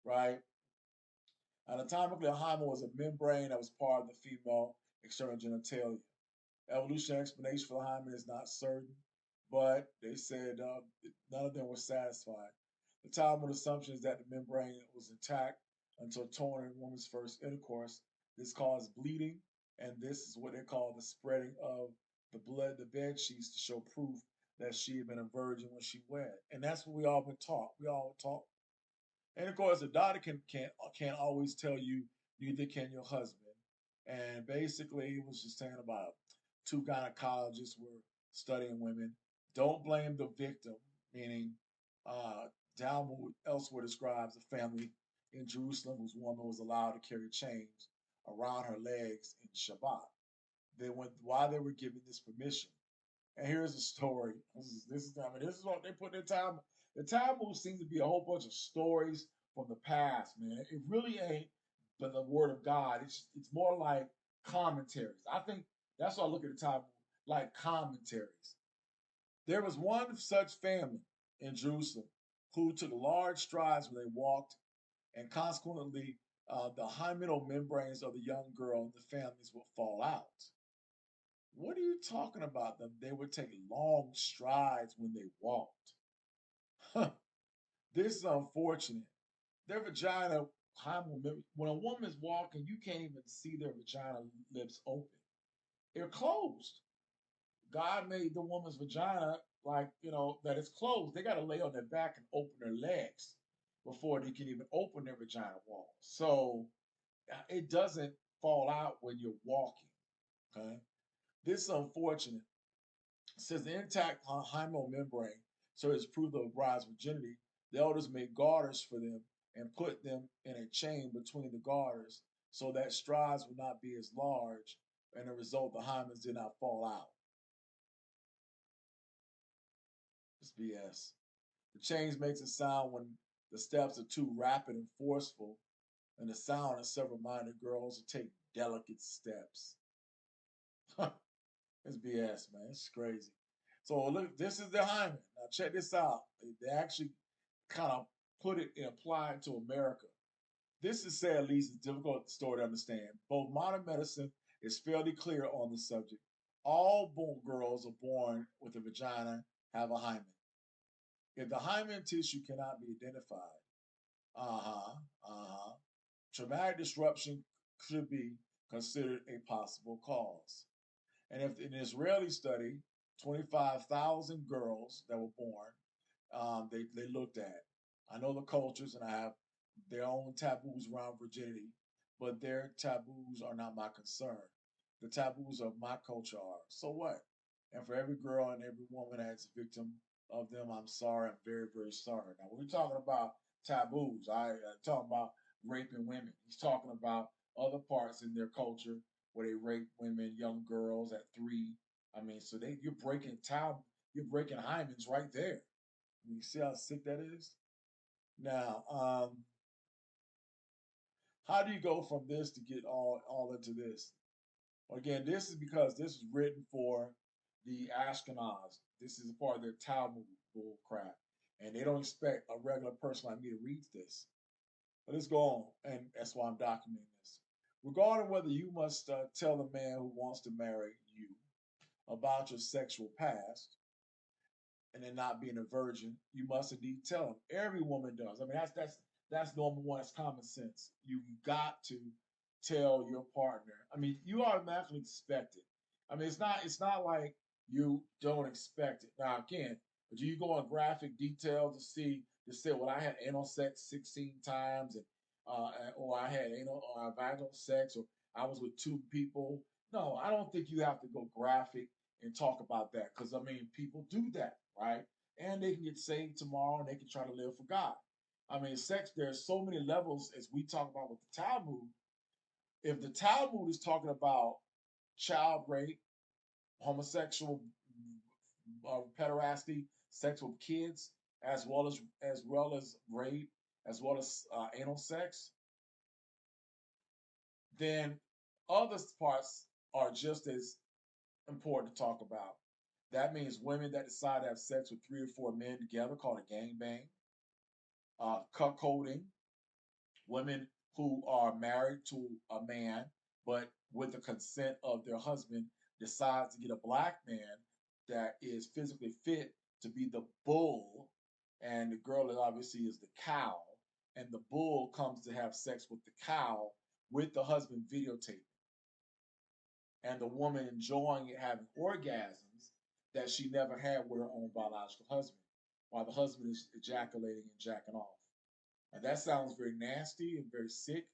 A: right? Anatomically, a hymen was a membrane that was part of the female external genitalia. Evolutionary explanation for the hymen is not certain, but they said none of them were satisfied. The Talmud assumption is that the membrane was intact until torn in woman's first intercourse. This caused bleeding, and this is what they call the spreading of the blood, the bed sheets, to show proof that she had been a virgin when she wed. And that's what we all been taught. We all taught. And of course, the doctor can't always tell you, neither can your husband. And basically, it was just saying about two gynecologists were studying women. Don't blame the victim, meaning Talmud elsewhere describes a family in Jerusalem whose woman was allowed to carry chains around her legs in Shabbat. While they were given this permission. And here's the story. This is what they put in their time. The Talmud seems to be a whole bunch of stories from the past, man. It really ain't but the word of God. It's more like commentaries. I think that's why I look at the Talmud like commentaries. There was one such family in Jerusalem who took large strides when they walked, and consequently, the hymenal membranes of the young girl and the families would fall out. What are you talking about? Them? They would take long strides when they walked. This is unfortunate. Their vagina, when a woman's walking, you can't even see their vagina lips open. They're closed. God made the woman's vagina like, that it's closed. They got to lay on their back and open their legs before they can even open their vagina wall. So it doesn't fall out when you're walking. Okay. This is unfortunate. It says the intact hymenal membrane, so it's proved the bride's virginity. The elders made garters for them and put them in a chain between the garters so that strides would not be as large, and the result, the hymens did not fall out. It's BS. The chains makes a sound when the steps are too rapid and forceful, and the sound of several minded girls will take delicate steps. It's BS, man. It's crazy. So look, this is the hymen. Now check this out. They actually kind of put it and apply it to America. This is sad, at least, a difficult story to understand. Both modern medicine is fairly clear on the subject. All girls are born with a vagina have a hymen. If the hymen tissue cannot be identified, traumatic disruption could be considered a possible cause. And if in an Israeli study, 25,000 girls that were born, they looked at. I know the cultures and I have their own taboos around virginity, but their taboos are not my concern. The taboos of my culture are. So what? And for every girl and every woman that's a victim of them, I'm sorry. I'm very, very sorry. Now, when we're talking about taboos, I'm talking about raping women. He's talking about other parts in their culture where they rape women, young girls at 3. I mean, so you're breaking hymens right there. You see how sick that is? Now, how do you go from this to get all into this? Again, this is because this is written for the Askenazi. This is a part of their Talmud bull crap. And they don't expect a regular person like me to read this. But let's go on, and that's why I'm documenting this. Regarding whether you must tell the man who wants to marry you about your sexual past and then not being a virgin, you must indeed tell him. Every woman does. I mean, that's number one. It's common sense. You got to tell your partner. I mean, you automatically expect it. I mean, it's not like you don't expect it. Now, again, do you go in graphic detail to say, well, I had anal sex 16 times, and or I had anal or vaginal sex, or I was with 2 people? No, I don't think you have to go graphic and talk about that, because I mean, people do that, right? And they can get saved tomorrow, and they can try to live for God. I mean, sex, there's so many levels as we talk about with the Talmud. If the Talmud is talking about child rape, homosexual pederasty, sex with kids, as well as rape, as well as anal sex, then other parts are just as important to talk about. That means women that decide to have sex with 3 or 4 men together, called a gangbang, cuckolding, women who are married to a man, but with the consent of their husband, decides to get a black man that is physically fit to be the bull, and the girl that obviously is the cow, and the bull comes to have sex with the cow with the husband videotaping, and the woman enjoying it, having orgasms that she never had with her own biological husband, while the husband is ejaculating and jacking off. And that sounds very nasty and very sick,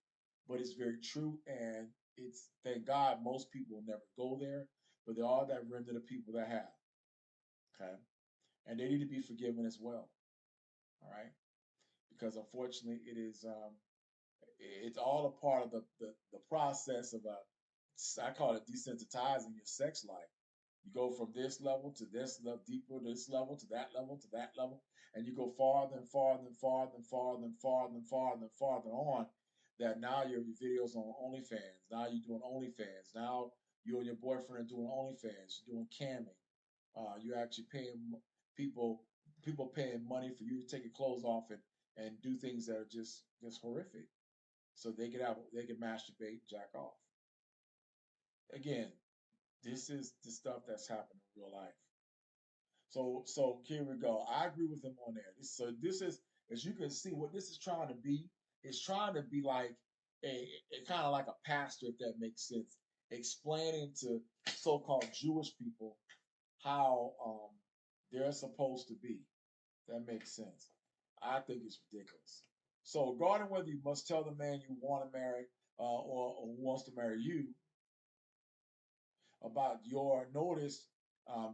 A: but it's very true. And it's, thank God, most people will never go there, but there are that remnant of people that have. Okay. And they need to be forgiven as well. All right. Because unfortunately, it's all a part of the process of I call it desensitizing your sex life. You go from this level to this level, deeper to this level, to that level, to that level, and you go farther and farther and farther and farther and farther and farther and farther on. That now your videos on OnlyFans. Now you're doing OnlyFans. Now you and your boyfriend are doing OnlyFans. You're doing camming. You're actually paying people paying money for you to take your clothes off and do things that are just horrific, so they can masturbate, jack off. Again, this is the stuff that's happening in real life. So here we go. I agree with him on there. This is, as you can see, what this is trying to be. It's trying to be like a kind of like a pastor, if that makes sense, explaining to so-called Jewish people how they're supposed to be. That makes sense. I think it's ridiculous. So regarding whether you must tell the man you want to marry or who wants to marry you about your notice,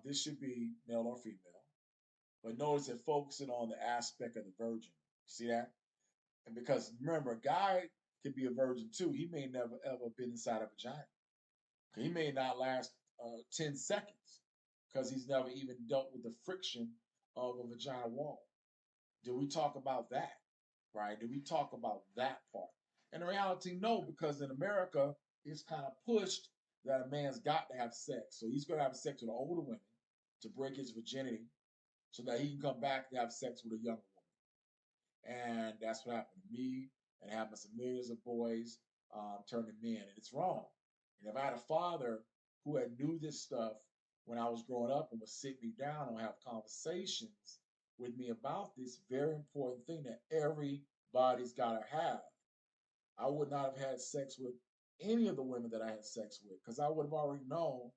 A: this should be male or female. But notice it focusing on the aspect of the virgin. See that? And because remember, a guy could be a virgin too. He may never ever been inside a vagina. He may not last 10 seconds because he's never even dealt with the friction of a vagina wall. Did we talk about that? Right? Did we talk about that part? And in reality, no, because in America, it's kind of pushed that a man's got to have sex. So he's going to have sex with older women to break his virginity so that he can come back and have sex with a younger woman. And that's what happened to me, and it happens to millions of boys turning men, and it's wrong. And if I had a father who had knew this stuff when I was growing up and would sit me down and have conversations with me about this very important thing that everybody's got to have, I would not have had sex with any of the women that I had sex with, because I would have already known,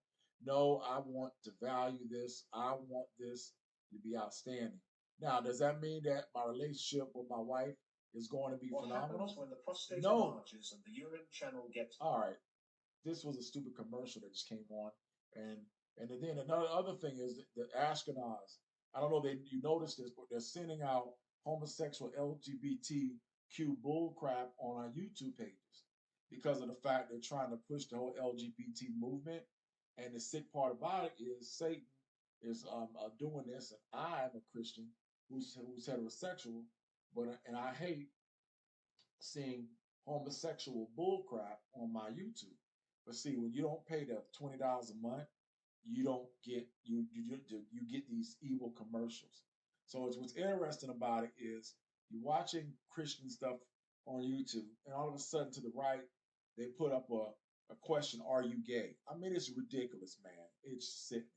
A: no, I want to value this. I want this to be outstanding. Now, does that mean that my relationship with my wife is going to be phenomenal?
E: What happens when the prostate
A: No.
E: enlarges and the urine channel gets...
A: All right. This was a stupid commercial that just came on. And then another other thing is the Askenazi. I don't know if you noticed this, but they're sending out homosexual LGBTQ bullcrap on our YouTube pages because of the fact they're trying to push the whole LGBT movement. And the sick part about it is Satan is doing this, and I'm a Christian who's heterosexual, and I hate seeing homosexual bullcrap on my YouTube. But see, when you don't pay the $20 a month, you don't get you get these evil commercials. So what's interesting about it is you're watching Christian stuff on YouTube, and all of a sudden to the right they put up a question: are you gay? I mean, it's ridiculous, man. It's sickening.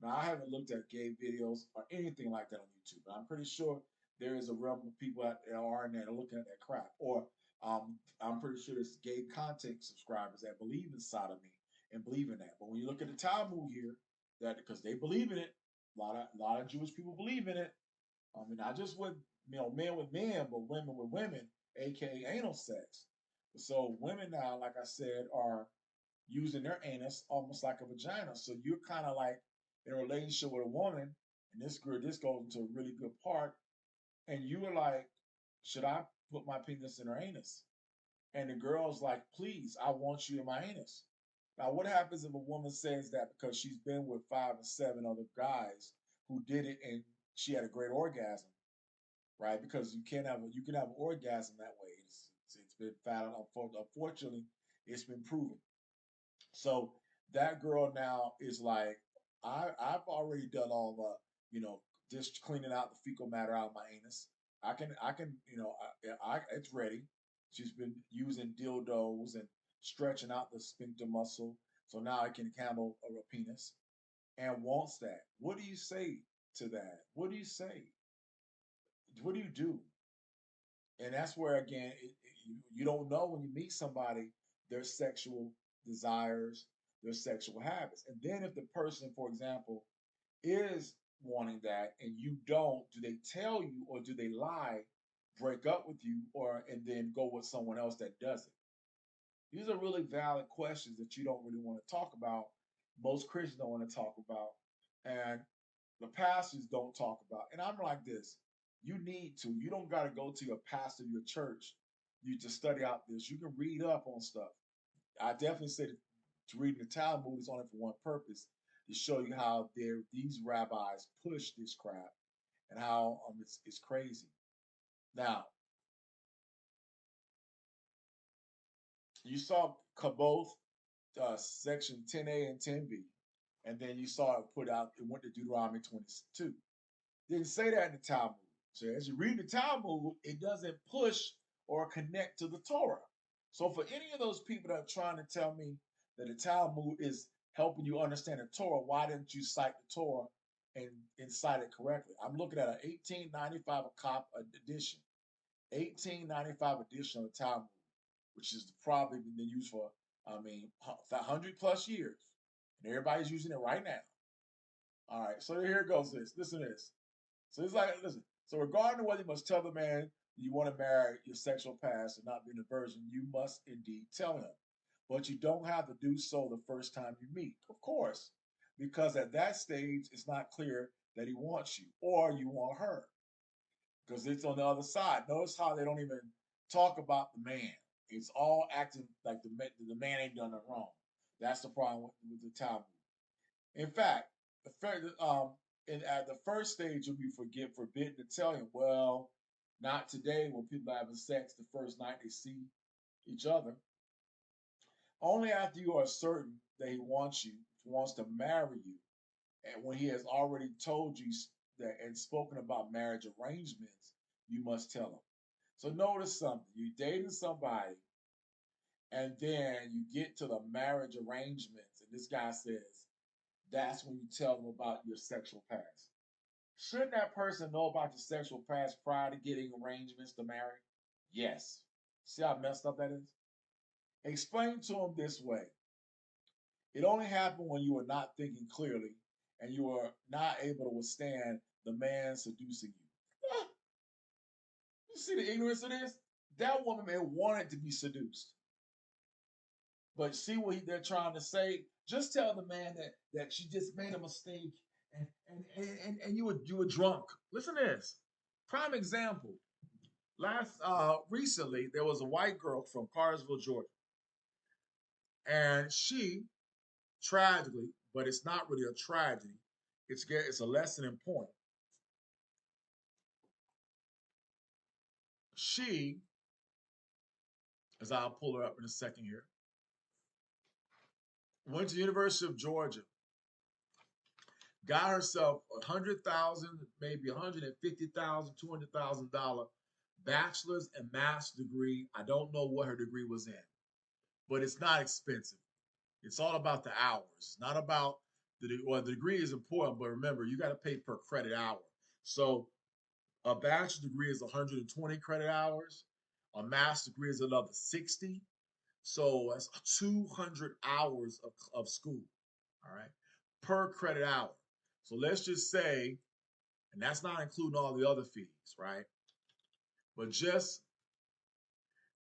A: Now, I haven't looked at gay videos or anything like that on YouTube, but I'm pretty sure there is a realm of people out there are in there looking at that crap. Or I'm pretty sure there's gay content subscribers that believe in sodomy and believe in that. But when you look at the Talmud here, that because they believe in it, a lot of Jewish people believe in it. I mean, not just with men with men, but women with women, aka anal sex. So women now, like I said, are using their anus almost like a vagina. So you're kind of like in a relationship with a woman, and this goes into a really good part, and you were like, should I put my penis in her anus? And the girl's like, please, I want you in my anus. Now, what happens if a woman says that because she's been with 5 or 7 other guys who did it and she had a great orgasm, right? Because you can have an orgasm that way. It's been found. Unfortunately, it's been proven. So that girl now is like, I've already done all the, just cleaning out the fecal matter out of my anus. I can, it's ready. She's been using dildos and stretching out the sphincter muscle, so now I can handle a penis, and wants that. What do you say to that? What do you say? What do you do? And that's where, again, you don't know when you meet somebody their sexual desires, their sexual habits. And then if the person, for example, is wanting that and you don't, do they tell you or do they lie, break up with you, and then go with someone else that doesn't? These are really valid questions that you don't really want to talk about. Most Christians don't want to talk about. And the pastors don't talk about. And I'm like this. You need to. You don't got to go to your pastor of your church to study out this. You can read up on stuff. I definitely say to reading the Talmud is only for one purpose, to show you how these rabbis push this crap and how it's crazy. Now, you saw both section 10a and 10b, and then you saw it put out, it went to Deuteronomy 22. Didn't say that in the Talmud. So as you read the Talmud, it doesn't push or connect to the Torah. So for any of those people that are trying to tell me that the Talmud is helping you understand the Torah, why didn't you cite the Torah and cite it correctly? I'm looking at an 1895 edition, 1895 edition of the Talmud, which is probably been used for, 100 plus years. And everybody's using it right now. All right, so here it goes. Listen to this. So it's like, listen. So regarding whether you must tell the man you want to marry your sexual past and not being a virgin, you must indeed tell him. But you don't have to do so the first time you meet, of course, because at that stage, it's not clear that he wants you or you want her, because it's on the other side. Notice how they don't even talk about the man. It's all acting like the man ain't done nothing wrong. That's the problem with the Talmud. In fact, at the first stage, you'll be forbidden to tell him, well, not today when people are having sex the first night they see each other. Only after you are certain that he wants to marry you, and when he has already told you that and spoken about marriage arrangements, you must tell him. So notice something. You're dating somebody, and then you get to the marriage arrangements, and this guy says, that's when you tell them about your sexual past. Shouldn't that person know about your sexual past prior to getting arrangements to marry? Yes. See how messed up that is? Explain to them this way. It only happened when you were not thinking clearly and you were not able to withstand the man seducing you. You see the ignorance of this? That woman may wanted to be seduced. But see what they're trying to say? Just tell the man that she just made a mistake and you were drunk. Listen to this. Prime example. Recently, there was a white girl from Cartersville, Georgia. And she, tragically, but it's not really a tragedy. It's a lesson in point. She, as I'll pull her up in a second here, went to the University of Georgia, got herself $100,000, maybe $150,000, $200,000 bachelor's and master's degree. I don't know what her degree was in, but it's not expensive. It's all about the hours, not about the degree is important, but remember, you got to pay per credit hour. So a bachelor's degree is 120 credit hours. A master's degree is another 60. So that's 200 hours of school, all right, per credit hour. So let's just say, and that's not including all the other fees, right? But just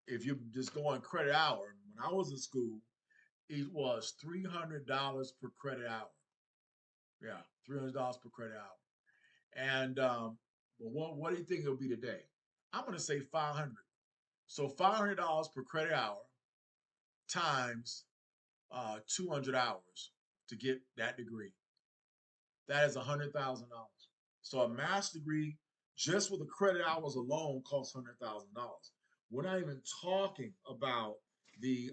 A: if you just go on credit hour, when I was in school, it was $300 per credit hour. Yeah, $300 per credit hour. And what do you think it'll be today? I'm going to say $500. So $500 per credit hour times 200 hours to get that degree. That is $100,000. So a master's degree, just with the credit hours alone, costs $100,000. We're not even talking about the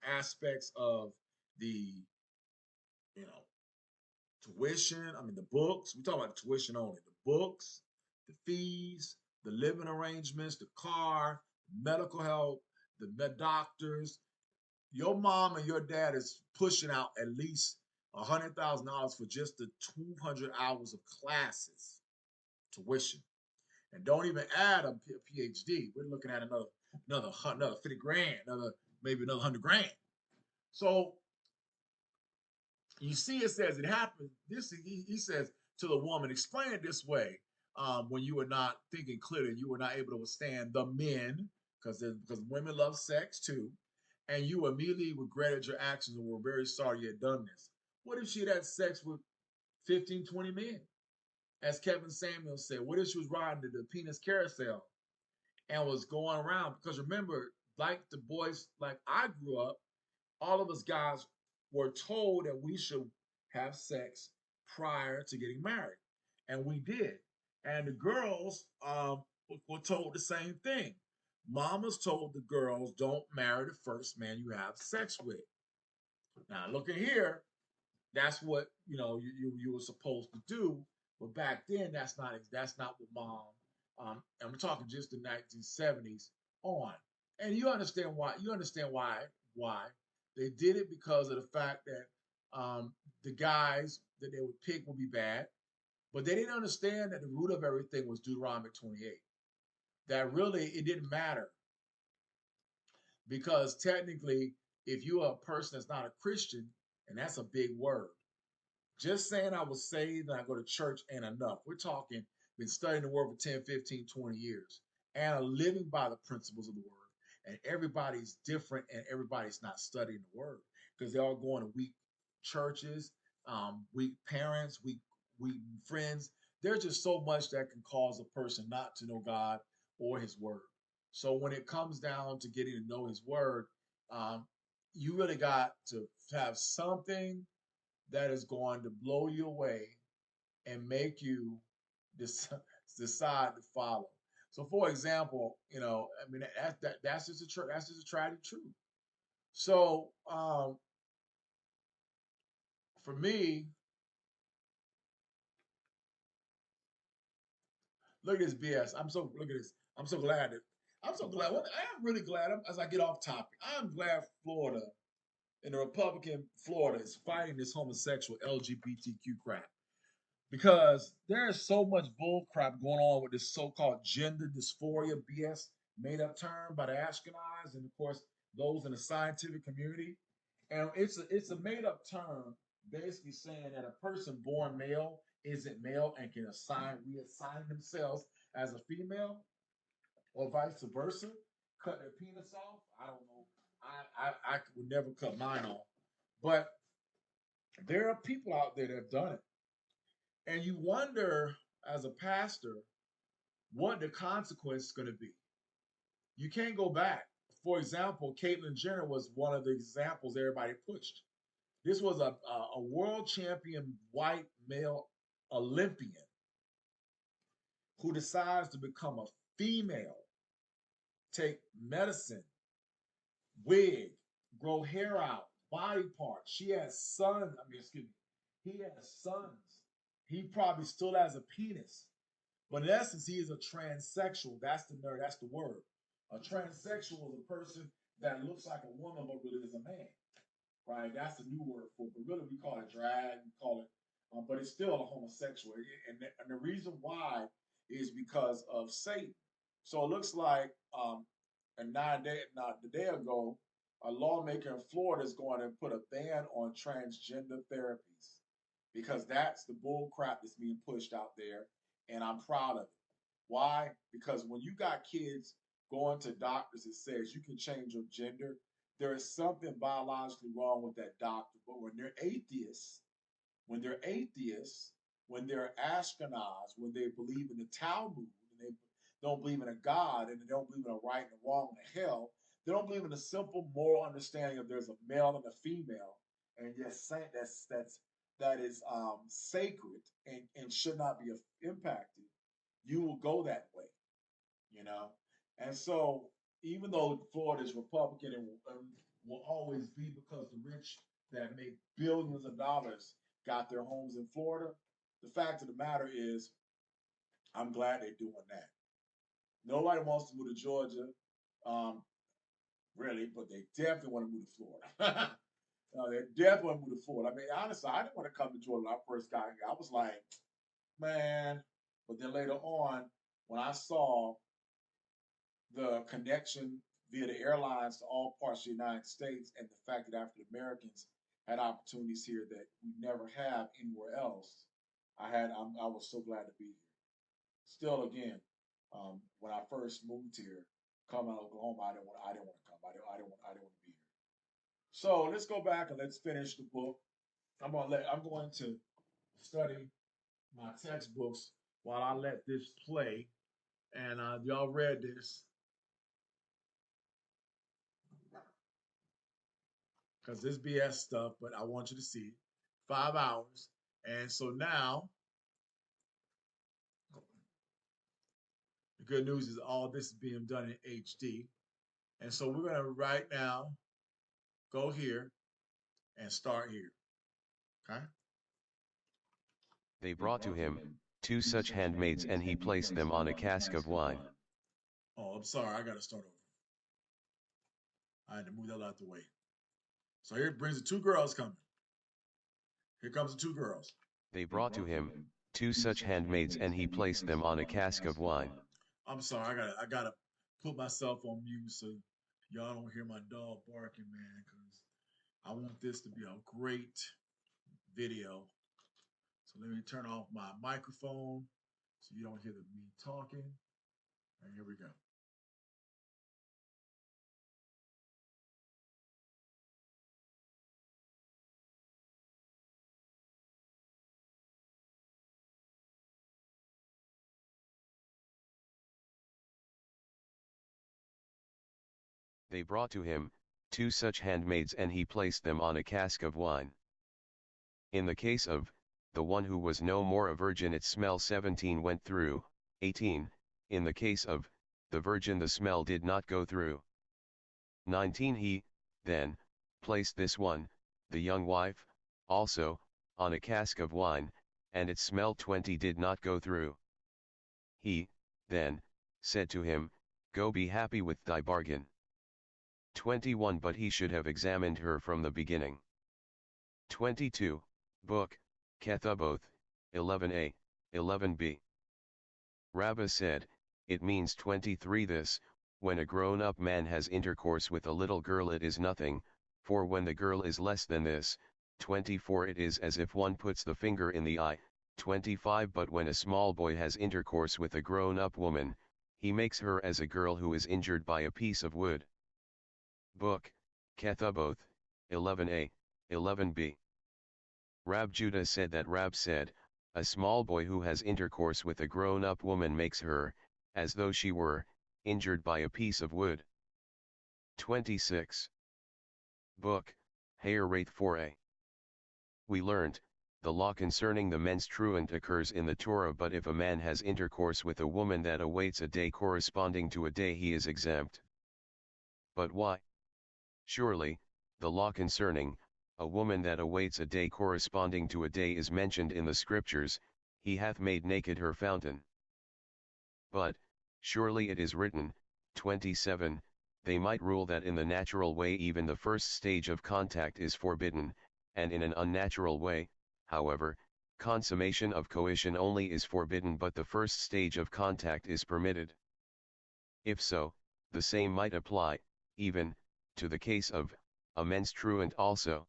A: aspects of the, tuition. The books. We're talking about tuition only. The books, the fees, the living arrangements, the car, medical help, the doctors. Your mom and your dad is pushing out at least $100,000 for just the 200 hours of classes, tuition, and don't even add a PhD. We're looking at another 50 grand, maybe another 100 grand. So you see, it says it happened. He says to the woman, explain it this way: when you were not thinking clearly, you were not able to withstand the men, because women love sex too. And you immediately regretted your actions and were very sorry you had done this. What if she had had sex with 15, 20 men? As Kevin Samuel said, what if she was riding the penis carousel and was going around? Because remember, like the boys, like I grew up, all of us guys were told that we should have sex prior to getting married. And we did. And the girls were told the same thing. Mamas told the girls, don't marry the first man you have sex with. Now, look at here. That's what you were supposed to do. But back then, that's not what mom. And we're talking just the 1970s on. And you understand why. Why they did it, because of the fact that the guys that they would pick would be bad, but they didn't understand that the root of everything was Deuteronomy 28. That really it didn't matter, because technically, if you're a person that's not a Christian, and that's a big word, just saying I was saved and I go to church ain't enough. We're talking, been studying the word for 10, 15, 20 years and are living by the principles of the word. And everybody's different, and everybody's not studying the word, because they're all going to weak churches, weak parents, weak friends. There's just so much that can cause a person not to know God or his word. So when it comes down to getting to know his word, you really got to have something that is going to blow you away and make you decide to follow. So, for example, I mean, that's just a tragic truth. So, for me, look at this BS. Look at this. I'm so glad. I am really glad. As I get off topic, I'm glad Florida and the Republican Florida is fighting this homosexual LGBTQ crap. Because there is so much bull crap going on with this so-called gender dysphoria BS, made up term by the Askenazi and of course those in the scientific community. And it's a made up term basically saying that a person born male isn't male and can reassign themselves as a female, or vice versa, cut their penis off. I don't know. I would never cut mine off. But there are people out there that have done it. And you wonder, as a pastor, what the consequence is going to be. You can't go back. For example, Caitlyn Jenner was one of the examples everybody pushed. This was a world champion white male Olympian who decides to become a female, take medicine, wig, grow hair out, body parts. She has sons. He has sons. He probably still has a penis. But in essence, he is a transsexual. That's the nerd. That's the word. A transsexual is a person that looks like a woman but really is a man, right? That's the new word for it. But really, we call it drag. We call it, but it's still a homosexual. And the reason why is because of Satan. So it looks like the day ago, a lawmaker in Florida is going to put a ban on transgender therapies, because that's the bull crap that's being pushed out there. And I'm proud of it. Why? Because when you got kids going to doctors that says you can change your gender, there is something biologically wrong with that doctor. But when they're atheists, when they're Askenazi, when they believe in the Talmud, and they don't believe in a God, and they don't believe in a right and a wrong and a hell, they don't believe in a simple moral understanding of there's a male and a female, and yes, that is sacred and should not be impacted, you will go that way, And so, even though Florida is Republican and will always be, because the rich that make billions of dollars got their homes in Florida, the fact of the matter is, I'm glad they're doing that. Nobody wants to move to Georgia, really, but they definitely want to move to Florida. They definitely want to move to Florida. I mean, honestly, I didn't want to come to Georgia when I first got here. I was like, man. But then later on, when I saw the connection via the airlines to all parts of the United States, and the fact that African Americans had opportunities here that we never have anywhere else, I was so glad to be here. Still, again, when I first moved here, coming out of Oklahoma, I didn't want to come. I didn't want to be here. So let's go back and let's finish the book. I'm going to study my textbooks while I let this play. And y'all read this, because this BS stuff, but I want you to see it. 5 hours. And so now, the good news is all this is being done in HD. And so we're going to right now go here and start here. Okay?
B: They brought to him 2 such handmaids, and he placed them on a cask of wine.
A: Oh, I'm sorry. I got to start over. I had to move that out the way. So here it brings the 2 girls coming. Here comes the 2 girls.
B: They brought to him 2 such handmaids, and he placed them on a cask of wine.
A: I'm sorry. I gotta put myself on mute so y'all don't hear my dog barking, man, because I want this to be a great video. So let me turn off my microphone so you don't hear me talking. And here we go.
B: They brought to him 2 such handmaids, and he placed them on a cask of wine. In the case of the one who was no more a virgin, its smell 17 went through. 18. In the case of the virgin, the smell did not go through. 19. He, then, placed this one, the young wife, also, on a cask of wine, and its smell 20 did not go through. He, then, said to him, Go, be happy with thy bargain. 21. But he should have examined her from the beginning. 22. Book, Kethuboth, 11a, 11b. Rabbah said, it means 23. This, when a grown-up man has intercourse with a little girl, it is nothing, for when the girl is less than this. 24. It is as if one puts the finger in the eye. 25. But when a small boy has intercourse with a grown-up woman, he makes her as a girl who is injured by a piece of wood. Book, Kethuboth, 11a, 11b. Rab Judah said that Rab said, a small boy who has intercourse with a grown-up woman makes her, as though she were, injured by a piece of wood. 26. Book, Hayareth 4a. We learnt, the law concerning the menstruant occurs in the Torah, but if a man has intercourse with a woman that awaits a day corresponding to a day, he is exempt. But why? Surely, the law concerning a woman that awaits a day corresponding to a day is mentioned in the scriptures, he hath made naked her fountain. But, surely it is written, 27, they might rule that in the natural way even the first stage of contact is forbidden, and in an unnatural way, however, consummation of coition only is forbidden, but the first stage of contact is permitted. If so, the same might apply, even, to the case of a menstruant also.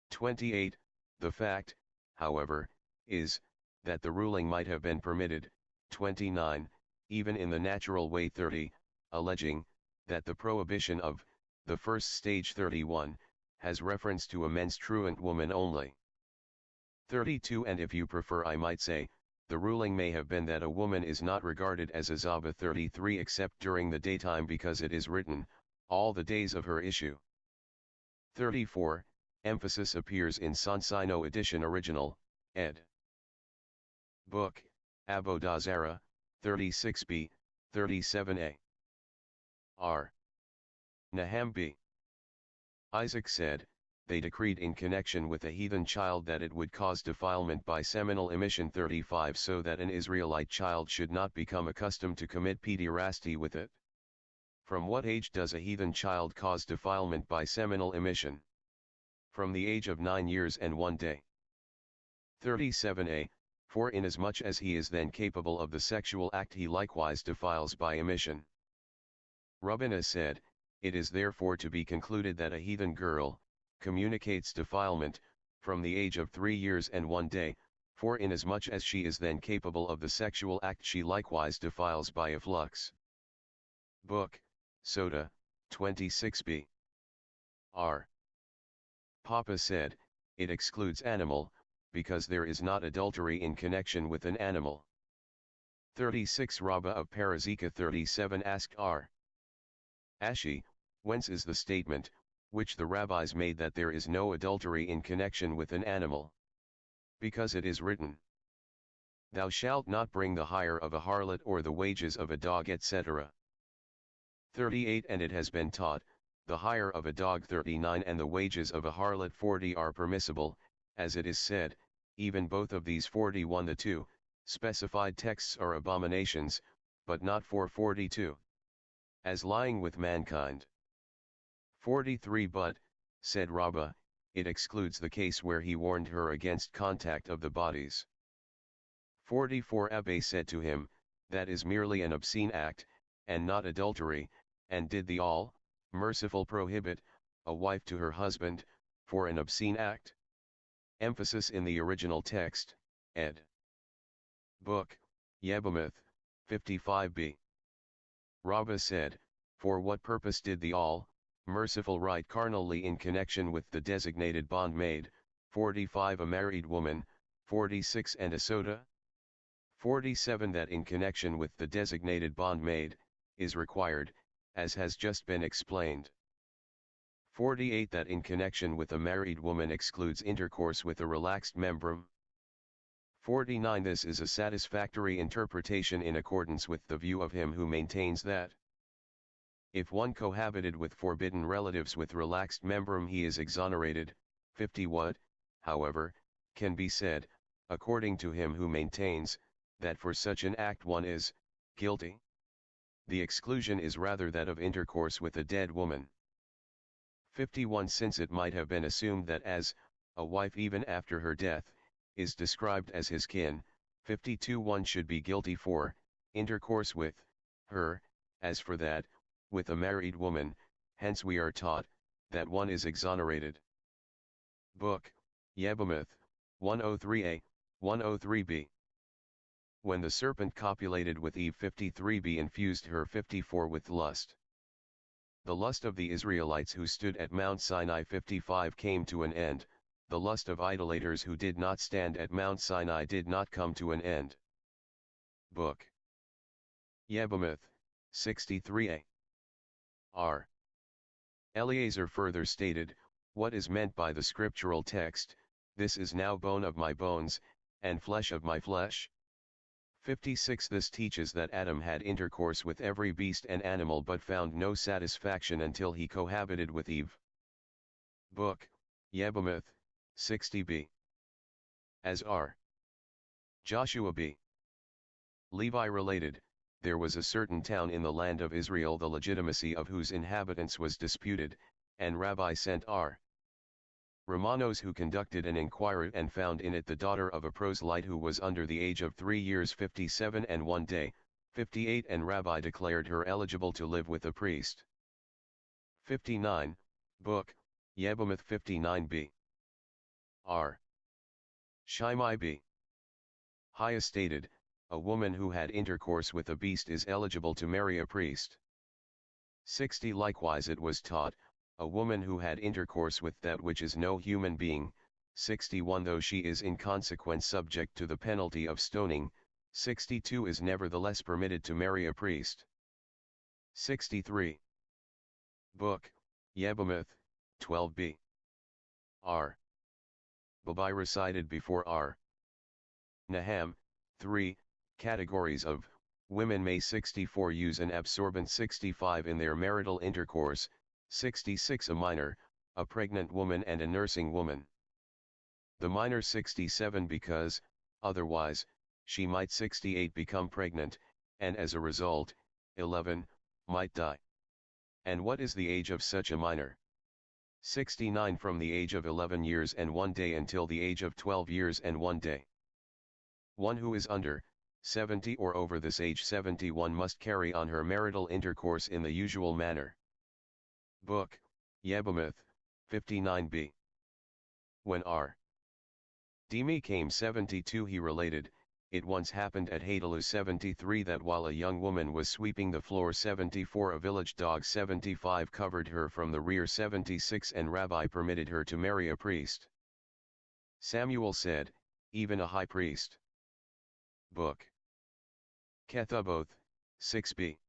B: 28. The fact, however, is, that the ruling might have been permitted. 29. Even in the natural way. 30. Alleging, that the prohibition of, the first stage. 31, has reference to a menstruant woman only. 32. And if you prefer, I might say, the ruling may have been that a woman is not regarded as a Zaba. 33. Except during the daytime, because it is written, all the days of her issue. 34. Emphasis appears in Sonsino edition original, ed. Book, Avodah Zarah, 36b, 37a. R. Nahum b. Isaac said, they decreed in connection with a heathen child that it would cause defilement by seminal emission. 35. So that an Israelite child should not become accustomed to commit pederasty with it. From what age does a heathen child cause defilement by seminal emission? From the age of 9 years and 1 day. 37a, for inasmuch as he is then capable of the sexual act, he likewise defiles by emission. Rubbina said, it is therefore to be concluded that a heathen girl communicates defilement from the age of 3 years and 1 day, for inasmuch as she is then capable of the sexual act, she likewise defiles by efflux. Book, Soda, 26b. R. Papa said, it excludes animal, because there is not adultery in connection with an animal. 36. Rabbah of Parazika 37 asked R. Ashi, whence is the statement, which the rabbis made, that there is no adultery in connection with an animal. Because it is written, Thou shalt not bring the hire of a harlot or the wages of a dog, etc. 38. And it has been taught, the hire of a dog 39 and the wages of a harlot 40 are permissible, as it is said, even both of these 41. The two specified texts are abominations, but not for 42. As lying with mankind. 43. But, said Rabbah, it excludes the case where he warned her against contact of the bodies. 44. Abba said to him, that is merely an obscene act, and not adultery, and did the all merciful prohibit a wife to her husband for an obscene act? Emphasis in the original text, ed. Book, YHWH, 55b. Rabbah said, for what purpose did the all merciful write carnally in connection with the designated bondmaid, 45 a married woman, 46 and a soda? 47 that in connection with the designated bondmaid, is required, as has just been explained. 48 that in connection with a married woman excludes intercourse with a relaxed membrum. 49 this is a satisfactory interpretation in accordance with the view of him who maintains that if one cohabited with forbidden relatives with relaxed membrum he is exonerated. 50 what, however, can be said, according to him who maintains, that for such an act one is guilty? The exclusion is rather that of intercourse with a dead woman. 51 since it might have been assumed that as a wife even after her death is described as his kin. 52 one should be guilty for intercourse with her, as for that with a married woman, hence we are taught that one is exonerated. Book, YHWH, 103a, 103b. When the serpent copulated with Eve 53b infused her 54 with lust. The lust of the Israelites who stood at Mount Sinai 55 came to an end, the lust of idolaters who did not stand at Mount Sinai did not come to an end. Book, YHWH, 63a. R. Eleazar further stated, what is meant by the scriptural text, this is now bone of my bones, and flesh of my flesh? 56 this teaches that Adam had intercourse with every beast and animal but found no satisfaction until he cohabited with Eve. Book, YHWH, 60b. As R. Joshua b. Levi related, there was a certain town in the land of Israel the legitimacy of whose inhabitants was disputed, and Rabbi sent R. Romanos who conducted an inquiry and found in it the daughter of a proselyte who was under the age of 3 years 57 and 1 day, 58 and Rabbi declared her eligible to live with a priest. 59, Book, YHWH 59b. R. Shammai b. Haya stated, a woman who had intercourse with a beast is eligible to marry a priest. 60 likewise it was taught, a woman who had intercourse with that which is no human being, 61 though she is in consequence subject to the penalty of stoning, 62 is nevertheless permitted to marry a priest. 63. Book, YHWH, 12b. R. Babai recited before R. Naham, 3, categories of women may 64 use an absorbent 65 in their marital intercourse, 66 a minor, a pregnant woman and a nursing woman. The minor 67 because, otherwise, she might 68 become pregnant, and as a result, 11, might die. And what is the age of such a minor? 69 from the age of 11 years and 1 day until the age of 12 years and 1 day. One who is under 70 or over this age 71 must carry on her marital intercourse in the usual manner. Book, YHWH, 59b. When R. Demi came 72 he related, it once happened at HUDDLED 73 that while a young woman was sweeping the floor 74 a village dog 75 covered her from the rear 76 and Rabbi permitted her to marry a priest. Samuel said, even a high priest. Book, Kethuboth, 6b.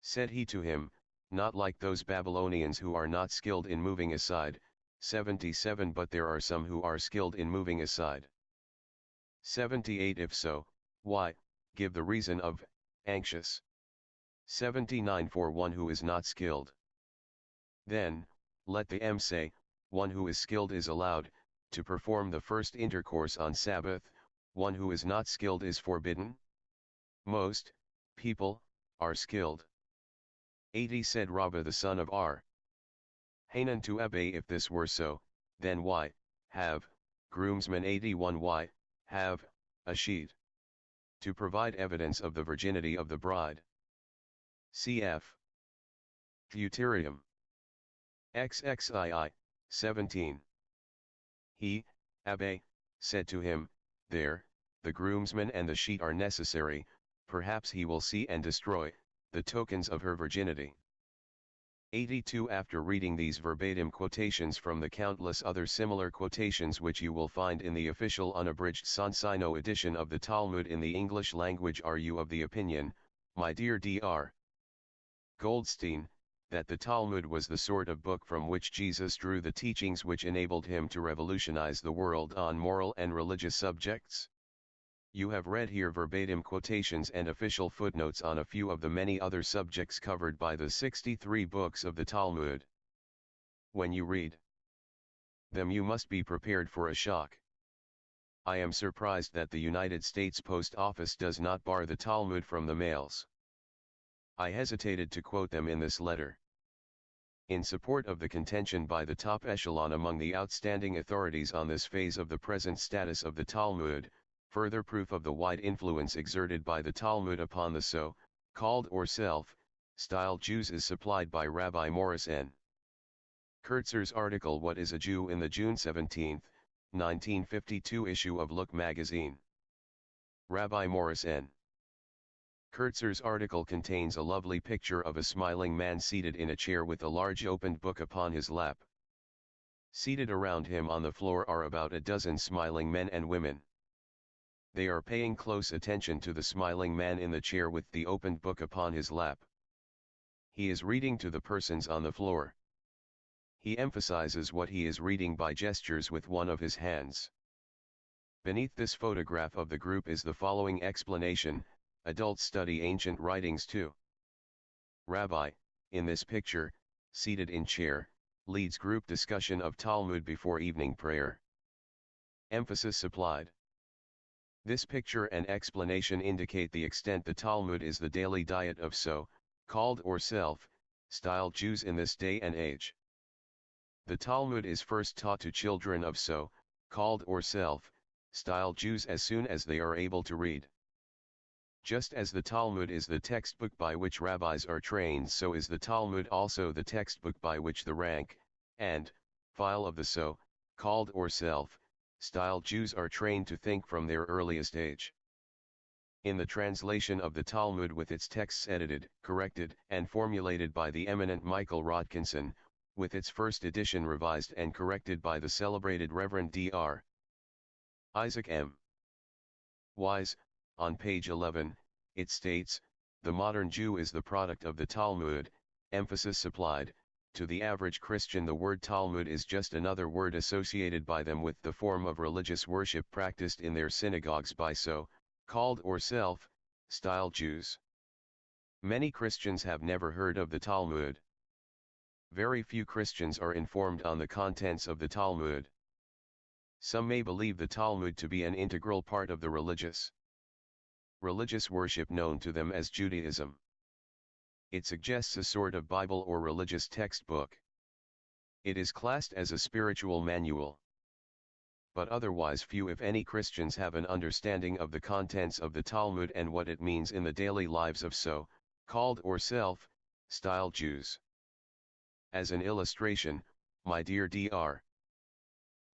B: Said he to him, not like those Babylonians who are not skilled in moving aside, 77 but there are some who are skilled in moving aside. 78 If so, why, give the reason of, anxious. 79 For one who is not skilled. Then, let the M say, one who is skilled is allowed, to perform the first intercourse on Sabbath, one who is not skilled is forbidden? Most people are skilled. 80 Said Rabbah the son of R. Hanan to Abba If this were so, then why, have, groomsmen 81 Why, have, a sheet. To provide evidence of the virginity of the bride. Cf. Deuterium. XXII, 17. He, Abba, said to him, there, the groomsmen and the sheet are necessary, perhaps he will see and destroy, the tokens of her virginity. 82 After reading these verbatim quotations from the countless other similar quotations which you will find in the official unabridged Sansino edition of the Talmud in the English language, are you of the opinion, my dear Dr. Goldstein, that the Talmud was the sort of book from which Jesus drew the teachings which enabled him to revolutionize the world on moral and religious subjects? You have read here verbatim quotations and official footnotes on a few of the many other subjects covered by the 63 books of the Talmud. When you read them, you must be prepared for a shock. I am surprised that the United States Post Office does not bar the Talmud from the mails. I hesitated to quote them in this letter. In support of the contention by the top echelon among the outstanding authorities on this phase of the present status of the Talmud, further proof of the wide influence exerted by the Talmud upon the so-called or self-styled Jews is supplied by Rabbi Morris N. Kurtzer's article What is a Jew in the June 17, 1952 issue of Look magazine. Rabbi Morris N. Kurtzer's article contains a lovely picture of a smiling man seated in a chair with a large opened book upon his lap. Seated around him on the floor are about a dozen smiling men and women. They are paying close attention to the smiling man in the chair with the opened book upon his lap. He is reading to the persons on the floor. He emphasizes what he is reading by gestures with one of his hands. Beneath this photograph of the group is the following explanation: adults study ancient writings too. Rabbi, in this picture, seated in chair, leads group discussion of Talmud before evening prayer. Emphasis supplied. This picture and explanation indicate the extent the Talmud is the daily diet of so-called or self-styled Jews in this day and age. The Talmud is first taught to children of so-called or self-styled Jews as soon as they are able to read. Just as the Talmud is the textbook by which rabbis are trained, so is the Talmud also the textbook by which the rank and file of the so-called or self-styled Jews are trained to think from their earliest age. In the translation of the Talmud with its texts edited, corrected, and formulated by the eminent Michael Rodkinson, with its first edition revised and corrected by the celebrated Reverend Dr. Isaac M. Wise, on page 11, it states, the modern Jew is the product of the Talmud, emphasis supplied. To the average Christian, the word Talmud is just another word associated by them with the form of religious worship practiced in their synagogues by so-called or self-styled Jews. Many Christians have never heard of the Talmud. Very few Christians are informed on the contents of the Talmud. Some may believe the Talmud to be an integral part of the religious worship known to them as Judaism. It suggests a sort of Bible or religious textbook. It is classed as a spiritual manual. But otherwise few if any Christians have an understanding of the contents of the Talmud and what it means in the daily lives of so-called or self-styled Jews. As an illustration, my dear Dr.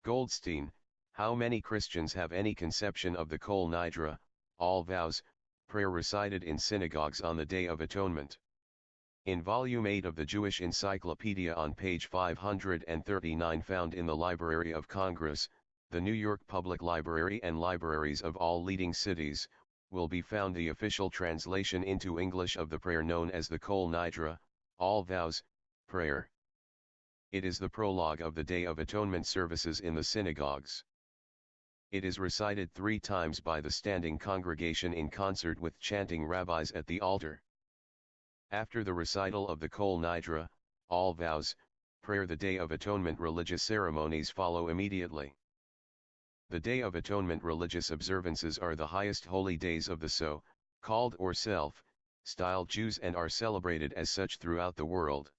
B: Goldstein, how many Christians have any conception of the KOL NIDRE, ALL VOWS, prayer recited in synagogues on the Day of Atonement? In Volume 8 of the Jewish Encyclopedia on page 539 found in the Library of Congress, the New York Public Library and libraries of all leading cities, will be found the official translation into English of the prayer known as the KOL NIDRE, All Vows, Prayer. It is the prologue of the Day of Atonement services in the synagogues. It is recited 3 times by the standing congregation in concert with chanting rabbis at the altar. After the recital of the Kol Nidre, All Vows, Prayer, the Day of Atonement religious ceremonies follow immediately. The Day of Atonement religious observances are the highest holy days of the so-called or self-styled Jews and are celebrated as such throughout the world.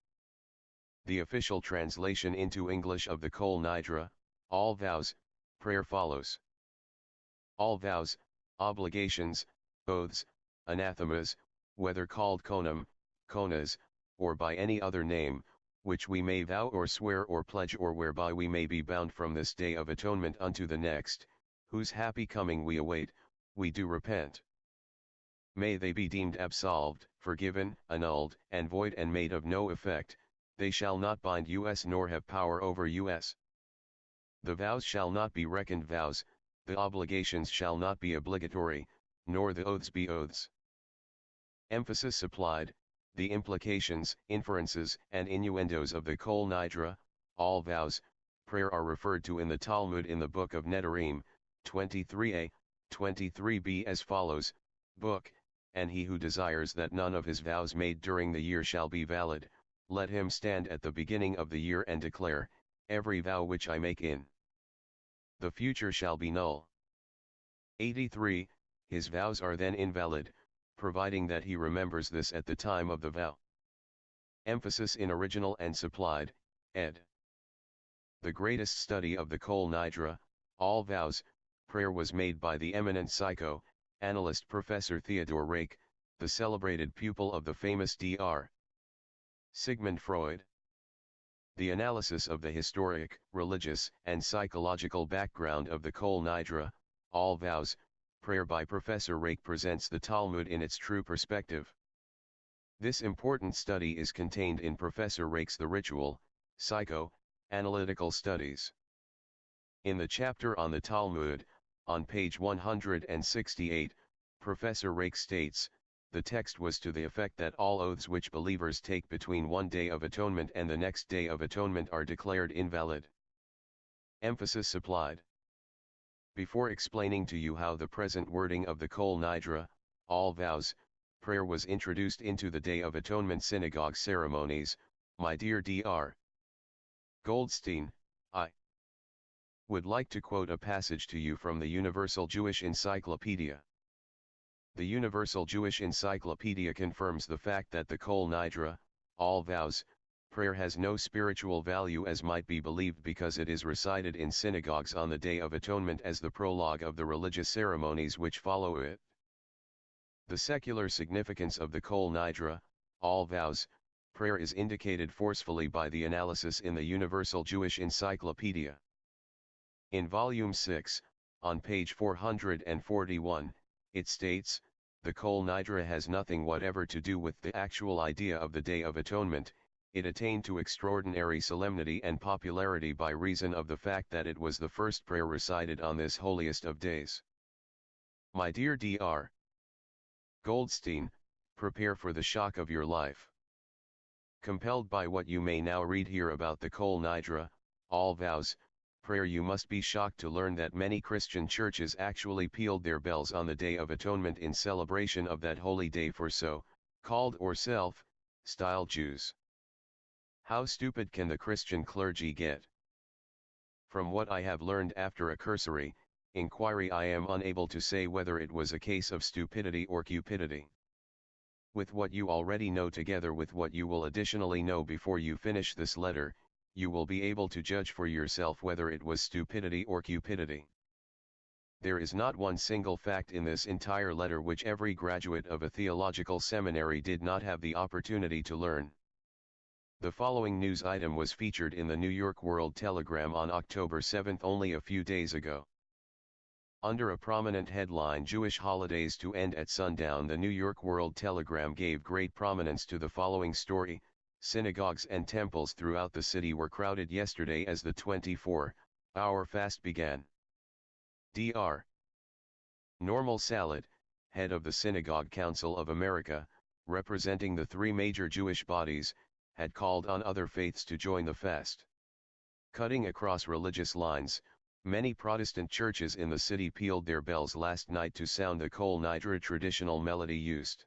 B: The official translation into English of the Kol Nidre, All Vows, Prayer follows. All vows, obligations, oaths, anathemas, whether called konam, konas, or by any other name, which we may vow or swear or pledge or whereby we may be bound from this Day of Atonement unto the next, whose happy coming we await, we do repent. May they be deemed absolved, forgiven, annulled, and void and made of no effect, they shall not bind us nor have power over us. The vows shall not be reckoned vows, the obligations shall not be obligatory, nor the oaths be oaths. Emphasis applied, the implications, inferences, and innuendos of the Kol Nidre, All Vows, Prayer are referred to in the Talmud in the Book of Nedarim, 23a, 23b as follows, Book, and he who desires that none of his vows made during the year shall be valid, let him stand at the beginning of the year and declare, every vow which I make in the future shall be null. 83. His vows are then invalid, providing that he remembers this at the time of the vow. Emphasis in original and supplied, ed. The greatest study of the Kol Nidre, All Vows, Prayer was made by the eminent psycho-analyst Professor Theodor Reich, the celebrated pupil of the famous Dr. Sigmund Freud. The analysis of the historic, religious, and psychological background of the Kol Nidre, All Vows, Prayer by Professor Reich presents the Talmud in its true perspective. This important study is contained in Professor Reich's The Ritual, Psycho-Analytical Studies. In the chapter on the Talmud, on page 168, Professor Reich states, the text was to the effect that all oaths which believers take between one Day of Atonement and the next Day of Atonement are declared invalid. Emphasis applied. Before explaining to you how the present wording of the Kol Nidre, All Vows, Prayer was introduced into the Day of Atonement synagogue ceremonies, my dear Dr. Goldstein, I would like to quote a passage to you from the Universal Jewish Encyclopedia. The Universal Jewish Encyclopedia confirms the fact that the Kol Nidre, All Vows, Prayer has no spiritual value as might be believed because it is recited in synagogues on the Day of Atonement as the prologue of the religious ceremonies which follow it. The secular significance of the Kol Nidre, All Vows, Prayer is indicated forcefully by the analysis in the Universal Jewish Encyclopedia. In Volume 6, on page 441, it states, the Kol Nidre has nothing whatever to do with the actual idea of the Day of Atonement, it attained to extraordinary solemnity and popularity by reason of the fact that it was the first prayer recited on this holiest of days. My dear Dr. Goldstein, prepare for the shock of your life. Compelled by what you may now read here about the Kol Nidre, All Vows, Prayer, you must be shocked to learn that many Christian churches actually pealed their bells on the Day of Atonement in celebration of that holy day for so-called or self-styled Jews. How stupid can the Christian clergy get? From what I have learned after a cursory inquiry, I am unable to say whether it was a case of stupidity or cupidity. With what you already know together with what you will additionally know before you finish this letter, you will be able to judge for yourself whether it was stupidity or cupidity. There is not one single fact in this entire letter which every graduate of a theological seminary did not have the opportunity to learn. The following news item was featured in the New York World Telegram on October 7, only a few days ago. Under a prominent headline, Jewish holidays to end at sundown, the New York World Telegram gave great prominence to the following story: synagogues and temples throughout the city were crowded yesterday as the 24-hour fast began. Dr. Normal Salad, head of the Synagogue Council of America, representing the 3 major Jewish bodies, had called on other faiths to join the fest. Cutting across religious lines, many Protestant churches in the city pealed their bells last night to sound the kol nidre traditional melody used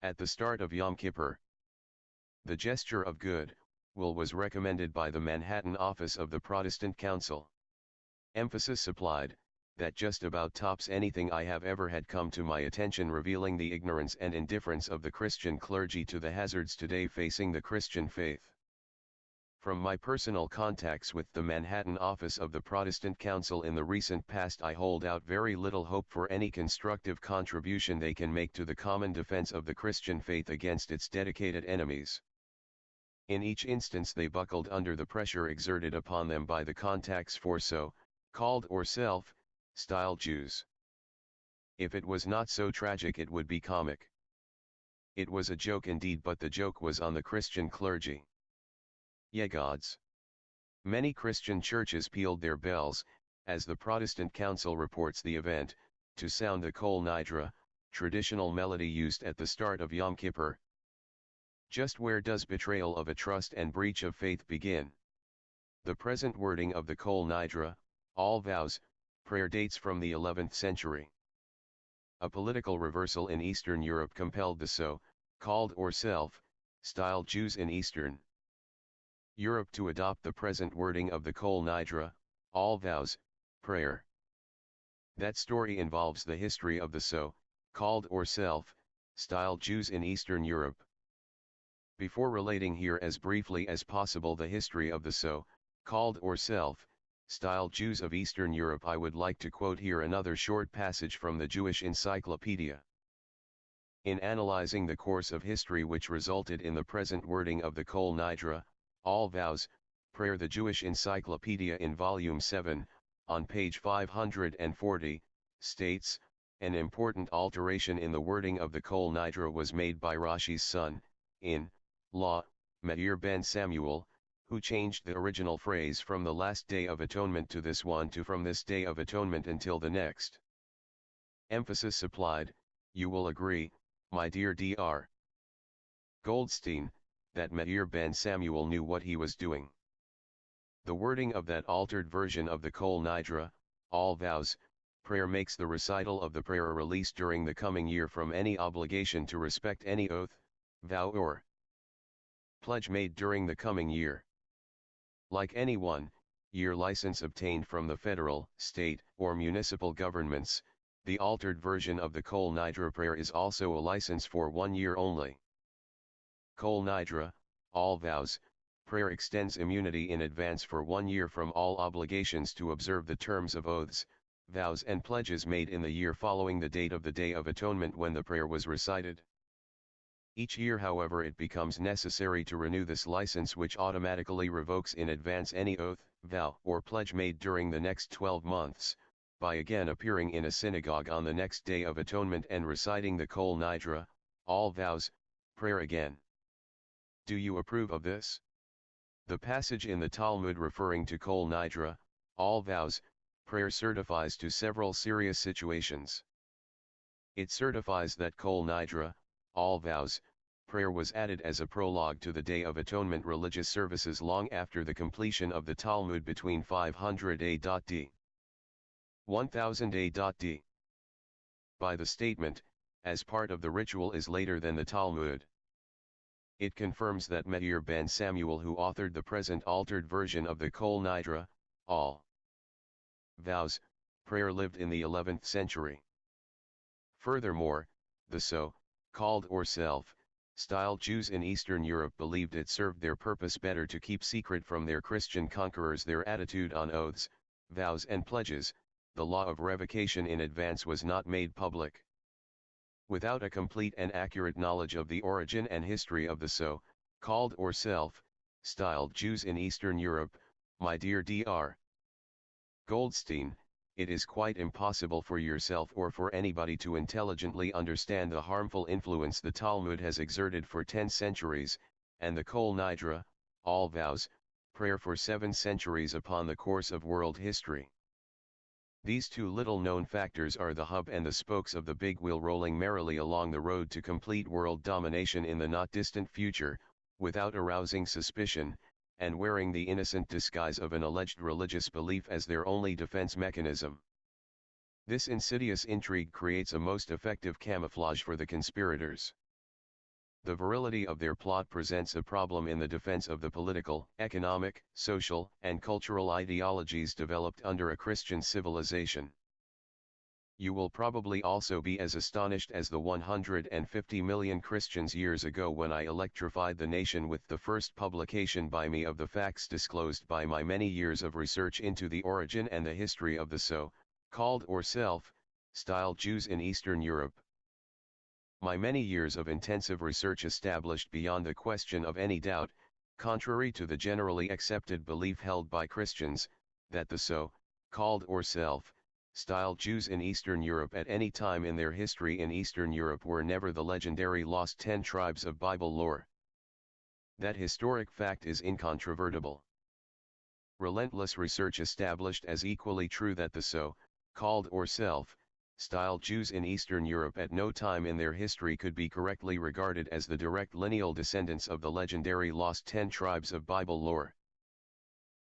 B: at the start of Yom Kippur. The gesture of good will was recommended by the Manhattan office of the Protestant Council. Emphasis supplied, that just about tops anything I have ever had come to my attention, revealing the ignorance and indifference of the Christian clergy to the hazards today facing the Christian faith. From my personal contacts with the Manhattan office of the Protestant Council in the recent past, I hold out very little hope for any constructive contribution they can make to the common defense of the Christian faith against its dedicated enemies. In each instance they buckled under the pressure exerted upon them by the contacts for so-called or self-styled Jews. If it was not so tragic it would be comic. It was a joke indeed, but the joke was on the Christian clergy. Ye gods! Many Christian churches pealed their bells, as the Protestant Council reports the event, to sound the kol nidre, traditional melody used at the start of Yom Kippur. Just where does betrayal of a trust and breach of faith begin? The present wording of the kol nidre, all vows, prayer dates from the 11th century. A political reversal in Eastern Europe compelled the so-called or self-styled Jews in Eastern Europe to adopt the present wording of the kol nidre, all vows, prayer. That story involves the history of the so-called or self-styled Jews in Eastern Europe. Before relating here as briefly as possible the history of the so-called or self-styled Jews of Eastern Europe, I would like to quote here another short passage from the Jewish Encyclopedia. In analyzing the course of history which resulted in the present wording of the kol nidre, all vows, prayer, the Jewish Encyclopedia in Volume 7, on page 540, states, an important alteration in the wording of the kol nidre was made by Rashi's son, in law, Meir ben Samuel, who changed the original phrase from the last day of atonement to this one to from this day of atonement until the next. Emphasis supplied, you will agree, my dear Dr. Goldstein, that Meir ben Samuel knew what he was doing. The wording of that altered version of the kol nidre, all vows, prayer makes the recital of the prayer a release during the coming year from any obligation to respect any oath, vow or pledge made during the coming year. Like any 1-year license obtained from the federal, state, or municipal governments, the altered version of the kol nidre prayer is also a license for 1 year only. Kol nidre, all vows, prayer extends immunity in advance for 1 year from all obligations to observe the terms of oaths, vows and pledges made in the year following the date of the Day of Atonement when the prayer was recited. Each year, however, it becomes necessary to renew this license, which automatically revokes in advance any oath, vow, or pledge made during the next 12 months, by again appearing in a synagogue on the next Day of Atonement and reciting the kol nidre, all vows, prayer again. Do you approve of this? The passage in the Talmud referring to kol nidre, all vows, prayer certifies to several serious situations. It certifies that kol nidre, all vows, prayer was added as a prologue to the Day of Atonement religious services long after the completion of the Talmud between 500 AD 1000 AD. By the statement, as part of the ritual is later than the Talmud. It confirms that Meir ben Samuel, who authored the present altered version of the kol nidre, all vows, prayer, lived in the 11th century. Furthermore, the so-called or self-styled Jews in Eastern Europe believed it served their purpose better to keep secret from their Christian conquerors their attitude on oaths, vows and pledges. The law of revocation in advance was not made public. Without a complete and accurate knowledge of the origin and history of the so-called or self-styled Jews in Eastern Europe, my dear Dr. Goldstein, it is quite impossible for yourself or for anybody to intelligently understand the harmful influence the Talmud has exerted for 10 centuries, and the kol nidre, all vows, prayer for 7 centuries upon the course of world history. These two little-known factors are the hub and the spokes of the big wheel rolling merrily along the road to complete world domination in the not-distant future, without arousing suspicion, and wearing the innocent disguise of an alleged religious belief as their only defense mechanism. This insidious intrigue creates a most effective camouflage for the conspirators. The virility of their plot presents a problem in the defense of the political, economic, social, and cultural ideologies developed under a Christian civilization. You will probably also be as astonished as the 150 million Christians years ago when I electrified the nation with the first publication by me of the facts disclosed by my many years of research into the origin and the history of the so-called or self-styled Jews in Eastern Europe. My many years of intensive research established beyond the question of any doubt, contrary to the generally accepted belief held by Christians, that the so-called or self-styled Jews in Eastern Europe at any time in their history in Eastern Europe were never the legendary lost 10 tribes of Bible lore. That historic fact is incontrovertible. Relentless research established as equally true that the so-called or self-styled Jews in Eastern Europe at no time in their history could be correctly regarded as the direct lineal descendants of the legendary lost 10 tribes of Bible lore.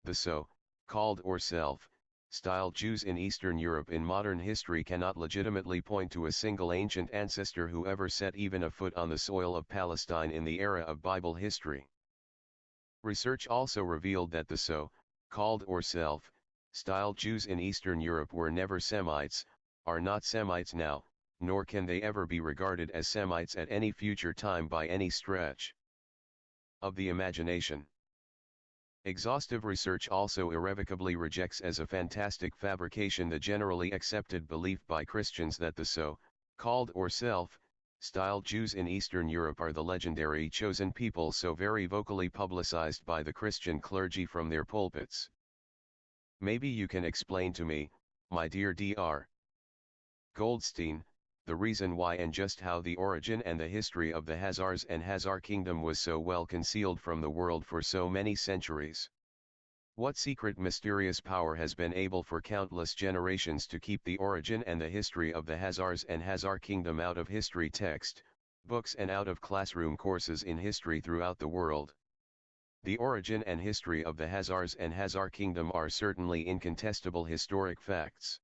B: The so-called or self-styled Jews in Eastern Europe in modern history cannot legitimately point to a single ancient ancestor who ever set even a foot on the soil of Palestine in the era of Bible history. Research also revealed that the so-called or self-styled Jews in Eastern Europe were never Semites, are not Semites now, nor can they ever be regarded as Semites at any future time by any stretch of the imagination. Exhaustive research also irrevocably rejects as a fantastic fabrication the generally accepted belief by Christians that the so-called or self-styled Jews in Eastern Europe are the legendary chosen people so very vocally publicized by the Christian clergy from their pulpits. Maybe you can explain to me, my dear Dr. Goldstein, the reason why and just how the origin and the history of the Khazars and Khazar kingdom was so well concealed from the world for so many centuries. What secret mysterious power has been able for countless generations to keep the origin and the history of the Khazars and Khazar kingdom out of history text, books and out of classroom courses in history throughout the world? The origin and history of the Khazars and Khazar kingdom are certainly incontestable historic facts.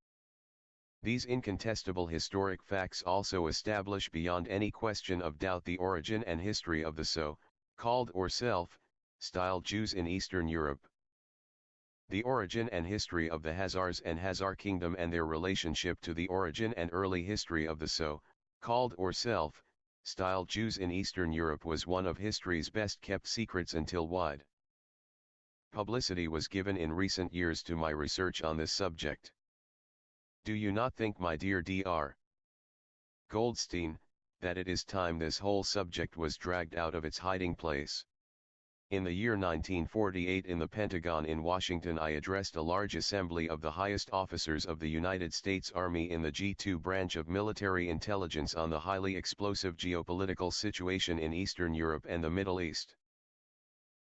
B: These incontestable historic facts also establish beyond any question of doubt the origin and history of the so-called or self-styled Jews in Eastern Europe. The origin and history of the Khazars and Khazar kingdom and their relationship to the origin and early history of the so-called or self-styled Jews in Eastern Europe was one of history's best kept secrets until wide publicity was given in recent years to my research on this subject. Do you not think, my dear Dr. Goldstein, that it is time this whole subject was dragged out of its hiding place? In the year 1948 in the Pentagon in Washington I addressed a large assembly of the highest officers of the United States Army in the G2 branch of military intelligence on the highly explosive geopolitical situation in Eastern Europe and the Middle East.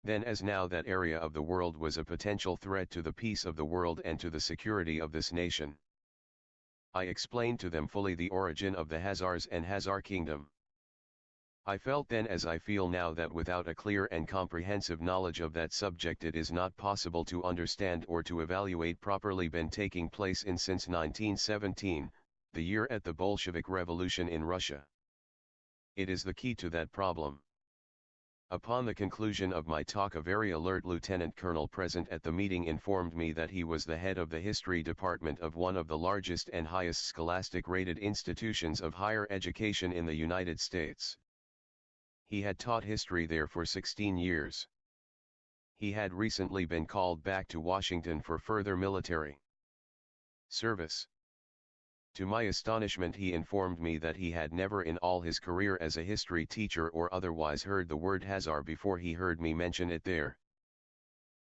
B: Then as now that area of the world was a potential threat to the peace of the world and to the security of this nation. I explained to them fully the origin of the Khazars and Khazar kingdom. I felt then as I feel now that without a clear and comprehensive knowledge of that subject it is not possible to understand or to evaluate properly been taking place in since 1917, the year at the Bolshevik Revolution in Russia. It is the key to that problem. Upon the conclusion of my talk a very alert lieutenant colonel present at the meeting informed me that he was the head of the history department of one of the largest and highest scholastic-rated institutions of higher education in the United States. He had taught history there for 16 years. He had recently been called back to Washington for further military service. To my astonishment he informed me that he had never in all his career as a history teacher or otherwise heard the word Khazar before he heard me mention it there.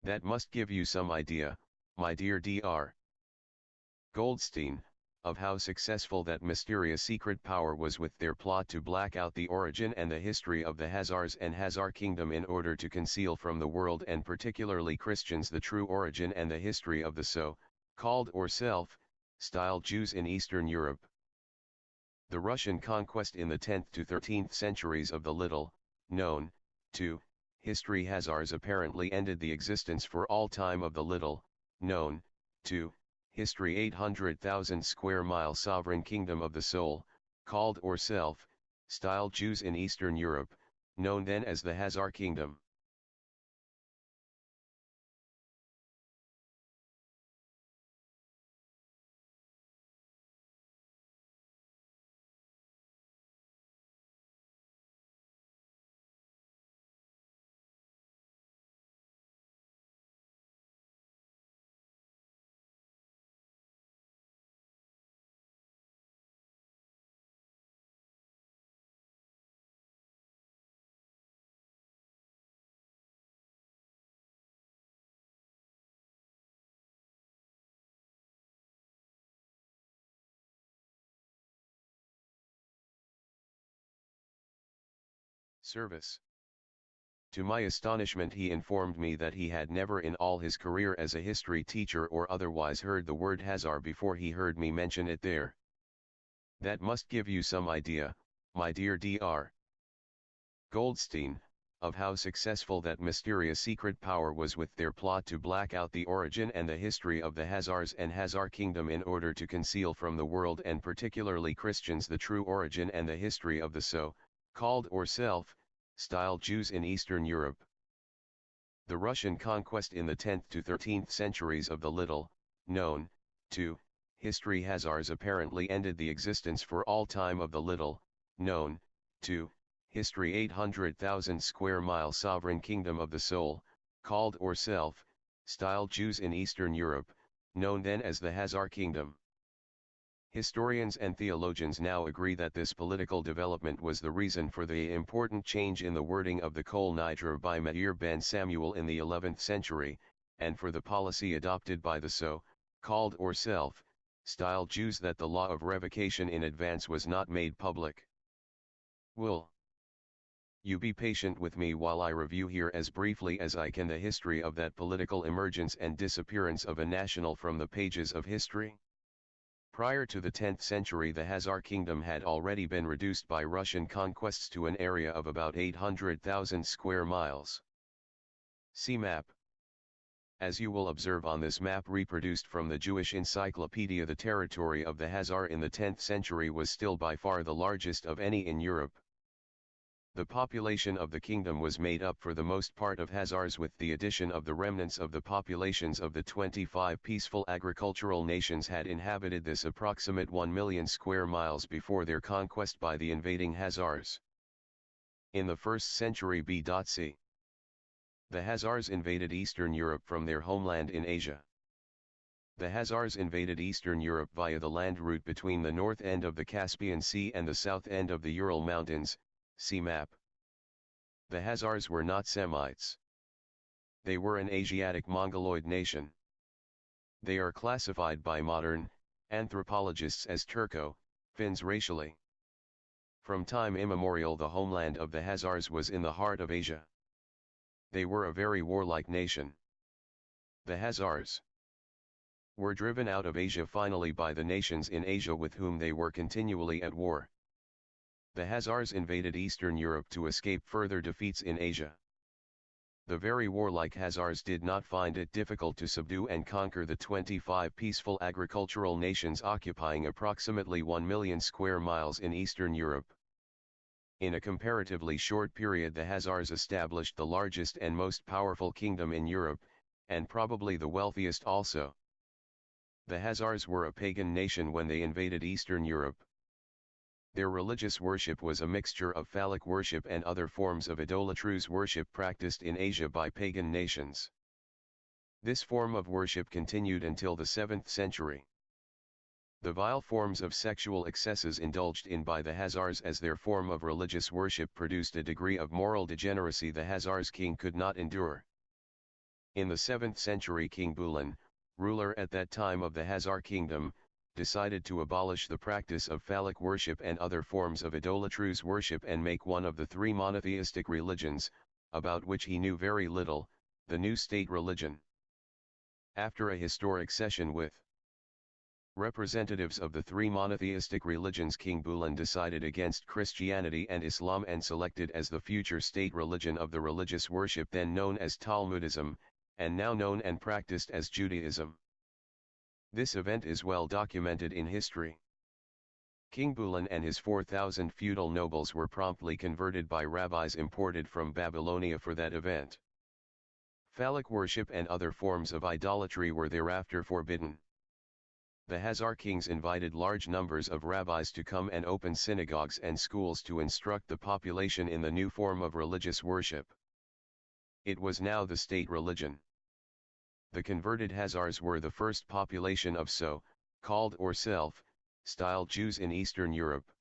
B: That must give you some idea, my dear Dr. Goldstein, of how successful that mysterious secret power was with their plot to black out the origin and the history of the Khazars and Khazar kingdom in order to conceal from the world and particularly Christians the true origin and the history of the so-called or self-styled Jews in Eastern Europe. The Russian conquest in the 10th to 13th centuries of the little, known, to, history Khazars apparently ended the existence for all time of the little, known, to, history 800,000 square mile sovereign kingdom of the soul, called or self, styled Jews in Eastern Europe, known then as the Khazar kingdom. Service. To my astonishment he informed me that he had never in all his career as a history teacher or otherwise heard the word Khazar before he heard me mention it there. That must give you some idea, my dear Dr. Goldstein, of how successful that mysterious secret power was with their plot to black out the origin and the history of the Khazars and Khazar kingdom in order to conceal from the world and particularly Christians the true origin and the history of the so-called or self-styled Jews in Eastern Europe. The Russian conquest in the 10th to 13th centuries of the little, known, to, history Khazars apparently ended the existence for all time of the little, known, to, history 800,000 square mile sovereign kingdom of the soul, called or self-styled Jews in Eastern Europe, known then as the Khazar kingdom. Historians and theologians now agree that this political development was the reason for the important change in the wording of the Kol Nidre by Meir ben Samuel in the 11th century, and for the policy adopted by the so-called or self-styled Jews that the law of revocation in advance was not made public. Will you be patient with me while I review here as briefly as I can the history of that political emergence and disappearance of a national from the pages of history? Prior to the 10th century the Khazar kingdom had already been reduced by Russian conquests to an area of about 800,000 square miles. See map. As you will observe on this map reproduced from the Jewish Encyclopedia, the territory of the Khazar in the 10th century was still by far the largest of any in Europe. The population of the kingdom was made up for the most part of Khazars with the addition of the remnants of the populations of the 25 peaceful agricultural nations had inhabited this approximate 1 million square miles before their conquest by the invading Khazars. In the 1st century BC, the Khazars invaded Eastern Europe from their homeland in Asia. The Khazars invaded Eastern Europe via the land route between the north end of the Caspian Sea and the south end of the Ural Mountains. See map. The Khazars were not Semites. They were an Asiatic Mongoloid nation. They are classified by modern anthropologists as Turco-Finns racially. From time immemorial the homeland of the Khazars was in the heart of Asia. They were a very warlike nation. The Khazars were driven out of Asia finally by the nations in Asia with whom they were continually at war. The Khazars invaded Eastern Europe to escape further defeats in Asia. The very warlike Khazars did not find it difficult to subdue and conquer the 25 peaceful agricultural nations occupying approximately 1 million square miles in Eastern Europe. In a comparatively short period the Khazars established the largest and most powerful kingdom in Europe, and probably the wealthiest also. The Khazars were a pagan nation when they invaded Eastern Europe. Their religious worship was a mixture of phallic worship and other forms of idolatrous worship practiced in Asia by pagan nations. This form of worship continued until the 7th century. The vile forms of sexual excesses indulged in by the Khazars as their form of religious worship produced a degree of moral degeneracy the Khazars king could not endure. In the 7th century King Bulan, ruler at that time of the Khazar kingdom, decided to abolish the practice of phallic worship and other forms of idolatrous worship and make one of the 3 monotheistic religions, about which he knew very little, the new state religion. After a historic session with Representatives of the three monotheistic religions King Bulan decided against Christianity and Islam and selected as the future state religion of the religious worship then known as Talmudism, and now known and practiced as Judaism. This event is well documented in history. King Bulan and his 4,000 feudal nobles were promptly converted by rabbis imported from Babylonia for that event. Phallic worship and other forms of idolatry were thereafter forbidden. The Khazar kings invited large numbers of rabbis to come and open synagogues and schools to instruct the population in the new form of religious worship. It was now the state religion. The converted Khazars were the first population of so-called or self-styled Jews in Eastern Europe.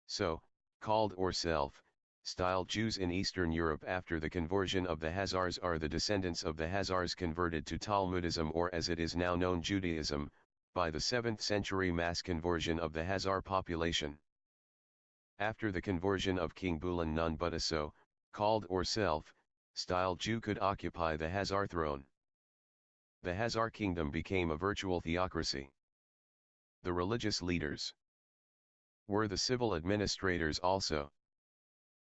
B: So-called or self-styled Jews in Eastern Europe after the conversion of the Khazars are the descendants of the Khazars converted to Talmudism or as it is now known Judaism, by the 7th century mass conversion of the Khazar population. After the conversion of King Bulan none but a so-called or self-styled Jew could occupy the Khazar throne. The Khazar kingdom became a virtual theocracy. The religious leaders were the civil administrators also.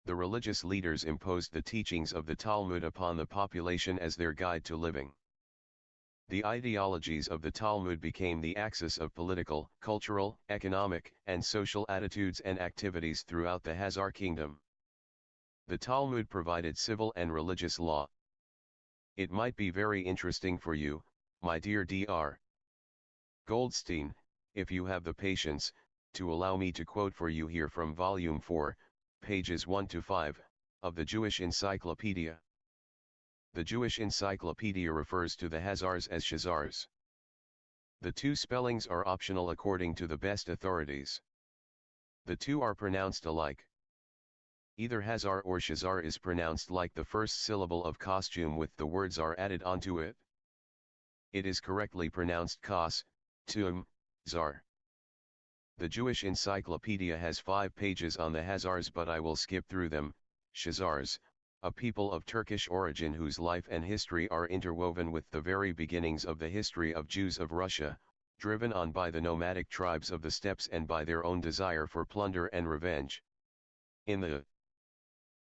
B: The religious leaders imposed the teachings of the Talmud upon the population as their guide to living. The ideologies of the Talmud became the axis of political, cultural, economic, and social attitudes and activities throughout the Khazar kingdom. The Talmud provided civil and religious law. It might be very interesting for you, my dear Dr. Goldstein, if you have the patience, to allow me to quote for you here from Volume 4, pages 1 to 5, of the Jewish Encyclopedia. The Jewish Encyclopedia refers to the Khazars as Khazars. The two spellings are optional according to the best authorities. The two are pronounced alike. Either Khazar or Khazar is pronounced like the first syllable of costume with the words are added onto it. It is correctly pronounced Khas, Tum, Zar. The Jewish Encyclopedia has 5 pages on the Khazars but I will skip through them. Khazars, a people of Turkish origin whose life and history are interwoven with the very beginnings of the history of Jews of Russia, driven on by the nomadic tribes of the steppes and by their own desire for plunder and revenge. In the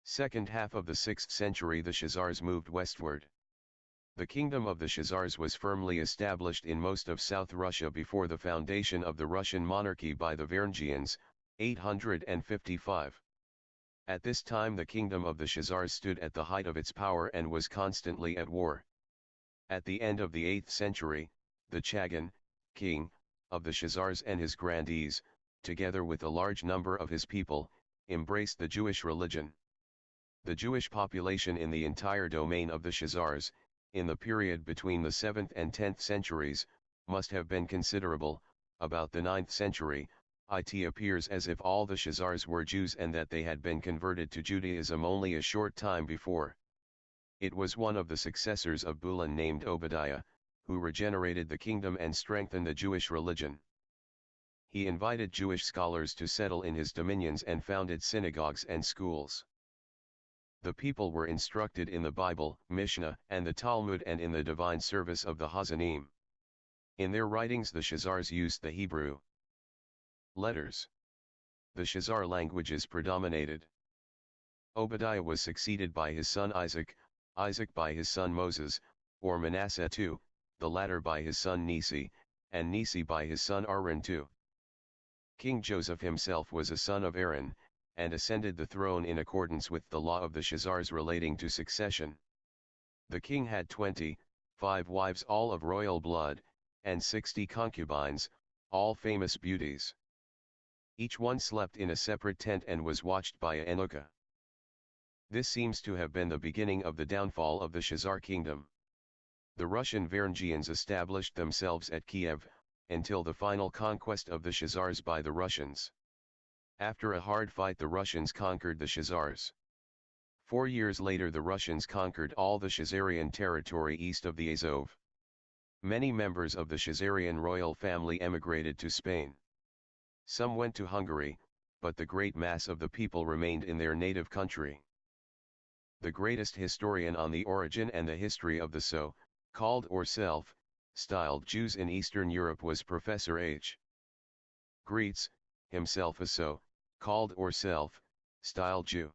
B: second half of the 6th century the Khazars moved westward. The kingdom of the Khazars was firmly established in most of South Russia before the foundation of the Russian monarchy by the Varangians, 855. At this time the kingdom of the Khazars stood at the height of its power and was constantly at war. At the end of the 8th century, the Chagan, king, of the Khazars and his grandees, together with a large number of his people, embraced the Jewish religion. The Jewish population in the entire domain of the Khazars, in the period between the 7th and 10th centuries, must have been considerable. About the 9th century, it appears as if all the Khazars were Jews and that they had been converted to Judaism only a short time before. It was one of the successors of Bulan named Obadiah, who regenerated the kingdom and strengthened the Jewish religion. He invited Jewish scholars to settle in his dominions and founded synagogues and schools. The people were instructed in the Bible, Mishnah, and the Talmud and in the divine service of the Hazanim. In their writings the Khazars used the Hebrew letters. The Khazar languages predominated. Obadiah was succeeded by his son Isaac, Isaac by his son Moses, or Manasseh too, the latter by his son Nisi, and Nisi by his son Aaron too. King Joseph himself was a son of Aaron, and ascended the throne in accordance with the law of the Khazars relating to succession. The king had 25 wives all of royal blood, and 60 concubines, all famous beauties. Each one slept in a separate tent and was watched by a eunuch. This seems to have been the beginning of the downfall of the Khazar kingdom. The Russian Varangians established themselves at Kiev, until the final conquest of the Khazars by the Russians. After a hard fight the Russians conquered the Khazars. 4 years later the Russians conquered all the Khazarian territory east of the Azov. Many members of the Khazarian royal family emigrated to Spain. Some went to Hungary, but the great mass of the people remained in their native country. The greatest historian on the origin and the history of the so-called or self styled Jews in Eastern Europe was Professor H. Greets, himself a so-called or self-styled Jew.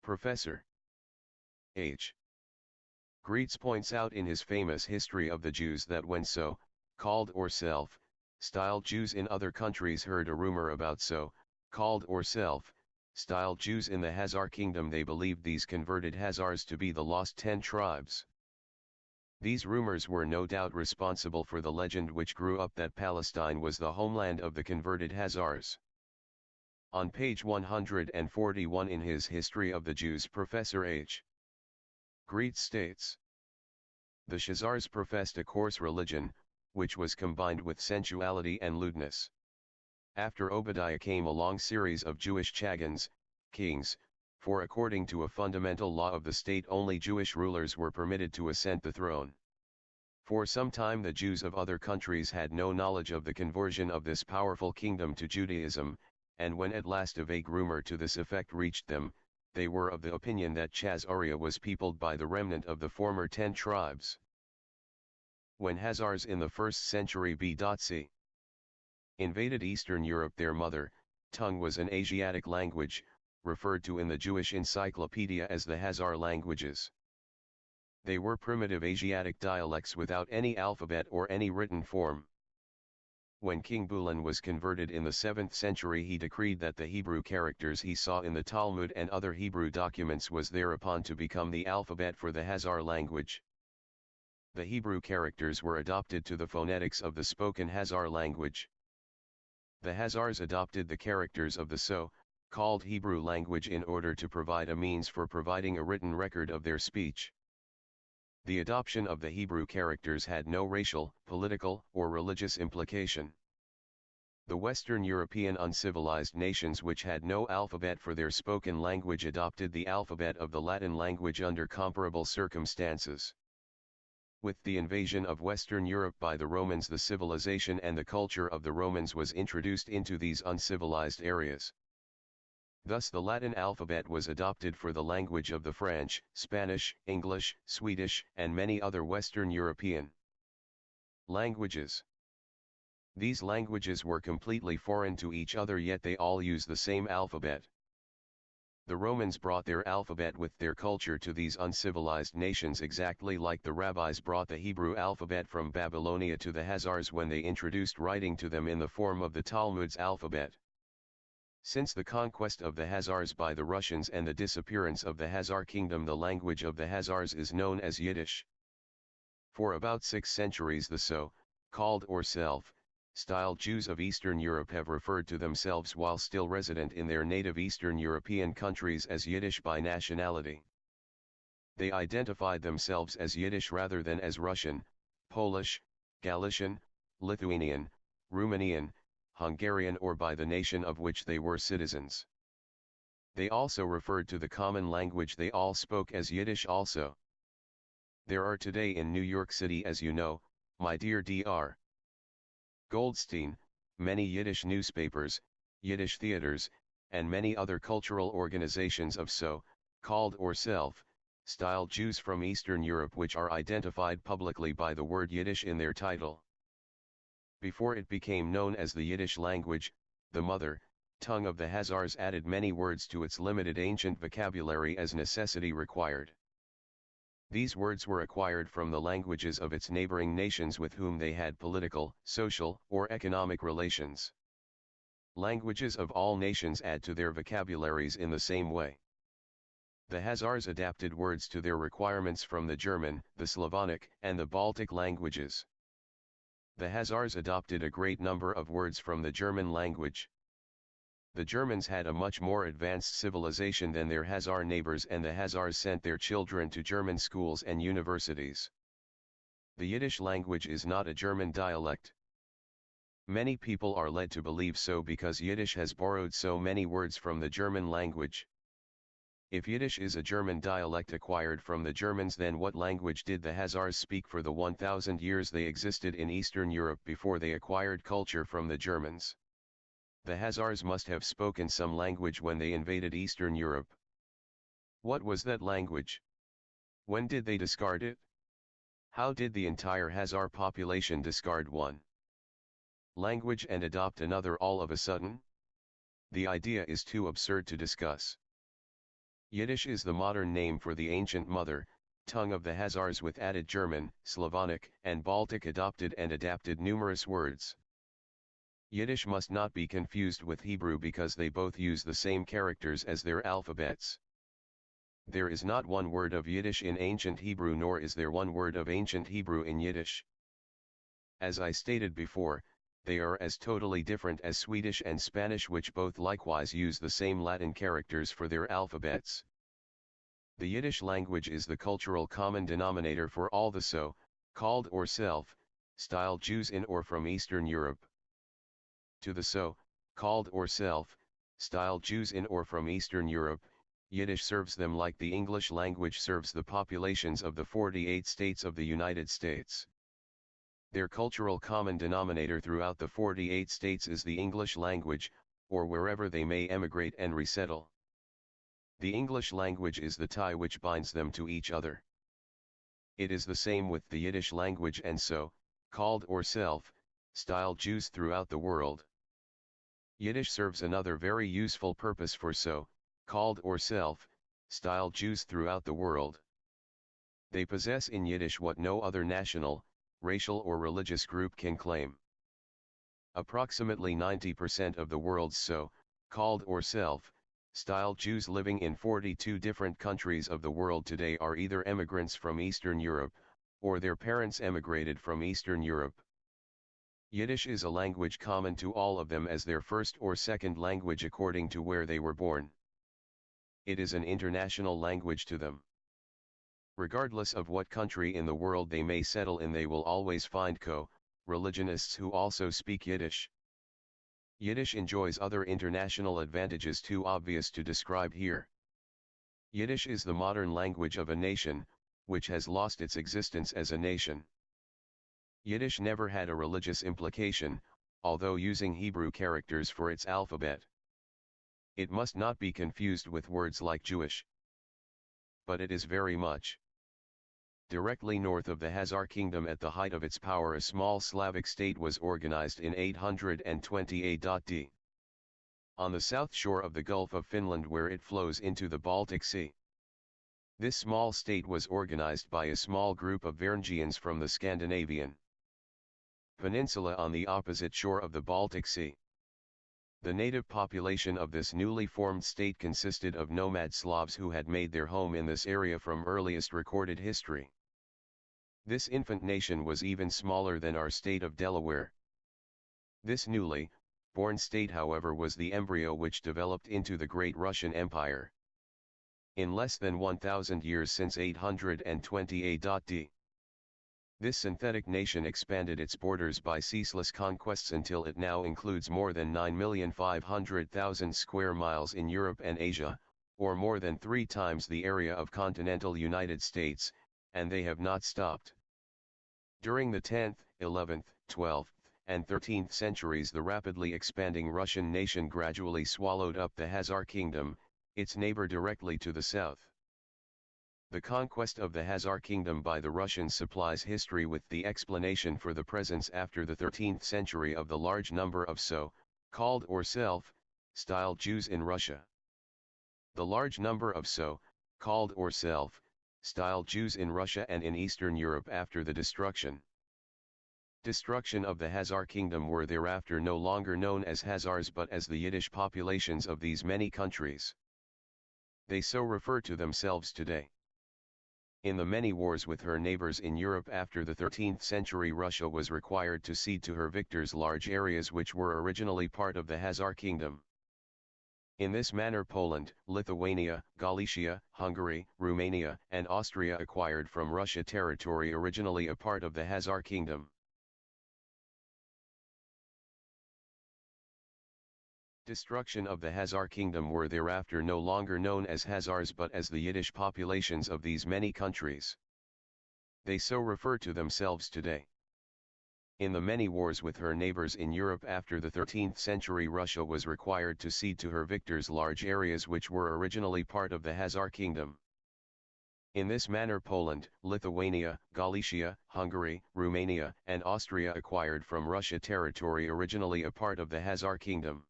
B: Professor H. Greets points out in his famous History of the Jews that when so-called or self-styled Jews in other countries heard a rumor about so-called or self-styled Jews in the Khazar kingdom, they believed these converted Khazars to be the lost 10 tribes. These rumors were no doubt responsible for the legend which grew up that Palestine was the homeland of the converted Khazars. On page 141 in his History of the Jews, Professor H. Greets states, the Khazars professed a coarse religion, which was combined with sensuality and lewdness. After Obadiah came a long series of Jewish chagans, kings, for according to a fundamental law of the state only Jewish rulers were permitted to ascend the throne. For some time the Jews of other countries had no knowledge of the conversion of this powerful kingdom to Judaism, and when at last a vague rumor to this effect reached them, they were of the opinion that Khazaria was peopled by the remnant of the former 10 tribes. When Khazars in the 1st century BC invaded Eastern Europe, their mother tongue was an Asiatic language, referred to in the Jewish Encyclopedia as the Khazar languages. They were primitive Asiatic dialects without any alphabet or any written form. When King Bulan was converted in the 7th century, he decreed that the Hebrew characters he saw in the Talmud and other Hebrew documents was thereupon to become the alphabet for the Khazar language. The Hebrew characters were adopted to the phonetics of the spoken Khazar language. The Khazars adopted the characters of the so-called Hebrew language in order to provide a means for providing a written record of their speech. The adoption of the Hebrew characters had no racial, political, or religious implication. The Western European uncivilized nations which had no alphabet for their spoken language adopted the alphabet of the Latin language under comparable circumstances. With the invasion of Western Europe by the Romans, the civilization and the culture of the Romans was introduced into these uncivilized areas. Thus the Latin alphabet was adopted for the language of the French, Spanish, English, Swedish, and many other Western European languages. These languages were completely foreign to each other, yet they all use the same alphabet. The Romans brought their alphabet with their culture to these uncivilized nations exactly like the rabbis brought the Hebrew alphabet from Babylonia to the Khazars when they introduced writing to them in the form of the Talmud's alphabet. Since the conquest of the Khazars by the Russians and the disappearance of the Khazar kingdom, the language of the Khazars is known as Yiddish. For about 6 centuries the so-called or self-styled Jews of Eastern Europe have referred to themselves while still resident in their native Eastern European countries as Yiddish by nationality. They identified themselves as Yiddish rather than as Russian, Polish, Galician, Lithuanian, Romanian, Hungarian, or by the nation of which they were citizens. They also referred to the common language they all spoke as Yiddish also. There are today in New York City, as you know, my dear Dr. Goldstein, many Yiddish newspapers, Yiddish theaters, and many other cultural organizations of so-called or self-styled Jews from Eastern Europe which are identified publicly by the word Yiddish in their title. Before it became known as the Yiddish language, the mother tongue of the Khazars added many words to its limited ancient vocabulary as necessity required. These words were acquired from the languages of its neighboring nations with whom they had political, social, or economic relations. Languages of all nations add to their vocabularies in the same way. The Khazars adapted words to their requirements from the German, the Slavonic, and the Baltic languages. The Khazars adopted a great number of words from the German language. The Germans had a much more advanced civilization than their Khazar neighbors, and the Khazars sent their children to German schools and universities. The Yiddish language is not a German dialect. Many people are led to believe so because Yiddish has borrowed so many words from the German language. If Yiddish is a German dialect acquired from the Germans, then what language did the Khazars speak for the 1,000 years they existed in Eastern Europe before they acquired culture from the Germans? The Khazars must have spoken some language when they invaded Eastern Europe. What was that language? When did they discard it? How did the entire Khazar population discard one language and adopt another all of a sudden? The idea is too absurd to discuss. Yiddish is the modern name for the ancient mother tongue of the Khazars, with added German, Slavonic, and Baltic adopted and adapted numerous words. Yiddish must not be confused with Hebrew because they both use the same characters as their alphabets. There is not one word of Yiddish in ancient Hebrew, nor is there one word of ancient Hebrew in Yiddish. As I stated before, they are as totally different as Swedish and Spanish, which both likewise use the same Latin characters for their alphabets. The Yiddish language is the cultural common denominator for all the so-called or self-styled Jews in or from Eastern Europe. To the so-called or self-styled Jews in or from Eastern Europe, Yiddish serves them like the English language serves the populations of the 48 states of the United States. Their cultural common denominator throughout the 48 states is the English language, or wherever they may emigrate and resettle. The English language is the tie which binds them to each other. It is the same with the Yiddish language and so-called or self-styled Jews throughout the world. Yiddish serves another very useful purpose for so-called or self-styled Jews throughout the world. They possess in Yiddish what no other national, racial or religious group can claim. Approximately 90% of the world's so-called or self-styled Jews living in 42 different countries of the world today are either immigrants from Eastern Europe, or their parents emigrated from Eastern Europe. Yiddish is a language common to all of them as their first or second language according to where they were born. It is an international language to them. Regardless of what country in the world they may settle in, they will always find co-religionists who also speak Yiddish. Yiddish enjoys other international advantages too obvious to describe here. Yiddish is the modern language of a nation, which has lost its existence as a nation. Yiddish never had a religious implication, although using Hebrew characters for its alphabet. It must not be confused with words like Jewish. But it is very much. Directly north of the Khazar kingdom at the height of its power, a small Slavic state was organized in 820 AD. On the south shore of the Gulf of Finland, where it flows into the Baltic Sea. This small state was organized by a small group of Varangians from the Scandinavian peninsula on the opposite shore of the Baltic Sea. The native population of this newly formed state consisted of nomad Slavs who had made their home in this area from earliest recorded history. This infant nation was even smaller than our state of Delaware. This newly born state, however, was the embryo which developed into the Great Russian Empire. In less than 1,000 years since 820 AD. This synthetic nation expanded its borders by ceaseless conquests until it now includes more than 9,500,000 square miles in Europe and Asia, or more than 3 times the area of continental United States, and they have not stopped. During the 10th, 11th, 12th, and 13th centuries, the rapidly expanding Russian nation gradually swallowed up the Khazar kingdom, its neighbor directly to the south. The conquest of the Khazar kingdom by the Russians supplies history with the explanation for the presence after the 13th century of the large number of so-called or self-styled Jews in Russia. The large number of so-called or self-styled Jews in Russia and in Eastern Europe after the destruction of the Khazar kingdom were thereafter no longer known as Khazars but as the Yiddish populations of these many countries. They so refer to themselves today. In the many wars with her neighbors in Europe after the 13th century, Russia was required to cede to her victors large areas which were originally part of the Khazar kingdom. In this manner, Poland, Lithuania, Galicia, Hungary, Romania, and Austria acquired from Russia territory originally a part of the Khazar kingdom. Destruction of the Khazar kingdom were thereafter no longer known as Khazars but as the Yiddish populations of these many countries. They so refer to themselves today. In the many wars with her neighbors in Europe after the 13th century, Russia was required to cede to her victors large areas which were originally part of the Khazar kingdom. In this manner Poland, Lithuania, Galicia, Hungary, Romania, and Austria acquired from Russia territory originally a part of the Khazar kingdom.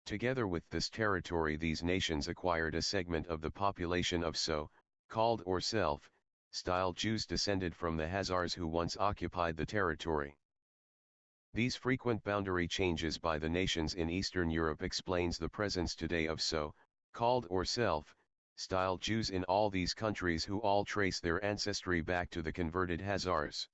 B: Together with this territory these nations acquired a segment of the population of so-called or self-styled Jews descended from the Khazars who once occupied the territory. These frequent boundary changes by the nations in Eastern Europe explains the presence today of so-called or self-styled Jews in all these countries who all trace their ancestry back to the converted Khazars.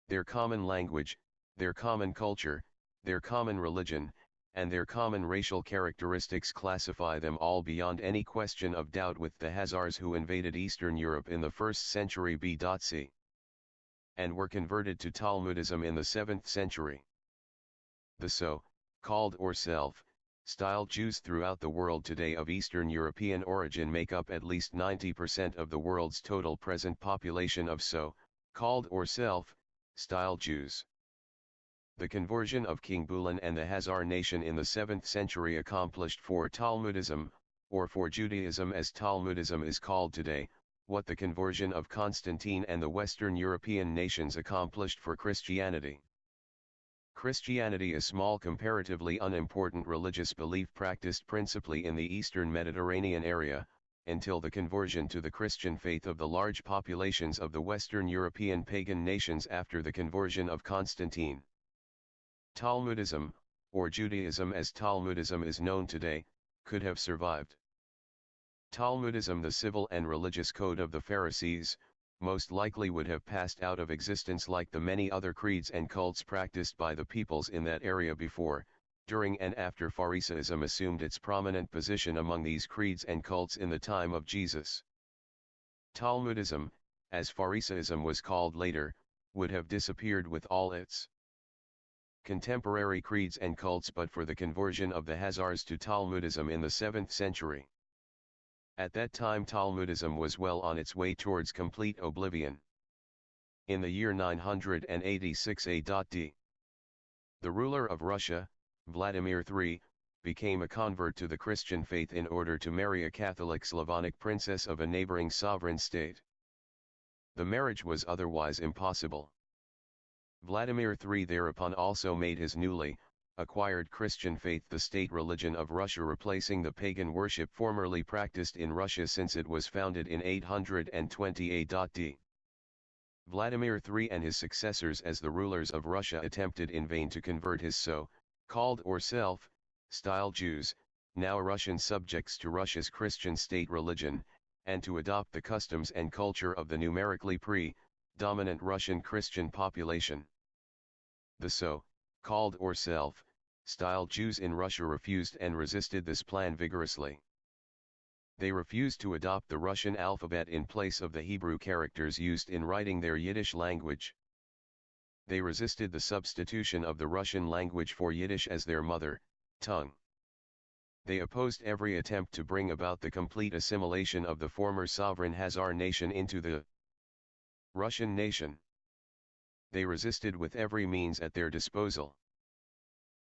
B: Their common language, their common culture, their common religion, and their common racial characteristics classify them all beyond any question of doubt with the Khazars who invaded Eastern Europe in the 1st century BC. And were converted to Talmudism in the 7th century. The so-called or self-styled Jews throughout the world today of Eastern European origin make up at least 90% of the world's total present population of so-called or self-styled Jews. The conversion of King Bulan and the Khazar nation in the 7th century accomplished for Talmudism, or for Judaism as Talmudism is called today, what the conversion of Constantine and the Western European nations accomplished for Christianity. Christianity, a small comparatively unimportant religious belief practiced principally in the Eastern Mediterranean area, until the conversion to the Christian faith of the large populations of the Western European pagan nations after the conversion of Constantine. Talmudism, or Judaism as Talmudism is known today, could have survived. Talmudism, the civil and religious code of the Pharisees, most likely would have passed out of existence like the many other creeds and cults practiced by the peoples in that area before, during and after Pharisaism assumed its prominent position among these creeds and cults in the time of Jesus. Talmudism, as Pharisaism was called later, would have disappeared with all its contemporary creeds and cults but for the conversion of the Khazars to Talmudism in the 7th century. At that time Talmudism was well on its way towards complete oblivion. In the year 986 AD, the ruler of Russia, Vladimir III, became a convert to the Christian faith in order to marry a Catholic Slavonic princess of a neighboring sovereign state. The marriage was otherwise impossible. Vladimir III thereupon also made his newly acquired Christian faith the state religion of Russia, replacing the pagan worship formerly practiced in Russia since it was founded in 820 AD. Vladimir III and his successors as the rulers of Russia attempted in vain to convert his so-called or self-styled Jews, now Russian subjects, to Russia's Christian state religion, and to adopt the customs and culture of the numerically predominant Russian Christian population. The so-called or self-styled Jews in Russia refused and resisted this plan vigorously. They refused to adopt the Russian alphabet in place of the Hebrew characters used in writing their Yiddish language. They resisted the substitution of the Russian language for Yiddish as their mother tongue. They opposed every attempt to bring about the complete assimilation of the former sovereign Khazar nation into the Russian nation. They resisted with every means at their disposal.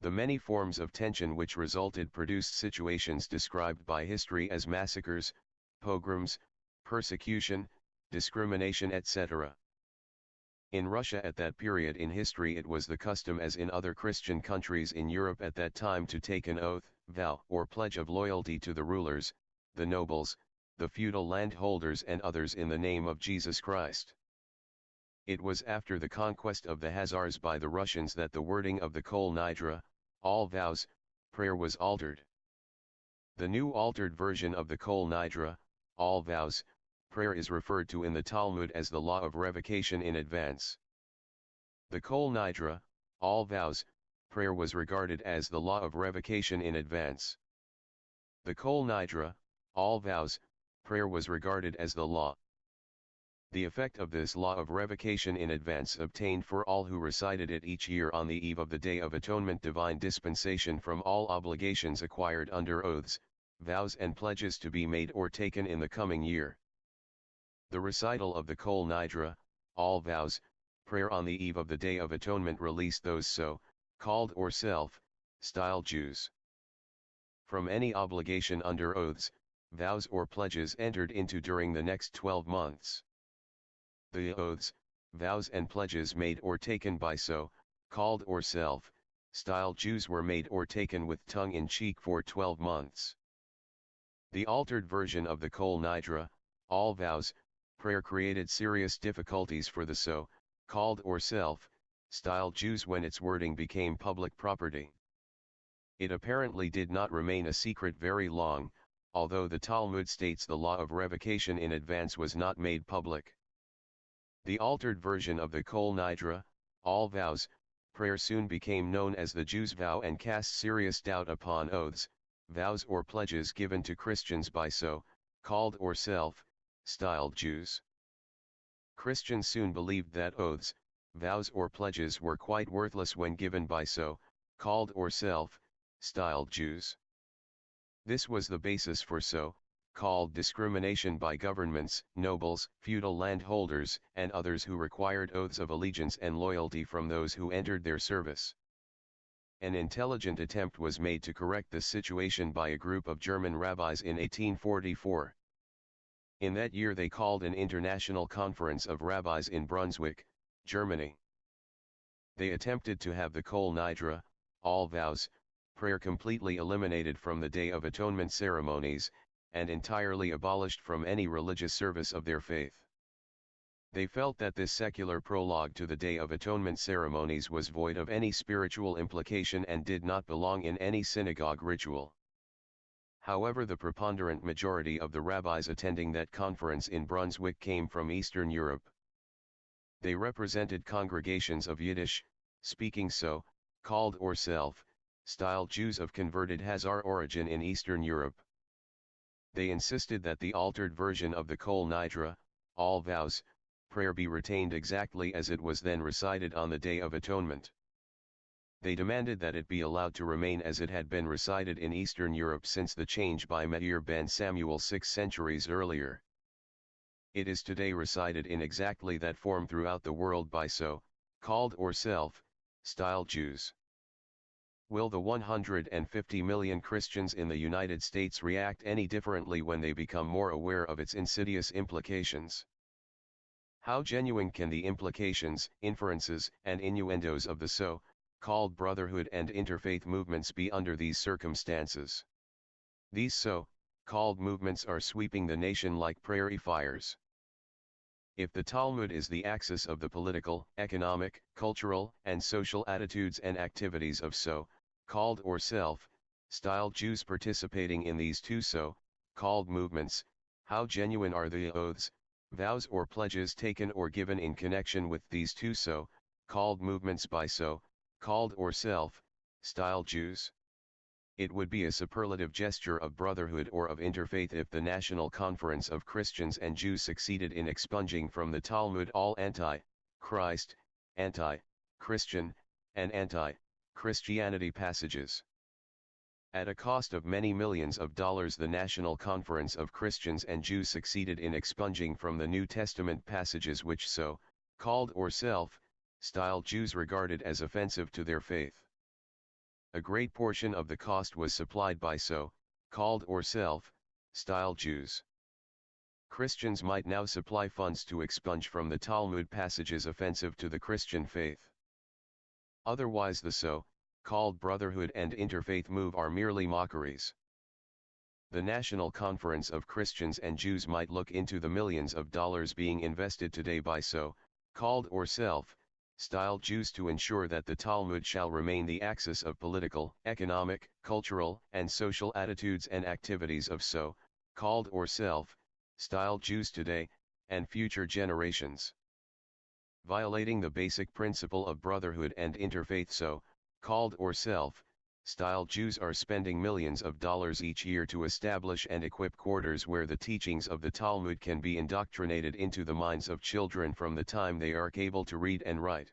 B: The many forms of tension which resulted produced situations described by history as massacres, pogroms, persecution, discrimination, etc. In Russia at that period in history it was the custom, as in other Christian countries in Europe at that time, to take an oath, vow, or pledge of loyalty to the rulers, the nobles, the feudal landholders and others in the name of Jesus Christ. It was after the conquest of the Khazars by the Russians that the wording of the KOL NIDRE, all vows, prayer was altered. The new altered version of the KOL NIDRE, all vows, prayer is referred to in the Talmud as the law of revocation in advance. The KOL NIDRE, all vows, prayer was regarded as the law of revocation in advance. The KOL NIDRE, all vows, prayer was regarded as the law. The effect of this law of revocation in advance obtained for all who recited it each year on the eve of the Day of Atonement divine dispensation from all obligations acquired under oaths, vows and pledges to be made or taken in the coming year. The recital of the KOL NIDRE, all vows, prayer on the eve of the Day of Atonement released those so-called or self-styled Jews from any obligation under oaths, vows or pledges entered into during the next 12 months. The oaths, vows and pledges made or taken by so-called or self-styled Jews were made or taken with tongue-in-cheek for 12 months. The altered version of the KOL NIDRE, ALL VOWS, prayer created serious difficulties for the so-called or self-styled Jews when its wording became public property. It apparently did not remain a secret very long, although the Talmud states the law of revocation in advance was not made public. The altered version of the KOL NIDRE, ALL VOWS, prayer soon became known as the Jews' vow and cast serious doubt upon oaths, vows or pledges given to Christians by so-called or self-styled Jews. Christians soon believed that oaths, vows or pledges were quite worthless when given by so-called or self-styled Jews. This was the basis for so-called discrimination by governments, nobles, feudal landholders, and others who required oaths of allegiance and loyalty from those who entered their service. An intelligent attempt was made to correct this situation by a group of German rabbis in 1844. In that year they called an international conference of rabbis in Brunswick, Germany. They attempted to have the KOL NIDRE, ALL VOWS, prayer completely eliminated from the Day of Atonement ceremonies, and entirely abolished from any religious service of their faith. They felt that this secular prologue to the Day of Atonement ceremonies was void of any spiritual implication and did not belong in any synagogue ritual. However, the preponderant majority of the rabbis attending that conference in Brunswick came from Eastern Europe. They represented congregations of Yiddish-speaking so-called or self-styled Jews of converted Khazar origin in Eastern Europe. They insisted that the altered version of the KOL NIDRE, ALL VOWS, prayer be retained exactly as it was then recited on the Day of Atonement. They demanded that it be allowed to remain as it had been recited in Eastern Europe since the change by Meir ben Samuel 6 centuries earlier. It is today recited in exactly that form throughout the world by so-called or self-styled Jews. Will the 150 million Christians in the United States react any differently when they become more aware of its insidious implications? How genuine can the implications, inferences, and innuendos of the so-called brotherhood and interfaith movements be under these circumstances? These so-called movements are sweeping the nation like prairie fires. If the Talmud is the axis of the political, economic, cultural, and social attitudes and activities of so-called or self-styled Jews participating in these two so-called movements, how genuine are the oaths, vows or pledges taken or given in connection with these two so-called movements by so-called or self-styled Jews? It would be a superlative gesture of brotherhood or of interfaith if the National Conference of Christians and Jews succeeded in expunging from the Talmud all anti-Christ, anti-Christian, and anti-Christianity passages. At a cost of many millions of dollars, the National Conference of Christians and Jews succeeded in expunging from the New Testament passages which so-called or self-styled Jews regarded as offensive to their faith. A great portion of the cost was supplied by so-called or self-styled Jews. Christians might now supply funds to expunge from the Talmud passages offensive to the Christian faith. Otherwise the so-called brotherhood and interfaith move are merely mockeries. The National Conference of Christians and Jews might look into the millions of dollars being invested today by so-called or self-styled Jews to ensure that the Talmud shall remain the axis of political, economic, cultural, and social attitudes and activities of so-called or self-styled Jews today, and future generations. Violating the basic principle of brotherhood and interfaith so-called or self-styled Jews are spending millions of dollars each year to establish and equip quarters where the teachings of the Talmud can be indoctrinated into the minds of children from the time they are able to read and write.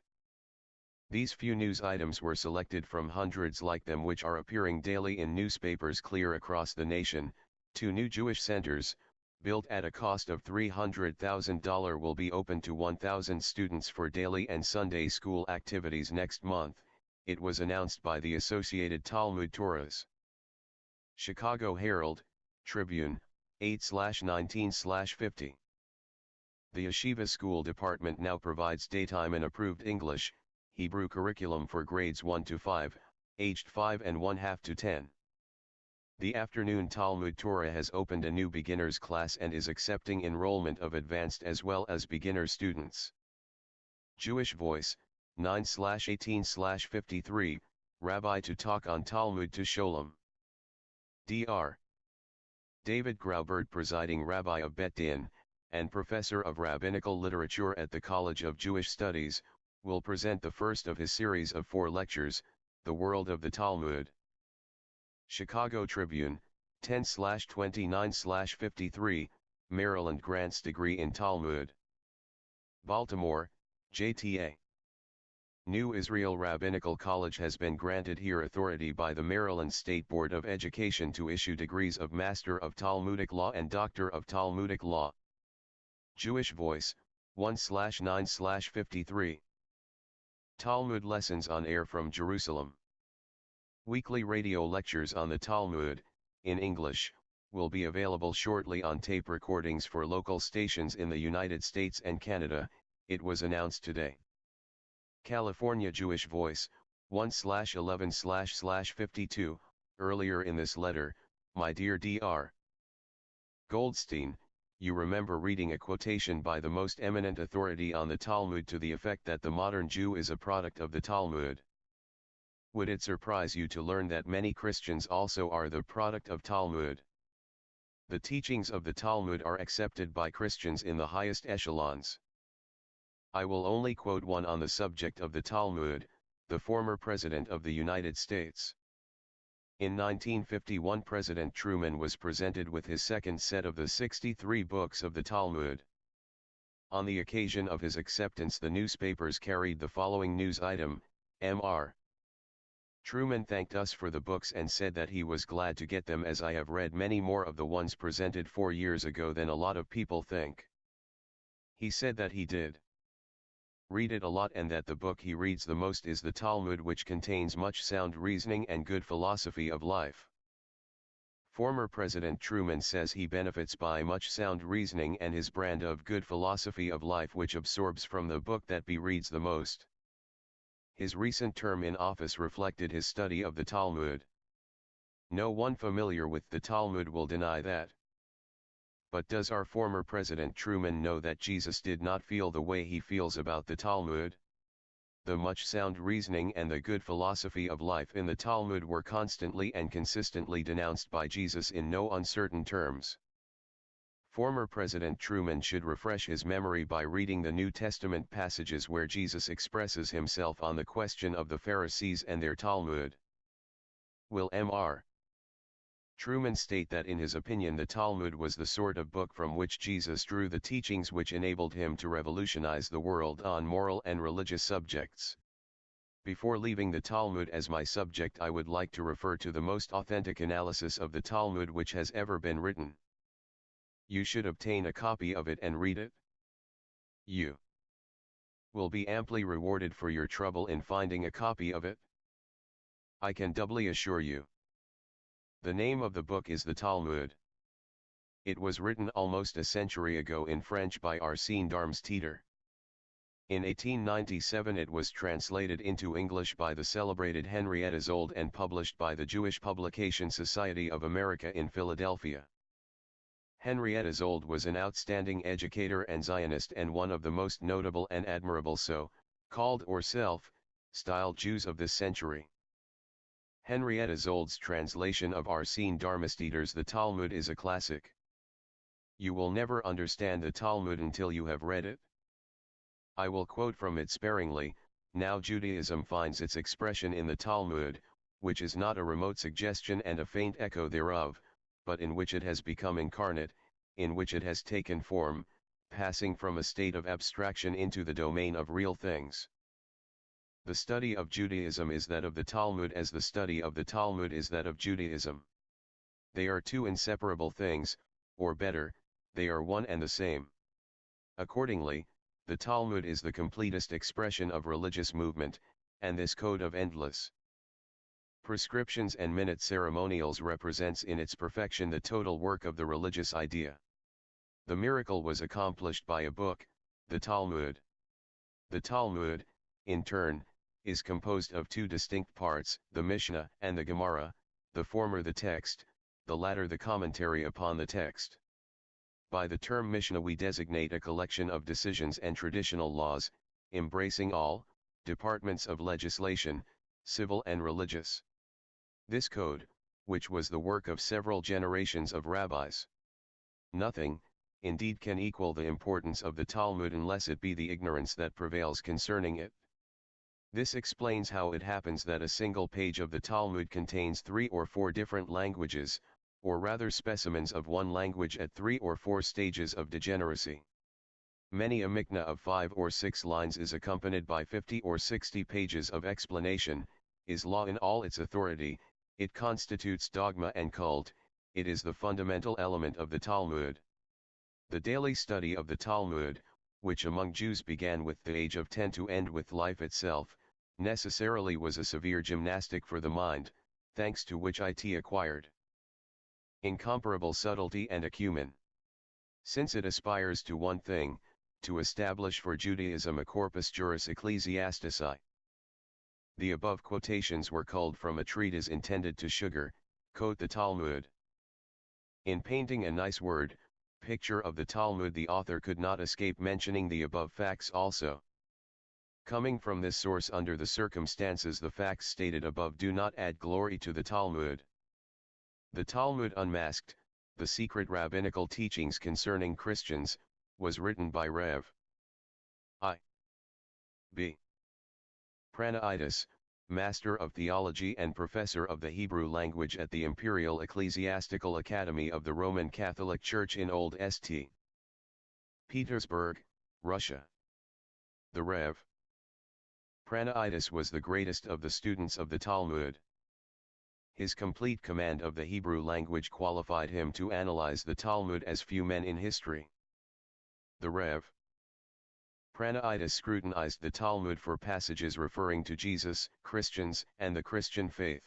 B: These few news items were selected from hundreds like them which are appearing daily in newspapers clear across the nation. 2 new Jewish centers, built at a cost of $300,000, will be open to 1,000 students for daily and Sunday school activities next month, it was announced by the Associated Talmud Torahs. Chicago Herald, Tribune, 8/19/50. The Yeshiva School Department now provides daytime and approved English, Hebrew curriculum for grades 1 to 5, aged 5 and 1/2 to 10. The afternoon Talmud Torah has opened a new beginners class and is accepting enrollment of advanced as well as beginner students. Jewish Voice, 9/18/53, Rabbi to talk on Talmud to Sholem. Dr. David Graubert, presiding Rabbi of Bet Din, and Professor of Rabbinical Literature at the College of Jewish Studies, will present the first of his series of 4 lectures, The World of the Talmud. Chicago Tribune, 10/29/53, Maryland grants degree in Talmud. Baltimore, JTA. New Israel Rabbinical College has been granted here authority by the Maryland State Board of Education to issue degrees of Master of Talmudic Law and Doctor of Talmudic Law. Jewish Voice, 1/9/53. Talmud lessons on air from Jerusalem. Weekly radio lectures on the Talmud, in English, will be available shortly on tape recordings for local stations in the United States and Canada, it was announced today. California Jewish Voice, 1/11/52, earlier in this letter, my dear Dr. Goldstein, you remember reading a quotation by the most eminent authority on the Talmud to the effect that the modern Jew is a product of the Talmud. Would it surprise you to learn that many Christians also are the product of Talmud? The teachings of the Talmud are accepted by Christians in the highest echelons. I will only quote one on the subject of the Talmud, the former President of the United States. In 1951 President Truman was presented with his second set of the 63 books of the Talmud. On the occasion of his acceptance the newspapers carried the following news item, Mr. Truman thanked us for the books and said that he was glad to get them as I have read many more of the ones presented 4 years ago than a lot of people think. He said that he did read it a lot and that the book he reads the most is the Talmud, which contains much sound reasoning and good philosophy of life. Former President Truman says he benefits by much sound reasoning and his brand of good philosophy of life which absorbs from the book that he reads the most. His recent term in office reflected his study of the Talmud. No one familiar with the Talmud will deny that. But does our former President Truman know that Jesus did not feel the way he feels about the Talmud? The much sound reasoning and the good philosophy of life in the Talmud were constantly and consistently denounced by Jesus in no uncertain terms. Former President Truman should refresh his memory by reading the New Testament passages where Jesus expresses himself on the question of the Pharisees and their Talmud. Will Mr. Truman state that in his opinion the Talmud was the sort of book from which Jesus drew the teachings which enabled him to revolutionize the world on moral and religious subjects? Before leaving the Talmud as my subject, I would like to refer to the most authentic analysis of the Talmud which has ever been written. You should obtain a copy of it and read it. You will be amply rewarded for your trouble in finding a copy of it. I can doubly assure you. The name of the book is the Talmud. It was written almost a century ago in French by Arsène Darmstaedter. In 1897 it was translated into English by the celebrated Henrietta Zold and published by the Jewish Publication Society of America in Philadelphia. Henrietta Zold was an outstanding educator and Zionist and one of the most notable and admirable so-called or self-styled Jews of this century. Henrietta Zold's translation of Arsène Darmstaedter's The Talmud is a classic. You will never understand the Talmud until you have read it. I will quote from it sparingly. Now Judaism finds its expression in the Talmud, which is not a remote suggestion and a faint echo thereof, but in which it has become incarnate, in which it has taken form, passing from a state of abstraction into the domain of real things. The study of Judaism is that of the Talmud as the study of the Talmud is that of Judaism. They are two inseparable things, or better, they are one and the same. Accordingly, the Talmud is the completest expression of religious movement, and this code of endless Prescriptions and minute ceremonials represents in its perfection the total work of the religious idea. The miracle was accomplished by a book, the Talmud. The Talmud, in turn, is composed of two distinct parts, the Mishnah and the Gemara, the former the text, the latter the commentary upon the text. By the term Mishnah we designate a collection of decisions and traditional laws, embracing all departments of legislation, civil and religious. This code, which was the work of several generations of rabbis. Nothing, indeed, can equal the importance of the Talmud unless it be the ignorance that prevails concerning it. This explains how it happens that a single page of the Talmud contains 3 or 4 different languages, or rather specimens of one language at 3 or 4 stages of degeneracy. Many a mikna of 5 or 6 lines is accompanied by 50 or 60 pages of explanation, is law in all its authority, it constitutes dogma and cult, it is the fundamental element of the Talmud. The daily study of the Talmud, which among Jews began with the age of 10 to end with life itself, necessarily was a severe gymnastic for the mind, thanks to which it acquired incomparable subtlety and acumen. Since it aspires to one thing, to establish for Judaism a corpus juris ecclesiastici. The above quotations were culled from a treatise intended to sugar-coat the Talmud. In painting a nice word picture of the Talmud, the author could not escape mentioning the above facts also. Coming from this source under the circumstances, the facts stated above do not add glory to the Talmud. The Talmud Unmasked, the secret rabbinical teachings concerning Christians, was written by Rev. I. B. Pranaitis, Master of Theology and Professor of the Hebrew language at the Imperial Ecclesiastical Academy of the Roman Catholic Church in Old St. Petersburg, Russia. The Rev. Pranaitis was the greatest of the students of the Talmud. His complete command of the Hebrew language qualified him to analyze the Talmud as few men in history. The Rev. Pranaitis scrutinized the Talmud for passages referring to Jesus, Christians, and the Christian faith.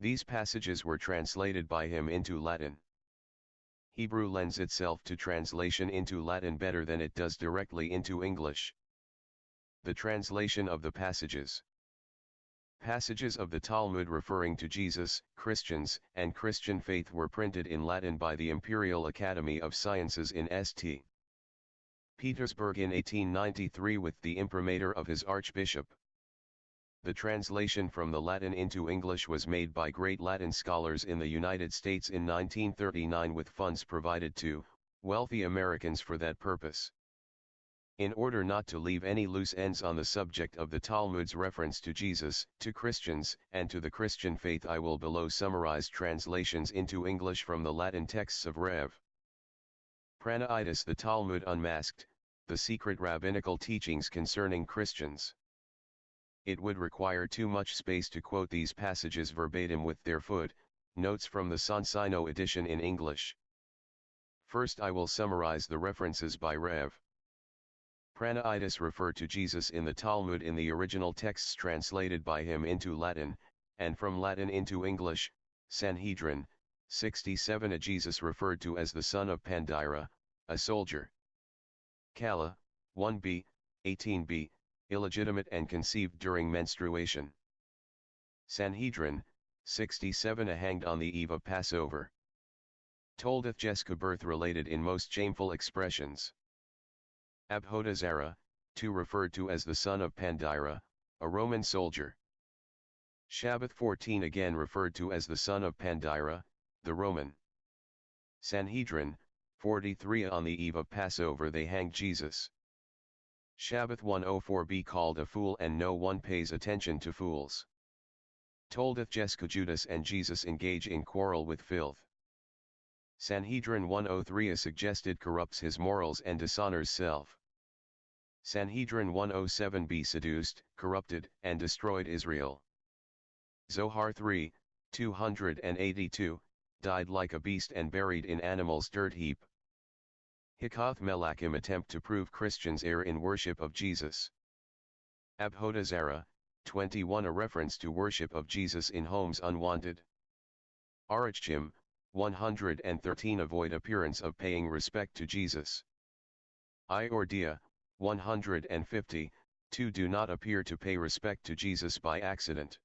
B: These passages were translated by him into Latin. Hebrew lends itself to translation into Latin better than it does directly into English. The translation of the passages of the Talmud referring to Jesus, Christians, and Christian faith were printed in Latin by the Imperial Academy of Sciences in St. Petersburg in 1893 with the imprimatur of his archbishop. The translation from the Latin into English was made by great Latin scholars in the United States in 1939 with funds provided to wealthy Americans for that purpose. In order not to leave any loose ends on the subject of the Talmud's reference to Jesus, to Christians, and to the Christian faith, I will below summarize translations into English from the Latin texts of Rev. Pranaitis. The Talmud Unmasked, the secret rabbinical teachings concerning Christians. It would require too much space to quote these passages verbatim with their footnotes from the Sonsino edition in English. First I will summarize the references by Rev. Pranaitis refer to Jesus in the Talmud in the original texts translated by him into Latin, and from Latin into English. Sanhedrin, 67. A Jesus referred to as the son of Pandira, a soldier. Kala, 1b, 18b, illegitimate and conceived during menstruation. Sanhedrin, 67. A hanged on the eve of Passover. Toldeth Jeska birth related in most shameful expressions. Abhodazara, 2. Referred to as the son of Pandira, a Roman soldier. Shabbath 14. Again referred to as the son of Pandira, the Roman. Sanhedrin, 43. On the eve of Passover they hanged Jesus. Shabbath 104b. Called a fool, and no one pays attention to fools. Toldeth Jeska Judas and Jesus engage in quarrel with filth. Sanhedrin 103. A suggested corrupts his morals and dishonors self. Sanhedrin 107b. Seduced, corrupted, and destroyed Israel. Zohar 3, 282, died like a beast and buried in animals' dirt heap. Hikath Melachim attempt to prove Christians err in worship of Jesus. Abhodazara, 21 A reference to worship of Jesus in homes unwanted. Arachim, 113 Avoid appearance of paying respect to Jesus. Iordia, 150, 2 Do not appear to pay respect to Jesus by accident.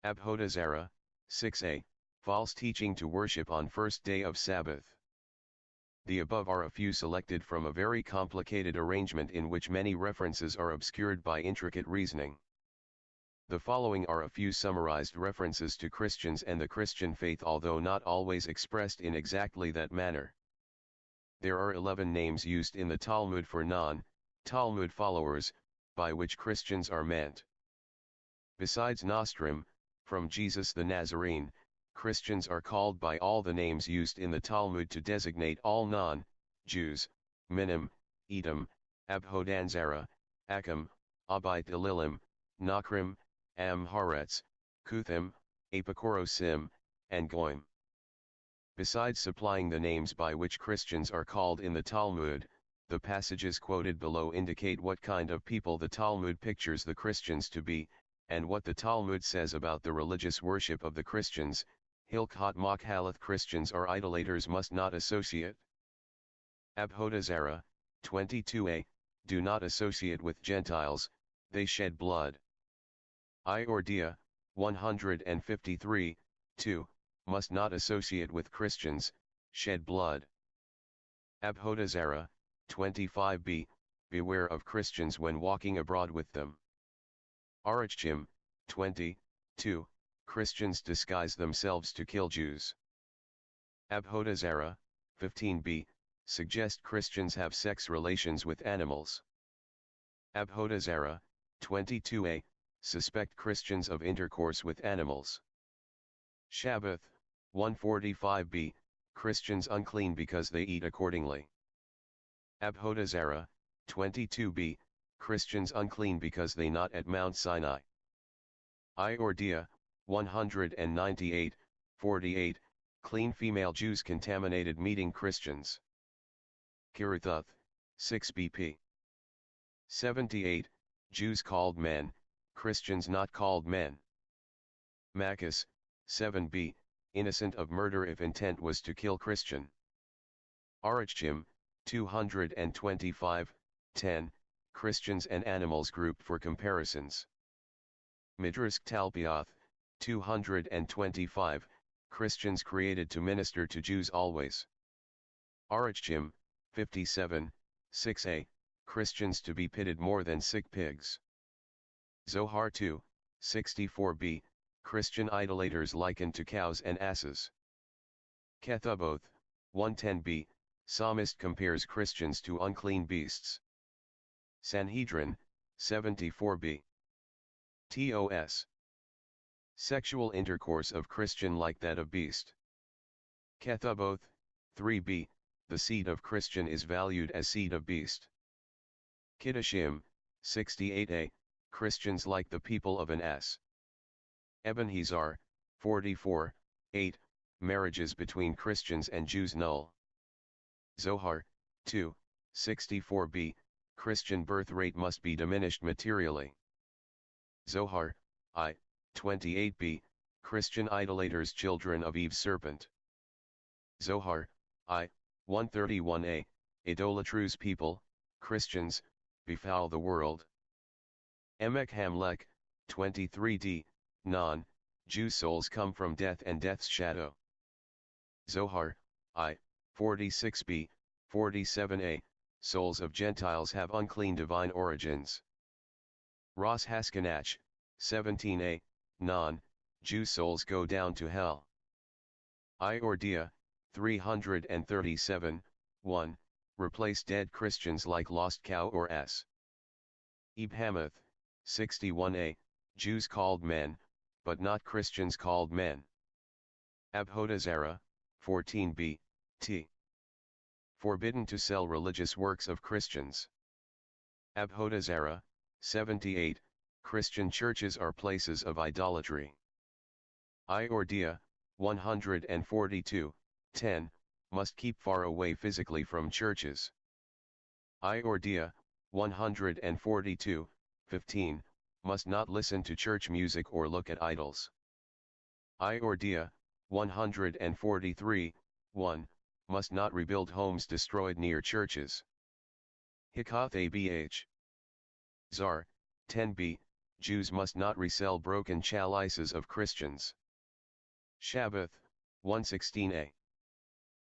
B: Abhodazara, 6a, False teaching to worship on first day of Sabbath. The above are a few selected from a very complicated arrangement in which many references are obscured by intricate reasoning. The following are a few summarized references to Christians and the Christian faith, although not always expressed in exactly that manner. There are 11 names used in the Talmud for non-Talmud followers, by which Christians are meant. Besides Nostrum, from Jesus the Nazarene, Christians are called by all the names used in the Talmud to designate all non-Jews: Minim, Edom, Abhodanzara, Achim, Abait Elilim, Nakrim, Am-Haretz, Kuthim, Apokorosim, and Goim. Besides supplying the names by which Christians are called in the Talmud, the passages quoted below indicate what kind of people the Talmud pictures the Christians to be, and what the Talmud says about the religious worship of the Christians. Hilchot Machalath Christians or idolaters must not associate. Abhodazara, 22a, Do not associate with Gentiles, they shed blood. Iordia, 153, 2, Must not associate with Christians, shed blood. Abhodazara, 25b, Beware of Christians when walking abroad with them. Arachim, 20, 2, Christians disguise themselves to kill Jews. Abhodazara, 15b, Suggest Christians have sex relations with animals. Abhodazara, 22a, Suspect Christians of intercourse with animals. Shabbath, 145b, Christians unclean because they eat accordingly. Abhodazara, 22b, Christians unclean because they not at Mount Sinai. Iordia, 198, 48, Clean female Jews contaminated meeting Christians. Kirithuth, 6 bp. 78, Jews called men, Christians not called men. Macus, 7b, Innocent of murder if intent was to kill Christian. Arachim, 225, 10, Christians and animals grouped for comparisons. Midrash Talpiath, 225, Christians created to minister to Jews always. Arachim, 57, 6a, Christians to be pitted more than sick pigs. Zohar 2, 64b, Christian idolaters likened to cows and asses. Kethuboth, 110b, Psalmist compares Christians to unclean beasts. Sanhedrin, 74b. TOS. Sexual intercourse of Christian like that of beast. Kethuboth, 3b, the seed of Christian is valued as seed of beast. Kiddushim, 68a, Christians like the people of an ass. Ebenhezar, 44, 8, marriages between Christians and Jews null. Zohar, 2, 64b, Christian birth rate must be diminished materially. Zohar, I, 28b, Christian idolaters children of Eve's serpent. Zohar, I, 131a, idolatrous people, Christians, befoul the world. Emek Hamlech, 23d, non, Jew souls come from death and death's shadow. Zohar, I, 46b, 47a, souls of Gentiles have unclean divine origins. Ros Haskanach, 17a, non, Jew souls go down to hell. Iordia, 337, 1, replace dead Christians like lost cow or ass. Ibhamath, 61a, Jews called men, but not Christians called men. Abhodazara, 14b, t. Forbidden to sell religious works of Christians. Abhodazara, 78, Christian churches are places of idolatry. Iordia, 142, 10, must keep far away physically from churches. Iordia, 142, 15, must not listen to church music or look at idols. Iordia, 143, 1, must not rebuild homes destroyed near churches. Hikath Abh. Zar, 10b, Jews must not resell broken chalices of Christians. Shabbath, 116a.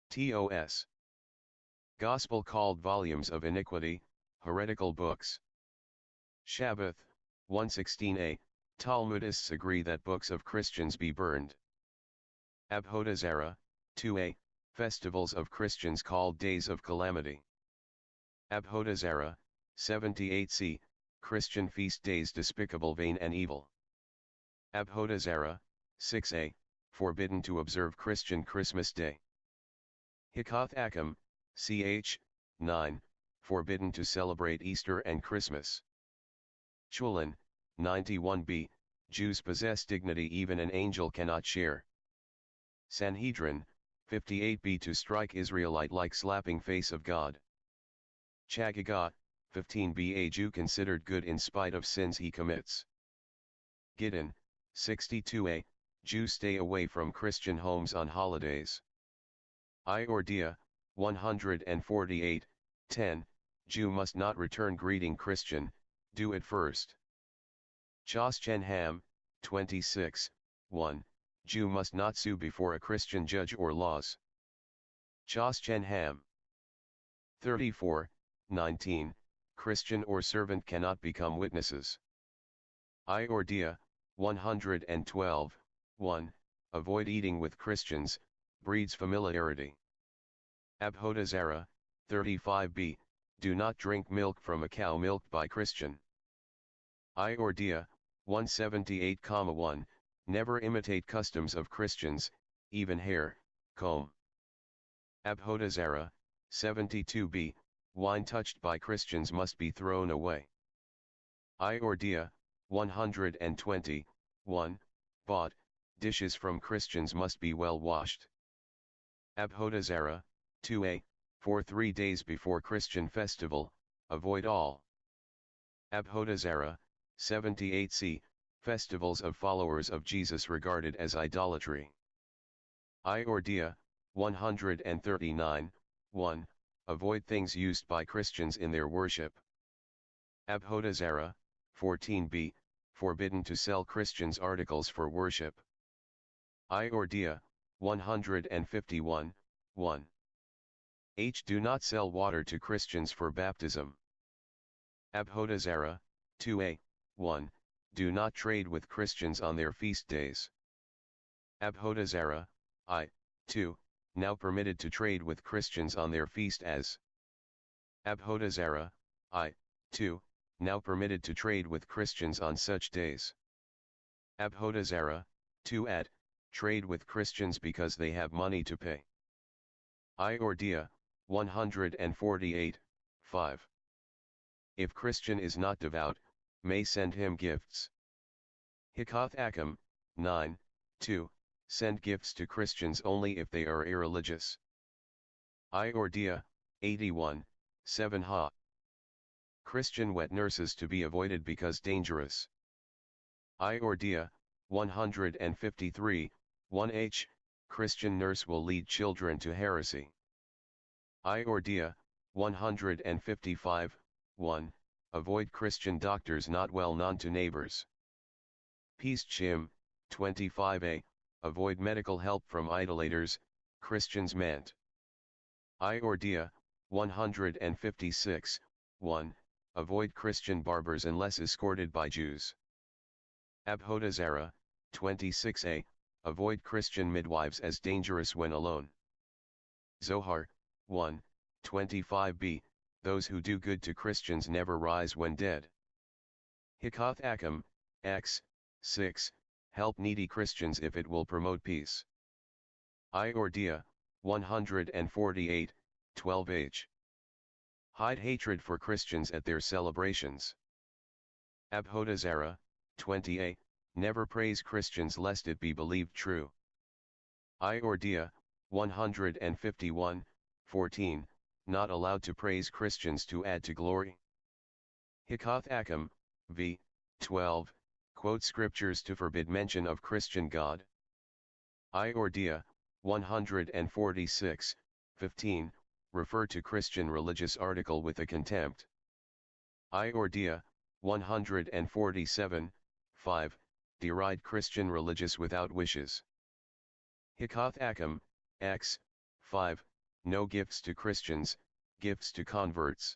B: TOS. Gospel called volumes of iniquity, heretical books. Shabbath, 116a, Talmudists agree that books of Christians be burned. Abhodazara, 2a, festivals of Christians called days of calamity. Abhodazara, 78c, Christian feast days despicable, vain and evil. Abhodazara, 6a, forbidden to observe Christian Christmas Day. Hikath Akam, ch. 9, forbidden to celebrate Easter and Christmas. Chulin, 91b, Jews possess dignity even an angel cannot share. Sanhedrin, 58b, to strike Israelite like slapping face of God. Chagiga, 15b, a Jew considered good in spite of sins he commits. Giddon, 62a, Jews stay away from Christian homes on holidays. Iordia, 148, 10, Jew must not return greeting Christian, do it first. Choschenham, 26, 1, Jew must not sue before a Christian judge or laws. Choschenham. 34, 19, Christian or servant cannot become witnesses. Iordia, 112, 1, avoid eating with Christians, breeds familiarity. Abhodazara, 35b, do not drink milk from a cow milked by Christian. Iordia, 178,1, never imitate customs of Christians, even hair, comb. Abhodazara, 72b, wine touched by Christians must be thrown away. Iordia, 120, 1, bought, dishes from Christians must be well washed. Abhodazara, 2a, for 3 days before Christian festival, avoid all. Abhodazara, 78c, festivals of followers of Jesus regarded as idolatry. Iordia, 139, 1, avoid things used by Christians in their worship. Abhodazara, 14b, forbidden to sell Christians articles for worship. Iordia, 151, 1. Do not sell water to Christians for baptism. Abhodazara, 2a, 1, do not trade with Christians on their feast days. Abhodazara, 2, now permitted to trade with Christians on their feast as. Abhodazara, 2, now permitted to trade with Christians on such days. Abhodazara, 2 at, trade with Christians because they have money to pay. Iordia, 148, 5. If Christian is not devout, may send him gifts. Hikath Akam, 9, 2, send gifts to Christians only if they are irreligious. Iordia, 81, 7 ha. Christian wet nurses to be avoided because dangerous. Iordia, 153, 1h, Christian nurse will lead children to heresy. Iordia, 155, 1, avoid Christian doctors not well known to neighbors. Peace 25a, avoid medical help from idolaters, Christians meant. Iordia, 156, 1, avoid Christian barbers unless escorted by Jews. Abhodazara, 26a, avoid Christian midwives as dangerous when alone. Zohar, 1, 25b, those who do good to Christians never rise when dead. Hikath Akam, x, 6, help needy Christians if it will promote peace. Iordia, 148, 12h. Hide hatred for Christians at their celebrations. Abhodazara, 20a, never praise Christians lest it be believed true. Iordia, 151, 14, not allowed to praise Christians to add to glory. Hikath Akam, v, 12. Quote scriptures to forbid mention of Christian God. I or dia, 146, 15, refer to Christian religious article with a contempt. I or dia, 147, 5, deride Christian religious without wishes. Hikoth Akam, X, 5, no gifts to Christians, gifts to converts.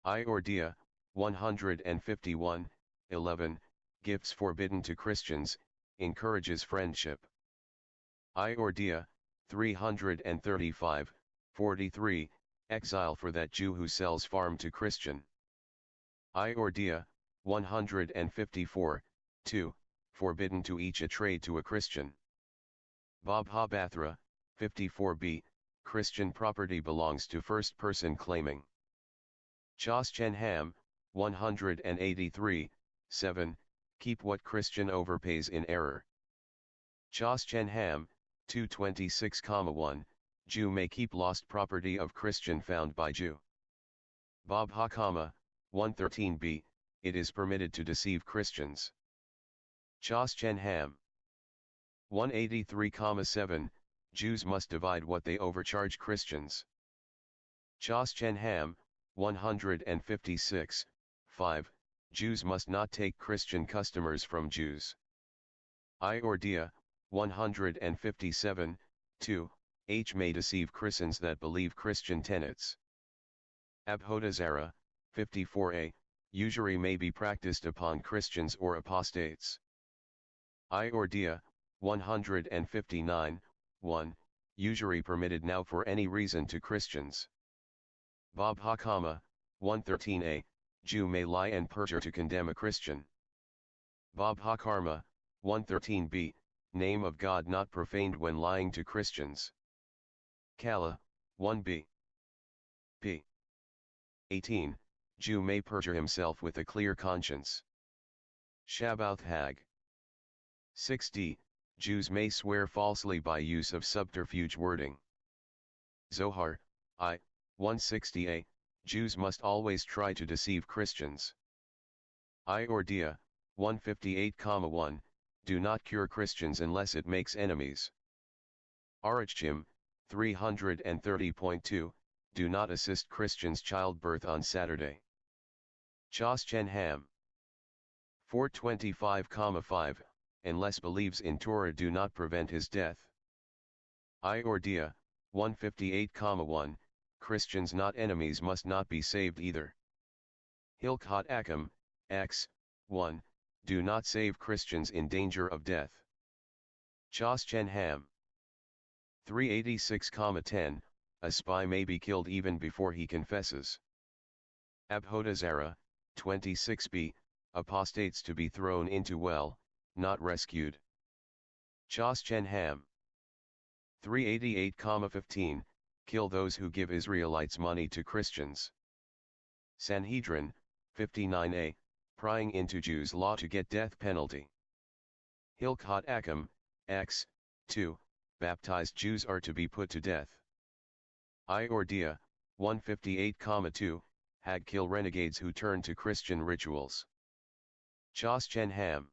B: I or dia, 151, 11, gifts forbidden to Christians, encourages friendship. I or dia, 335, 43, exile for that Jew who sells farm to Christian. I or dia, 154, 2, forbidden to each a trade to a Christian. Bob Habathra, 54b, Christian property belongs to first person claiming. Chas Chen Ham, 183, 7, keep what Christian overpays in error. Chas Chen Ham, 226,1, Jew may keep lost property of Christian found by Jew. Bob Hakama, 113b, it is permitted to deceive Christians. Chas Chen Ham, 183,7, Jews must divide what they overcharge Christians. Chas Chen Ham, 156, 5, Jews must not take Christian customers from Jews. I or dia, 157, 2, H may deceive Christians that believe Christian tenets. Abhodazara, 54a, usury may be practiced upon Christians or apostates. I or dia, 159, 1, usury permitted now for any reason to Christians. Bob Hakama, 113a, Jew may lie and perjure to condemn a Christian. Bob Hakarma, 113b, name of God not profaned when lying to Christians. Kala, 1b. p. 18, Jew may perjure himself with a clear conscience. Shabbath Hag. 6d, Jews may swear falsely by use of subterfuge wording. Zohar, I, 160a, Jews must always try to deceive Christians. I or dia, 158,1, do not cure Christians unless it makes enemies. Arachim, 330.2, do not assist Christians' childbirth on Saturday. Chas Chen Ham, 425,5, unless believes in Torah do not prevent his death. I or dia, 158,1, Christians not enemies must not be saved either. Hilkot Akam, X, 1, do not save Christians in danger of death. Chas Chen Ham, 386,10, a spy may be killed even before he confesses. Abhodazara, 26b, apostates to be thrown into well, not rescued. Chas Chen Ham, 388,15, kill those who give Israelites money to Christians. Sanhedrin, 59a, prying into Jews' law to get death penalty. Hilkot Akam, X, 2, baptized Jews are to be put to death. I or dia, 158,2, Hag kill renegades who turn to Christian rituals. Chas Chen Ham,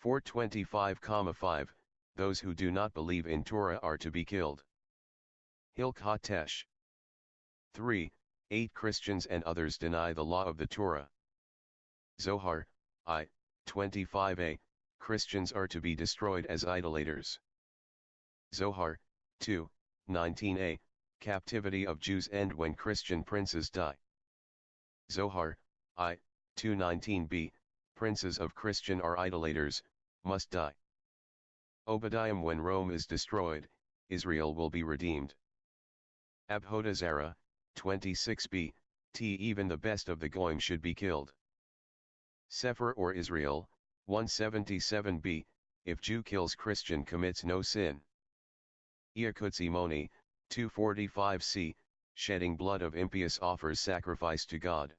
B: 425,5, those who do not believe in Torah are to be killed. Hilkot Tesh, 3, 8 Christians and others deny the law of the Torah. Zohar, I, 25a, Christians are to be destroyed as idolaters. Zohar, 2, 19a, captivity of Jews end when Christian princes die. Zohar, I, 219b, princes of Christian are idolaters, must die. Obadiah, when Rome is destroyed, Israel will be redeemed. Abhodazara, 26b, even the best of the goyim should be killed. Sefer or Israel, 177b, if Jew kills Christian commits no sin. Iakutsi Moni, 245c, shedding blood of impious offers sacrifice to God.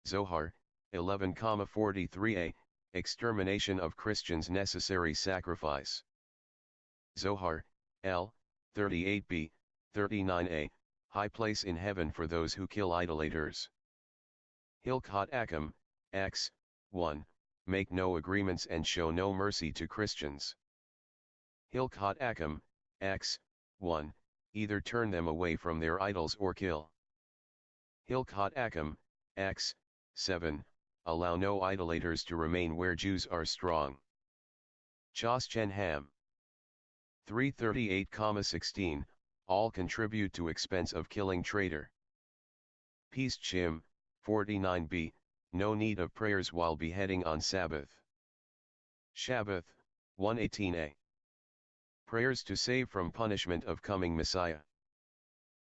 B: Zohar, 11,43a, extermination of Christians necessary sacrifice. Zohar, L, 38b, 39a, high place in heaven for those who kill idolaters. Hilkot Akam, X. 1. Make no agreements and show no mercy to Christians. Hilchot Achim, X. 1. Either turn them away from their idols or kill. Hilchot Achim, X. 7. Allow no idolaters to remain where Jews are strong. Choschen Ham 338,16, all contribute to expense of killing traitor. Peace Chim, 49b, no need of prayers while beheading on Sabbath. Shabbath, 118a. Prayers to save from punishment of coming Messiah.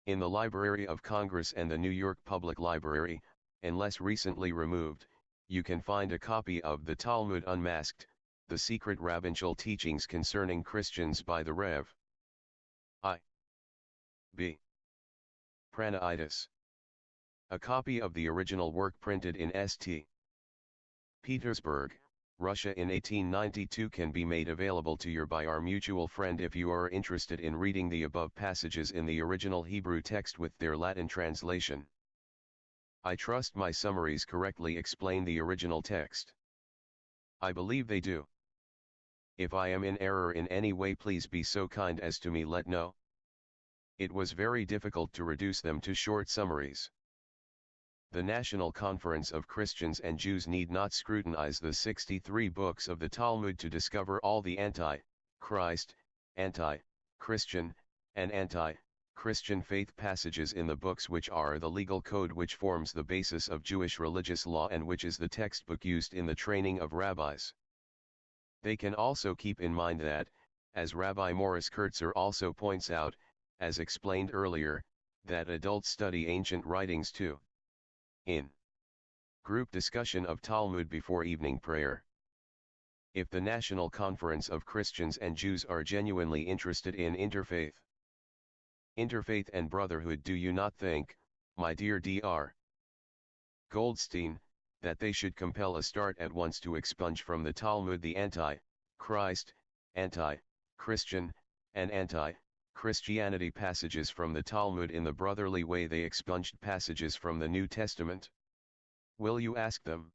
B: In the Library of Congress and the New York Public Library, unless recently removed, you can find a copy of the Talmud Unmasked, the secret rabbinical teachings concerning Christians by the Rev. I. B. Pranaitis. A copy of the original work printed in St. Petersburg, Russia in 1892 can be made available to you by our mutual friend if you are interested in reading the above passages in the original Hebrew text with their Latin translation. I trust my summaries correctly explain the original text. I believe they do. If I am in error in any way, please be so kind as to me let know. It was very difficult to reduce them to short summaries. The National Conference of Christians and Jews need not scrutinize the 63 books of the Talmud to discover all the anti-Christ, anti-Christian, and anti-Christian faith passages in the books which are the legal code which forms the basis of Jewish religious law and which is the textbook used in the training of rabbis. They can also keep in mind that, as Rabbi Morris Kurtzer also points out, as explained earlier, that adults study ancient writings too. In group discussion of Talmud before evening prayer. If the National Conference of Christians and Jews are genuinely interested in interfaith and brotherhood, do you not think, my dear Dr. Goldstein, that they should compel a start at once to expunge from the Talmud the anti-Christ, anti-Christian, and anti-Christianity passages from the Talmud in the brotherly way they expunged passages from the New Testament? Will you ask them?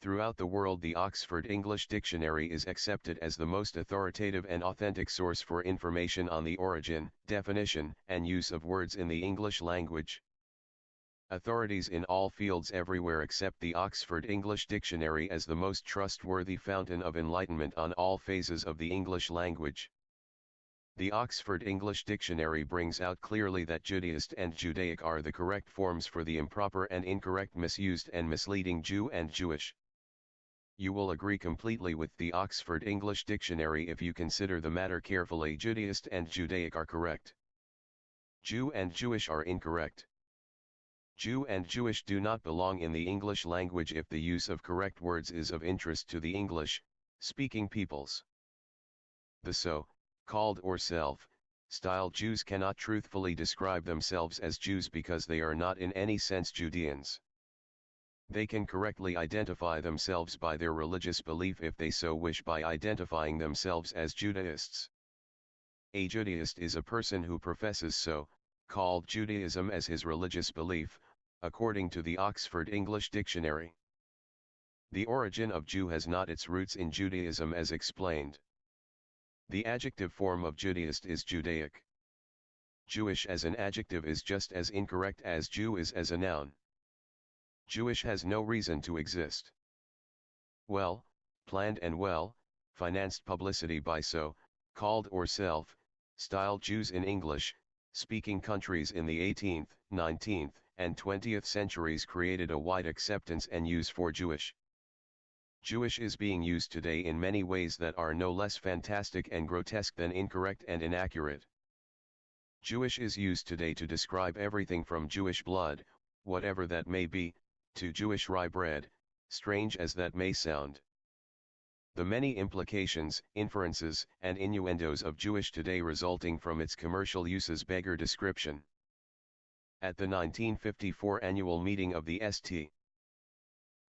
B: Throughout the world, the Oxford English Dictionary is accepted as the most authoritative and authentic source for information on the origin, definition, and use of words in the English language. Authorities in all fields everywhere accept the Oxford English Dictionary as the most trustworthy fountain of enlightenment on all phases of the English language. The Oxford English Dictionary brings out clearly that Judaist and Judaic are the correct forms for the improper and incorrect, misused and misleading Jew and Jewish. You will agree completely with the Oxford English Dictionary if you consider the matter carefully. Judaist and Judaic are correct. Jew and Jewish are incorrect. Jew and Jewish do not belong in the English language if the use of correct words is of interest to the English-speaking peoples. The so-called or self-styled Jews cannot truthfully describe themselves as Jews because they are not in any sense Judeans. They can correctly identify themselves by their religious belief if they so wish by identifying themselves as Judaists. A Judaist is a person who professes so-called Judaism as his religious belief, according to the Oxford English Dictionary. The origin of Jew has not its roots in Judaism as explained. The adjective form of Judaist is Judaic. Jewish as an adjective is just as incorrect as Jew is as a noun. Jewish has no reason to exist. Well-planned and well-financed publicity by so-called or self-styled Jews in English-speaking countries in the 18th, 19th, and 20th centuries created a wide acceptance and use for Jewish. Jewish is being used today in many ways that are no less fantastic and grotesque than incorrect and inaccurate. Jewish is used today to describe everything from Jewish blood, whatever that may be, to Jewish rye bread, strange as that may sound. The many implications, inferences, and innuendos of Jewish today resulting from its commercial uses beggar description. At the 1954 annual meeting of the St.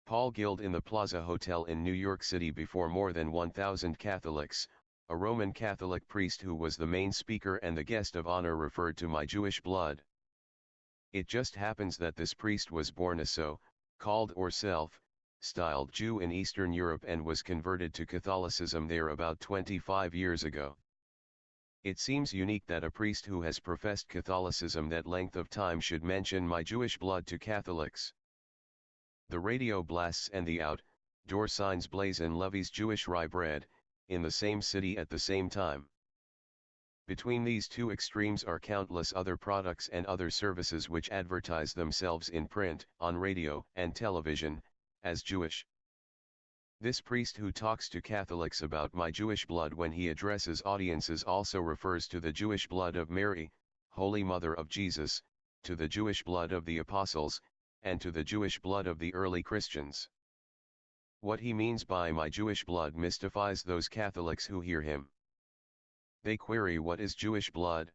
B: Paul Guild in the Plaza Hotel in New York City before more than 1,000 Catholics, a Roman Catholic priest who was the main speaker and the guest of honor referred to my Jewish blood. It just happens that this priest was born a so-called or self styled Jew in Eastern Europe and was converted to Catholicism there about 25 years ago. It seems unique that a priest who has professed Catholicism that length of time should mention my Jewish blood to Catholics. The radio blasts and the outdoor signs blazon Levy's Jewish rye bread, in the same city at the same time. Between these two extremes are countless other products and other services which advertise themselves in print, on radio, and television, as Jewish. This priest who talks to Catholics about my Jewish blood when he addresses audiences also refers to the Jewish blood of Mary, Holy Mother of Jesus, to the Jewish blood of the Apostles, and to the Jewish blood of the early Christians. What he means by my Jewish blood mystifies those Catholics who hear him. They query what is Jewish blood.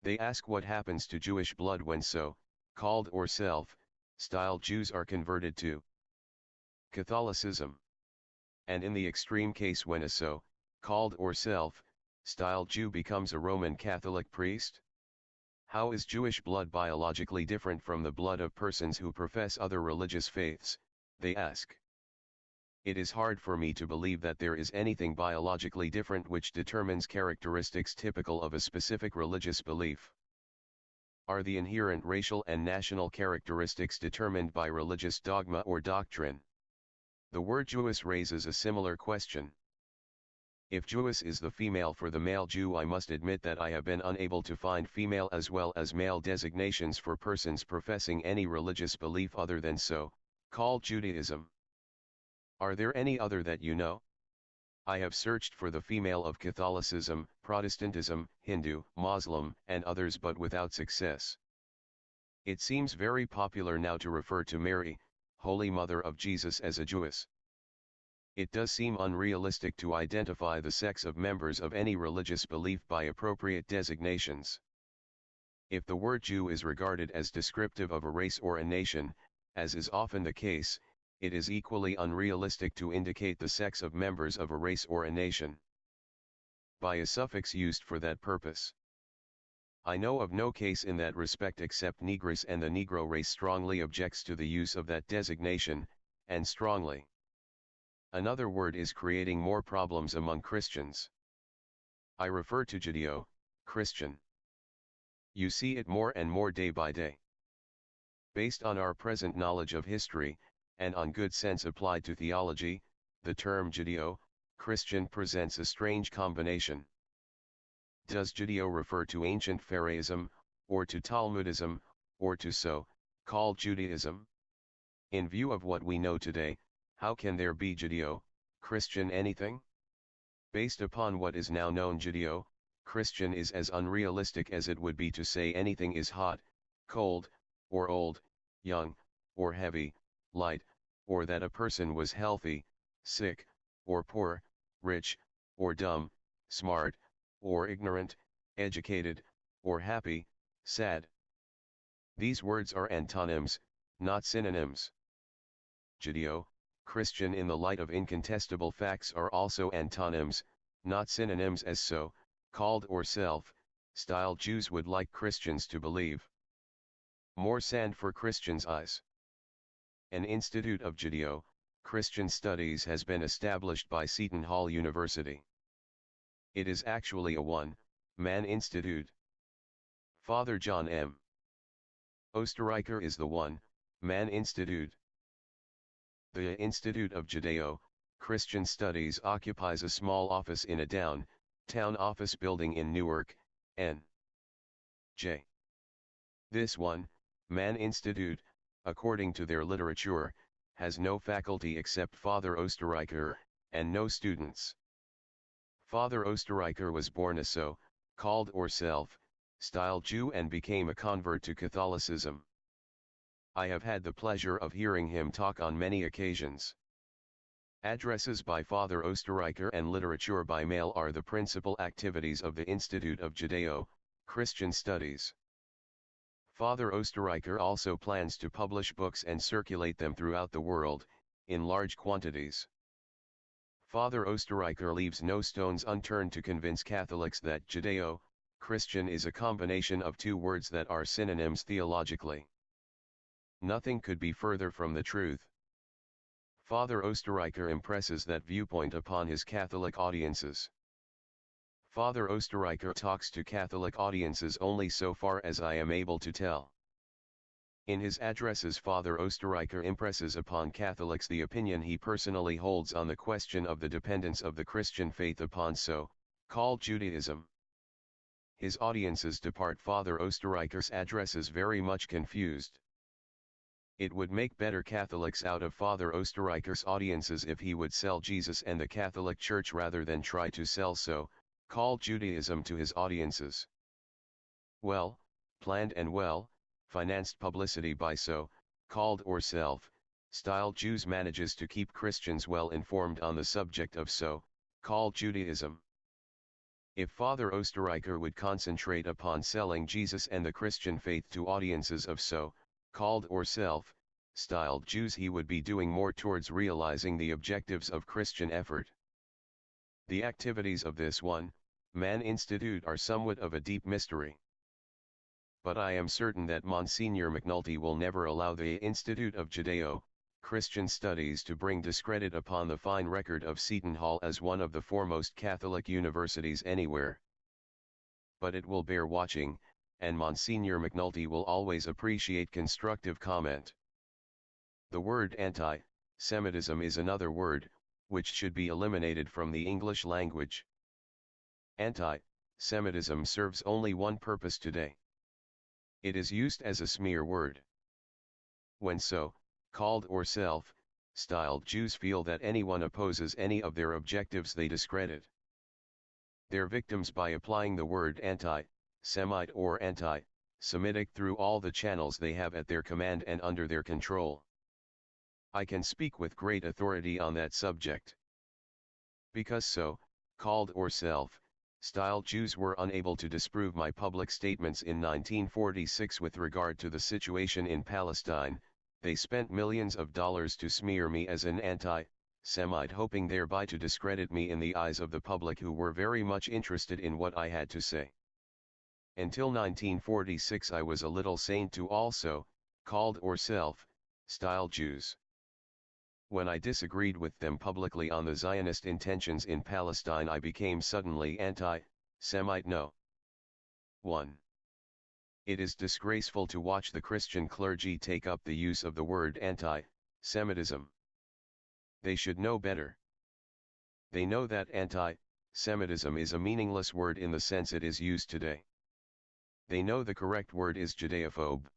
B: They ask what happens to Jewish blood when so-called or self-styled Jews are converted to Catholicism. And in the extreme case when a so-called or self-styled Jew becomes a Roman Catholic priest? How is Jewish blood biologically different from the blood of persons who profess other religious faiths, they ask. It is hard for me to believe that there is anything biologically different which determines characteristics typical of a specific religious belief. Are the inherent racial and national characteristics determined by religious dogma or doctrine? The word Jewess raises a similar question. If Jewess is the female for the male Jew, I must admit that I have been unable to find female as well as male designations for persons professing any religious belief other than so-called Judaism. Are there any other that you know? I have searched for the female of Catholicism, Protestantism, Hindu, Muslim, and others but without success. It seems very popular now to refer to Mary, Holy Mother of Jesus, as a Jewess. It does seem unrealistic to identify the sex of members of any religious belief by appropriate designations. If the word Jew is regarded as descriptive of a race or a nation, as is often the case, it is equally unrealistic to indicate the sex of members of a race or a nation by a suffix used for that purpose. I know of no case in that respect except Negress, and the Negro race strongly objects to the use of that designation, and strongly. Another word is creating more problems among Christians. I refer to Judeo-Christian. You see it more and more day by day. Based on our present knowledge of history, and on good sense applied to theology, the term Judeo-Christian presents a strange combination. Does Judeo refer to ancient Pharaism, or to Talmudism, or to so-called Judaism? In view of what we know today, how can there be Judeo-Christian anything? Based upon what is now known, Judeo-Christian is as unrealistic as it would be to say anything is hot, cold, or old, young, or heavy, light, or that a person was healthy, sick, or poor, rich, or dumb, smart, or ignorant, educated, or happy, sad. These words are antonyms, not synonyms. Judeo-Christian in the light of incontestable facts are also antonyms, not synonyms, as so-called or self-styled Jews would like Christians to believe. More sand for Christians' eyes. An Institute of Judeo-Christian Studies has been established by Seton Hall University. It is actually a one-man institute. Father John M. Osterreicher is the one-man institute. The Institute of Judeo-Christian Studies occupies a small office in a downtown office building in Newark, N.J. This one-man institute, according to their literature, has no faculty except Father Osterreicher, and no students. Father Osterreicher was born a so-called or self-styled Jew and became a convert to Catholicism. I have had the pleasure of hearing him talk on many occasions. Addresses by Father Osterreicher and literature by mail are the principal activities of the Institute of Judeo-Christian Studies. Father Osterreicher also plans to publish books and circulate them throughout the world, in large quantities. Father Osterreicher leaves no stones unturned to convince Catholics that Judeo-Christian is a combination of two words that are synonyms theologically. Nothing could be further from the truth. Father Osterreicher impresses that viewpoint upon his Catholic audiences. Father Osterreicher talks to Catholic audiences only so far as I am able to tell. In his addresses, Father Osterreicher impresses upon Catholics the opinion he personally holds on the question of the dependence of the Christian faith upon so-called Judaism. His audiences depart Father Osterreicher's addresses very much confused. It would make better Catholics out of Father Osterreicher's audiences if he would sell Jesus and the Catholic Church rather than try to sell so-called Judaism to his audiences. Well, planned and financed publicity by so-called or self-styled Jews manages to keep Christians well informed on the subject of so-called Judaism. If Father Osterreicher would concentrate upon selling Jesus and the Christian faith to audiences of so-called or self-styled Jews, he would be doing more towards realizing the objectives of Christian effort. The activities of this one-man institute are somewhat of a deep mystery. But I am certain that Monsignor McNulty will never allow the Institute of Judeo-Christian Studies to bring discredit upon the fine record of Seton Hall as one of the foremost Catholic universities anywhere. But it will bear watching, and Monsignor McNulty will always appreciate constructive comment. The word anti-Semitism is another word, which should be eliminated from the English language. Anti-Semitism serves only one purpose today. It is used as a smear word. When so-called or self-styled Jews feel that anyone opposes any of their objectives, they discredit their victims by applying the word anti-Semite or anti-Semitic through all the channels they have at their command and under their control. I can speak with great authority on that subject. Because so-called or self-styled Jews were unable to disprove my public statements in 1946 with regard to the situation in Palestine, they spent millions of dollars to smear me as an anti-Semite, hoping thereby to discredit me in the eyes of the public, who were very much interested in what I had to say. Until 1946 I was a little saint to all so-called or self-styled Jews. When I disagreed with them publicly on the Zionist intentions in Palestine, I became suddenly anti-Semite. No. 1. It is disgraceful to watch the Christian clergy take up the use of the word anti-Semitism. They should know better. They know that anti-Semitism is a meaningless word in the sense it is used today. They know the correct word is Judeophobe.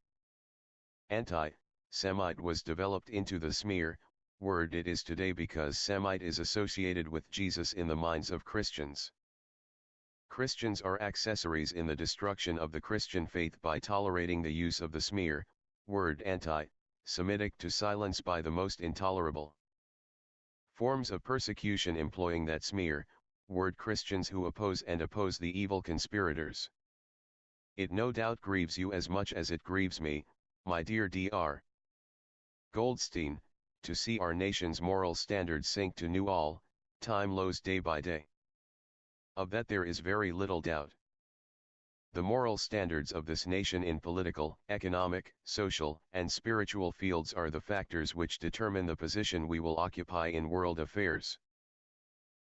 B: Anti-Semite was developed into the smear word it is today because Semite is associated with Jesus in the minds of Christians. Christians are accessories in the destruction of the Christian faith by tolerating the use of the smear word anti-Semitic to silence by the most intolerable forms of persecution employing that smear word Christians who oppose the evil conspirators. It no doubt grieves you as much as it grieves me, my dear Dr. Goldstein, to see our nation's moral standards sink to new all-time lows day by day. Of that there is very little doubt. The moral standards of this nation in political, economic, social, and spiritual fields are the factors which determine the position we will occupy in world affairs.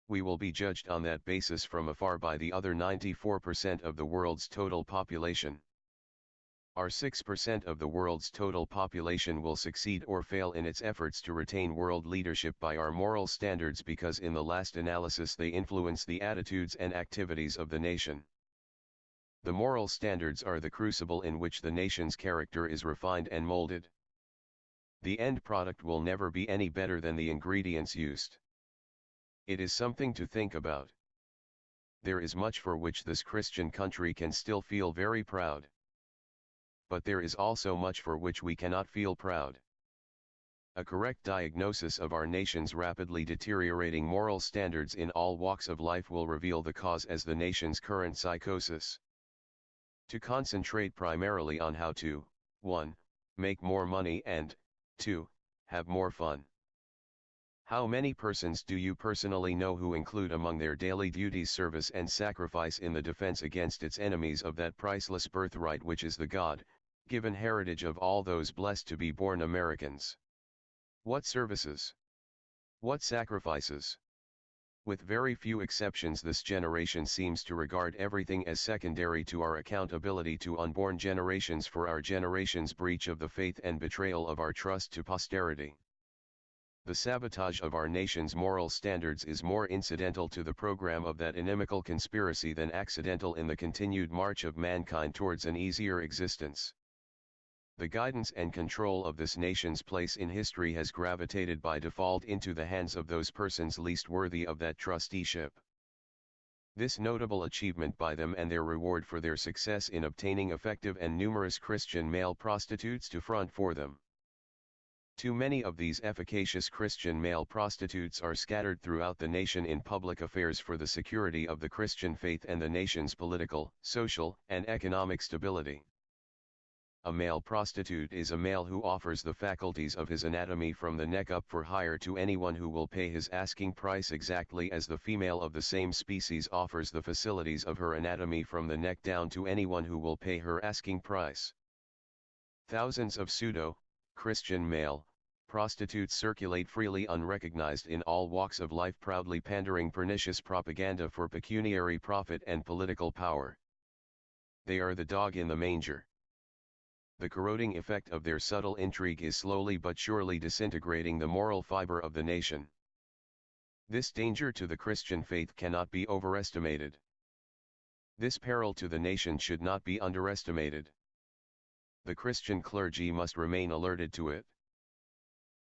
B: We will be judged on that basis from afar by the other 94% of the world's total population. Our 6% of the world's total population will succeed or fail in its efforts to retain world leadership by our moral standards, because in the last analysis they influence the attitudes and activities of the nation. The moral standards are the crucible in which the nation's character is refined and molded. The end product will never be any better than the ingredients used. It is something to think about. There is much for which this Christian country can still feel very proud. But there is also much for which we cannot feel proud. A correct diagnosis of our nation's rapidly deteriorating moral standards in all walks of life will reveal the cause as the nation's current psychosis. To concentrate primarily on how to 1. Make more money and 2. Have more fun. How many persons do you personally know who include among their daily duties service and sacrifice in the defense against its enemies of that priceless birthright which is the God-given heritage of all those blessed to be born Americans? What services? What sacrifices? With very few exceptions, this generation seems to regard everything as secondary to our accountability to unborn generations for our generation's breach of the faith and betrayal of our trust to posterity. The sabotage of our nation's moral standards is more incidental to the program of that inimical conspiracy than accidental in the continued march of mankind towards an easier existence. The guidance and control of this nation's place in history has gravitated by default into the hands of those persons least worthy of that trusteeship. This notable achievement by them and their reward for their success in obtaining effective and numerous Christian male prostitutes to front for them. Too many of these efficacious Christian male prostitutes are scattered throughout the nation in public affairs for the security of the Christian faith and the nation's political, social, and economic stability. A male prostitute is a male who offers the faculties of his anatomy from the neck up for hire to anyone who will pay his asking price, exactly as the female of the same species offers the facilities of her anatomy from the neck down to anyone who will pay her asking price. Thousands of pseudo-Christian male prostitutes circulate freely unrecognized in all walks of life, proudly pandering pernicious propaganda for pecuniary profit and political power. They are the dog in the manger. The corroding effect of their subtle intrigue is slowly but surely disintegrating the moral fiber of the nation. This danger to the Christian faith cannot be overestimated. This peril to the nation should not be underestimated. The Christian clergy must remain alerted to it.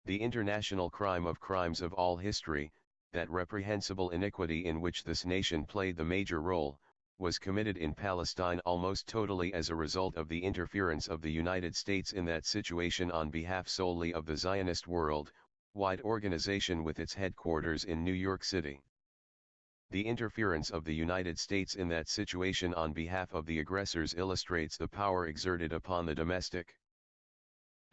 B: The international crime of crimes of all history, that reprehensible iniquity in which this nation played the major role, was committed in Palestine almost totally as a result of the interference of the United States in that situation on behalf solely of the Zionist world-wide organization with its headquarters in New York City. The interference of the United States in that situation on behalf of the aggressors illustrates the power exerted upon the domestic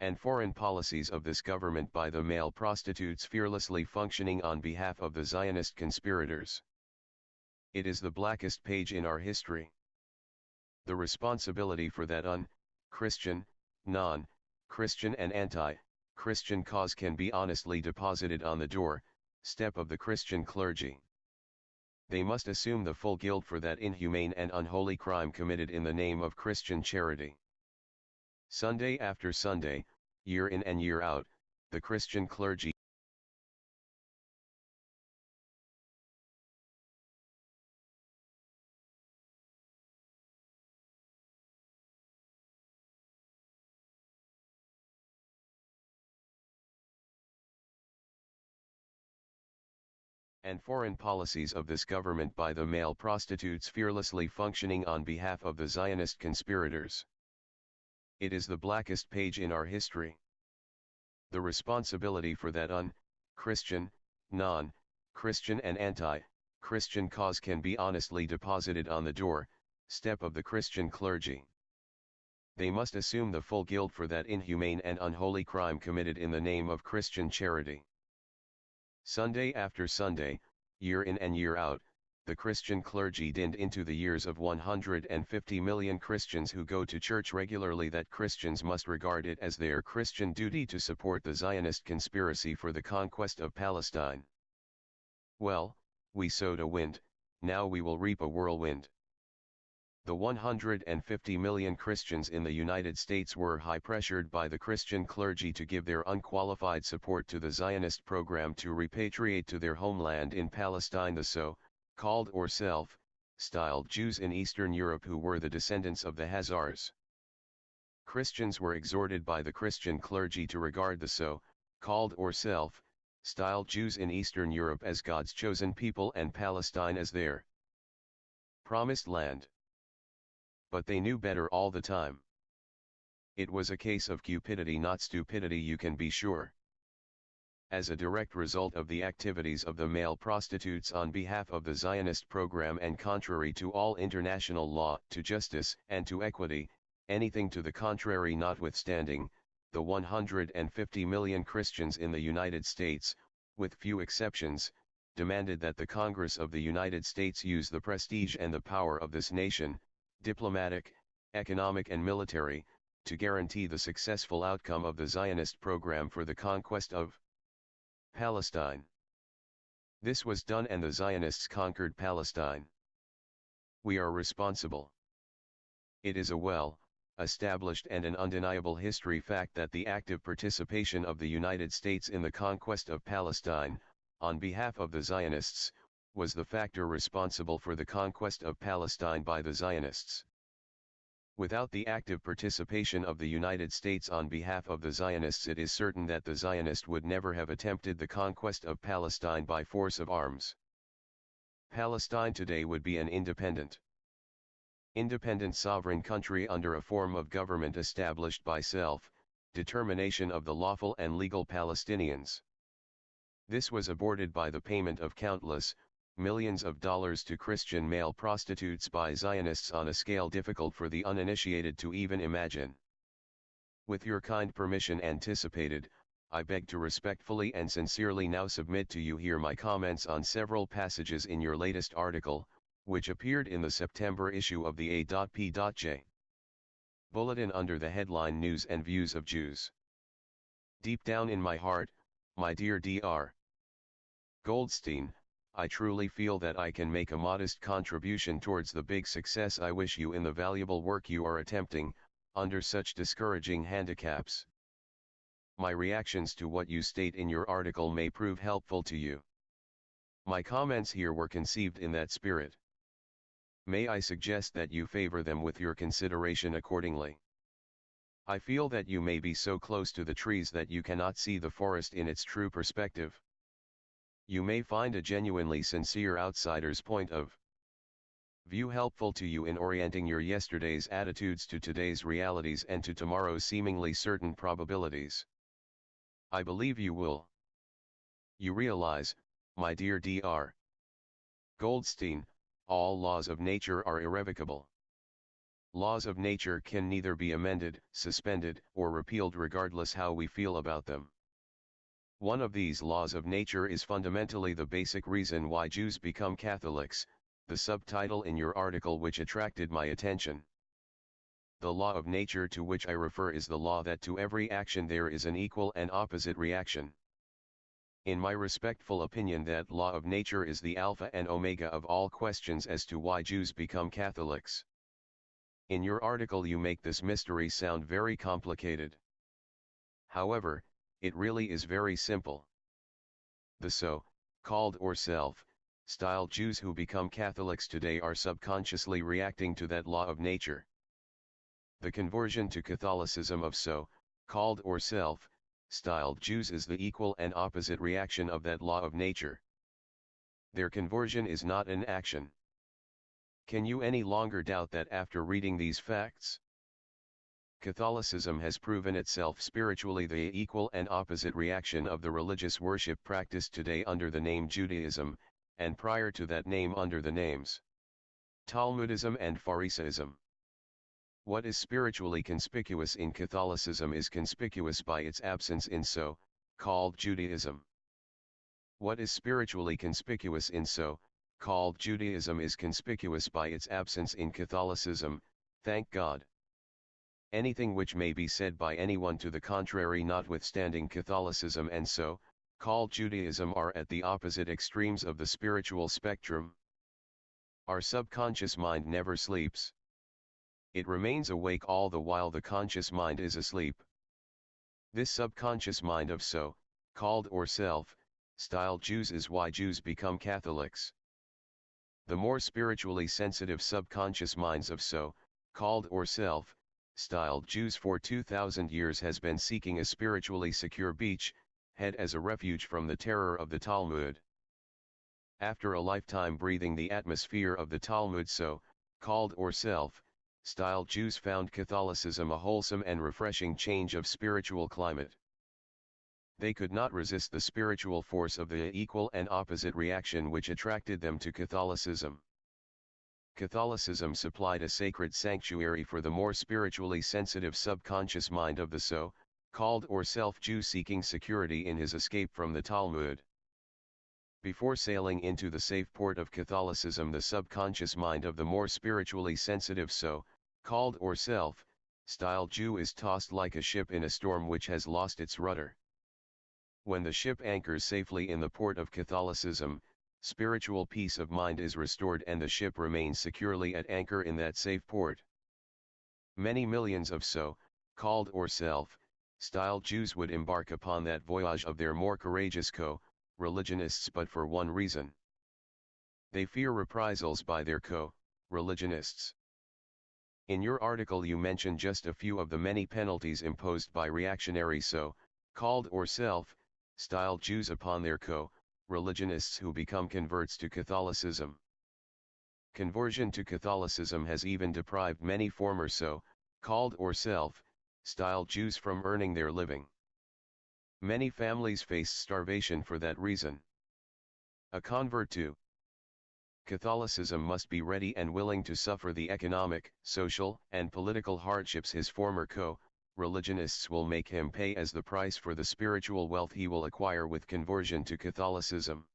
B: and foreign policies of this government by the male prostitutes fearlessly functioning on behalf of the Zionist conspirators. It is the blackest page in our history. The responsibility for that un-Christian, non-Christian and anti-Christian cause can be honestly deposited on the doorstep of the Christian clergy. They must assume the full guilt for that inhumane and unholy crime committed in the name of Christian charity. Sunday after Sunday, year in and year out, the Christian clergy and foreign policies of this government by the male prostitutes fearlessly functioning on behalf of the Zionist conspirators. It is the blackest page in our history. The responsibility for that un-Christian, non-Christian and anti-Christian cause can be honestly deposited on the doorstep of the Christian clergy. They must assume the full guilt for that inhumane and unholy crime committed in the name of Christian charity. Sunday after Sunday, year in and year out, the Christian clergy dinned into the ears of 150 million Christians who go to church regularly that Christians must regard it as their Christian duty to support the Zionist conspiracy for the conquest of Palestine. Well, we sowed a wind, now we will reap a whirlwind. The 150 million Christians in the United States were high-pressured by the Christian clergy to give their unqualified support to the Zionist program to repatriate to their homeland in Palestine the so-called or self-styled Jews in Eastern Europe who were the descendants of the Khazars. Christians were exhorted by the Christian clergy to regard the so-called or self-styled Jews in Eastern Europe as God's chosen people and Palestine as their promised land. But they knew better all the time. It was a case of cupidity, not stupidity, you can be sure. As a direct result of the activities of the male prostitutes on behalf of the Zionist program and contrary to all international law, to justice, and to equity, anything to the contrary notwithstanding, the 150 million Christians in the United States, with few exceptions, demanded that the Congress of the United States use the prestige and the power of this nation, diplomatic, economic and military, to guarantee the successful outcome of the Zionist program for the conquest of Palestine. This was done and the Zionists conquered Palestine. We are responsible. It is a well-established and an undeniable history fact that the active participation of the United States in the conquest of Palestine, on behalf of the Zionists, was the factor responsible for the conquest of Palestine by the Zionists. Without the active participation of the United States on behalf of the Zionists, it is certain that the Zionists would never have attempted the conquest of Palestine by force of arms. Palestine today would be an independent sovereign country under a form of government established by self-determination of the lawful and legal Palestinians. This was aborted by the payment of countless millions of dollars to Christian male prostitutes by Zionists on a scale difficult for the uninitiated to even imagine. With your kind permission anticipated, I beg to respectfully and sincerely now submit to you here my comments on several passages in your latest article, which appeared in the September issue of the A.P.J. Bulletin under the headline News and Views of Jews. Deep down in my heart, my dear Dr. Goldstein, I truly feel that I can make a modest contribution towards the big success I wish you in the valuable work you are attempting, under such discouraging handicaps. My reactions to what you state in your article may prove helpful to you. My comments here were conceived in that spirit. May I suggest that you favor them with your consideration accordingly. I feel that you may be so close to the trees that you cannot see the forest in its true perspective. You may find a genuinely sincere outsider's point of view helpful to you in orienting your yesterday's attitudes to today's realities and to tomorrow's seemingly certain probabilities. I believe you will. You realize, my dear Dr. Goldstein, all laws of nature are irrevocable. Laws of nature can neither be amended, suspended, or repealed regardless how we feel about them. One of these laws of nature is fundamentally the basic reason why Jews become Catholics, the subtitle in your article which attracted my attention. The law of nature to which I refer is the law that to every action there is an equal and opposite reaction. In my respectful opinion, that law of nature is the alpha and omega of all questions as to why Jews become Catholics. In your article you make this mystery sound very complicated. However, it really is very simple. The so-called or self-styled Jews who become Catholics today are subconsciously reacting to that law of nature. The conversion to Catholicism of so-called or self-styled Jews is the equal and opposite reaction of that law of nature. Their conversion is not an action. Can you any longer doubt that after reading these facts? Catholicism has proven itself spiritually the equal and opposite reaction of the religious worship practiced today under the name Judaism, and prior to that name under the names Talmudism and Pharisaism. What is spiritually conspicuous in Catholicism is conspicuous by its absence in so-called Judaism. What is spiritually conspicuous in so-called Judaism is conspicuous by its absence in Catholicism, thank God. Anything which may be said by anyone to the contrary notwithstanding Catholicism and so-called Judaism are at the opposite extremes of the spiritual spectrum. Our subconscious mind never sleeps. It remains awake all the while the conscious mind is asleep. This subconscious mind of so-called or self-styled Jews is why Jews become Catholics. The more spiritually sensitive subconscious minds of so-called or self-styled Jews for 2,000 years has been seeking a spiritually secure beachhead as a refuge from the terror of the Talmud. After a lifetime breathing the atmosphere of the Talmud, so-called or self-styled Jews found Catholicism a wholesome and refreshing change of spiritual climate. They could not resist the spiritual force of the equal and opposite reaction which attracted them to Catholicism. Catholicism supplied a sacred sanctuary for the more spiritually sensitive subconscious mind of the so-called or self-Jew seeking security in his escape from the Talmud. Before sailing into the safe port of Catholicism, the subconscious mind of the more spiritually sensitive so-called or self-styled Jew is tossed like a ship in a storm which has lost its rudder. When the ship anchors safely in the port of Catholicism, spiritual peace of mind is restored and the ship remains securely at anchor in that safe port. Many millions of so-called or self-styled Jews would embark upon that voyage of their more courageous co-religionists but for one reason. They fear reprisals by their co-religionists. In your article you mention just a few of the many penalties imposed by reactionary so-called or self-styled Jews upon their co-religionists who become converts to Catholicism. Conversion to Catholicism has even deprived many former so-called or self-styled Jews from earning their living. Many families face starvation for that reason. A convert to Catholicism must be ready and willing to suffer the economic, social, and political hardships his former co-religionists will make him pay as the price for the spiritual wealth he will acquire with conversion to Catholicism.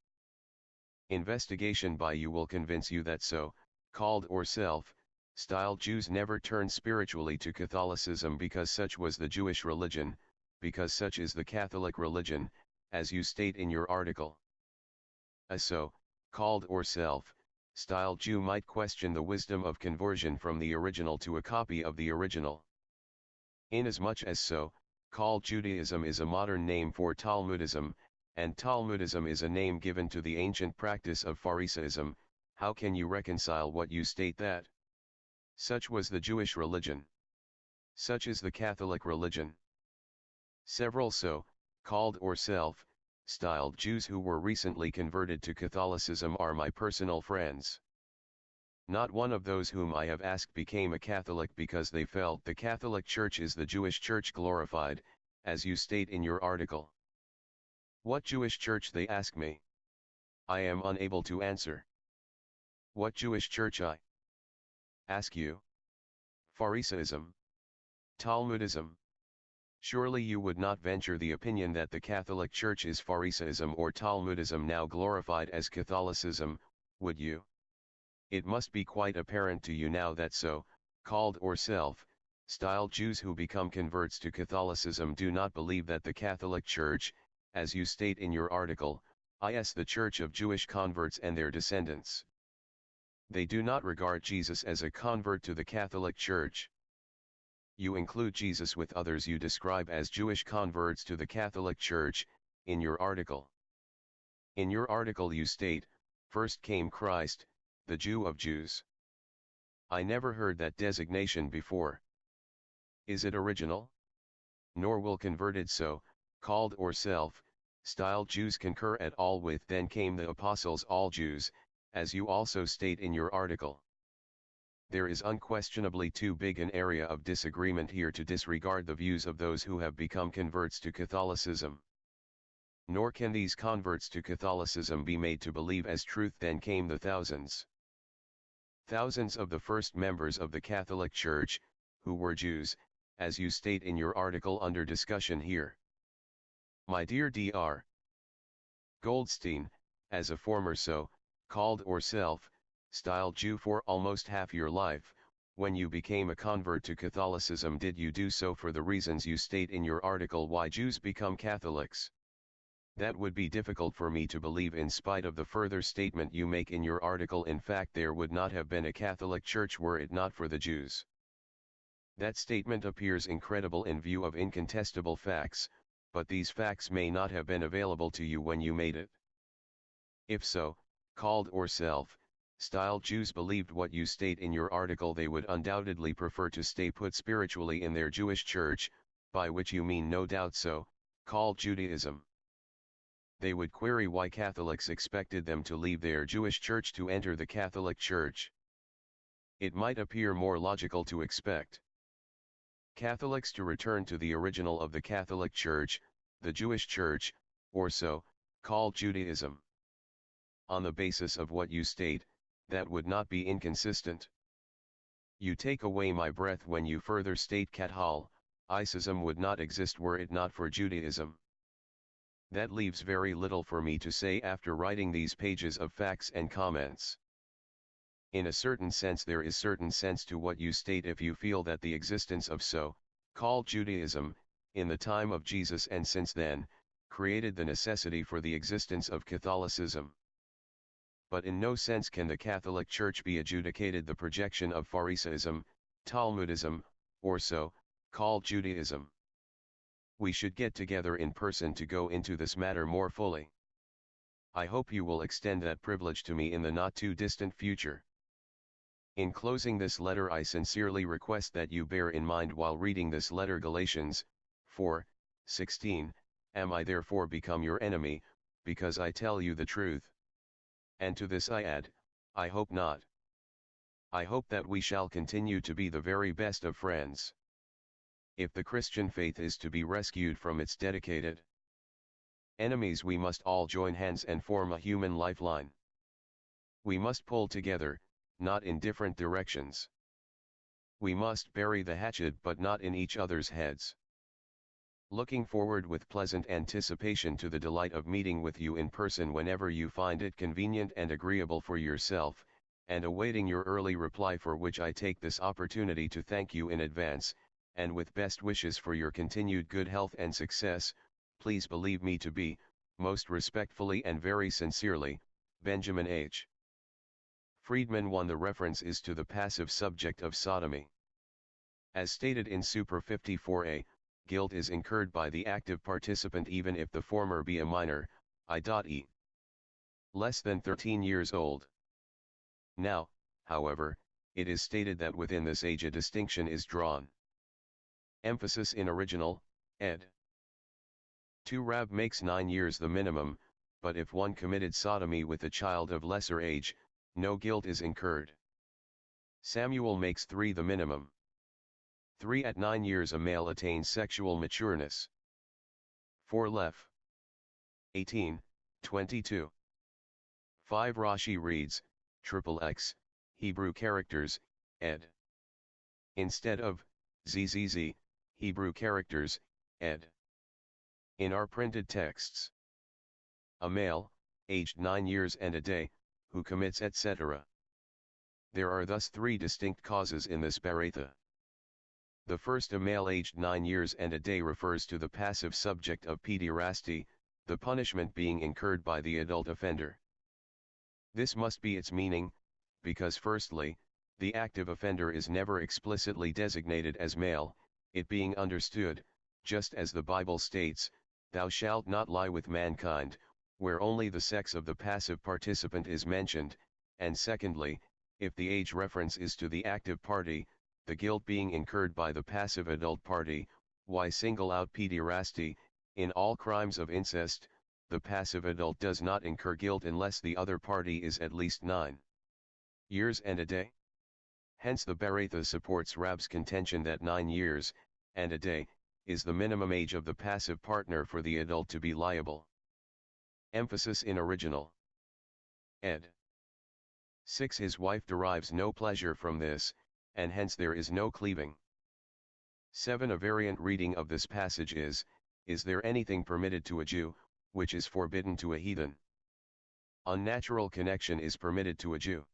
B: Investigation by you will convince you that so-called or self-styled Jews never turned spiritually to Catholicism because such was the Jewish religion, because such is the Catholic religion, as you state in your article. A so-called or self-styled Jew might question the wisdom of conversion from the original to a copy of the original. Inasmuch as so-called Judaism is a modern name for Talmudism, and Talmudism is a name given to the ancient practice of Pharisaism, how can you reconcile what you state that such was the Jewish religion? Such is the Catholic religion. Several so-called or self-styled Jews who were recently converted to Catholicism are my personal friends. Not one of those whom I have asked became a Catholic because they felt the Catholic Church is the Jewish Church glorified, as you state in your article. What Jewish church, they ask me? I am unable to answer. What Jewish church, I ask you? Pharisaism? Talmudism? Surely you would not venture the opinion that the Catholic Church is Pharisaism or Talmudism now glorified as Catholicism, would you? It must be quite apparent to you now that so-called or self-styled Jews who become converts to Catholicism do not believe that the Catholic Church, as you state in your article, is the Church of Jewish converts and their descendants. They do not regard Jesus as a convert to the Catholic Church. You include Jesus with others you describe as Jewish converts to the Catholic Church, in your article. In your article you state, first came Christ, the Jew of Jews. I never heard that designation before. Is it original? Nor will converted so-called or self-styled Jews concur at all with then came the apostles all Jews, as you also state in your article. There is unquestionably too big an area of disagreement here to disregard the views of those who have become converts to Catholicism. Nor can these converts to Catholicism be made to believe as truth then came the thousands of the first members of the Catholic Church, who were Jews, as you state in your article under discussion here. My dear Dr. Goldstein, as a former so-called or self-styled Jew for almost half your life, when you became a convert to Catholicism, did you do so for the reasons you state in your article why Jews become Catholics? That would be difficult for me to believe in spite of the further statement you make in your article. In fact, there would not have been a Catholic Church were it not for the Jews. That statement appears incredible in view of incontestable facts, but these facts may not have been available to you when you made it. If so-called or self-styled Jews believed what you state in your article, they would undoubtedly prefer to stay put spiritually in their Jewish church, by which you mean no doubt so-called Judaism. They would query why Catholics expected them to leave their Jewish church to enter the Catholic Church. It might appear more logical to expect Catholics to return to the original of the Catholic Church, the Jewish Church, or so-called Judaism. On the basis of what you state, that would not be inconsistent. You take away my breath when you further state Catholicism would not exist were it not for Judaism. That leaves very little for me to say after writing these pages of facts and comments. In a certain sense there is certain sense to what you state if you feel that the existence of so-called Judaism, in the time of Jesus and since then, created the necessity for the existence of Catholicism. but in no sense can the Catholic Church be adjudicated the projection of Pharisaism, Talmudism, or so-called Judaism. We should get together in person to go into this matter more fully. I hope you will extend that privilege to me in the not-too-distant future. In closing this letter, I sincerely request that you bear in mind while reading this letter Galatians 4:16, am I therefore become your enemy, because I tell you the truth? And to this I add, I hope not. I hope that we shall continue to be the very best of friends. If the Christian faith is to be rescued from its dedicated enemies, we must all join hands and form a human lifeline. We must pull together, not in different directions. We must bury the hatchet but not in each other's heads. Looking forward with pleasant anticipation to the delight of meeting with you in person whenever you find it convenient and agreeable for yourself, and awaiting your early reply, for which I take this opportunity to thank you in advance, and with best wishes for your continued good health and success, please believe me to be, most respectfully and very sincerely, Benjamin H. Freedman. 1. The reference is to the passive subject of sodomy. As stated in Supra 54a, guilt is incurred by the active participant even if the former be a minor, i.e. less than 13 years old. Now, however, it is stated that within this age a distinction is drawn. Emphasis in original, ed. 2 Rab makes 9 years the minimum, but if one committed sodomy with a child of lesser age, no guilt is incurred. Samuel makes 3 the minimum. 3 At 9 years a male attains sexual matureness. 4 Leph. 18:22. 5 Rashi reads, XXX, Hebrew characters, ed. instead of, ZZZ, Hebrew characters, ed. in our printed texts. A male, aged 9 years and a day, who commits etc. There are thus 3 distinct causes in this baratha. The first, a male aged 9 years and a day, refers to the passive subject of pederasty, the punishment being incurred by the adult offender. This must be its meaning, because firstly, the active offender is never explicitly designated as male, it being understood, just as the Bible states, "Thou shalt not lie with mankind," where only the sex of the passive participant is mentioned, and secondly, if the age reference is to the active party, the guilt being incurred by the passive adult party. Why single out pederasty? In all crimes of incest, the passive adult does not incur guilt unless the other party is at least 9 years and a day. Hence the baratha supports Rab's contention that 9 years, and a day, is the minimum age of the passive partner for the adult to be liable. Emphasis in original. Ed. 6 His wife derives no pleasure from this, and hence there is no cleaving. 7 A variant reading of this passage is there anything permitted to a Jew, which is forbidden to a heathen? Unnatural connection is permitted to a Jew.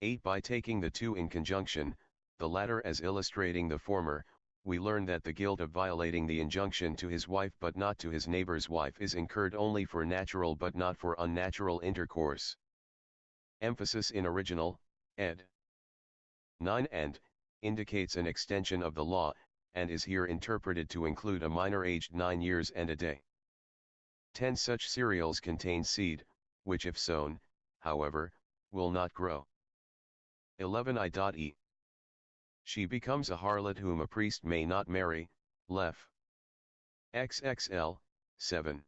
B: 8 By taking the two in conjunction, the latter as illustrating the former, we learn that the guilt of violating the injunction to his wife but not to his neighbor's wife is incurred only for natural but not for unnatural intercourse. Emphasis in original, ed. 9 And indicates an extension of the law, and is here interpreted to include a minor aged 9 years and a day. 10 Such cereals contain seed, which if sown, however, will not grow. 11 I.e. She becomes a harlot whom a priest may not marry, Leph. XXL, 7.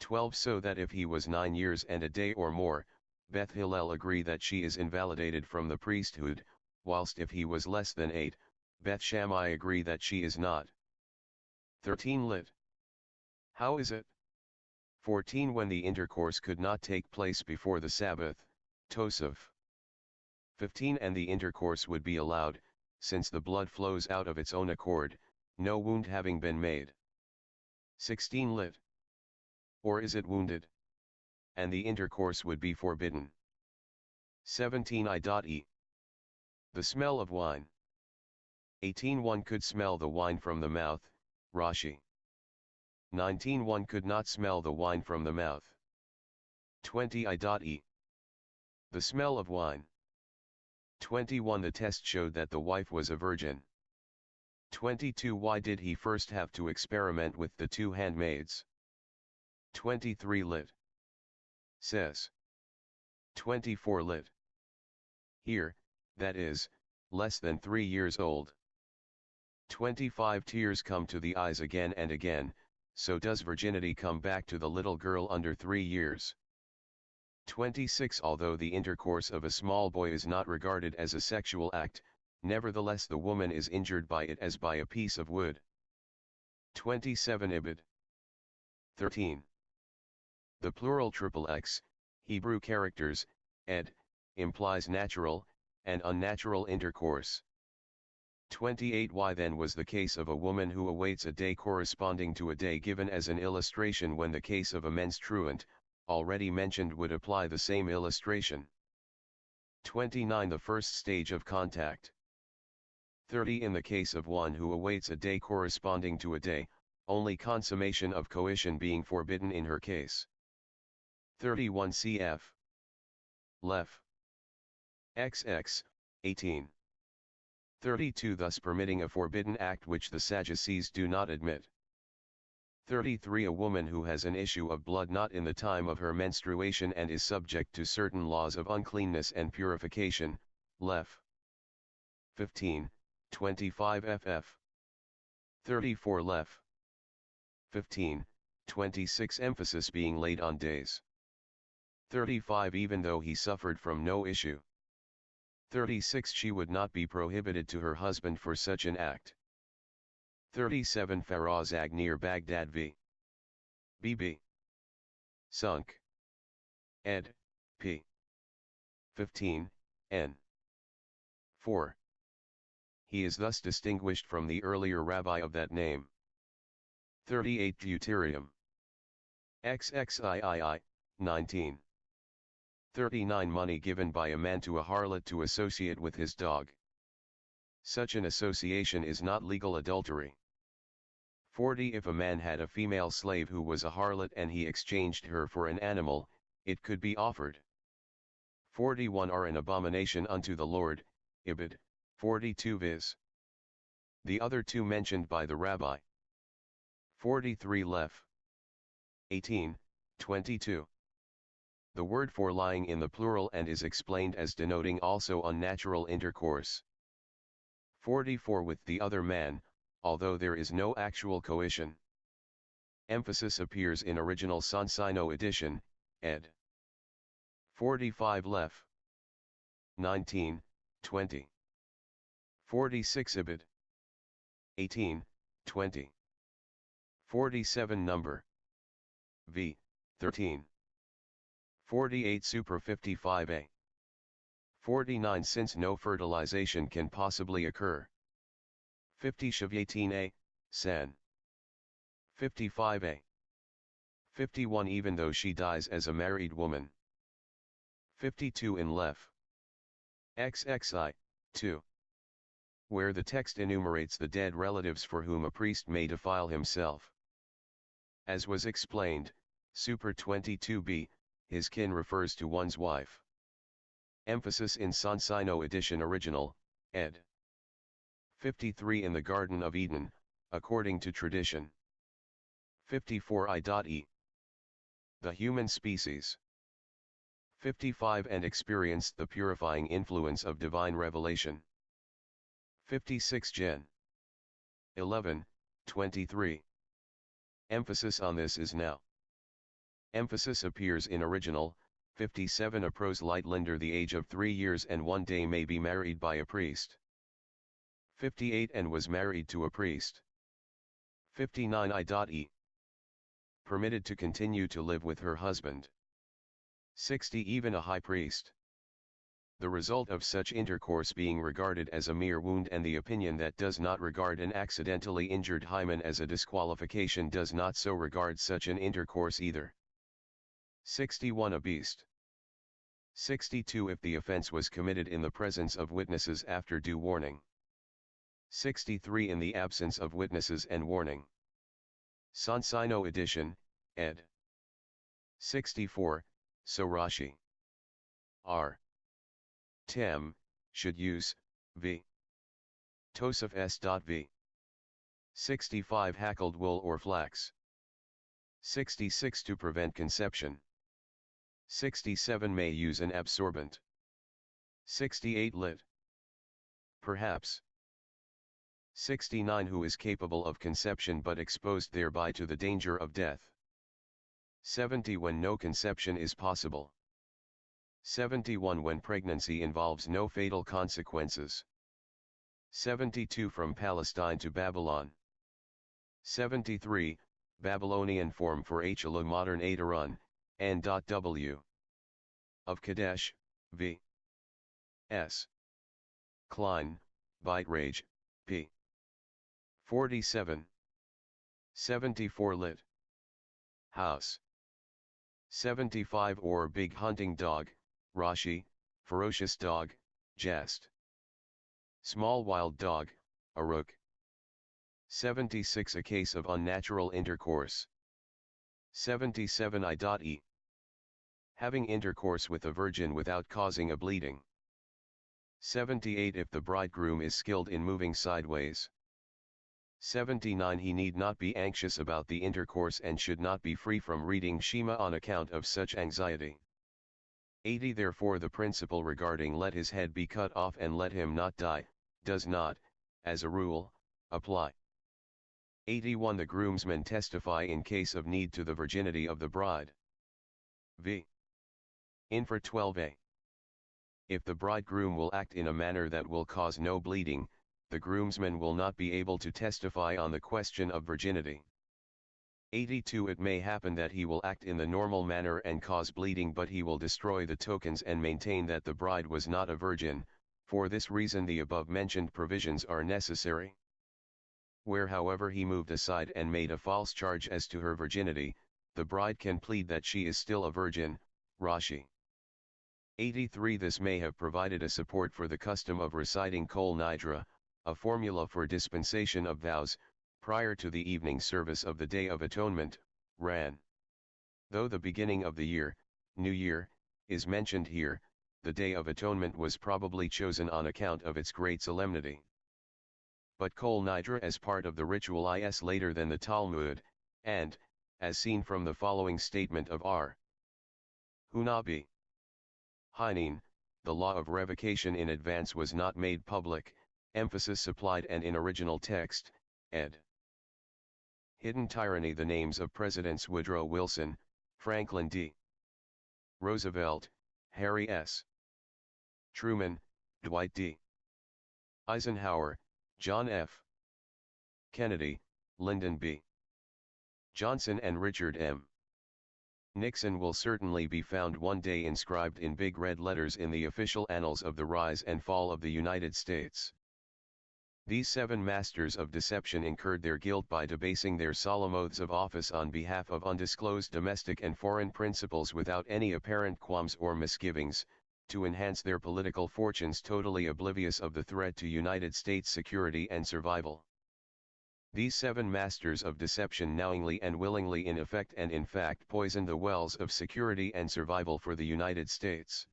B: 12 So that if he was 9 years and a day or more, Beth Hillel agree that she is invalidated from the priesthood, whilst if he was less than 8, Beth Shammai agree that she is not. 13 Lit. How is it? 14 When the intercourse could not take place before the Sabbath, Tosaf. 15 And the intercourse would be allowed, since the blood flows out of its own accord, no wound having been made. 16 Lit. Or is it wounded? And the intercourse would be forbidden. 17 I.e. The smell of wine. 18 One could smell the wine from the mouth, Rashi. 19 One could not smell the wine from the mouth. 20 I.E. The smell of wine. 21 The test showed that the wife was a virgin. 22 Why did he first have to experiment with the two handmaids? 23 Lit. Says. 24 Lit. Here, that is, less than 3 years old. 25 Tears come to the eyes again and again, so does virginity come back to the little girl under 3 years. 26 Although the intercourse of a small boy is not regarded as a sexual act, nevertheless the woman is injured by it as by a piece of wood. 27 Ibid. 13. The plural XXX, Hebrew characters, ed, implies natural, and unnatural intercourse. 28 Why then was the case of a woman who awaits a day corresponding to a day given as an illustration when the case of a menstruant, already mentioned, would apply the same illustration. 29 The first stage of contact. 30 In the case of one who awaits a day corresponding to a day, only consummation of coition being forbidden in her case. 31 Cf. Lef. XX, 18. 32 Thus permitting a forbidden act which the Sadducees do not admit. 33 A woman who has an issue of blood not in the time of her menstruation and is subject to certain laws of uncleanness and purification, Lef. 15, 25 ff. 34 Lef. 15, 26 Emphasis being laid on days. 35 Even though he suffered from no issue. 36 She would not be prohibited to her husband for such an act. 37 Farazag near Baghdad v. B.B. Sunk. Ed. p. 15, n. 4. He is thus distinguished from the earlier rabbi of that name. 38 Deuterium. XXIII, 19. 39 Money given by a man to a harlot to associate with his dog. Such an association is not legal adultery. 40 If a man had a female slave who was a harlot and he exchanged her for an animal, it could be offered. 41 Are an abomination unto the Lord, Ibid, 42 Viz. The other two mentioned by the rabbi. 43 Lef. 18, 22. The word for lying in the plural and is explained as denoting also unnatural intercourse. 44 With the other man, although there is no actual coition. Emphasis appears in original Sonsino edition, ed. 45 Lef. 19, 20. 46 Ibid. 18, 20. 47 Number. V. 13. 48 Super 55a. 49 Since no fertilization can possibly occur. 50 Shav18a, San. 55a. 51 Even though she dies as a married woman. 52 In Lef. XXI, 2. Where the text enumerates the dead relatives for whom a priest may defile himself. As was explained, Super 22b, his kin refers to one's wife. Emphasis in Sonsino edition original, ed. 53 In the Garden of Eden, according to tradition. 54 I.E. The human species. 55 And experienced the purifying influence of divine revelation. 56 Gen. 11, 23. Emphasis on this is now. Emphasis appears in original, 57 A proselyte the age of 3 years and 1 day may be married by a priest. 58 And was married to a priest. 59 I.E. Permitted to continue to live with her husband. 60 Even a high priest. The result of such intercourse being regarded as a mere wound, and the opinion that does not regard an accidentally injured hymen as a disqualification does not so regard such an intercourse either. 61 A beast. 62 If the offense was committed in the presence of witnesses after due warning. 63 In the absence of witnesses and warning. Sonsino edition, ed. 64, so Rashi. R. Tem, should use, v. Tosaf s.v. 65 hackled wool or flax. 66 to prevent conception. 67 may use an absorbent. 68 lit. Perhaps. 69 who is capable of conception but exposed thereby to the danger of death. 70 when no conception is possible. 71 when pregnancy involves no fatal consequences. 72 from Palestine to Babylon. 73, Babylonian form for HLA modern Adarun, N.W. Of Kadesh, v. S. Klein, Byte Rage, p. 47. 74 lit. House. 75 or big hunting dog, Rashi, ferocious dog, jest. Small wild dog, a rook. 76 a case of unnatural intercourse. 77 I.E. Having intercourse with a virgin without causing a bleeding. 78 if the bridegroom is skilled in moving sideways. 79 he need not be anxious about the intercourse and should not be free from reading Shema on account of such anxiety. 80 therefore the principle regarding let his head be cut off and let him not die, does not, as a rule, apply. 81 the groomsmen testify in case of need to the virginity of the bride. V. Infra 12a. If the bridegroom will act in a manner that will cause no bleeding, the groomsmen will not be able to testify on the question of virginity. 82 it may happen that he will act in the normal manner and cause bleeding, but he will destroy the tokens and maintain that the bride was not a virgin. For this reason the above mentioned provisions are necessary. Where however he moved aside and made a false charge as to her virginity, the bride can plead that she is still a virgin, Rashi. 83 this may have provided a support for the custom of reciting kol nidre, a formula for dispensation of vows, prior to the evening service of the Day of Atonement, ran. Though the beginning of the year, New Year, is mentioned here, the Day of Atonement was probably chosen on account of its great solemnity. But kol nidre as part of the ritual is later than the Talmud, and, as seen from the following statement of R. Hunabi. Hinin, the law of revocation in advance was not made public, emphasis supplied and in original text, ed. Hidden Tyranny. The names of Presidents Woodrow Wilson, Franklin D. Roosevelt, Harry S. Truman, Dwight D. Eisenhower, John F. Kennedy, Lyndon B. Johnson and Richard M. Nixon will certainly be found one day inscribed in big red letters in the official annals of the rise and fall of the United States. These 7 masters of deception incurred their guilt by debasing their solemn oaths of office on behalf of undisclosed domestic and foreign principles without any apparent qualms or misgivings, to enhance their political fortunes totally oblivious of the threat to United States security and survival. These 7 masters of deception knowingly and willingly in effect and in fact poisoned the wells of security and survival for the United States.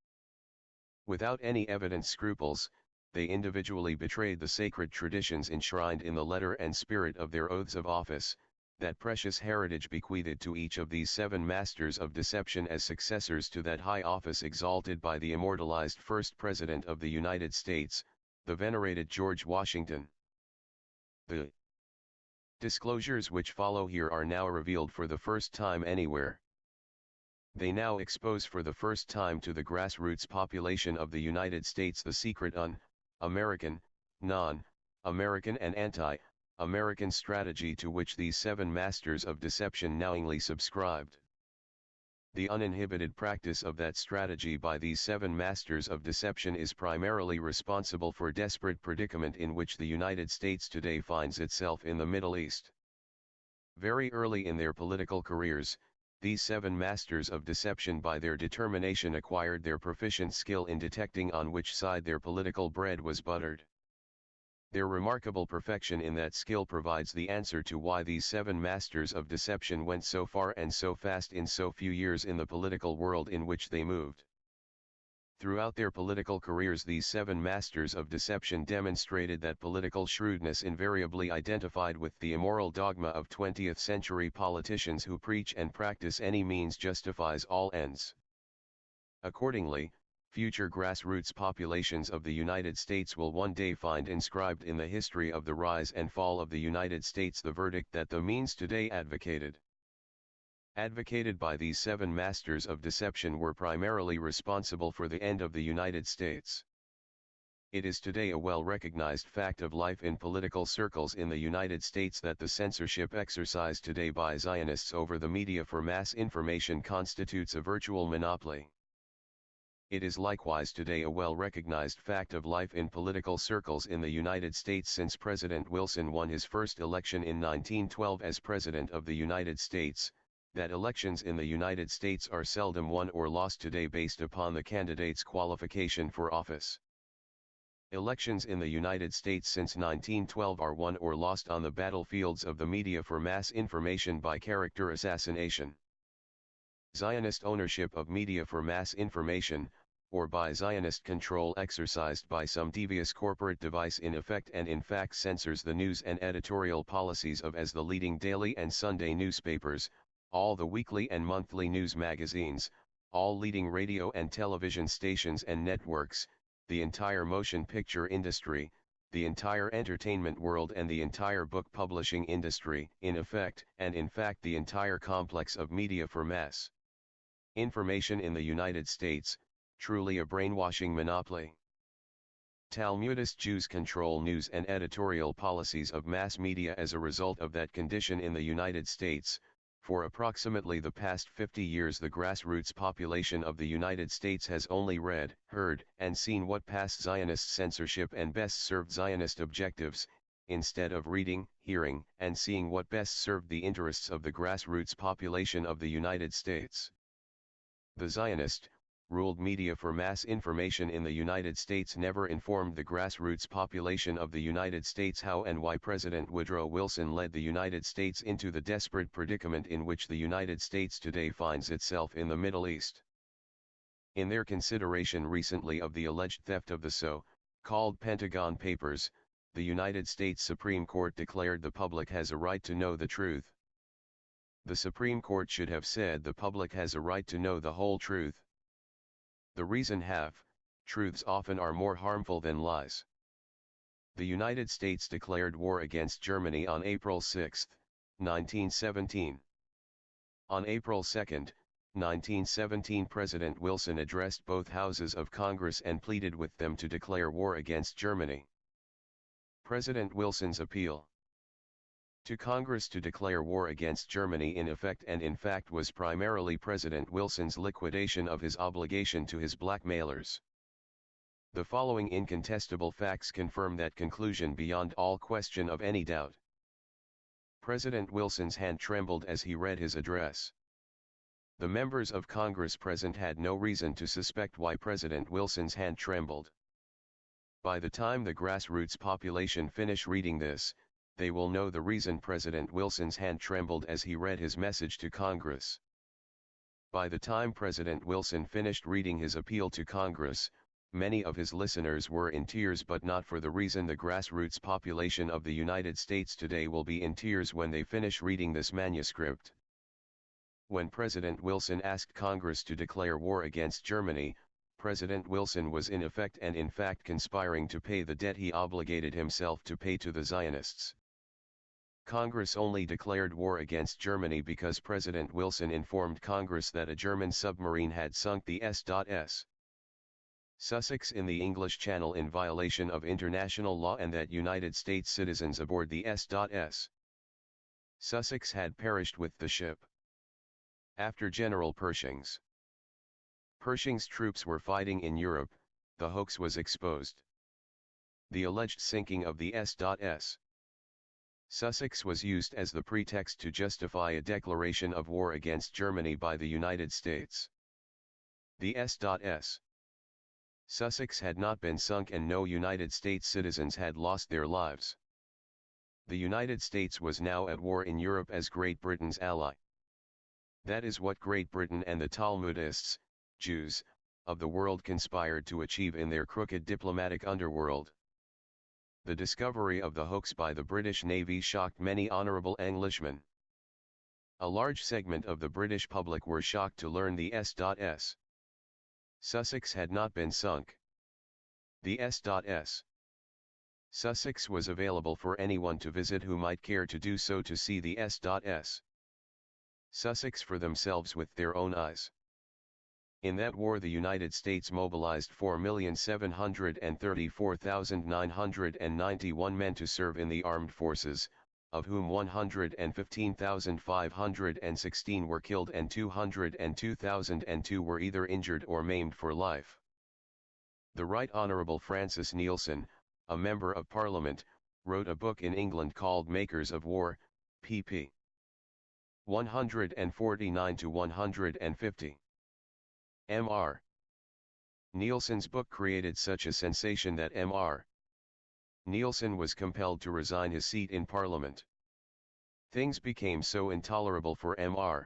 B: Without any evident scruples, they individually betrayed the sacred traditions enshrined in the letter and spirit of their oaths of office, that precious heritage bequeathed to each of these 7 masters of deception as successors to that high office exalted by the immortalized first President of the United States, the venerated George Washington. The disclosures which follow here are now revealed for the first time anywhere. They now expose for the first time to the grassroots population of the United States the secret un-American, non-American and anti-American strategy to which these 7 masters of deception knowingly subscribed. The uninhibited practice of that strategy by these 7 masters of deception is primarily responsible for desperate predicament in which the United States today finds itself in the Middle East. Very early in their political careers, these 7 masters of deception by their determination acquired their proficient skill in detecting on which side their political bread was buttered. Their remarkable perfection in that skill provides the answer to why these 7 masters of deception went so far and so fast in so few years in the political world in which they moved. Throughout their political careers, these 7 masters of deception demonstrated that political shrewdness invariably identified with the immoral dogma of 20th century politicians who preach and practice any means justifies all ends. Accordingly, future grassroots populations of the United States will one day find inscribed in the history of the rise and fall of the United States the verdict that the means today advocated by these 7 masters of deception were primarily responsible for the end of the United States. It is today a well-recognized fact of life in political circles in the United States that the censorship exercised today by Zionists over the media for mass information constitutes a virtual monopoly. It is likewise today a well-recognized fact of life in political circles in the United States since President Wilson won his first election in 1912 as President of the United States, that elections in the United States are seldom won or lost today based upon the candidate's qualification for office. Elections in the United States since 1912 are won or lost on the battlefields of the media for mass information by character assassination. Zionist ownership of media for mass information, or by Zionist control exercised by some devious corporate device in effect and in fact censors the news and editorial policies of as the leading daily and Sunday newspapers, all the weekly and monthly news magazines, all leading radio and television stations and networks, the entire motion picture industry, the entire entertainment world and the entire book publishing industry, in effect, and in fact the entire complex of media for mass information in the United States, truly a brainwashing monopoly. Talmudist Jews control news and editorial policies of mass media as a result of that condition in the United States. For approximately the past 50 years the grassroots population of the United States has only read, heard, and seen what passed Zionist censorship and best served Zionist objectives, instead of reading, hearing, and seeing what best served the interests of the grassroots population of the United States. The Zionist ruled media for mass information in the United States never informed the grassroots population of the United States how and why President Woodrow Wilson led the United States into the desperate predicament in which the United States today finds itself in the Middle East. In their consideration recently of the alleged theft of the so-called Pentagon Papers, the United States Supreme Court declared the public has a right to know the truth. The Supreme Court should have said the public has a right to know the whole truth. The reason truths often are more harmful than lies. The United States declared war against Germany on April 6, 1917. On April 2, 1917 President Wilson addressed both houses of Congress and pleaded with them to declare war against Germany. President Wilson's appeal to Congress to declare war against Germany in effect and in fact was primarily President Wilson's liquidation of his obligation to his blackmailers. The following incontestable facts confirm that conclusion beyond all question of any doubt. President Wilson's hand trembled as he read his address. The members of Congress present had no reason to suspect why President Wilson's hand trembled. By the time the grassroots population finish reading this, they will know the reason President Wilson's hand trembled as he read his message to Congress. By the time President Wilson finished reading his appeal to Congress, many of his listeners were in tears, but not for the reason the grassroots population of the United States today will be in tears when they finish reading this manuscript. When President Wilson asked Congress to declare war against Germany, President Wilson was in effect and in fact conspiring to pay the debt he obligated himself to pay to the Zionists. Congress only declared war against Germany because President Wilson informed Congress that a German submarine had sunk the S.S. Sussex in the English Channel in violation of international law and that United States citizens aboard the S.S. Sussex had perished with the ship. After General Pershing's troops were fighting in Europe, the hoax was exposed. The alleged sinking of the S.S. Sussex was used as the pretext to justify a declaration of war against Germany by the United States. The S.S. Sussex had not been sunk and no United States citizens had lost their lives. The United States was now at war in Europe as Great Britain's ally. That is what Great Britain and the Talmudists, Jews, of the world conspired to achieve in their crooked diplomatic underworld. The discovery of the hoax by the British Navy shocked many honourable Englishmen. A large segment of the British public were shocked to learn the S.S. Sussex had not been sunk. The S.S. Sussex was available for anyone to visit who might care to do so, to see the S.S. Sussex for themselves with their own eyes. In that war the United States mobilized 4,734,991 men to serve in the armed forces, of whom 115,516 were killed and 202,002 were either injured or maimed for life. The Right Honourable Francis Neilson, a Member of Parliament, wrote a book in England called Makers of War, pp. 149 to 150. Mr. Neilson's book created such a sensation that Mr. Neilson was compelled to resign his seat in Parliament. Things became so intolerable for Mr.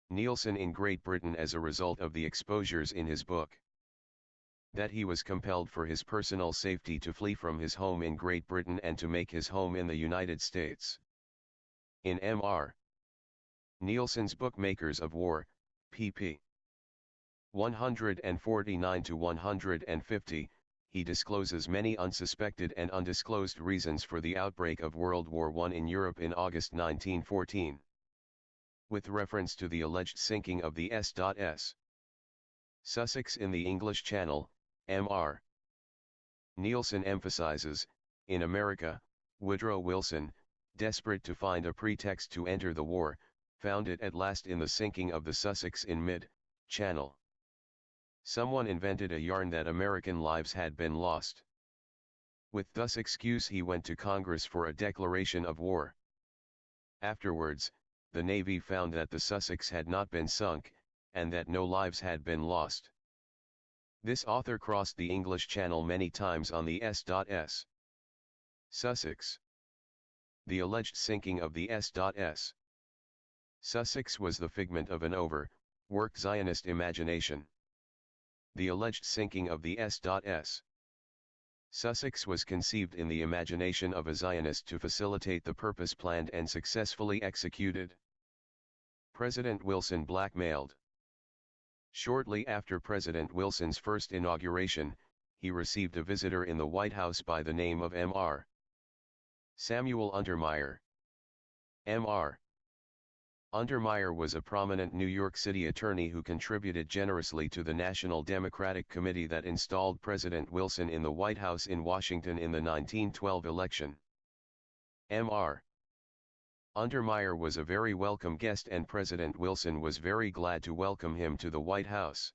B: Neilson in Great Britain as a result of the exposures in his book, that he was compelled for his personal safety to flee from his home in Great Britain and to make his home in the United States. In Mr. Neilson's book Makers of War, pp. 149 to 150, he discloses many unsuspected and undisclosed reasons for the outbreak of World War I in Europe in August 1914. With reference to the alleged sinking of the S.S. Sussex in the English Channel, Mr. Neilson emphasizes, in America, Woodrow Wilson, desperate to find a pretext to enter the war, found it at last in the sinking of the Sussex in mid-Channel. Someone invented a yarn that American lives had been lost. With thus excuse he went to Congress for a declaration of war. Afterwards, the Navy found that the Sussex had not been sunk, and that no lives had been lost. This author crossed the English Channel many times on the S.S. Sussex. The alleged sinking of the S.S. Sussex was the figment of an overworked Zionist imagination. The alleged sinking of the S.S. Sussex was conceived in the imagination of a Zionist to facilitate the purpose planned and successfully executed. President Wilson blackmailed. Shortly after President Wilson's first inauguration, he received a visitor in the White House by the name of Mr. Samuel Untermeyer. Mr. Untermeyer was a prominent New York City attorney who contributed generously to the National Democratic Committee that installed President Wilson in the White House in Washington in the 1912 election. Mr. Untermeyer was a very welcome guest and President Wilson was very glad to welcome him to the White House.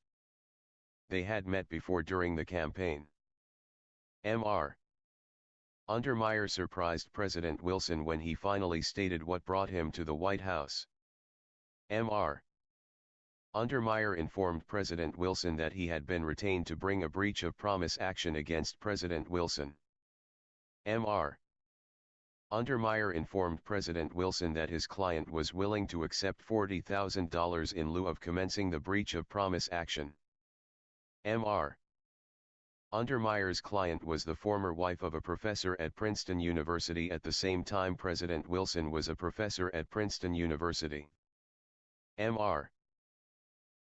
B: They had met before during the campaign. Mr. Untermeyer surprised President Wilson when he finally stated what brought him to the White House. Mr. Untermeyer informed President Wilson that he had been retained to bring a breach of promise action against President Wilson. Mr. Untermeyer informed President Wilson that his client was willing to accept $40,000 in lieu of commencing the breach of promise action. Mr. Untermeyer's client was the former wife of a professor at Princeton University at the same time President Wilson was a professor at Princeton University. Mr.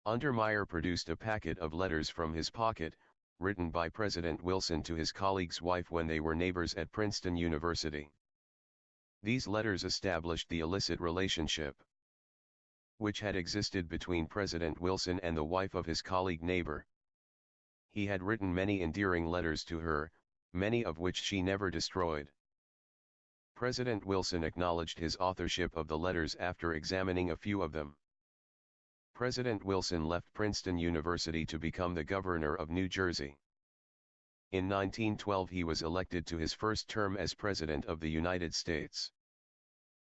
B: Untermeyer produced a packet of letters from his pocket, written by President Wilson to his colleague's wife when they were neighbors at Princeton University. These letters established the illicit relationship which had existed between President Wilson and the wife of his colleague neighbor. He had written many endearing letters to her, many of which she never destroyed. President Wilson acknowledged his authorship of the letters after examining a few of them. President Wilson left Princeton University to become the governor of New Jersey. In 1912 he was elected to his first term as President of the United States.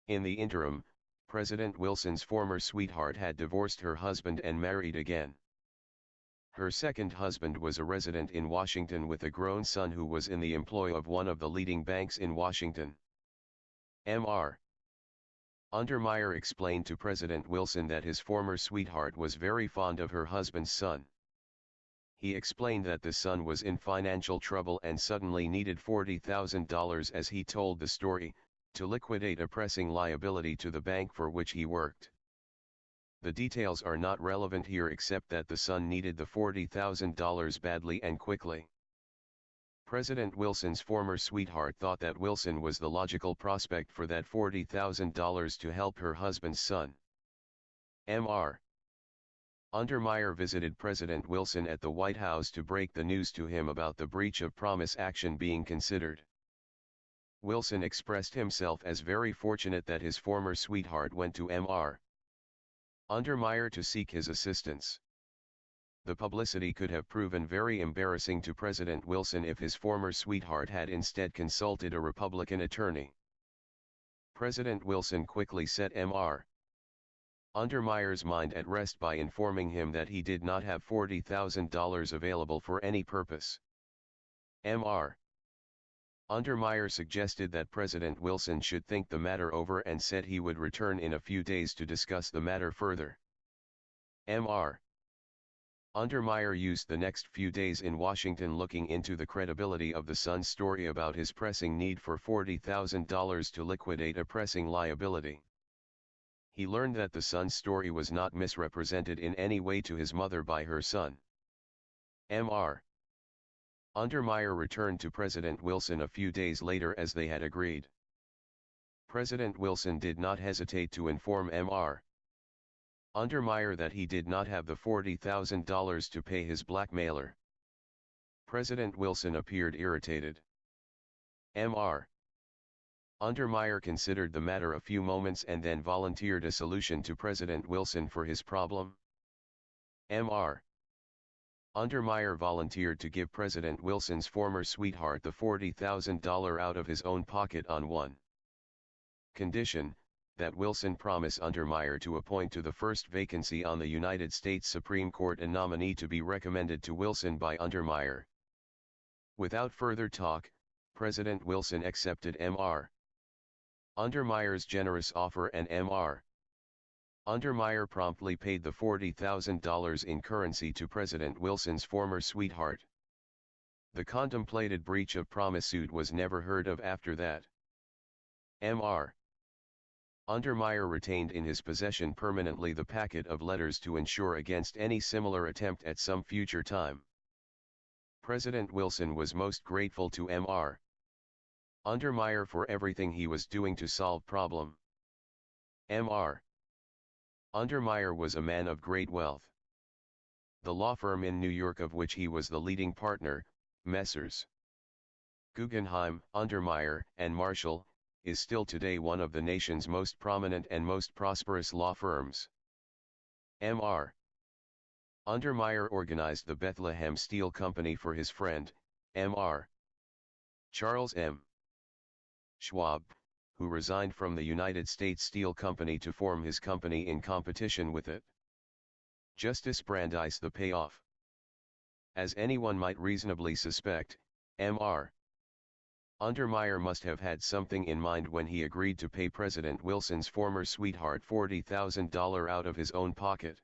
B: In the interim, President Wilson's former sweetheart had divorced her husband and married again. Her second husband was a resident in Washington with a grown son who was in the employ of one of the leading banks in Washington. Mr. Untermeyer explained to President Wilson that his former sweetheart was very fond of her husband's son. He explained that the son was in financial trouble and suddenly needed $40,000, as he told the story, to liquidate a pressing liability to the bank for which he worked. The details are not relevant here except that the son needed the $40,000 badly and quickly. President Wilson's former sweetheart thought that Wilson was the logical prospect for that $40,000 to help her husband's son. Mr. Untermeyer visited President Wilson at the White House to break the news to him about the breach of promise action being considered. Wilson expressed himself as very fortunate that his former sweetheart went to Mr. Untermeyer to seek his assistance. The publicity could have proven very embarrassing to President Wilson if his former sweetheart had instead consulted a Republican attorney. President Wilson quickly set Mr. Untermeyer's mind at rest by informing him that he did not have $40,000 available for any purpose. Mr. Untermeyer suggested that President Wilson should think the matter over and said he would return in a few days to discuss the matter further. Mr. Untermeyer used the next few days in Washington looking into the credibility of the son's story about his pressing need for $40,000 to liquidate a pressing liability. He learned that the son's story was not misrepresented in any way to his mother by her son. Mr. Untermeyer returned to President Wilson a few days later as they had agreed. President Wilson did not hesitate to inform Mr. Untermeyer that he did not have the $40,000 to pay his blackmailer. President Wilson appeared irritated. Mr. Untermeyer considered the matter a few moments and then volunteered a solution to President Wilson for his problem. Mr. Untermeyer volunteered to give President Wilson's former sweetheart the $40,000 out of his own pocket on one condition, that Wilson promise Untermeyer to appoint to the first vacancy on the United States Supreme Court a nominee to be recommended to Wilson by Untermeyer. Without further talk, President Wilson accepted Mr. Untermeyer's generous offer and Mr. Untermeyer promptly paid the $40,000 in currency to President Wilson's former sweetheart. The contemplated breach of promise suit was never heard of after that. Mr. Untermeyer retained in his possession permanently the packet of letters to ensure against any similar attempt at some future time. President Wilson was most grateful to Mr. Untermeyer for everything he was doing to solve problem. Mr. Untermeyer was a man of great wealth. The law firm in New York of which he was the leading partner, Messrs. Guggenheim, Untermeyer, and Marshall, is still today one of the nation's most prominent and most prosperous law firms. Mr. Untermeyer organized the Bethlehem Steel Company for his friend, Mr. Charles M. Schwab, who resigned from the United States Steel Company to form his company in competition with it. Justice Brandeis the payoff. As anyone might reasonably suspect, Mr. Untermeyer must have had something in mind when he agreed to pay President Wilson's former sweetheart $40,000 out of his own pocket.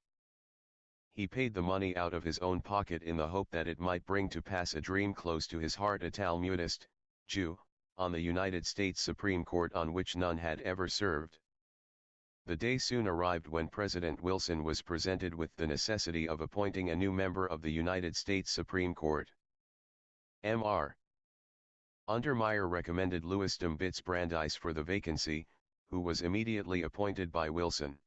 B: He paid the money out of his own pocket in the hope that it might bring to pass a dream close to his heart, a Talmudist, Jew, on the United States Supreme Court on which none had ever served. The day soon arrived when President Wilson was presented with the necessity of appointing a new member of the United States Supreme Court. Mr. Untermeyer recommended Louis Dombitz Brandeis for the vacancy, who was immediately appointed by Wilson.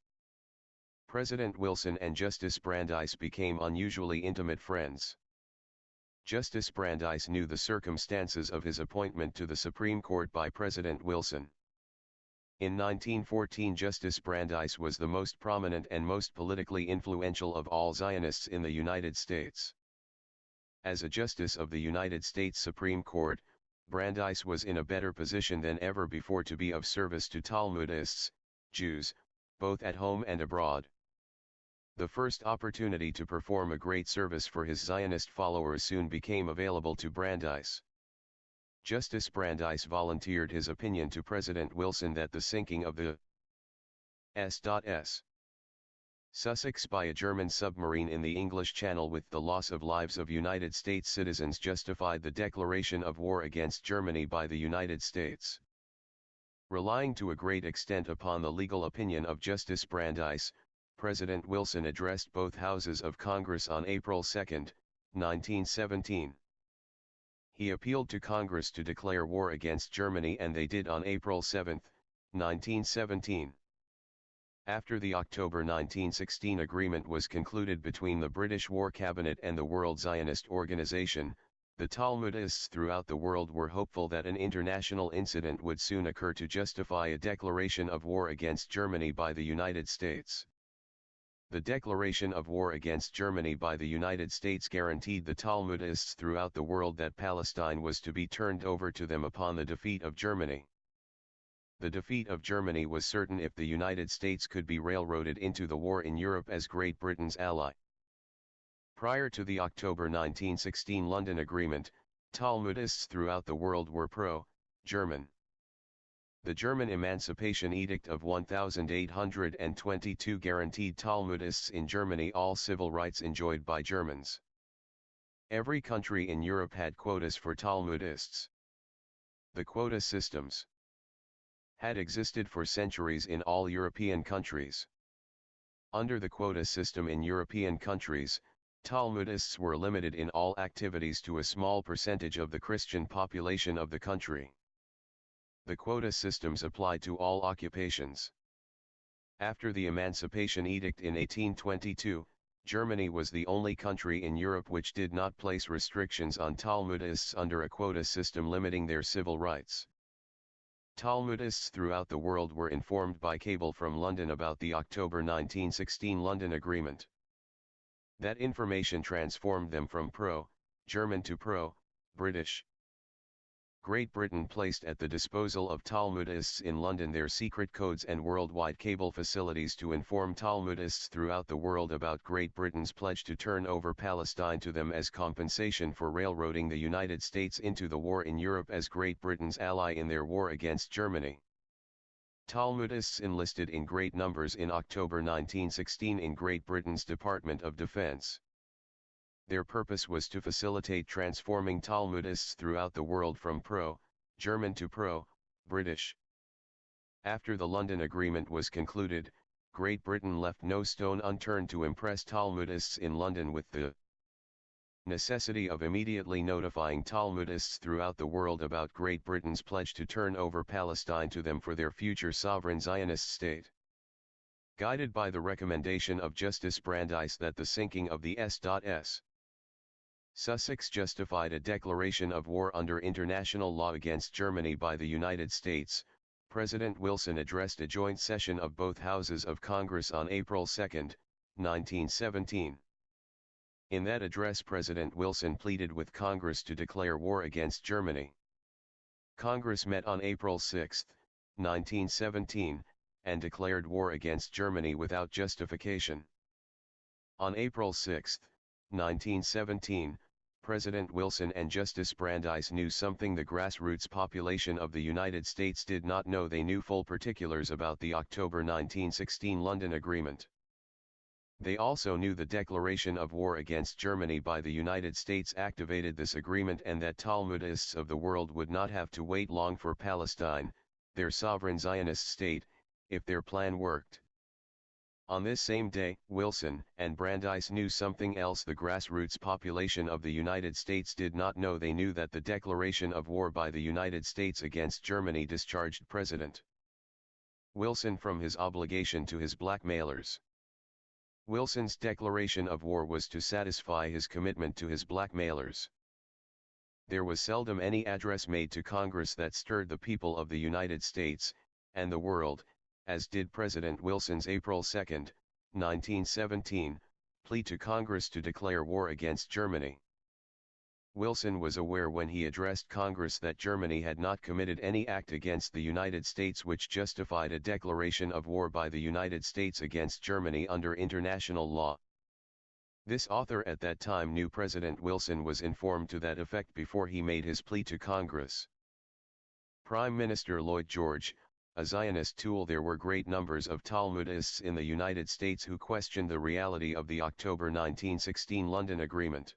B: President Wilson and Justice Brandeis became unusually intimate friends. Justice Brandeis knew the circumstances of his appointment to the Supreme Court by President Wilson. In 1914, Justice Brandeis was the most prominent and most politically influential of all Zionists in the United States. As a justice of the United States Supreme Court, Brandeis was in a better position than ever before to be of service to Talmudists, Jews, both at home and abroad. The first opportunity to perform a great service for his Zionist followers soon became available to Brandeis. Justice Brandeis volunteered his opinion to President Wilson that the sinking of the S.S. Sussex by a German submarine in the English Channel with the loss of lives of United States citizens justified the declaration of war against Germany by the United States. Relying to a great extent upon the legal opinion of Justice Brandeis, President Wilson addressed both houses of Congress on April 2, 1917. He appealed to Congress to declare war against Germany, and they did on April 7, 1917. After the October 1916 agreement was concluded between the British War Cabinet and the World Zionist Organization, the Talmudists throughout the world were hopeful that an international incident would soon occur to justify a declaration of war against Germany by the United States. The declaration of war against Germany by the United States guaranteed the Talmudists throughout the world that Palestine was to be turned over to them upon the defeat of Germany. The defeat of Germany was certain if the United States could be railroaded into the war in Europe as Great Britain's ally. Prior to the October 1916 London Agreement, Talmudists throughout the world were pro-German. The German Emancipation Edict of 1822 guaranteed Talmudists in Germany all civil rights enjoyed by Germans. Every country in Europe had quotas for Talmudists. The quota systems had existed for centuries in all European countries. Under the quota system in European countries, Talmudists were limited in all activities to a small percentage of the Christian population of the country. The quota systems applied to all occupations. After the Emancipation Edict in 1822, Germany was the only country in Europe which did not place restrictions on Talmudists under a quota system limiting their civil rights. Talmudists throughout the world were informed by cable from London about the October 1916 London Agreement. That information transformed them from pro-German to pro-British. Great Britain placed at the disposal of Talmudists in London their secret codes and worldwide cable facilities to inform Talmudists throughout the world about Great Britain's pledge to turn over Palestine to them as compensation for railroading the United States into the war in Europe as Great Britain's ally in their war against Germany. Talmudists enlisted in great numbers in October 1916 in Great Britain's Department of Defense. Their purpose was to facilitate transforming Talmudists throughout the world from pro-German to pro-British. After the London Agreement was concluded, Great Britain left no stone unturned to impress Talmudists in London with the necessity of immediately notifying Talmudists throughout the world about Great Britain's pledge to turn over Palestine to them for their future sovereign Zionist state. Guided by the recommendation of Justice Brandeis that the sinking of the S.S. Sussex justified a declaration of war under international law against Germany by the United States, President Wilson addressed a joint session of both houses of Congress on April 2, 1917. In that address, President Wilson pleaded with Congress to declare war against Germany. Congress met on April 6, 1917, and declared war against Germany without justification. On April 6, 1917, President Wilson and Justice Brandeis knew something the grassroots population of the United States did not know. They knew full particulars about the October 1916 London Agreement. They also knew the declaration of war against Germany by the United States activated this agreement, and that Talmudists of the world would not have to wait long for Palestine, their sovereign Zionist state, if their plan worked. On this same day, Wilson and Brandeis knew something else the grassroots population of the United States did not know. They knew that the declaration of war by the United States against Germany discharged President Wilson from his obligation to his blackmailers. Wilson's declaration of war was to satisfy his commitment to his blackmailers. There was seldom any address made to Congress that stirred the people of the United States, and the world, as did President Wilson's April 2, 1917, plea to Congress to declare war against Germany. Wilson was aware when he addressed Congress that Germany had not committed any act against the United States which justified a declaration of war by the United States against Germany under international law. This author at that time knew President Wilson was informed to that effect before he made his plea to Congress. Prime Minister Lloyd George, a Zionist tool. There were great numbers of Talmudists in the United States who questioned the reality of the October 1916 London Agreement.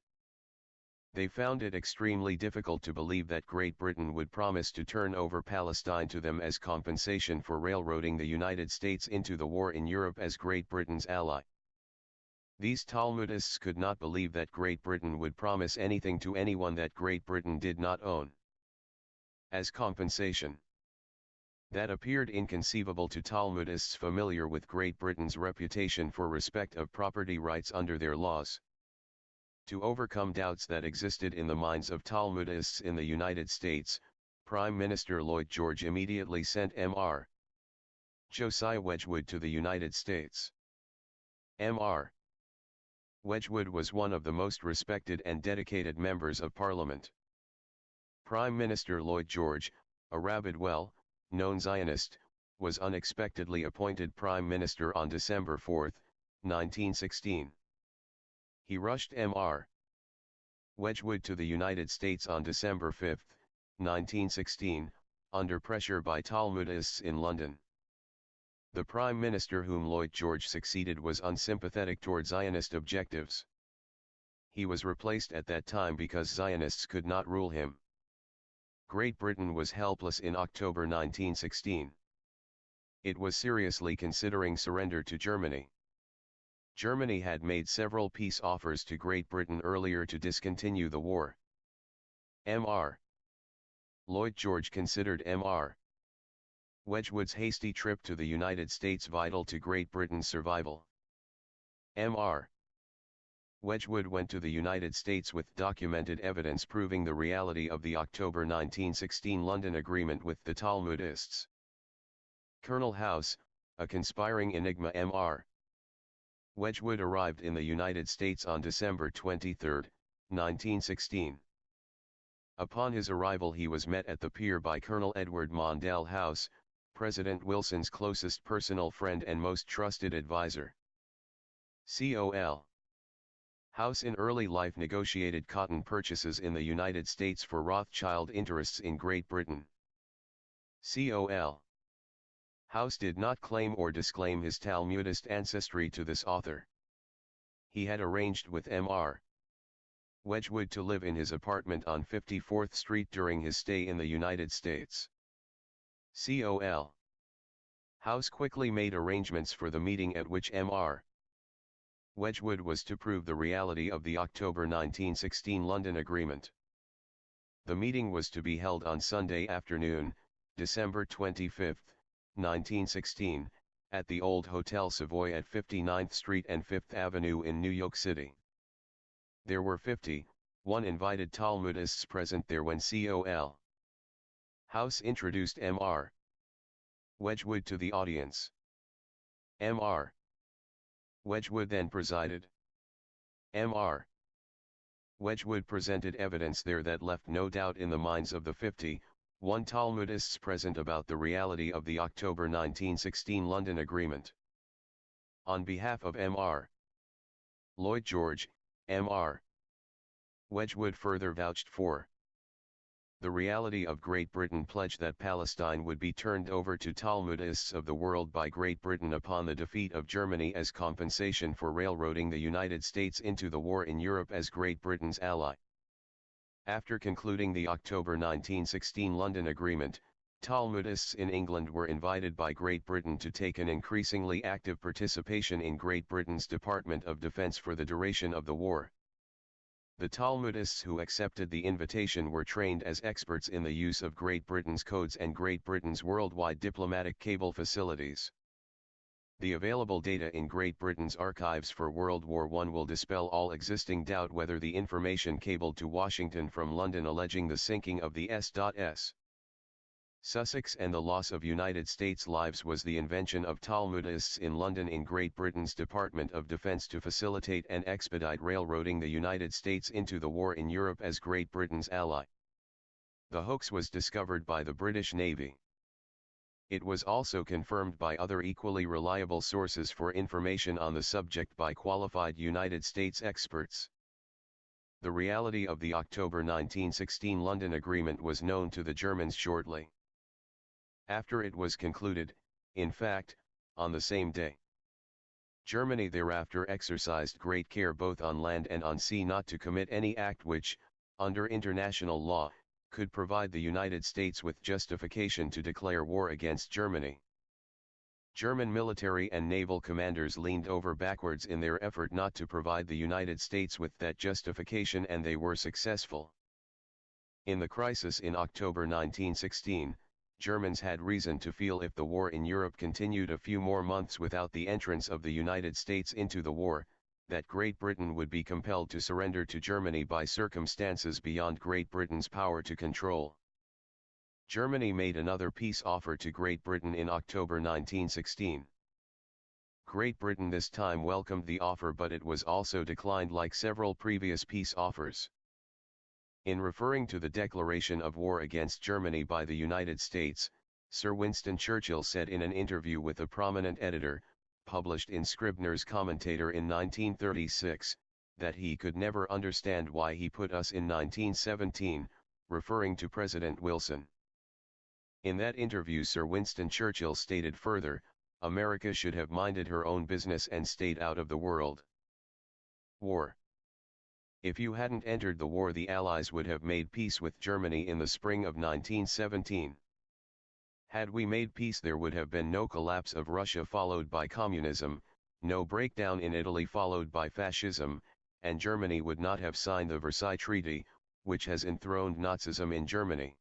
B: They found it extremely difficult to believe that Great Britain would promise to turn over Palestine to them as compensation for railroading the United States into the war in Europe as Great Britain's ally. These Talmudists could not believe that Great Britain would promise anything to anyone that Great Britain did not own as compensation. That appeared inconceivable to Talmudists familiar with Great Britain's reputation for respect of property rights under their laws. To overcome doubts that existed in the minds of Talmudists in the United States, Prime Minister Lloyd George immediately sent Mr. Josiah Wedgwood to the United States. Mr. Wedgwood was one of the most respected and dedicated members of Parliament. Prime Minister Lloyd George, a rabid well-known Zionist, was unexpectedly appointed Prime Minister on December 4, 1916. He rushed Mr. Wedgwood to the United States on December 5, 1916, under pressure by Talmudists in London. The Prime Minister whom Lloyd George succeeded was unsympathetic toward Zionist objectives. He was replaced at that time because Zionists could not rule him. Great Britain was helpless in October 1916. It was seriously considering surrender to Germany. Germany had made several peace offers to Great Britain earlier to discontinue the war. Mr. Lloyd George considered Mr. Wedgwood's hasty trip to the United States vital to Great Britain's survival. Mr. Wedgwood went to the United States with documented evidence proving the reality of the October 1916 London Agreement with the Talmudists. Colonel House, a conspiring enigma. Mr. Wedgwood arrived in the United States on December 23, 1916. Upon his arrival he was met at the pier by Colonel Edward Mondale House, President Wilson's closest personal friend and most trusted advisor. COL House in early life negotiated cotton purchases in the United States for Rothschild interests in Great Britain. COL House did not claim or disclaim his Talmudist ancestry to this author. He had arranged with Mr. Wedgwood to live in his apartment on 54th Street during his stay in the United States. COL House quickly made arrangements for the meeting at which Mr. Wedgwood was to prove the reality of the October 1916 London Agreement. The meeting was to be held on Sunday afternoon, December 25, 1916, at the Old Hotel Savoy at 59th Street and 5th Avenue in New York City. There were 51 invited Talmudists present there when COL House introduced Mr. Wedgwood to the audience. Mr. Wedgwood then presided. Mr. Wedgwood presented evidence there that left no doubt in the minds of the 51 Talmudists present about the reality of the October 1916 London Agreement. On behalf of Mr. Lloyd George, Mr. Wedgwood further vouched for the reality of Great Britain pledged that Palestine would be turned over to Talmudists of the world by Great Britain upon the defeat of Germany as compensation for railroading the United States into the war in Europe as Great Britain's ally. After concluding the October 1916 London Agreement, Talmudists in England were invited by Great Britain to take an increasingly active participation in Great Britain's Department of Defence for the duration of the war. The Talmudists who accepted the invitation were trained as experts in the use of Great Britain's codes and Great Britain's worldwide diplomatic cable facilities. The available data in Great Britain's archives for World War I will dispel all existing doubt whether the information cabled to Washington from London alleging the sinking of the S.S. Sussex and the loss of United States lives was the invention of Talmudists in London in Great Britain's Department of Defence to facilitate and expedite railroading the United States into the war in Europe as Great Britain's ally. The hoax was discovered by the British Navy. It was also confirmed by other equally reliable sources for information on the subject by qualified United States experts. The reality of the October 1916 London Agreement was known to the Germans shortly after it was concluded, in fact, on the same day. Germany thereafter exercised great care both on land and on sea not to commit any act which, under international law, could provide the United States with justification to declare war against Germany. German military and naval commanders leaned over backwards in their effort not to provide the United States with that justification, and they were successful. In the crisis in October 1916, Germans had reason to feel if the war in Europe continued a few more months without the entrance of the United States into the war, that Great Britain would be compelled to surrender to Germany by circumstances beyond Great Britain's power to control. Germany made another peace offer to Great Britain in October 1916. Great Britain this time welcomed the offer, but it was also declined like several previous peace offers. In referring to the declaration of war against Germany by the United States, Sir Winston Churchill said in an interview with a prominent editor, published in Scribner's Commentator in 1936, that he could never understand why he put us in 1917, referring to President Wilson. In that interview, Sir Winston Churchill stated further, America should have minded her own business and stayed out of the world war. If you hadn't entered the war, the Allies would have made peace with Germany in the spring of 1917. Had we made peace, there would have been no collapse of Russia followed by communism, no breakdown in Italy followed by fascism, and Germany would not have signed the Versailles Treaty, which has enthroned Nazism in Germany.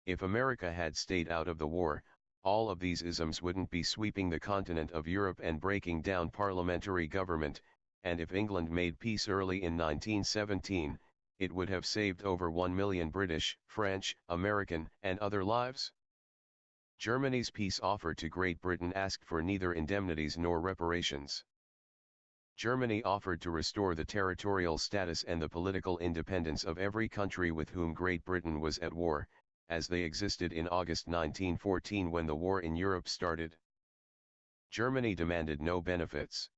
B: If America had stayed out of the war, all of these isms wouldn't be sweeping the continent of Europe and breaking down parliamentary government, and if England made peace early in 1917, it would have saved over 1 million British, French, American, and other lives. Germany's peace offer to Great Britain asked for neither indemnities nor reparations. Germany offered to restore the territorial status and the political independence of every country with whom Great Britain was at war, as they existed in August 1914 when the war in Europe started. Germany demanded no benefits.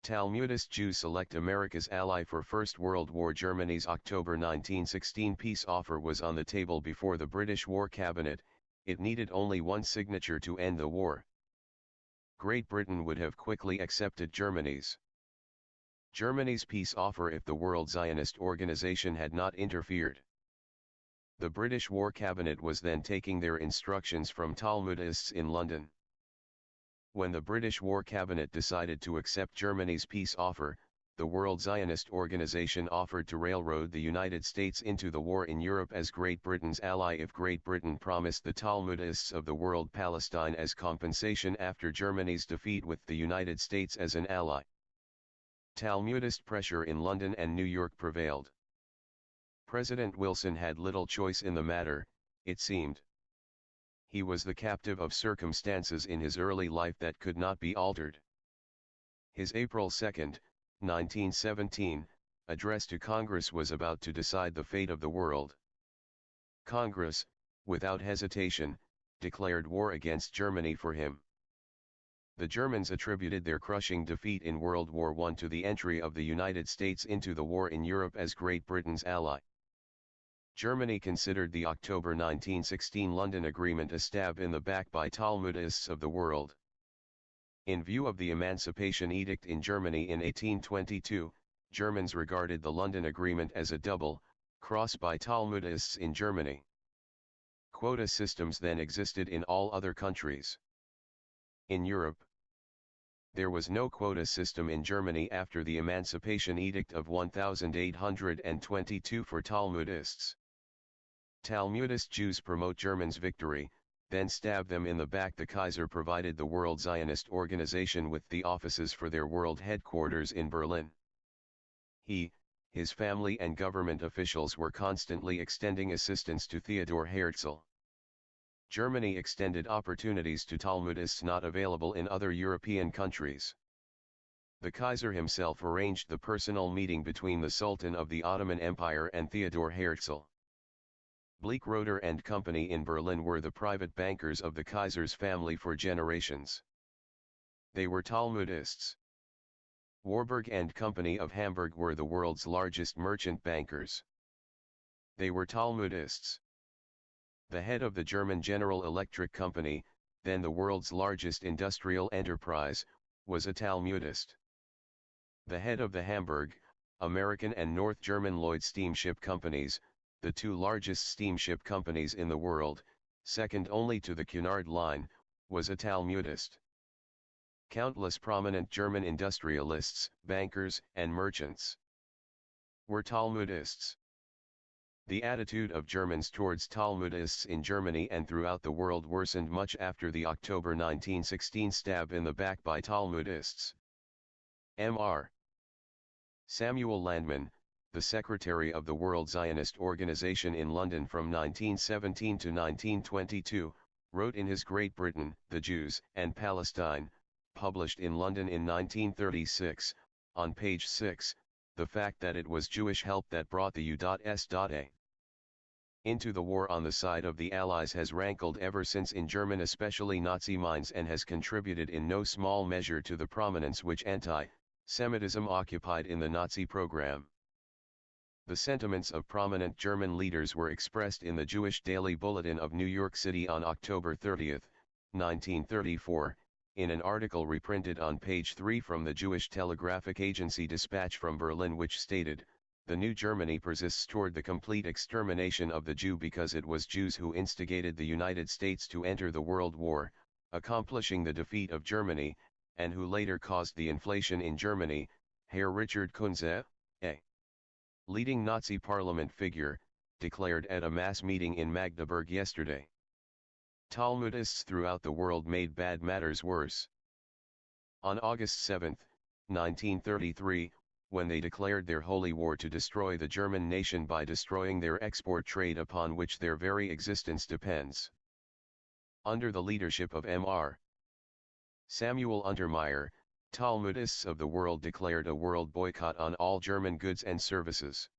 B: Talmudist Jews select America's ally for First World War. Germany's October 1916 peace offer was on the table before the British War Cabinet. It needed only one signature to end the war. Great Britain would have quickly accepted Germany's peace offer if the World Zionist Organization had not interfered. The British War Cabinet was then taking their instructions from Talmudists in London. When the British War Cabinet decided to accept Germany's peace offer, the World Zionist Organization offered to railroad the United States into the war in Europe as Great Britain's ally if Great Britain promised the Talmudists of the world Palestine as compensation after Germany's defeat with the United States as an ally. Talmudist pressure in London and New York prevailed. President Wilson had little choice in the matter, it seemed. He was the captive of circumstances in his early life that could not be altered. His April 2, 1917, address to Congress was about to decide the fate of the world. Congress, without hesitation, declared war against Germany for him. The Germans attributed their crushing defeat in World War I to the entry of the United States into the war in Europe as Great Britain's ally. Germany considered the October 1916 London Agreement a stab in the back by Talmudists of the world. In view of the Emancipation Edict in Germany in 1822, Germans regarded the London Agreement as a double cross by Talmudists in Germany. Quota systems then existed in all other countries. In Europe, there was no quota system in Germany after the Emancipation Edict of 1822 for Talmudists. Talmudist Jews promote Germans' victory, then stab them in the back. The Kaiser provided the World Zionist Organization with the offices for their world headquarters in Berlin. He, his family and government officials were constantly extending assistance to Theodor Herzl. Germany extended opportunities to Talmudists not available in other European countries. The Kaiser himself arranged the personal meeting between the Sultan of the Ottoman Empire and Theodor Herzl. Bleekroeder and Company in Berlin were the private bankers of the Kaiser's family for generations. They were Talmudists. Warburg and Company of Hamburg were the world's largest merchant bankers. They were Talmudists. The head of the German General Electric Company, then the world's largest industrial enterprise, was a Talmudist. The head of the Hamburg, American and North German Lloyd steamship companies, the two largest steamship companies in the world, second only to the Cunard Line, was a Talmudist. Countless prominent German industrialists, bankers, and merchants were Talmudists. The attitude of Germans towards Talmudists in Germany and throughout the world worsened much after the October 1916 stab in the back by Talmudists. Mr. Samuel Landmann, the secretary of the World Zionist Organization in London from 1917 to 1922, wrote in his Great Britain, The Jews and Palestine, published in London in 1936, on page 6, the fact that it was Jewish help that brought the U.S.A. into the war on the side of the Allies has rankled ever since in German, especially Nazi minds, and has contributed in no small measure to the prominence which anti-Semitism occupied in the Nazi program. The sentiments of prominent German leaders were expressed in the Jewish Daily Bulletin of New York City on October 30, 1934, in an article reprinted on page 3 from the Jewish Telegraphic Agency Dispatch from Berlin, which stated, "The new Germany persists toward the complete extermination of the Jew because it was Jews who instigated the United States to enter the World War, accomplishing the defeat of Germany, and who later caused the inflation in Germany." Herr Richard Kunze, a leading Nazi parliament figure, declared at a mass meeting in Magdeburg yesterday. Talmudists throughout the world made bad matters worse. On August 7, 1933, when they declared their holy war to destroy the German nation by destroying their export trade upon which their very existence depends. Under the leadership of Mr. Samuel Untermeyer, Talmudists of the world declared a world boycott on all German goods and services.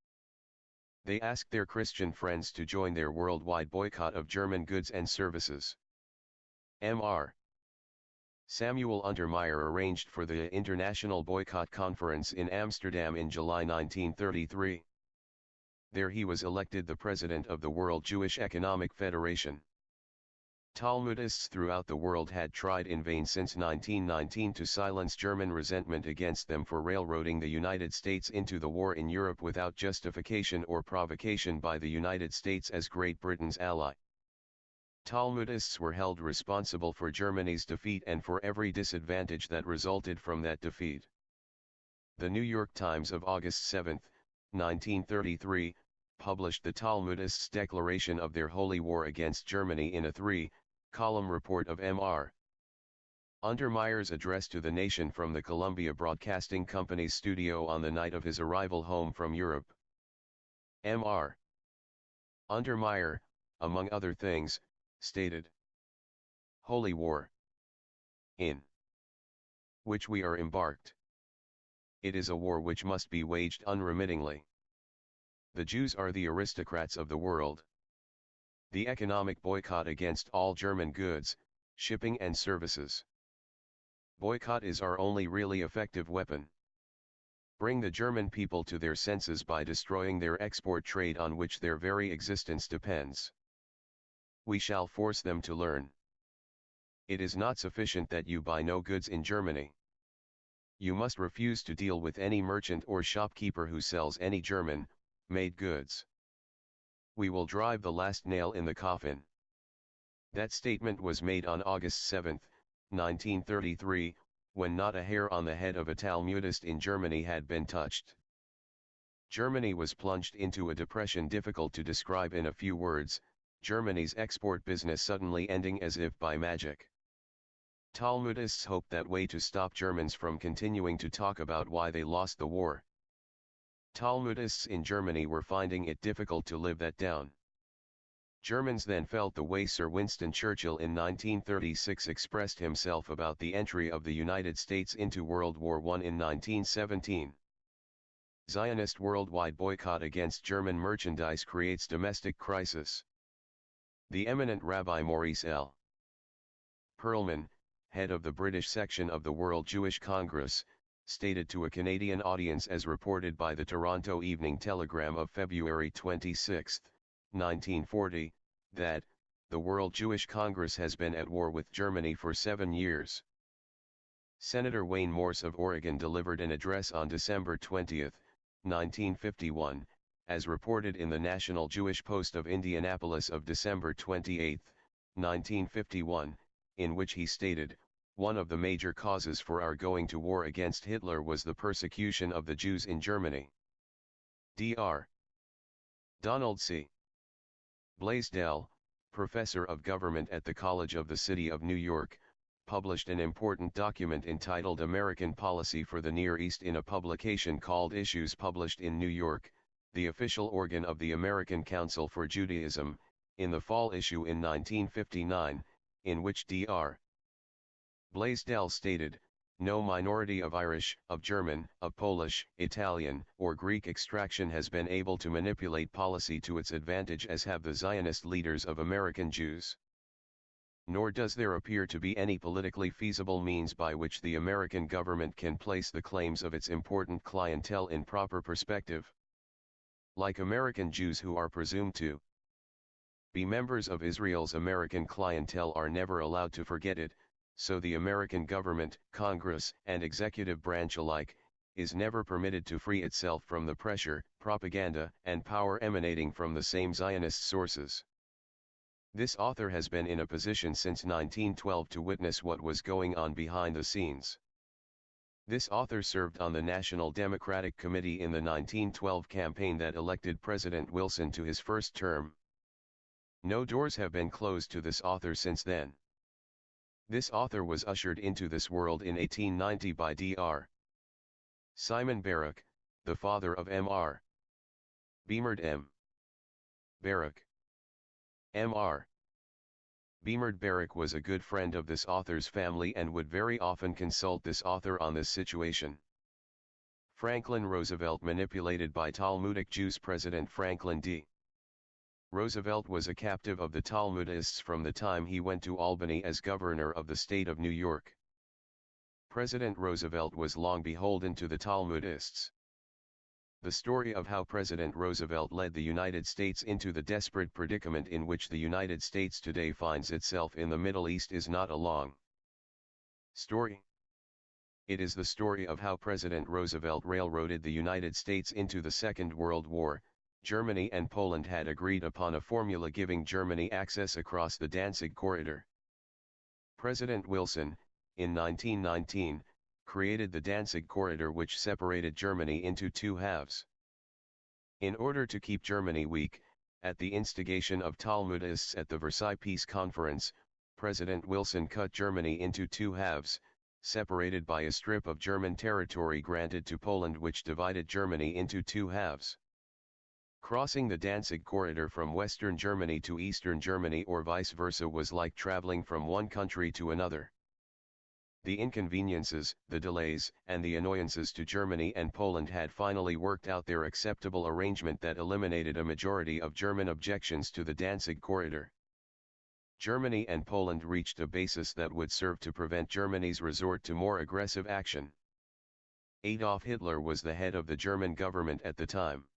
B: They asked their Christian friends to join their worldwide boycott of German goods and services. Mr. Samuel Untermeyer arranged for the International Boycott Conference in Amsterdam in July 1933. There he was elected the president of the World Jewish Economic Federation. Talmudists throughout the world had tried in vain since 1919 to silence German resentment against them for railroading the United States into the war in Europe without justification or provocation by the United States as Great Britain's ally. Talmudists were held responsible for Germany's defeat and for every disadvantage that resulted from that defeat. The New York Times of August 7, 1933, published the Talmudists' declaration of their holy war against Germany in a 3-column report of Mr. Untermeyer's address to the nation from the Columbia Broadcasting Company's studio on the night of his arrival home from Europe. Mr. Untermeyer, among other things, stated, "Holy war, in which we are embarked. It is a war which must be waged unremittingly. The Jews are the aristocrats of the world. The economic boycott against all German goods, shipping and services. Boycott is our only really effective weapon. Bring the German people to their senses by destroying their export trade on which their very existence depends. We shall force them to learn. It is not sufficient that you buy no goods in Germany. You must refuse to deal with any merchant or shopkeeper who sells any German-made goods. We will drive the last nail in the coffin." That statement was made on August 7, 1933, when not a hair on the head of a Talmudist in Germany had been touched. Germany was plunged into a depression difficult to describe in a few words, Germany's export business suddenly ending as if by magic. Talmudists hoped that way to stop Germans from continuing to talk about why they lost the war. Talmudists in Germany were finding it difficult to live that down. Germans then felt the way Sir Winston Churchill in 1936 expressed himself about the entry of the United States into World War I in 1917. Zionist worldwide boycott against German merchandise creates domestic crisis. The eminent Rabbi Maurice L. Perlman, head of the British section of the World Jewish Congress, stated to a Canadian audience as reported by the Toronto Evening Telegram of February 26, 1940, that, the World Jewish Congress has been at war with Germany for 7 years. Senator Wayne Morse of Oregon delivered an address on December 20, 1951, as reported in the National Jewish Post of Indianapolis of December 28, 1951, in which he stated, "One of the major causes for our going to war against Hitler was the persecution of the Jews in Germany." Dr. Donald C. Blaisdell, professor of government at the College of the City of New York, published an important document entitled American Policy for the Near East in a publication called Issues, published in New York, the official organ of the American Council for Judaism, in the fall issue in 1959, in which Dr. Blaisdell stated, "No minority of Irish, of German, of Polish, Italian, or Greek extraction has been able to manipulate policy to its advantage as have the Zionist leaders of American Jews. Nor does there appear to be any politically feasible means by which the American government can place the claims of its important clientele in proper perspective. Like American Jews who are presumed to be members of Israel's American clientele are never allowed to forget it, so the American government, Congress, and executive branch alike, is never permitted to free itself from the pressure, propaganda, and power emanating from the same Zionist sources." This author has been in a position since 1912 to witness what was going on behind the scenes. This author served on the National Democratic Committee in the 1912 campaign that elected President Wilson to his first term. No doors have been closed to this author since then. This author was ushered into this world in 1890 by Dr. Simon Barak, the father of Mr. Beamard M. Barak. Mr. Beamard Barak was a good friend of this author's family and would very often consult this author on this situation. Franklin Roosevelt manipulated by Talmudic Jews. President Franklin D. Roosevelt was a captive of the Talmudists from the time he went to Albany as governor of the state of New York. President Roosevelt was long beholden to the Talmudists. The story of how President Roosevelt led the United States into the desperate predicament in which the United States today finds itself in the Middle East is not a long story. It is the story of how President Roosevelt railroaded the United States into the Second World War. Germany and Poland had agreed upon a formula giving Germany access across the Danzig corridor. President Wilson, in 1919, created the Danzig corridor, which separated Germany into two halves. In order to keep Germany weak, at the instigation of Talmudists at the Versailles Peace Conference, President Wilson cut Germany into two halves, separated by a strip of German territory granted to Poland, which divided Germany into two halves. Crossing the Danzig corridor from Western Germany to Eastern Germany or vice versa was like traveling from one country to another. The inconveniences, the delays, and the annoyances to Germany and Poland had finally worked out their acceptable arrangement that eliminated a majority of German objections to the Danzig corridor. Germany and Poland reached a basis that would serve to prevent Germany's resort to more aggressive action. Adolf Hitler was the head of the German government at the time.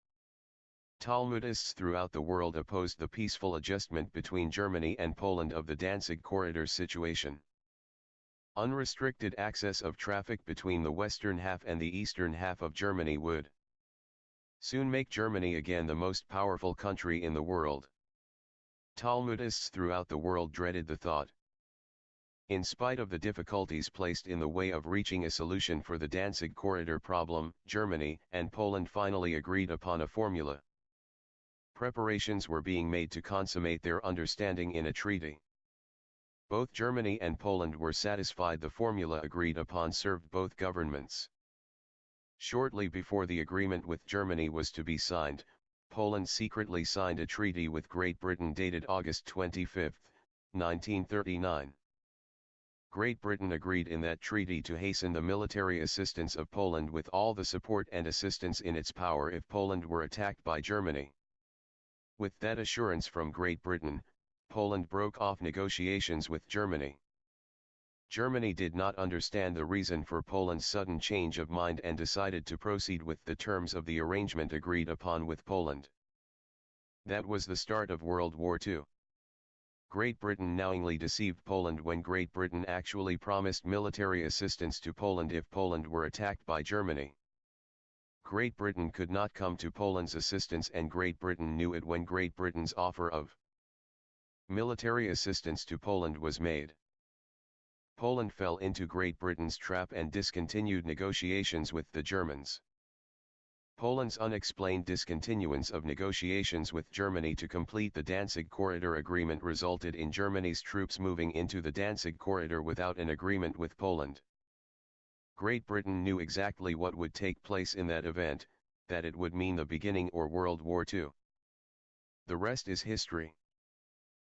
B: Talmudists throughout the world opposed the peaceful adjustment between Germany and Poland of the Danzig corridor situation. Unrestricted access of traffic between the western half and the eastern half of Germany would soon make Germany again the most powerful country in the world. Talmudists throughout the world dreaded the thought. In spite of the difficulties placed in the way of reaching a solution for the Danzig corridor problem, Germany and Poland finally agreed upon a formula. Preparations were being made to consummate their understanding in a treaty. Both Germany and Poland were satisfied the formula agreed upon served both governments. Shortly before the agreement with Germany was to be signed, Poland secretly signed a treaty with Great Britain dated August 25, 1939. Great Britain agreed in that treaty to hasten the military assistance of Poland with all the support and assistance in its power if Poland were attacked by Germany. With that assurance from Great Britain, Poland broke off negotiations with Germany. Germany did not understand the reason for Poland's sudden change of mind and decided to proceed with the terms of the arrangement agreed upon with Poland. That was the start of World War II. Great Britain knowingly deceived Poland when Great Britain actually promised military assistance to Poland if Poland were attacked by Germany. Great Britain could not come to Poland's assistance, and Great Britain knew it when Great Britain's offer of military assistance to Poland was made. Poland fell into Great Britain's trap and discontinued negotiations with the Germans. Poland's unexplained discontinuance of negotiations with Germany to complete the Danzig Corridor agreement resulted in Germany's troops moving into the Danzig Corridor without an agreement with Poland. Great Britain knew exactly what would take place in that event, that it would mean the beginning or World War II. The rest is history.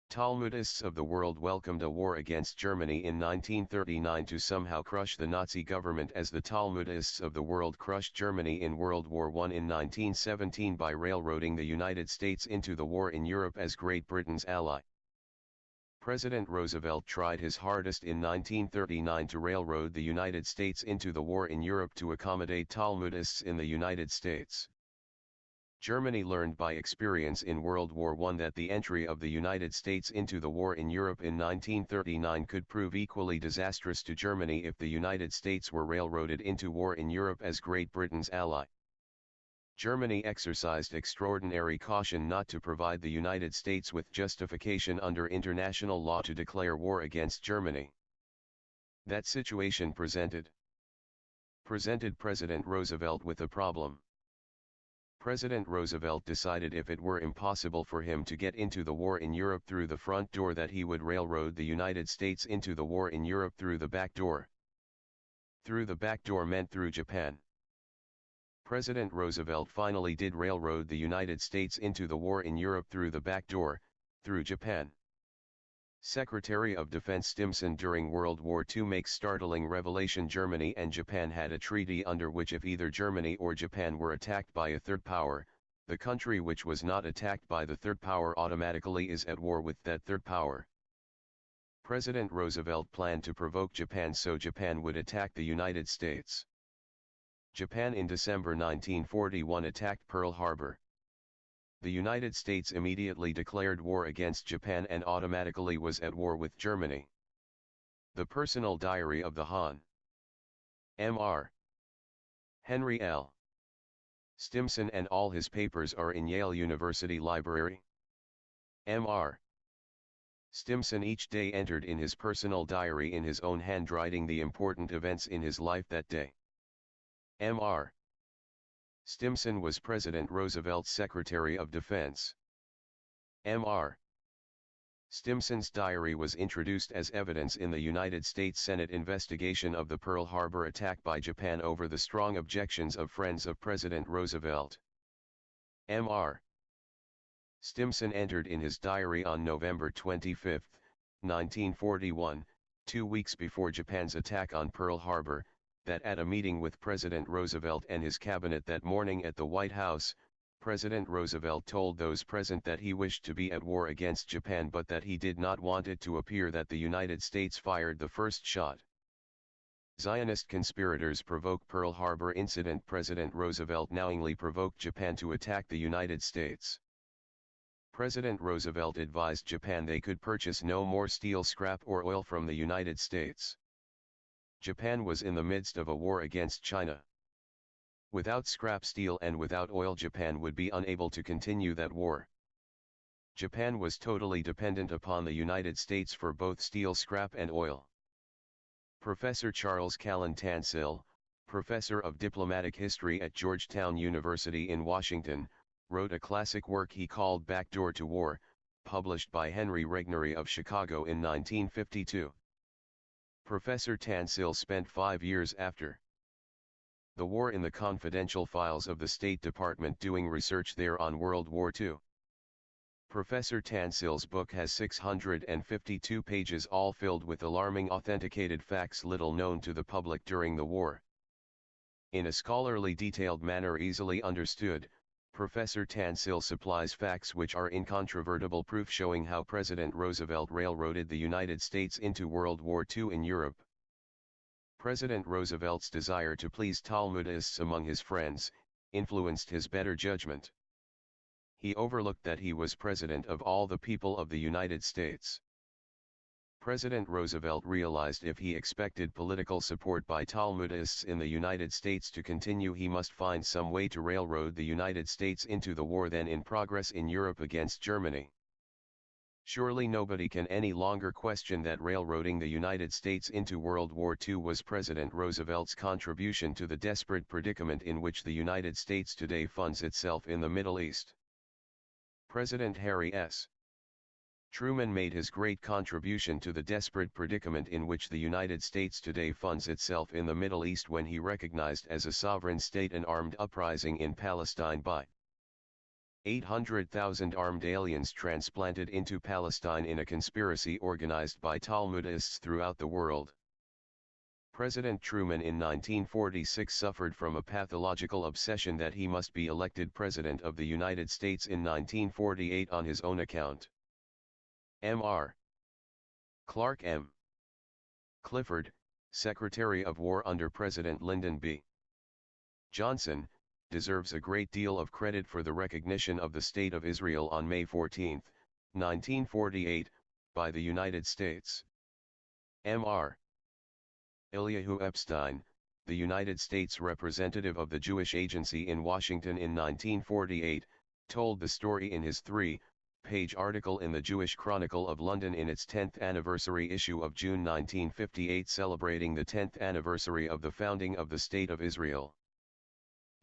B: Talmudists of the world welcomed a war against Germany in 1939 to somehow crush the Nazi government, as the Talmudists of the world crushed Germany in World War I in 1917 by railroading the United States into the war in Europe as Great Britain's ally. President Roosevelt tried his hardest in 1939 to railroad the United States into the war in Europe to accommodate Talmudists in the United States. Germany learned by experience in World War I that the entry of the United States into the war in Europe in 1939 could prove equally disastrous to Germany if the United States were railroaded into war in Europe as Great Britain's ally. Germany exercised extraordinary caution not to provide the United States with justification under international law to declare war against Germany. That situation presented President Roosevelt with a problem. President Roosevelt decided if it were impossible for him to get into the war in Europe through the front door, that he would railroad the United States into the war in Europe through the back door. Through the back door meant through Japan. President Roosevelt finally did railroad the United States into the war in Europe through the back door, through Japan. Secretary of Defense Stimson during World War II makes startling revelation: Germany and Japan had a treaty under which if either Germany or Japan were attacked by a third power, the country which was not attacked by the third power automatically is at war with that third power. President Roosevelt planned to provoke Japan so Japan would attack the United States. Japan in December 1941 attacked Pearl Harbor. The United States immediately declared war against Japan and automatically was at war with Germany. The Personal Diary of the Hon. Mr. Henry L. Stimson and all his papers are in Yale University Library. Mr. Stimson each day entered in his personal diary in his own handwriting the important events in his life that day. Mr. Stimson was President Roosevelt's Secretary of Defense. Mr. Stimson's diary was introduced as evidence in the United States Senate investigation of the Pearl Harbor attack by Japan over the strong objections of friends of President Roosevelt. Mr. Stimson entered in his diary on November 25, 1941, 2 weeks before Japan's attack on Pearl Harbor, that at a meeting with President Roosevelt and his cabinet that morning at the White House, President Roosevelt told those present that he wished to be at war against Japan but that he did not want it to appear that the United States fired the first shot. Zionist conspirators provoke Pearl Harbor incident. President Roosevelt knowingly provoked Japan to attack the United States. President Roosevelt advised Japan they could purchase no more steel scrap or oil from the United States. Japan was in the midst of a war against China. Without scrap steel and without oil, Japan would be unable to continue that war. Japan was totally dependent upon the United States for both steel scrap and oil. Professor Charles Callan Tansil, professor of diplomatic history at Georgetown University in Washington, wrote a classic work he called Backdoor to War, published by Henry Regnery of Chicago in 1952. Professor Tansil spent 5 years after The war in the confidential files of the State Department doing research there on World War II. Professor Tansil's book has 652 pages all filled with alarming authenticated facts little known to the public during the war. In a scholarly detailed manner easily understood, Professor Tansil supplies facts which are incontrovertible proof showing how President Roosevelt railroaded the United States into World War II in Europe. President Roosevelt's desire to please Talmudists among his friends influenced his better judgment. He overlooked that he was president of all the people of the United States. President Roosevelt realized if he expected political support by Talmudists in the United States to continue, he must find some way to railroad the United States into the war then in progress in Europe against Germany. Surely nobody can any longer question that railroading the United States into World War II was President Roosevelt's contribution to the desperate predicament in which the United States today finds itself in the Middle East. President Harry S. Truman made his great contribution to the desperate predicament in which the United States today finds itself in the Middle East when he recognized as a sovereign state an armed uprising in Palestine by 800,000 armed aliens transplanted into Palestine in a conspiracy organized by Talmudists throughout the world. President Truman in 1946 suffered from a pathological obsession that he must be elected President of the United States in 1948 on his own account. Mr. Clark M. Clifford, Secretary of War under President Lyndon B. Johnson, deserves a great deal of credit for the recognition of the State of Israel on May 14, 1948, by the United States. Mr. Eliyahu Epstein, the United States representative of the Jewish Agency in Washington in 1948, told the story in his 3-page article in the Jewish Chronicle of London in its 10th anniversary issue of June 1958 celebrating the 10th anniversary of the founding of the State of Israel.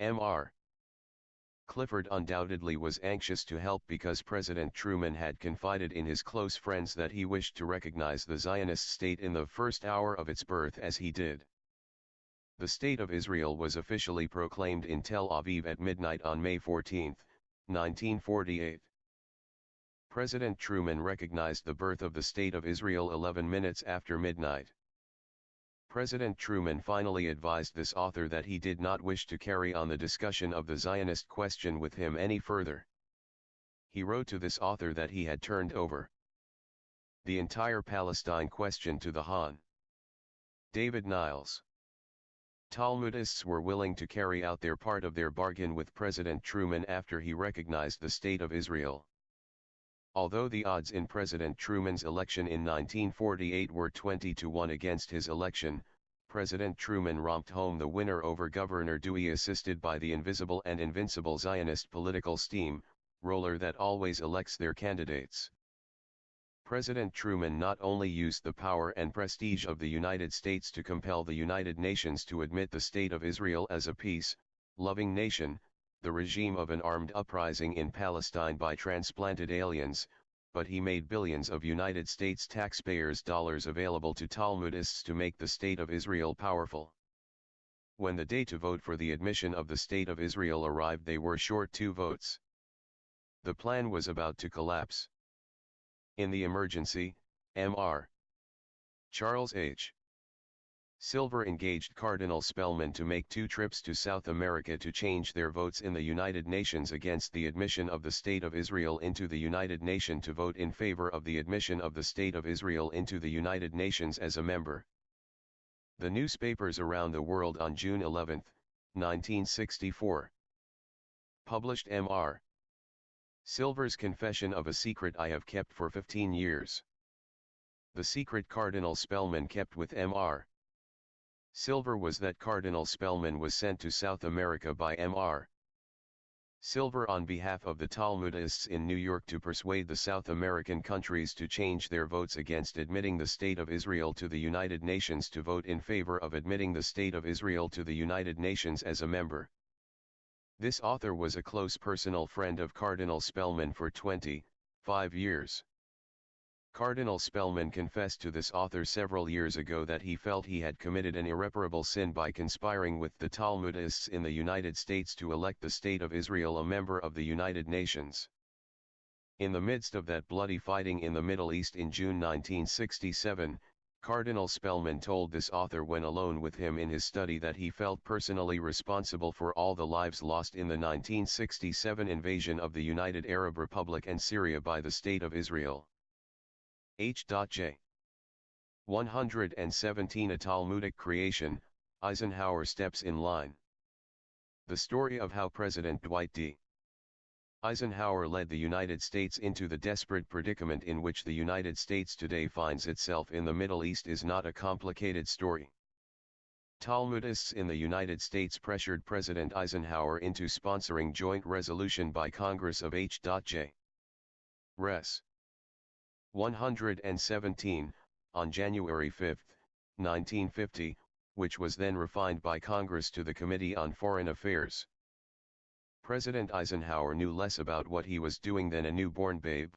B: Mr. Clifford undoubtedly was anxious to help because President Truman had confided in his close friends that he wished to recognize the Zionist state in the first hour of its birth as he did. The State of Israel was officially proclaimed in Tel Aviv at midnight on May 14, 1948. President Truman recognized the birth of the State of Israel 11 minutes after midnight. President Truman finally advised this author that he did not wish to carry on the discussion of the Zionist question with him any further. He wrote to this author that he had turned over the entire Palestine question to the Hon. David Niles. Talmudists were willing to carry out their part of their bargain with President Truman after he recognized the State of Israel. Although the odds in President Truman's election in 1948 were 20-1 against his election, President Truman romped home the winner over Governor Dewey assisted by the invisible and invincible Zionist political steam-roller that always elects their candidates. President Truman not only used the power and prestige of the United States to compel the United Nations to admit the State of Israel as a peace-loving nation, the regime of an armed uprising in Palestine by transplanted aliens, but he made billions of United States taxpayers' dollars available to Talmudists to make the State of Israel powerful. When the day to vote for the admission of the State of Israel arrived, they were short 2 votes. The plan was about to collapse. In the emergency, Mr. Charles H. Silver engaged Cardinal Spellman to make 2 trips to South America to change their votes in the United Nations against the admission of the State of Israel into the United Nations to vote in favor of the admission of the State of Israel into the United Nations as a member. The newspapers around the world on June 11, 1964, published Mr. Silver's confession of a secret I have kept for 15 years. The secret Cardinal Spellman kept with Mr. Silver was that Cardinal Spellman was sent to South America by Mr. Silver on behalf of the Talmudists in New York to persuade the South American countries to change their votes against admitting the State of Israel to the United Nations to vote in favor of admitting the State of Israel to the United Nations as a member. This author was a close personal friend of Cardinal Spellman for 25 years. Cardinal Spellman confessed to this author several years ago that he felt he had committed an irreparable sin by conspiring with the Talmudists in the United States to elect the State of Israel a member of the United Nations. In the midst of that bloody fighting in the Middle East in June 1967, Cardinal Spellman told this author when alone with him in his study that he felt personally responsible for all the lives lost in the 1967 invasion of the United Arab Republic and Syria by the State of Israel. H.J. 117 A Talmudic Creation, Eisenhower Steps in Line. The story of how President Dwight D. Eisenhower led the United States into the desperate predicament in which the United States today finds itself in the Middle East is not a complicated story. Talmudists in the United States pressured President Eisenhower into sponsoring joint resolution by Congress of H.J. Res. 117, on January 5, 1950, which was then refined by Congress to the Committee on Foreign Affairs. President Eisenhower knew less about what he was doing than a newborn babe.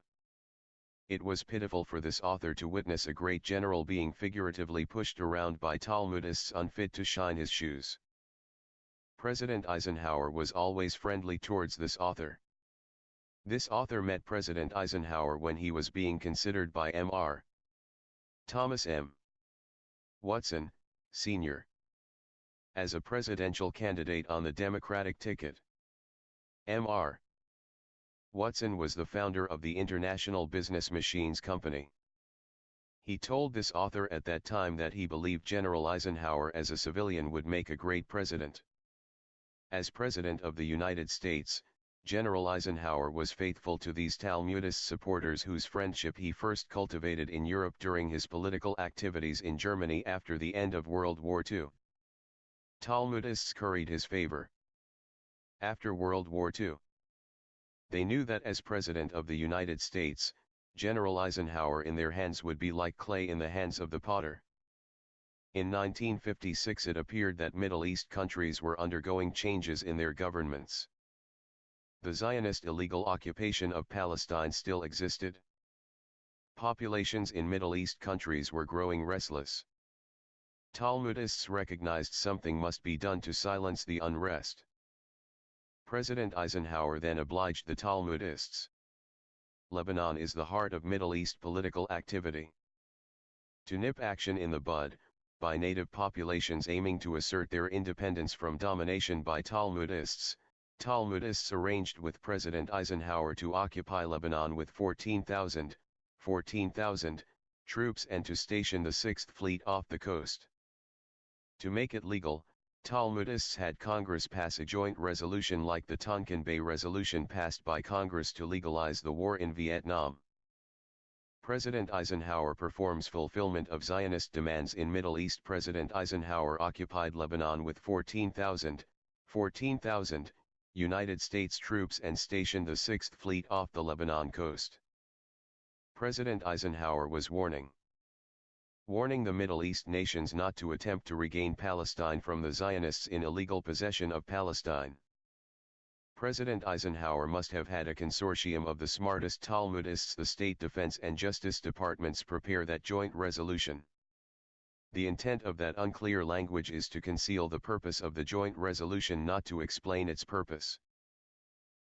B: It was pitiful for this author to witness a great general being figuratively pushed around by Talmudists unfit to shine his shoes. President Eisenhower was always friendly towards this author. This author met President Eisenhower when he was being considered by Mr. Thomas M. Watson, Sr. as a presidential candidate on the Democratic ticket. Mr. Watson was the founder of the International Business Machines Company. He told this author at that time that he believed General Eisenhower as a civilian would make a great president. As President of the United States, General Eisenhower was faithful to these Talmudist supporters whose friendship he first cultivated in Europe during his political activities in Germany after the end of World War II. Talmudists curried his favor. After World War II, they knew that as President of the United States, General Eisenhower in their hands would be like clay in the hands of the potter. In 1956 it appeared that Middle East countries were undergoing changes in their governments. The Zionist illegal occupation of Palestine still existed. Populations in Middle East countries were growing restless. Talmudists recognized something must be done to silence the unrest. President Eisenhower then obliged the Talmudists. Lebanon is the heart of Middle East political activity. To nip action in the bud, by native populations aiming to assert their independence from domination by Talmudists, Talmudists arranged with President Eisenhower to occupy Lebanon with 14,000 troops and to station the 6th Fleet off the coast. To make it legal, Talmudists had Congress pass a joint resolution like the Tonkin Bay Resolution passed by Congress to legalize the war in Vietnam. President Eisenhower performs fulfillment of Zionist demands in Middle East. President Eisenhower occupied Lebanon with 14,000 United States troops and stationed the 6th Fleet off the Lebanon coast. President Eisenhower was warning the Middle East nations not to attempt to regain Palestine from the Zionists in illegal possession of Palestine. President Eisenhower must have had a consortium of the smartest Talmudists. The State Defense and Justice Departments prepare that joint resolution. The intent of that unclear language is to conceal the purpose of the joint resolution, not to explain its purpose.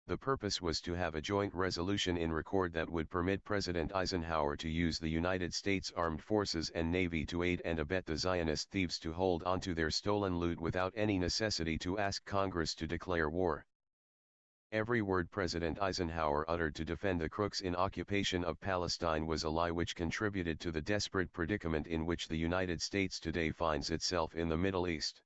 B: The purpose was to have a joint resolution in record that would permit President Eisenhower to use the United States Armed Forces and Navy to aid and abet the Zionist thieves to hold onto their stolen loot without any necessity to ask Congress to declare war. Every word President Eisenhower uttered to defend the crooks in occupation of Palestine was a lie which contributed to the desperate predicament in which the United States today finds itself in the Middle East.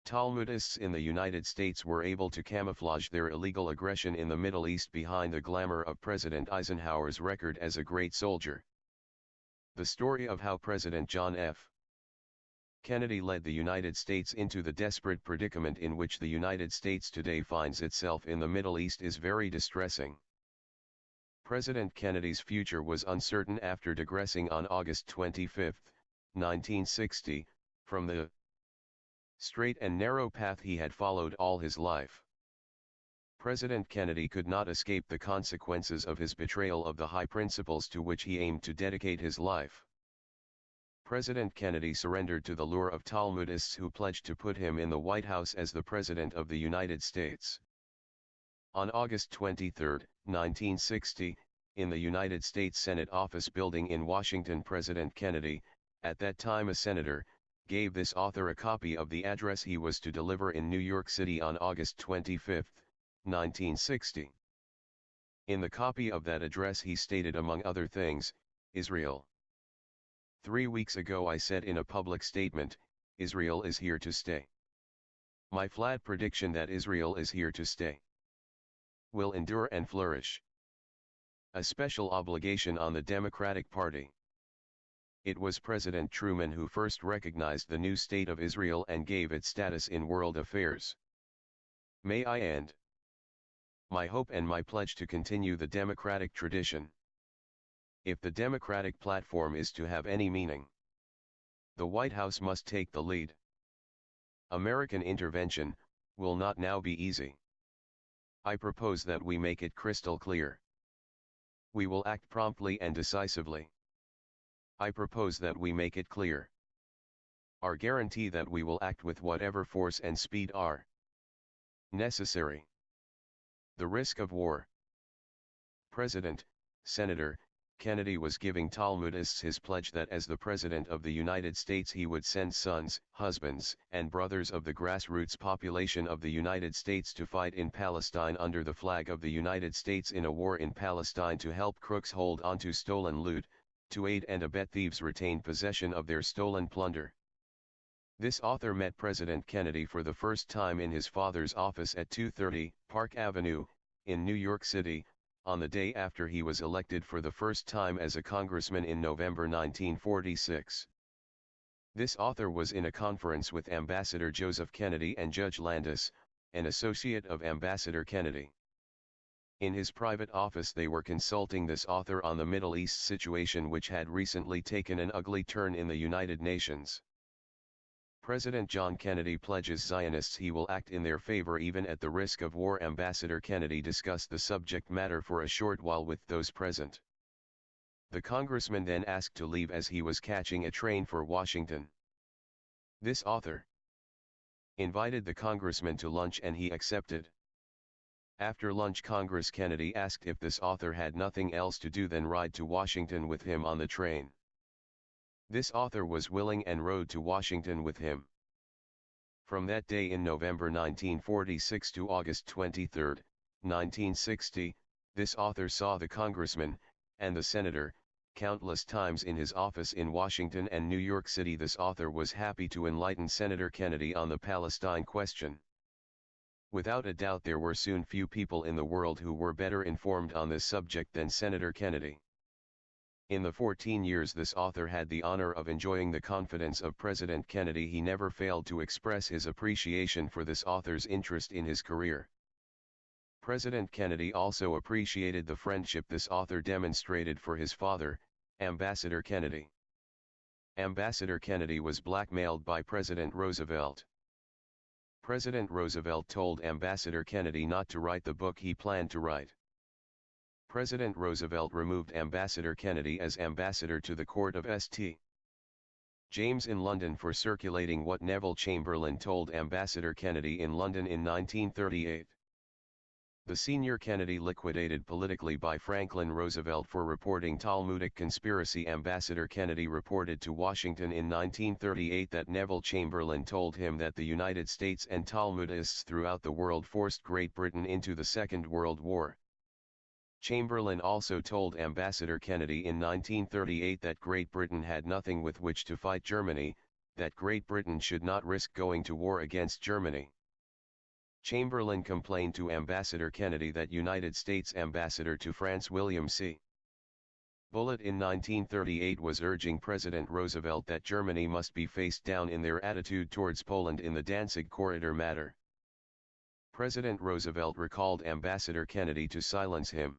B: Talmudists in the United States were able to camouflage their illegal aggression in the Middle East behind the glamour of President Eisenhower's record as a great soldier. The story of how President John F. Kennedy led the United States into the desperate predicament in which the United States today finds itself in the Middle East is very distressing. President Kennedy's future was uncertain after digressing on August 25, 1960, from the straight and narrow path he had followed all his life. President Kennedy could not escape the consequences of his betrayal of the high principles to which he aimed to dedicate his life. President Kennedy surrendered to the lure of Talmudists who pledged to put him in the White House as the President of the United States. On August 23, 1960, in the United States Senate Office Building in Washington, President Kennedy, at that time a senator, gave this author a copy of the address he was to deliver in New York City on August 25, 1960. In the copy of that address he stated, among other things, Israel. 3 weeks ago I said in a public statement, Israel is here to stay. My flat prediction that Israel is here to stay will endure and flourish. A special obligation on the Democratic Party. It was President Truman who first recognized the new state of Israel and gave it status in world affairs. May I end my hope and my pledge to continue the democratic tradition. If the Democratic platform is to have any meaning, the White House must take the lead. American intervention will not now be easy. I propose that we make it crystal clear. We will act promptly and decisively. I propose that we make it clear. Our guarantee that we will act with whatever force and speed are necessary. The risk of war. President, Senator, Kennedy was giving Talmudists his pledge that as the President of the United States he would send sons, husbands, and brothers of the grassroots population of the United States to fight in Palestine under the flag of the United States in a war in Palestine, to help crooks hold onto stolen loot, to aid and abet thieves retain possession of their stolen plunder. This author met President Kennedy for the first time in his father's office at 230 Park Avenue, in New York City, on the day after he was elected for the first time as a congressman in November 1946. This author was in a conference with Ambassador Joseph Kennedy and Judge Landis, an associate of Ambassador Kennedy. In his private office they were consulting this author on the Middle East situation, which had recently taken an ugly turn in the United Nations. President John Kennedy pledges Zionists he will act in their favor even at the risk of war. Ambassador Kennedy discussed the subject matter for a short while with those present. The congressman then asked to leave as he was catching a train for Washington. This author invited the congressman to lunch and he accepted. After lunch, Congress Kennedy asked if this author had nothing else to do than ride to Washington with him on the train. This author was willing and rode to Washington with him. From that day in November 1946 to August 23, 1960, this author saw the congressman, and the senator, countless times in his office in Washington and New York City. This author was happy to enlighten Senator Kennedy on the Palestine question. Without a doubt there were soon few people in the world who were better informed on this subject than Senator Kennedy. In the 14 years this author had the honor of enjoying the confidence of President Kennedy, he never failed to express his appreciation for this author's interest in his career. President Kennedy also appreciated the friendship this author demonstrated for his father, Ambassador Kennedy. Ambassador Kennedy was blackmailed by President Roosevelt. President Roosevelt told Ambassador Kennedy not to write the book he planned to write. President Roosevelt removed Ambassador Kennedy as ambassador to the court of St. James in London for circulating what Neville Chamberlain told Ambassador Kennedy in London in 1938. The senior Kennedy liquidated politically by Franklin Roosevelt for reporting Talmudic conspiracy. Ambassador Kennedy reported to Washington in 1938 that Neville Chamberlain told him that the United States and Talmudists throughout the world forced Great Britain into the Second World War. Chamberlain also told Ambassador Kennedy in 1938 that Great Britain had nothing with which to fight Germany, that Great Britain should not risk going to war against Germany. Chamberlain complained to Ambassador Kennedy that United States Ambassador to France William C. Bullitt in 1938 was urging President Roosevelt that Germany must be faced down in their attitude towards Poland in the Danzig Corridor matter. President Roosevelt recalled Ambassador Kennedy to silence him.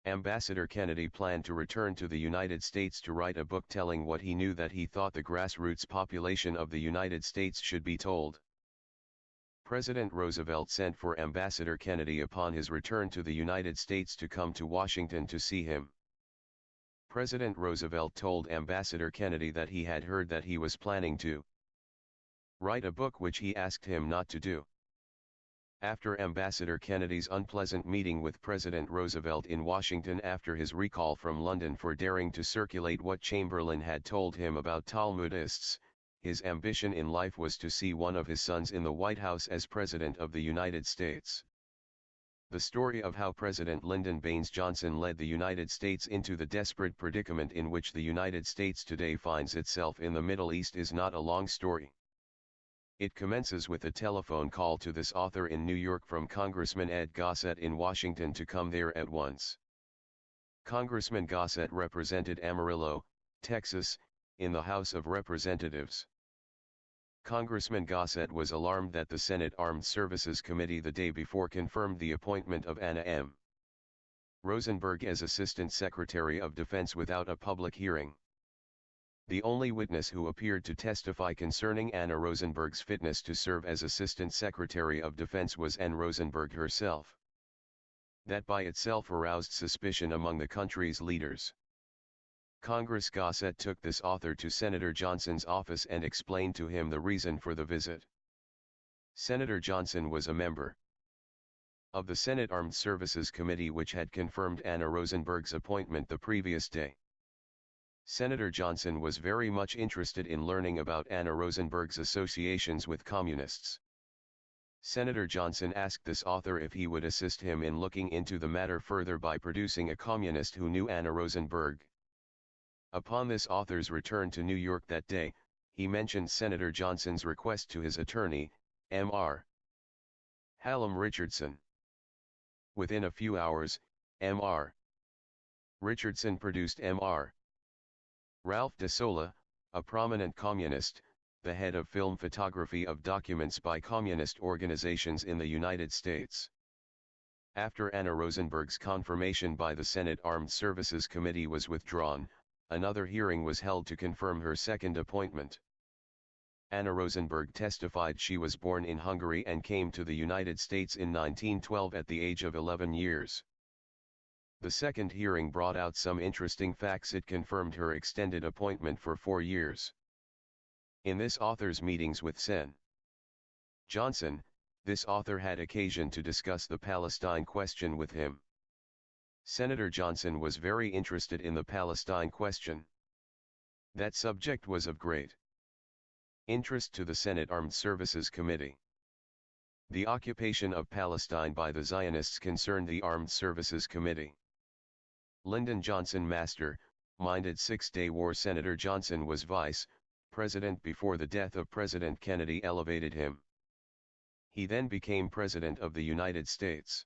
B: Ambassador Kennedy planned to return to the United States to write a book telling what he knew that he thought the grassroots population of the United States should be told. President Roosevelt sent for Ambassador Kennedy upon his return to the United States to come to Washington to see him. President Roosevelt told Ambassador Kennedy that he had heard that he was planning to write a book, which he asked him not to do. After Ambassador Kennedy's unpleasant meeting with President Roosevelt in Washington after his recall from London for daring to circulate what Chamberlain had told him about Talmudists, his ambition in life was to see one of his sons in the White House as President of the United States. The story of how President Lyndon Baines Johnson led the United States into the desperate predicament in which the United States today finds itself in the Middle East is not a long story. It commences with a telephone call to this author in New York from Congressman Ed Gossett in Washington to come there at once. Congressman Gossett represented Amarillo, Texas, in the House of Representatives. Congressman Gossett was alarmed that the Senate Armed Services Committee the day before confirmed the appointment of Anna M. Rosenberg as Assistant Secretary of Defense without a public hearing. The only witness who appeared to testify concerning Anna Rosenberg's fitness to serve as Assistant Secretary of Defense was Anne Rosenberg herself. That by itself aroused suspicion among the country's leaders. Congress Gossett took this author to Senator Johnson's office and explained to him the reason for the visit. Senator Johnson was a member of the Senate Armed Services Committee, which had confirmed Anna Rosenberg's appointment the previous day. Senator Johnson was very much interested in learning about Anna Rosenberg's associations with communists. Senator Johnson asked this author if he would assist him in looking into the matter further by producing a communist who knew Anna Rosenberg. Upon this author's return to New York that day, he mentioned Senator Johnson's request to his attorney, Mr. Hallam Richardson. Within a few hours, Mr. Richardson produced Mr. Ralph de Sola, a prominent communist, the head of film photography of documents by communist organizations in the United States. After Anna Rosenberg's confirmation by the Senate Armed Services Committee was withdrawn, another hearing was held to confirm her second appointment. Anna Rosenberg testified she was born in Hungary and came to the United States in 1912 at the age of 11 years. The second hearing brought out some interesting facts. It confirmed her extended appointment for 4 years. In this author's meetings with Sen. Johnson, this author had occasion to discuss the Palestine question with him. Senator Johnson was very interested in the Palestine question. That subject was of great interest to the Senate Armed Services Committee. The occupation of Palestine by the Zionists concerned the Armed Services Committee. Lyndon Johnson master-minded Six-Day War. Senator Johnson was vice president before the death of President Kennedy elevated him. He then became President of the United States.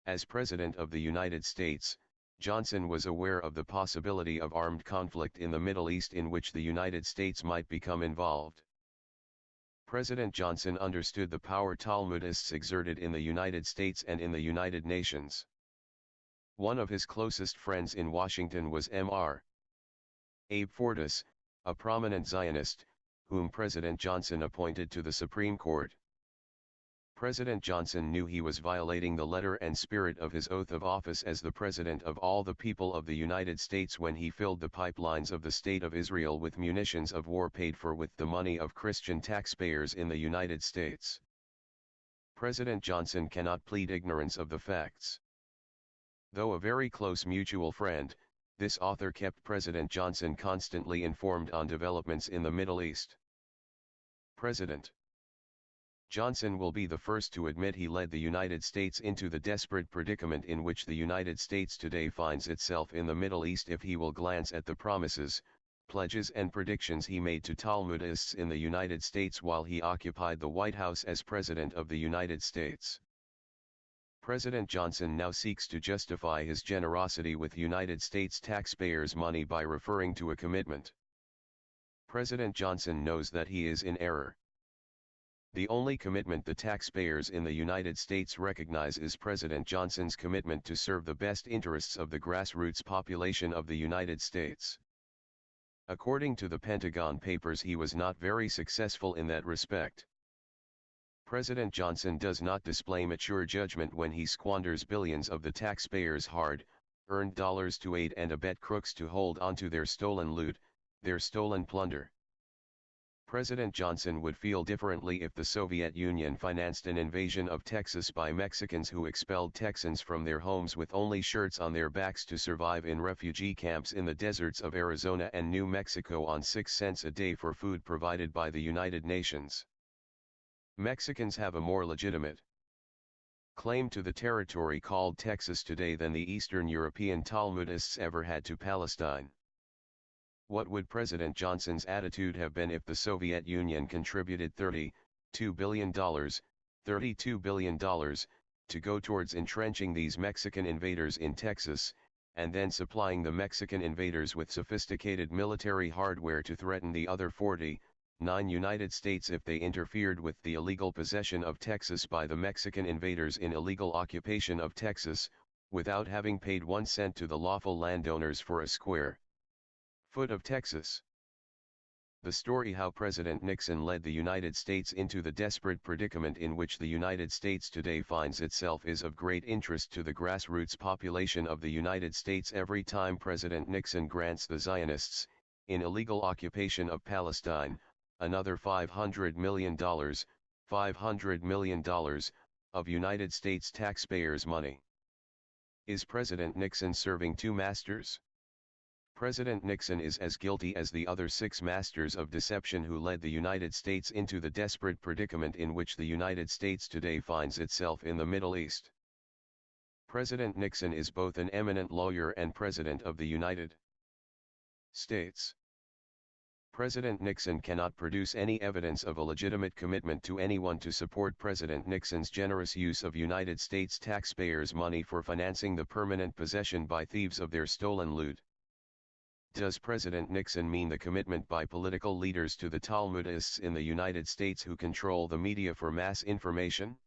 B: As President of the United States, Johnson was aware of the possibility of armed conflict in the Middle East in which the United States might become involved. President Johnson understood the power Talmudists exerted in the United States and in the United Nations. One of his closest friends in Washington was Mr. Abe Fortas, a prominent Zionist, whom President Johnson appointed to the Supreme Court. President Johnson knew he was violating the letter and spirit of his oath of office as the President of all the people of the United States when he filled the pipelines of the State of Israel with munitions of war paid for with the money of Christian taxpayers in the United States. President Johnson cannot plead ignorance of the facts. Though a very close mutual friend, this author kept President Johnson constantly informed on developments in the Middle East. President Johnson will be the first to admit he led the United States into the desperate predicament in which the United States today finds itself in the Middle East if he will glance at the promises, pledges and predictions he made to Talmudists in the United States while he occupied the White House as President of the United States. President Johnson now seeks to justify his generosity with United States taxpayers' money by referring to a commitment. President Johnson knows that he is in error. The only commitment the taxpayers in the United States recognize is President Johnson's commitment to serve the best interests of the grassroots population of the United States. According to the Pentagon Papers, he was not very successful in that respect. President Johnson does not display mature judgment when he squanders billions of the taxpayers' hard-earned dollars to aid and abet crooks to hold onto their stolen loot, their stolen plunder. President Johnson would feel differently if the Soviet Union financed an invasion of Texas by Mexicans who expelled Texans from their homes with only shirts on their backs to survive in refugee camps in the deserts of Arizona and New Mexico on 6 cents a day for food provided by the United Nations. Mexicans have a more legitimate claim to the territory called Texas today than the Eastern European Talmudists ever had to Palestine. What would President Johnson's attitude have been if the Soviet Union contributed $32 billion to go towards entrenching these Mexican invaders in Texas, and then supplying the Mexican invaders with sophisticated military hardware to threaten the other 49 United States if they interfered with the illegal possession of Texas by the Mexican invaders in illegal occupation of Texas, without having paid 1 cent to the lawful landowners for a square foot of Texas? The story how President Nixon led the United States into the desperate predicament in which the United States today finds itself is of great interest to the grassroots population of the United States. Every time President Nixon grants the Zionists, in illegal occupation of Palestine, another $500 million of United States taxpayers' money. Is President Nixon serving two masters? President Nixon is as guilty as the other 6 masters of deception who led the United States into the desperate predicament in which the United States today finds itself in the Middle East. President Nixon is both an eminent lawyer and President of the United States. President Nixon cannot produce any evidence of a legitimate commitment to anyone to support President Nixon's generous use of United States taxpayers' money for financing the permanent possession by thieves of their stolen loot. Does President Nixon mean the commitment by political leaders to the Talmudists in the United States who control the media for mass information?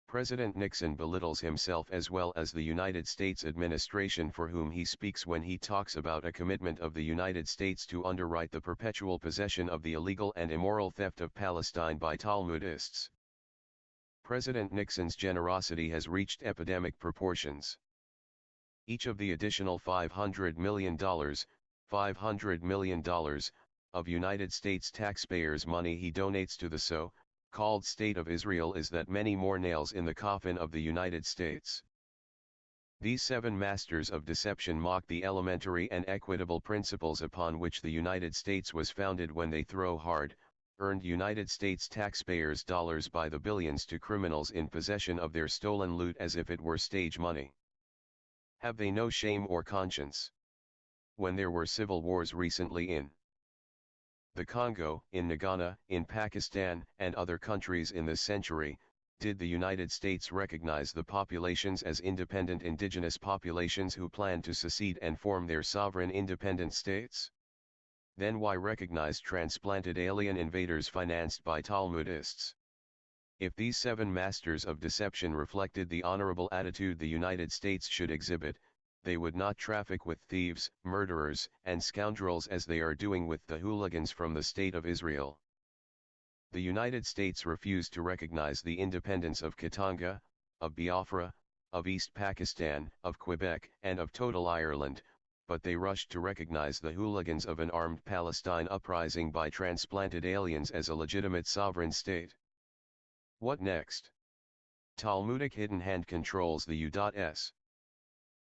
B: President Nixon belittles himself as well as the United States administration for whom he speaks when he talks about a commitment of the United States to underwrite the perpetual possession of the illegal and immoral theft of Palestine by Talmudists. President Nixon's generosity has reached epidemic proportions. Each of the additional $500 million of United States taxpayers' money he donates to the so-called State of Israel is that many more nails in the coffin of the United States. These 7 masters of deception mock the elementary and equitable principles upon which the United States was founded when they throw hard-earned United States taxpayers' dollars by the billions to criminals in possession of their stolen loot as if it were stage money. Have they no shame or conscience? When there were civil wars recently in the Congo, in Ghana, in Pakistan, and other countries in this century, did the United States recognize the populations as independent indigenous populations who planned to secede and form their sovereign independent states? Then why recognize transplanted alien invaders financed by Talmudists? If these 7 masters of deception reflected the honorable attitude the United States should exhibit, they would not traffic with thieves, murderers, and scoundrels as they are doing with the hooligans from the State of Israel. The United States refused to recognize the independence of Katanga, of Biafra, of East Pakistan, of Quebec, and of Total Ireland, but they rushed to recognize the hooligans of an armed Palestine uprising by transplanted aliens as a legitimate sovereign state. What next? Talmudic hidden hand controls the U.S.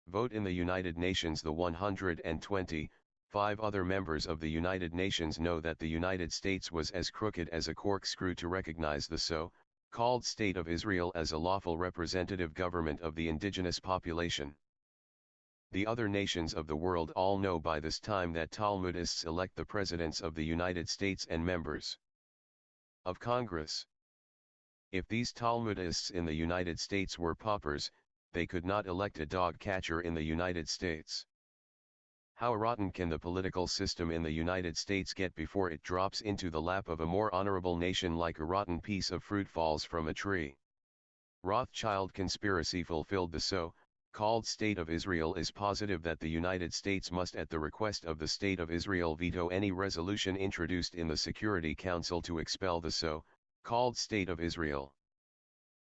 B: vote in the United Nations. The 125 other members of the United Nations know that the United States was as crooked as a corkscrew to recognize the so-called State of Israel as a lawful representative government of the indigenous population. The other nations of the world all know by this time that Talmudists elect the presidents of the United States and members of Congress. If these Talmudists in the United States were paupers, they could not elect a dog catcher in the United States. How rotten can the political system in the United States get before it drops into the lap of a more honorable nation like a rotten piece of fruit falls from a tree? Rothschild conspiracy fulfilled. The so-called State of Israel is positive that the United States must at the request of the State of Israel veto any resolution introduced in the Security Council to expel the so called State of Israel.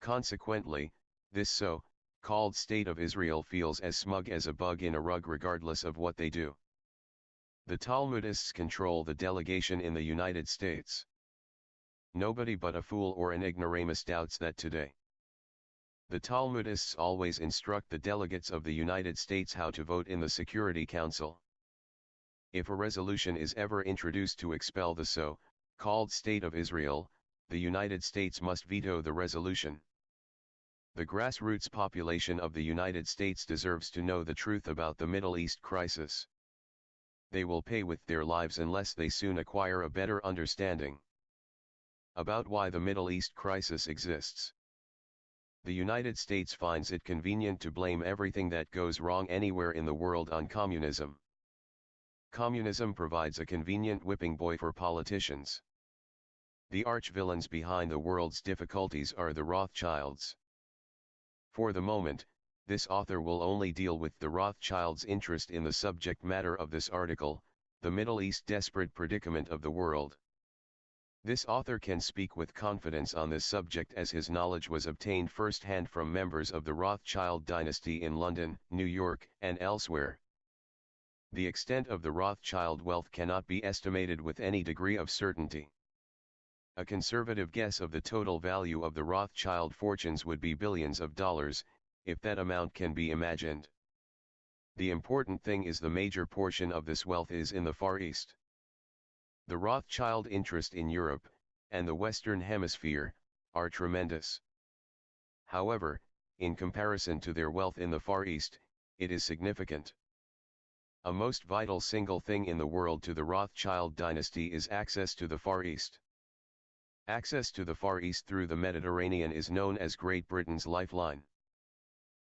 B: Consequently, this so-called State of Israel feels as smug as a bug in a rug regardless of what they do. The Talmudists control the delegation in the United States. Nobody but a fool or an ignoramus doubts that today. The Talmudists always instruct the delegates of the United States how to vote in the Security Council. If a resolution is ever introduced to expel the so-called State of Israel, the United States must veto the resolution. The grassroots population of the United States deserves to know the truth about the Middle East crisis. They will pay with their lives unless they soon acquire a better understanding about why the Middle East crisis exists. The United States finds it convenient to blame everything that goes wrong anywhere in the world on communism. Communism provides a convenient whipping boy for politicians. The arch-villains behind the world's difficulties are the Rothschilds. For the moment, this author will only deal with the Rothschilds' interest in the subject matter of this article, the Middle East desperate predicament of the world. This author can speak with confidence on this subject as his knowledge was obtained first-hand from members of the Rothschild dynasty in London, New York, and elsewhere. The extent of the Rothschild wealth cannot be estimated with any degree of certainty. A conservative guess of the total value of the Rothschild fortunes would be billions of dollars, if that amount can be imagined. The important thing is the major portion of this wealth is in the Far East. The Rothschild interest in Europe, and the Western Hemisphere, are tremendous. However, in comparison to their wealth in the Far East, it is significant. A most vital single thing in the world to the Rothschild dynasty is access to the Far East. Access to the Far East through the Mediterranean is known as Great Britain's lifeline.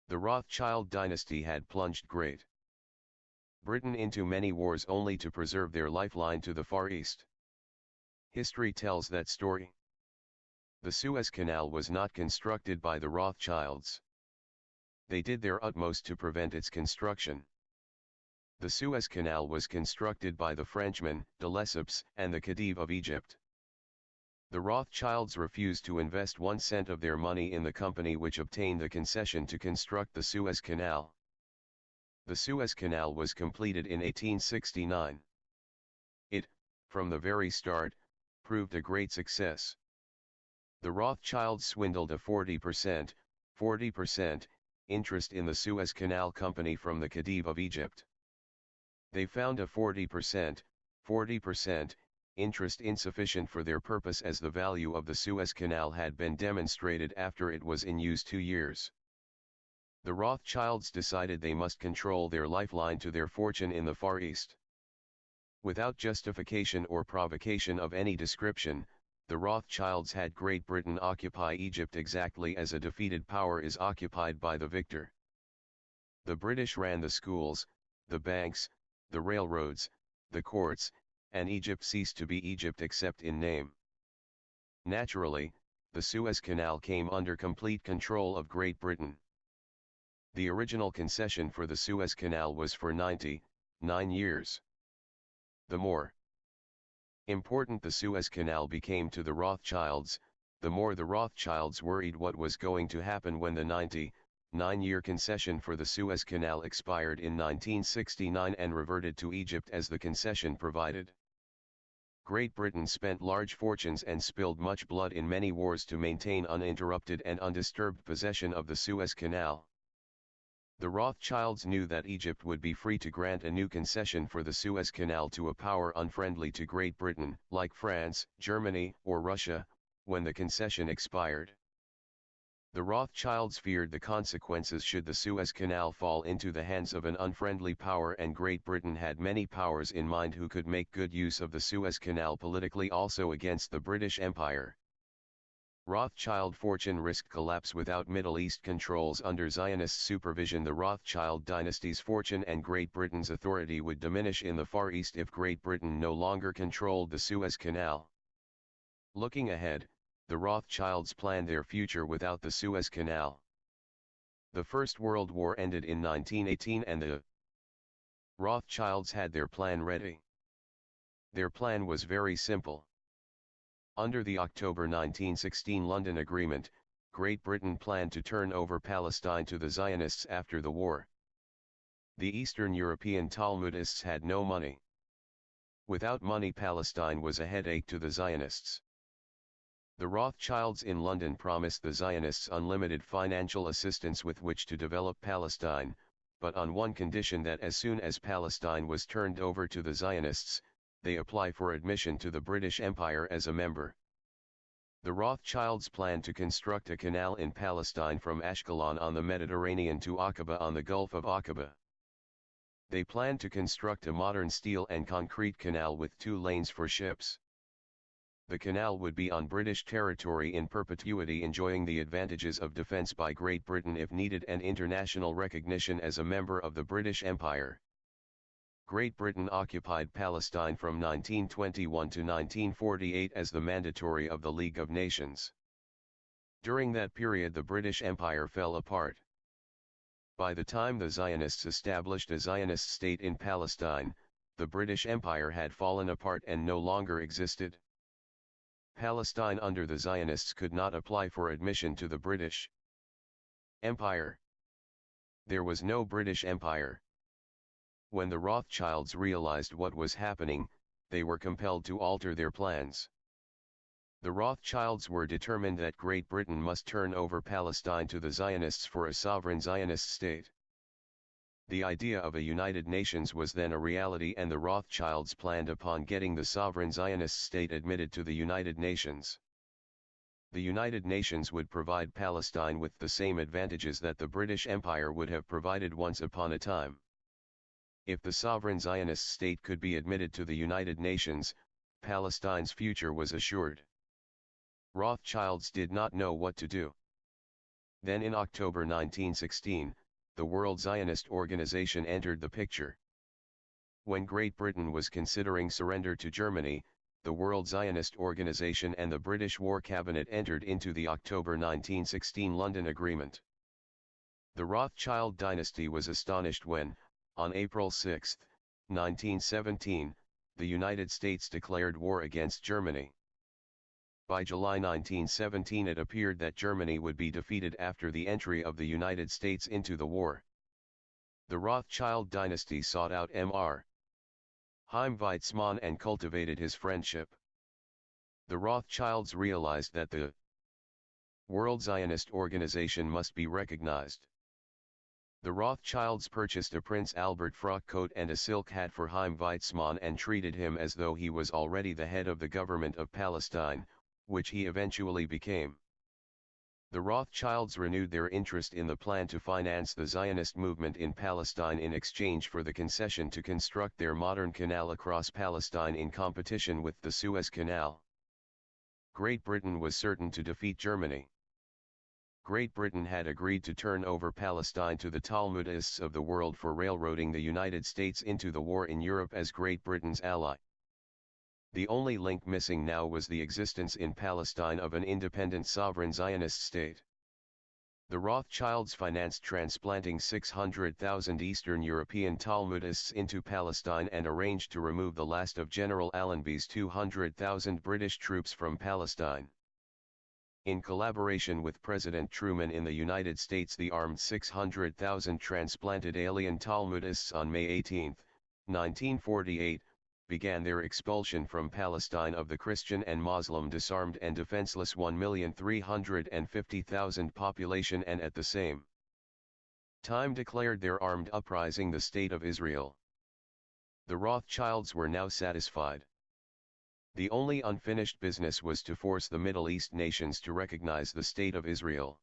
B: The Rothschild dynasty had plunged Great Britain into many wars only to preserve their lifeline to the Far East. History tells that story. The Suez Canal was not constructed by the Rothschilds. They did their utmost to prevent its construction. The Suez Canal was constructed by the Frenchmen, de Lesseps, and the Khedive of Egypt. The Rothschilds refused to invest 1 cent of their money in the company which obtained the concession to construct the Suez Canal. The Suez Canal was completed in 1869. It, from the very start, proved a great success. The Rothschilds swindled a 40% interest in the Suez Canal Company from the Khedive of Egypt. They found a 40% interest insufficient for their purpose as the value of the Suez Canal had been demonstrated after it was in use 2 years. The Rothschilds decided they must control their lifeline to their fortune in the Far East. Without justification or provocation of any description, the Rothschilds had Great Britain occupy Egypt exactly as a defeated power is occupied by the victor. The British ran the schools, the banks, the railroads, the courts, and Egypt ceased to be Egypt except in name. Naturally, the Suez Canal came under complete control of Great Britain. The original concession for the Suez Canal was for 99 years. The more important the Suez Canal became to the Rothschilds, the more the Rothschilds worried what was going to happen when the 99-year concession for the Suez Canal expired in 1969 and reverted to Egypt as the concession provided. Great Britain spent large fortunes and spilled much blood in many wars to maintain uninterrupted and undisturbed possession of the Suez Canal. The Rothschilds knew that Egypt would be free to grant a new concession for the Suez Canal to a power unfriendly to Great Britain, like France, Germany, or Russia, when the concession expired. The Rothschilds feared the consequences should the Suez Canal fall into the hands of an unfriendly power, and Great Britain had many powers in mind who could make good use of the Suez Canal politically also against the British Empire. Rothschild fortune risked collapse without Middle East controls under Zionist supervision. The Rothschild dynasty's fortune and Great Britain's authority would diminish in the Far East if Great Britain no longer controlled the Suez Canal. Looking ahead, the Rothschilds planned their future without the Suez Canal. The First World War ended in 1918 and the Rothschilds had their plan ready. Their plan was very simple. Under the October 1916 London Agreement, Great Britain planned to turn over Palestine to the Zionists after the war. The Eastern European Talmudists had no money. Without money, Palestine was a headache to the Zionists. The Rothschilds in London promised the Zionists unlimited financial assistance with which to develop Palestine, but on one condition: that as soon as Palestine was turned over to the Zionists, they apply for admission to the British Empire as a member. The Rothschilds planned to construct a canal in Palestine from Ashkelon on the Mediterranean to Aqaba on the Gulf of Aqaba. They planned to construct a modern steel and concrete canal with 2 lanes for ships. The canal would be on British territory in perpetuity, enjoying the advantages of defence by Great Britain if needed and international recognition as a member of the British Empire. Great Britain occupied Palestine from 1921 to 1948 as the mandatory of the League of Nations. During that period the British Empire fell apart. By the time the Zionists established a Zionist state in Palestine, the British Empire had fallen apart and no longer existed. Palestine under the Zionists could not apply for admission to the British Empire. There was no British Empire. When the Rothschilds realized what was happening, they were compelled to alter their plans. The Rothschilds were determined that Great Britain must turn over Palestine to the Zionists for a sovereign Zionist state. The idea of a United Nations was then a reality, and the Rothschilds planned upon getting the sovereign Zionist state admitted to the United Nations. The United Nations would provide Palestine with the same advantages that the British Empire would have provided once upon a time. If the sovereign Zionist state could be admitted to the United Nations, Palestine's future was assured. Rothschilds did not know what to do. Then in October 1916, the World Zionist Organization entered the picture. When Great Britain was considering surrender to Germany, the World Zionist Organization and the British War Cabinet entered into the October 1916 London Agreement. The Rothschild dynasty was astonished when, on April 6, 1917, the United States declared war against Germany. By July 1917 it appeared that Germany would be defeated after the entry of the United States into the war. The Rothschild dynasty sought out Mr. Chaim Weizmann and cultivated his friendship. The Rothschilds realized that the World Zionist Organization must be recognized. The Rothschilds purchased a Prince Albert frock coat and a silk hat for Chaim Weizmann and treated him as though he was already the head of the government of Palestine, which he eventually became. The Rothschilds renewed their interest in the plan to finance the Zionist movement in Palestine in exchange for the concession to construct their modern canal across Palestine in competition with the Suez Canal. Great Britain was certain to defeat Germany. Great Britain had agreed to turn over Palestine to the Talmudists of the world for railroading the United States into the war in Europe as Great Britain's ally. The only link missing now was the existence in Palestine of an independent sovereign Zionist state. The Rothschilds financed transplanting 600,000 Eastern European Talmudists into Palestine and arranged to remove the last of General Allenby's 200,000 British troops from Palestine. In collaboration with President Truman in the United States, the armed 600,000 transplanted alien Talmudists on May 18, 1948, began their expulsion from Palestine of the Christian and Muslim disarmed and defenseless 1,350,000 population, and at the same time declared their armed uprising the State of Israel. The Rothschilds were now satisfied. The only unfinished business was to force the Middle East nations to recognize the State of Israel.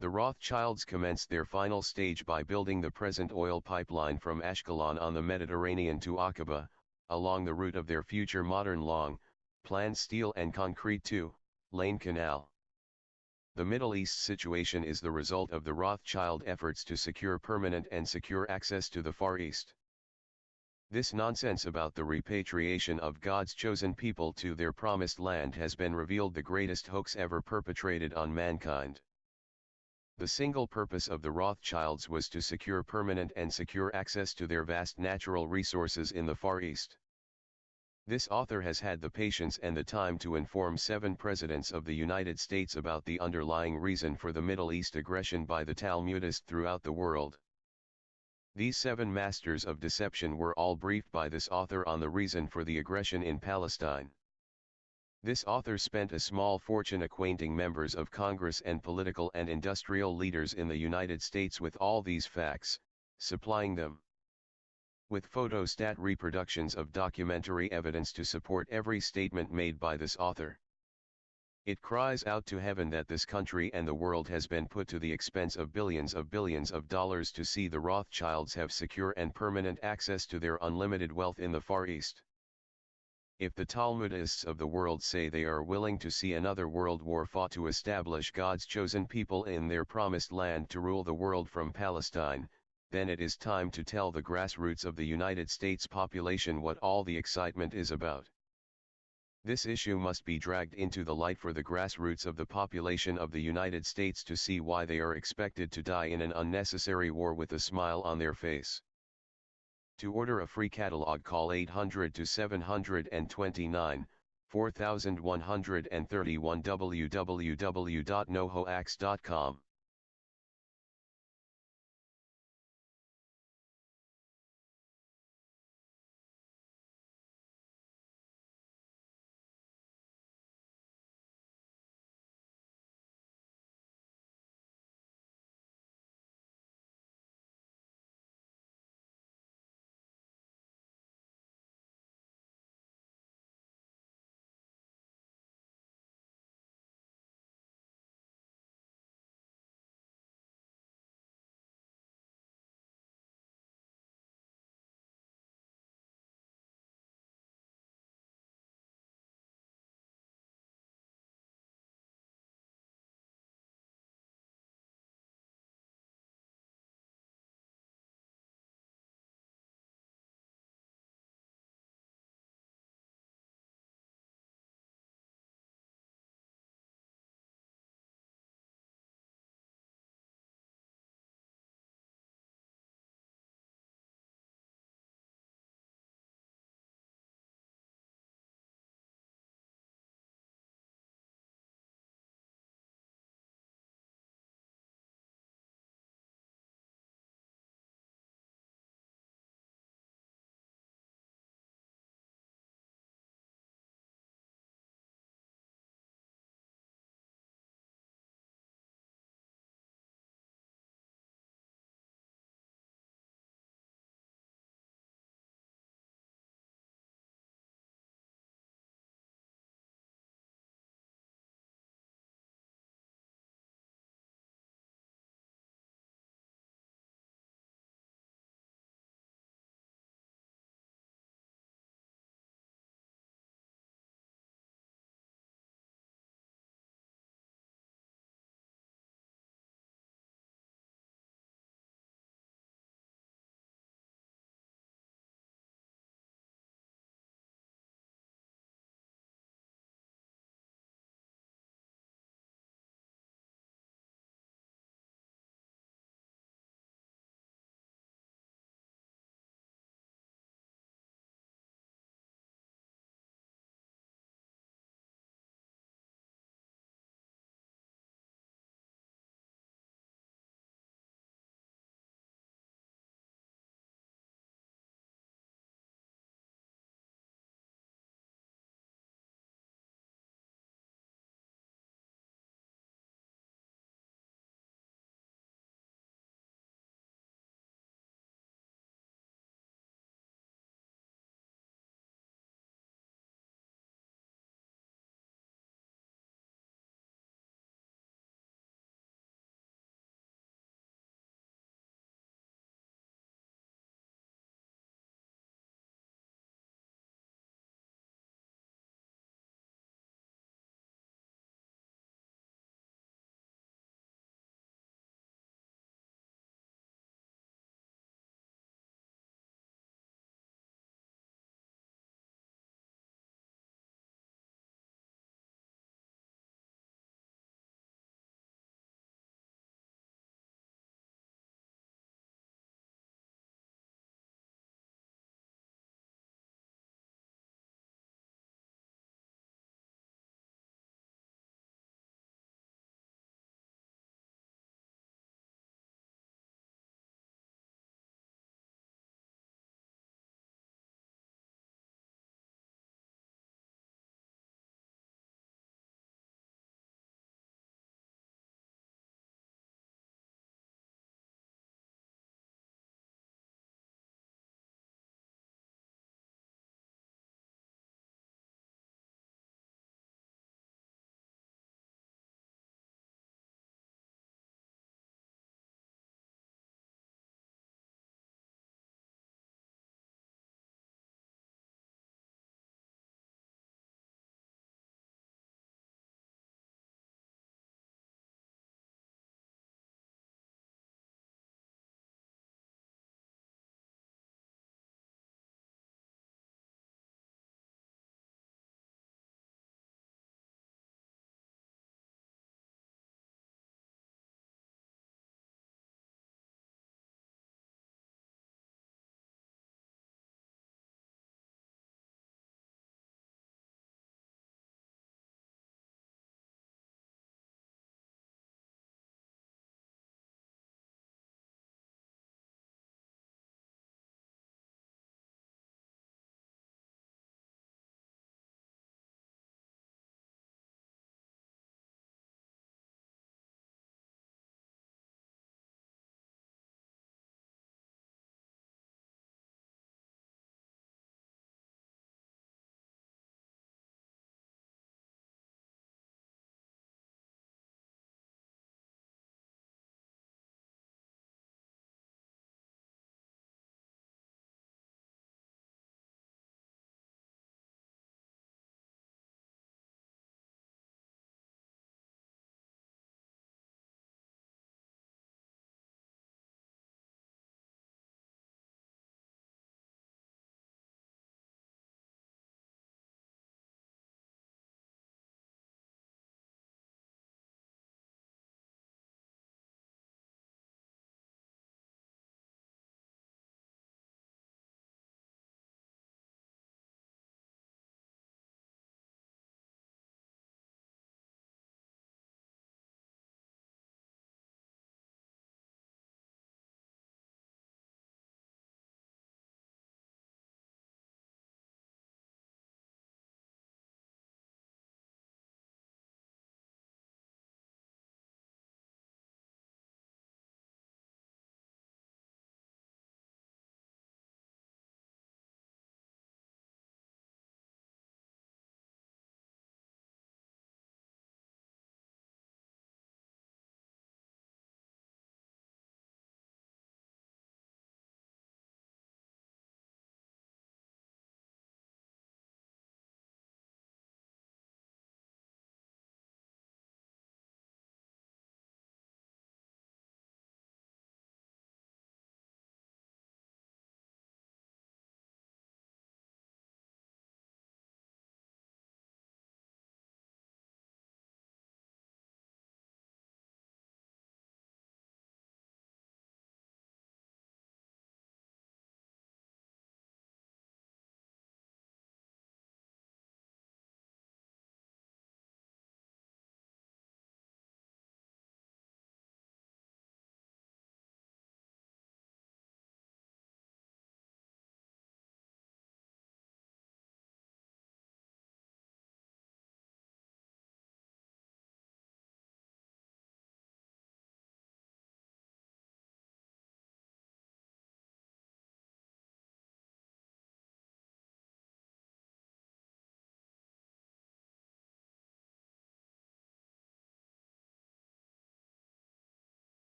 B: The Rothschilds commenced their final stage by building the present oil pipeline from Ashkelon on the Mediterranean to Aqaba, along the route of their future modern planned steel and concrete two-lane canal. The Middle East situation is the result of the Rothschild efforts to secure permanent and secure access to the Far East. This nonsense about the repatriation of God's chosen people to their promised land has been revealed the greatest hoax ever perpetrated on mankind. The single purpose of the Rothschilds was to secure permanent and secure access to their vast natural resources in the Far East. This author has had the patience and the time to inform 7 presidents of the United States about the underlying reason for the Middle East aggression by the Talmudists throughout the world. These 7 masters of deception were all briefed by this author on the reason for the aggression in Palestine. This author spent a small fortune acquainting members of Congress and political and industrial leaders in the United States with all these facts, supplying them with photostat reproductions of documentary evidence to support every statement made by this author. It cries out to heaven that this country and the world has been put to the expense of billions of dollars to see the Rothschilds have secure and permanent access to their unlimited wealth in the Far East. If the Talmudists of the world say they are willing to see another world war fought to establish God's chosen people in their promised land to rule the world from Palestine, then it is time to tell the grassroots of the United States population what all the excitement is about. This issue must be dragged into the light for the grassroots of the population of the United States to see why they are expected to die in an unnecessary war with a smile on their face. To order a free catalog, call 800-729-4131 www.nohoax.com.